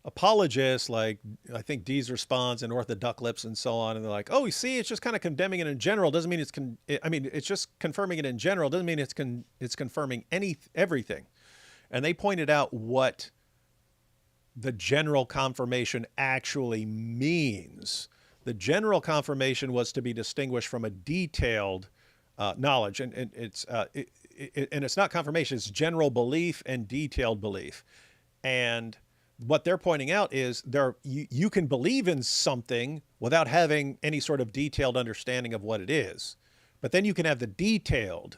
apologists like, I think Dees responds and Orthodox Lips and so on. And they're like, oh, you see, it's just kind of condemning it in general. Doesn't mean it's just confirming it in general. Doesn't mean it's confirming everything. And they pointed out what the general confirmation actually means. The general confirmation was to be distinguished from a detailed knowledge, and it's not confirmation; it's general belief and detailed belief. And what they're pointing out is you can believe in something without having any sort of detailed understanding of what it is, but then you can have the detailed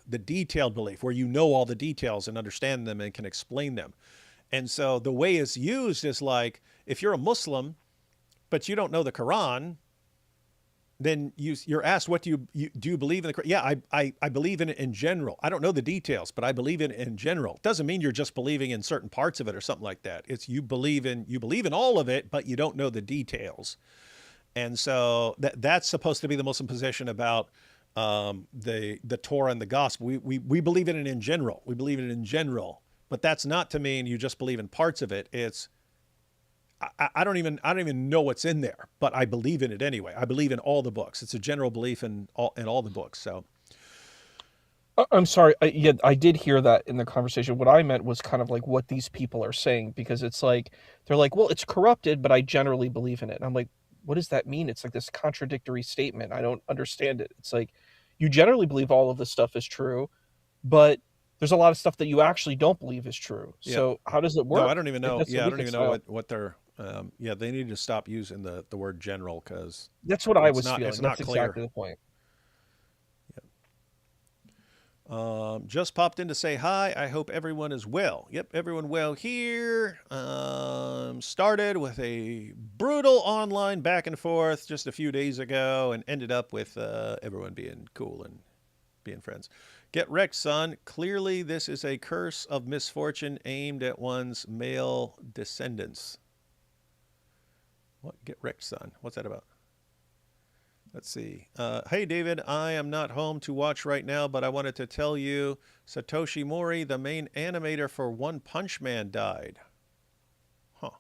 belief where you know all the details and understand them and can explain them. And so the way it's used is like, if you're a Muslim, but you don't know the Quran, then you're asked, what do you believe in the Quran? Yeah, I believe in it in general. I don't know the details, but I believe in it in general. It doesn't mean you're just believing in certain parts of it or something like that. It's you believe in all of it, but you don't know the details. And so that's supposed to be the Muslim position about the Torah and the Gospel. We believe in it in general. We believe in it in general. But that's not to mean you just believe in parts of it. It's I don't even know what's in there, but I believe in it anyway. I believe in all the books. It's a general belief in all the books. So I'm sorry. Yeah, I did hear that in the conversation. What I meant was kind of like what these people are saying, because it's like they're like, well, it's corrupted, but I generally believe in it. And I'm like, what does that mean? It's like this contradictory statement. I don't understand it. It's like you generally believe all of this stuff is true, but there's a lot of stuff that you actually don't believe is true. yeah, So how does it no, work? I don't even Like, know. that's Yeah, what I we don't can even know style. what they're. Yeah, they need to stop using the word general because That's what I it's was not feeling. not That's clear. exactly the point. Just popped in to say hi. I hope everyone is well. Yep, everyone well here. Started with a brutal online back and forth just a few days ago and ended up with everyone being cool and being friends. Get wrecked, son. Clearly, this is a curse of misfortune aimed at one's male descendants. What? Get wrecked, son? What's that about? Let's see. Hey, David, I am not home to watch right now, but I wanted to tell you Satoshi Mori, the main animator for One Punch Man, died. Huh.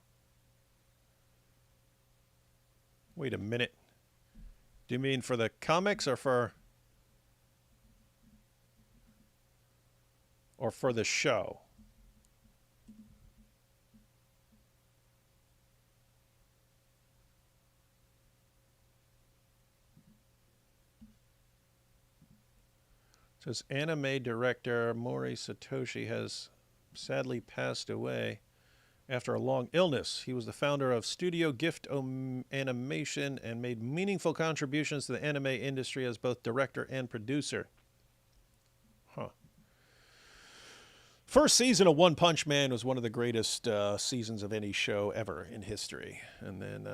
Wait a minute. Do you mean for the comics or for the show? It says anime director Mori Satoshi has sadly passed away after a long illness. He was the founder of Studio Gift Animation and made meaningful contributions to the anime industry as both director and producer. Huh. First season of One Punch Man was one of the greatest seasons of any show ever in history. And then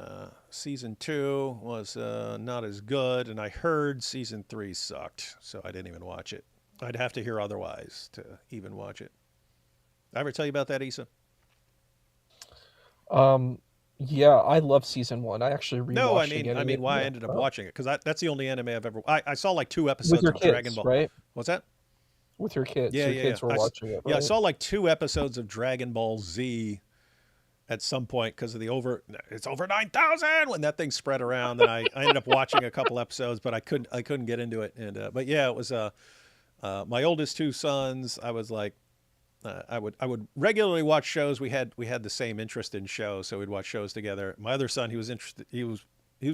season 2 was not as good, and I heard season 3 sucked, so I didn't even watch it. I'd have to hear otherwise to even watch it. Did I ever tell you about that, Issa? Um, yeah, I love season one. I actually No, I rewatched mean, again. I mean, why I Yeah. ended up Oh, watching it because that's the only anime I've ever. I saw like 2 with episodes your of Dragon kids, Ball. right? What's that? With your kids. Yeah, Your yeah, yeah. kids were watching it, Yeah, I right? saw like 2 episodes of Dragon Ball Z at some point because of it's over 9,000 when that thing spread around. And I ended up watching a couple episodes, but I couldn't get into it. And but yeah, it was my oldest 2 sons. I was like. I would regularly watch shows. We had the same interest in shows, so we'd watch shows together. My other son, he was interested. He was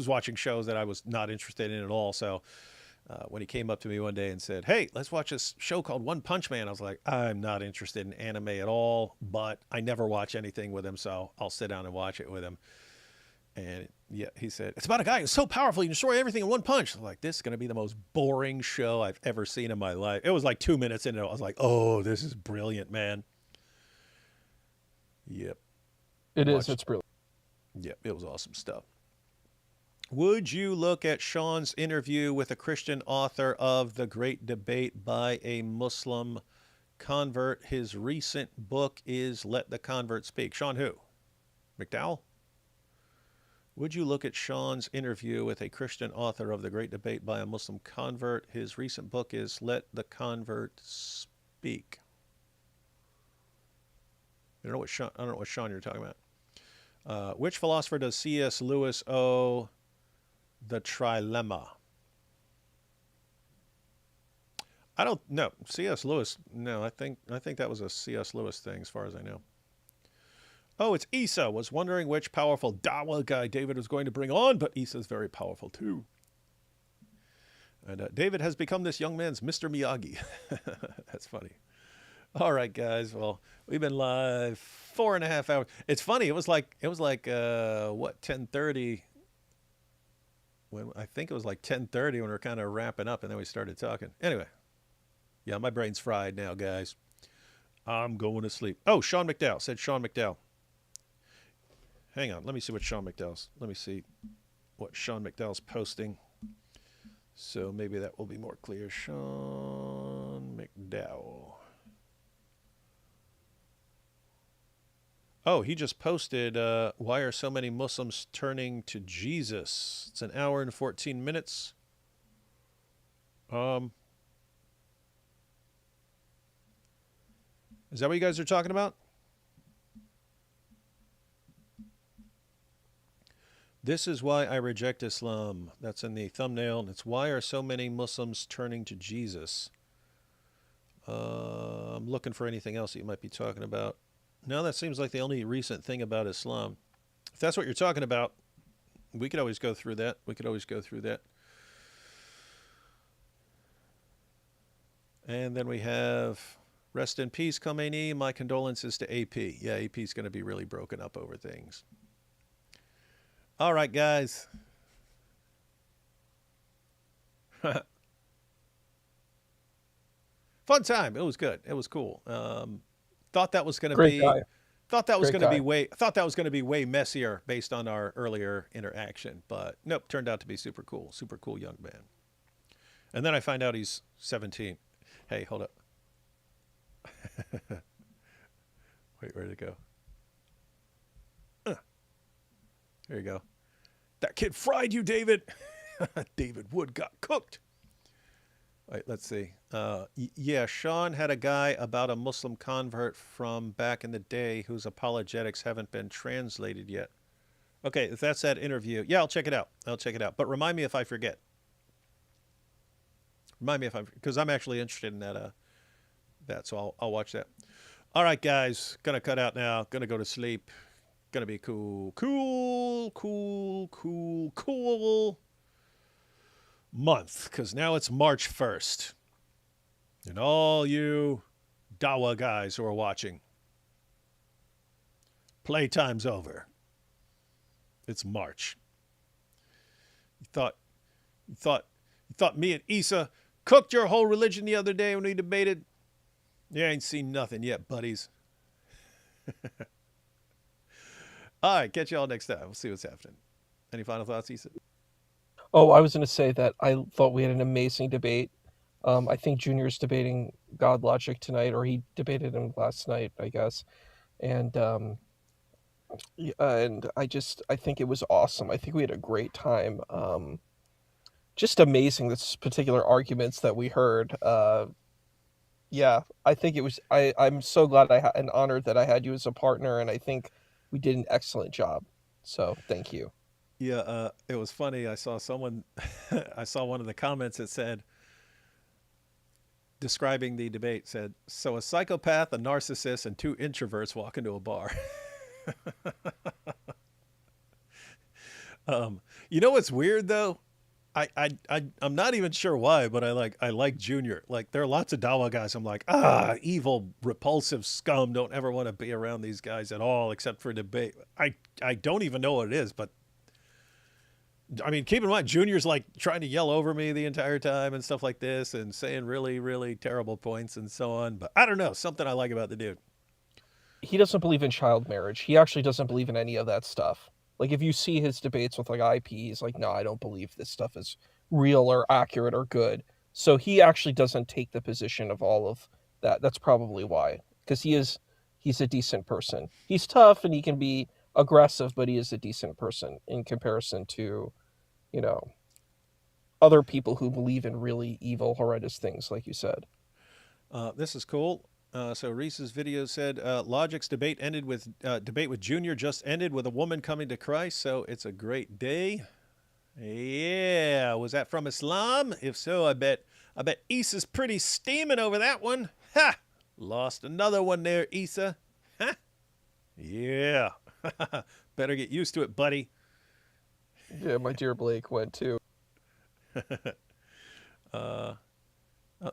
watching shows that I was not interested in at all. So when he came up to me one day and said, "Hey, let's watch this show called One Punch Man," I was like, "I'm not interested in anime at all, but I never watch anything with him, so I'll sit down and watch it with him." And yeah, he said, "It's about a guy who's so powerful he can destroy everything in one punch." I'm like, this is going to be the most boring show I've ever seen in my life. It was like 2 minutes into it. I was like, oh, this is brilliant, man. Yep. It is. Watched. It's brilliant. Yep. It was awesome stuff. Would you look at Sean's interview with a Christian author of The Great Debate by a Muslim Convert? His recent book is Let the Convert Speak. Sean who? McDowell? Would you look at Sean's interview with a Christian author of The Great Debate by a Muslim Convert? His recent book is Let the Convert Speak. I don't know what Sean you're talking about. Which philosopher does C.S. Lewis owe the trilemma? I don't know. C.S. Lewis. No, I think that was a C.S. Lewis thing, as far as I know. Oh, it's Issa. Was wondering which powerful Dawa guy David was going to bring on, but Issa's very powerful too. And David has become this young man's Mr. Miyagi. That's funny. All right, guys. Well, we've been live 4.5 hours. It's funny. It was like what 10:30. When I think it was like 10:30 when we were kind of wrapping up, and then we started talking. Anyway, yeah, my brain's fried now, guys. I'm going to sleep. Oh, Sean McDowell said Sean McDowell. Hang on, let me see what Sean McDowell's posting. So maybe that will be more clear. Sean McDowell. Oh, he just posted, why are so many Muslims turning to Jesus? It's an hour and 14 minutes. Is that what you guys are talking about? This is why I reject Islam. That's in the thumbnail. And it's why are so many Muslims turning to Jesus? I'm looking for anything else that you might be talking about. No, that seems like the only recent thing about Islam. If that's what you're talking about, we could always go through that. And then we have rest in peace, Khomeini. My condolences to AP. Yeah, AP's going to be really broken up over things. All right, guys. Fun time. It was good. It was cool. Thought that was going to Great be guy. thought that was Great going to be guy. way messier based on our earlier interaction, but nope, turned out to be super cool young man. And then I find out he's 17. Hey, hold up. Wait, where'd it go? There you go. That kid fried you, David. David Wood got cooked. Wait, let's see. Yeah, Sean had a guy about a Muslim convert from back in the day whose apologetics haven't been translated yet. Okay, if that's that interview, yeah, I'll check it out. But remind me if I forget. Because I'm actually interested in that. So I'll watch that. All right, guys, gonna cut out now. Gonna go to sleep. Gonna be cool month, because now it's March 1st. And all you Dawa guys who are watching, playtime's over. It's March. You thought me and Issa cooked your whole religion the other day when we debated? You ain't seen nothing yet, buddies. All right, catch y'all next time. We'll see what's happening. Any final thoughts, Issa? Oh, I was going to say that I thought we had an amazing debate. I think Junior's debating God Logic tonight, or he debated him last night, I guess. And I think it was awesome. I think we had a great time. Just amazing, this particular arguments that we heard. Yeah, I think it was. I'm so glad and honored that I had you as a partner, and I think we did an excellent job. So thank you. Yeah, it was funny. I saw someone, I saw one of the comments that said, describing the debate, said, so a psychopath, a narcissist, and two introverts walk into a bar. You know what's weird though? I'm not even sure why, but I like Junior. Like, there are lots of Dawa guys. I'm like, evil, repulsive scum. Don't ever want to be around these guys at all, except for debate. I don't even know what it is, but I mean, keep in mind, Junior's like trying to yell over me the entire time and stuff like this, and saying really, really terrible points and so on. But I don't know, something I like about the dude. He doesn't believe in child marriage. He actually doesn't believe in any of that stuff. Like, if you see his debates with, like, IP, he's like, no, I don't believe this stuff is real or accurate or good. So he actually doesn't take the position of all of that. That's probably why. Because he's a decent person. He's tough and he can be aggressive, but he is a decent person in comparison to, other people who believe in really evil, horrendous things, like you said. This is cool. So Reese's video said Logic's debate with Junior just ended with a woman coming to Christ, so it's a great day. Yeah, was that from Islam? If so, I bet Issa's pretty steaming over that one. Ha! Lost another one there, Issa. Ha! Yeah. Better get used to it, buddy. Yeah, my dear Blake went too. There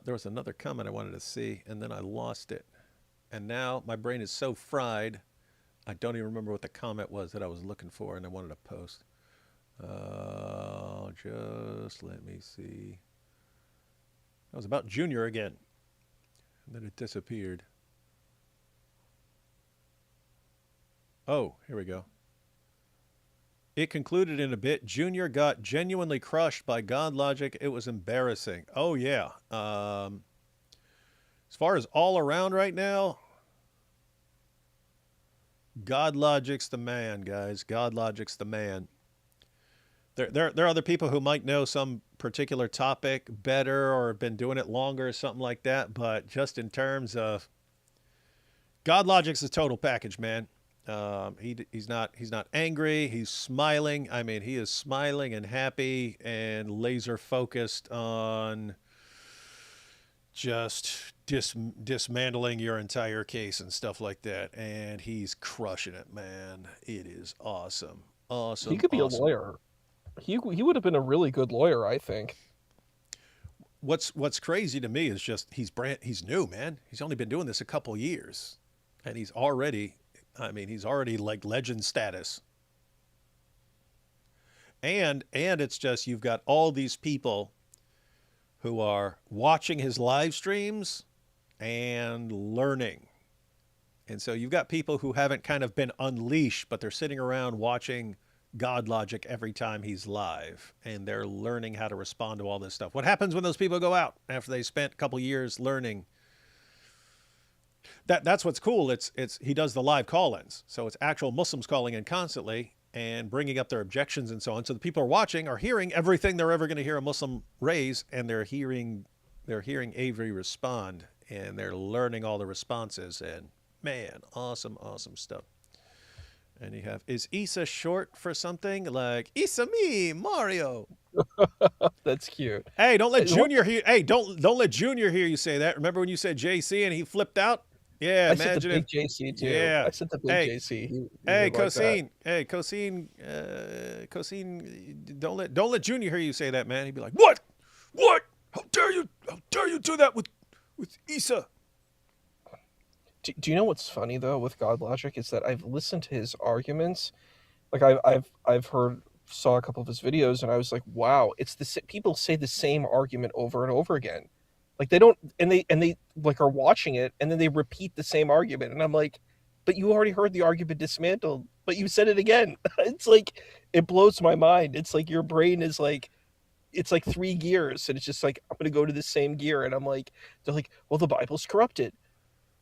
was another comment I wanted to see, and then I lost it. And now my brain is so fried, I don't even remember what the comment was that I was looking for and I wanted to post. Just let me see. That was about Junior again. And then it disappeared. Oh, here we go. It concluded in a bit. Junior got genuinely crushed by God Logic. It was embarrassing. Oh, yeah. As far as all around right now, God Logic's the man, guys. God Logic's the man. There are other people who might know some particular topic better or have been doing it longer or something like that. But just in terms of God Logic's a total package, man. He's not angry. He's smiling. I mean, he is smiling and happy and laser focused on just dismantling your entire case and stuff like that. And he's crushing it, man. It is awesome. Awesome. He could be awesome. a lawyer. He would have been a really good lawyer, I think. What's crazy to me is just he's new, man. He's only been doing this a couple years, and he's already like legend status. And it's just you've got all these people who are watching his live streams and learning. And so you've got people who haven't kind of been unleashed, but they're sitting around watching God Logic every time he's live, and they're learning how to respond to all this stuff. What happens when those people go out after they spent a couple years learning? That's what's cool. It's he does the live call-ins, so it's actual Muslims calling in constantly and bringing up their objections and so on. So the people are hearing everything they're ever going to hear a Muslim raise, and they're hearing Avery respond, and they're learning all the responses. And man, awesome stuff. And you have, is Issa short for something? Like, Issa me, Mario. That's cute. Hey, don't let Junior hear. Hey, don't let Junior hear you say that. Remember when you said JC and he flipped out? Yeah, I said the imagine big JC too. Yeah. I said the big Hey, JC. He Hey, would like that. Cosine. Cosine, don't let Junior hear you say that, man. He'd be like, what? How dare you do that with Issa? Do you know what's funny though with God Logic is that I've listened to his arguments, like I've saw a couple of his videos, and I was like, wow, it's people say the same argument over and over again, like they don't, and they like are watching it, and then they repeat the same argument, and I'm like, but you already heard the argument dismantled, but you said it again. It's like it blows my mind. It's like your brain is like, it's like 3 gears, and it's just like I'm gonna go to the same gear, and I'm like, they're like, well, the Bible's corrupted.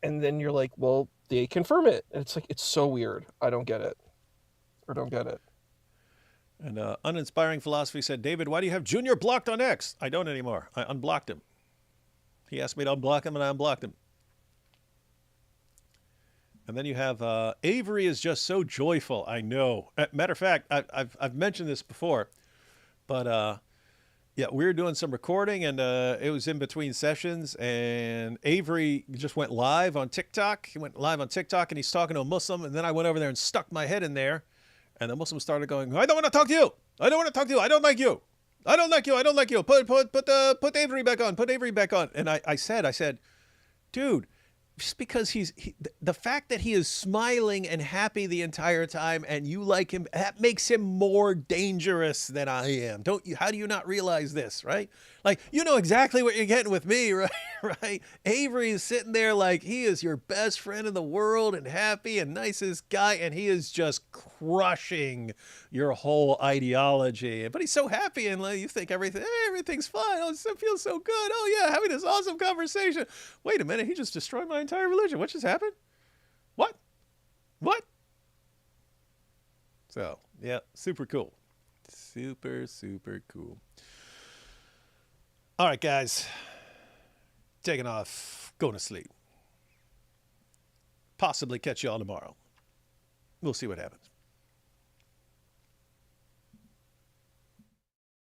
And then you're like, well, they confirm it. And it's like, it's so weird. I don't get it. And Uninspiring Philosophy said, David, why do you have Junior blocked on X? I don't anymore. I unblocked him. He asked me to unblock him, and I unblocked him. And then you have Avery is just so joyful. I know. Matter of fact, I've mentioned this before, but yeah, we were doing some recording, and it was in between sessions, and Avery just went live on TikTok. He went live on TikTok, and he's talking to a Muslim, and then I went over there and stuck my head in there, and the Muslim started going, I don't want to talk to you. I don't want to talk to you. I don't like you. I don't like you. I don't like you. Put Avery back on. Put Avery back on. And I said, dude, just because the fact that he is smiling and happy the entire time and you like him, that makes him more dangerous than I am. Don't you? How do you not realize this, right? Like, you know exactly what you're getting with me, right? Right? Avery is sitting there like he is your best friend in the world and happy and nicest guy, and he is just crushing your whole ideology. But he's so happy, and like, you think everything's fine. Oh, it feels so good. Oh yeah, having this awesome conversation. Wait a minute, he just destroyed my entire religion. What just happened? What? So yeah, super cool. Super cool. All right, guys. Taking off, going to sleep. Possibly catch y'all tomorrow. We'll see what happens.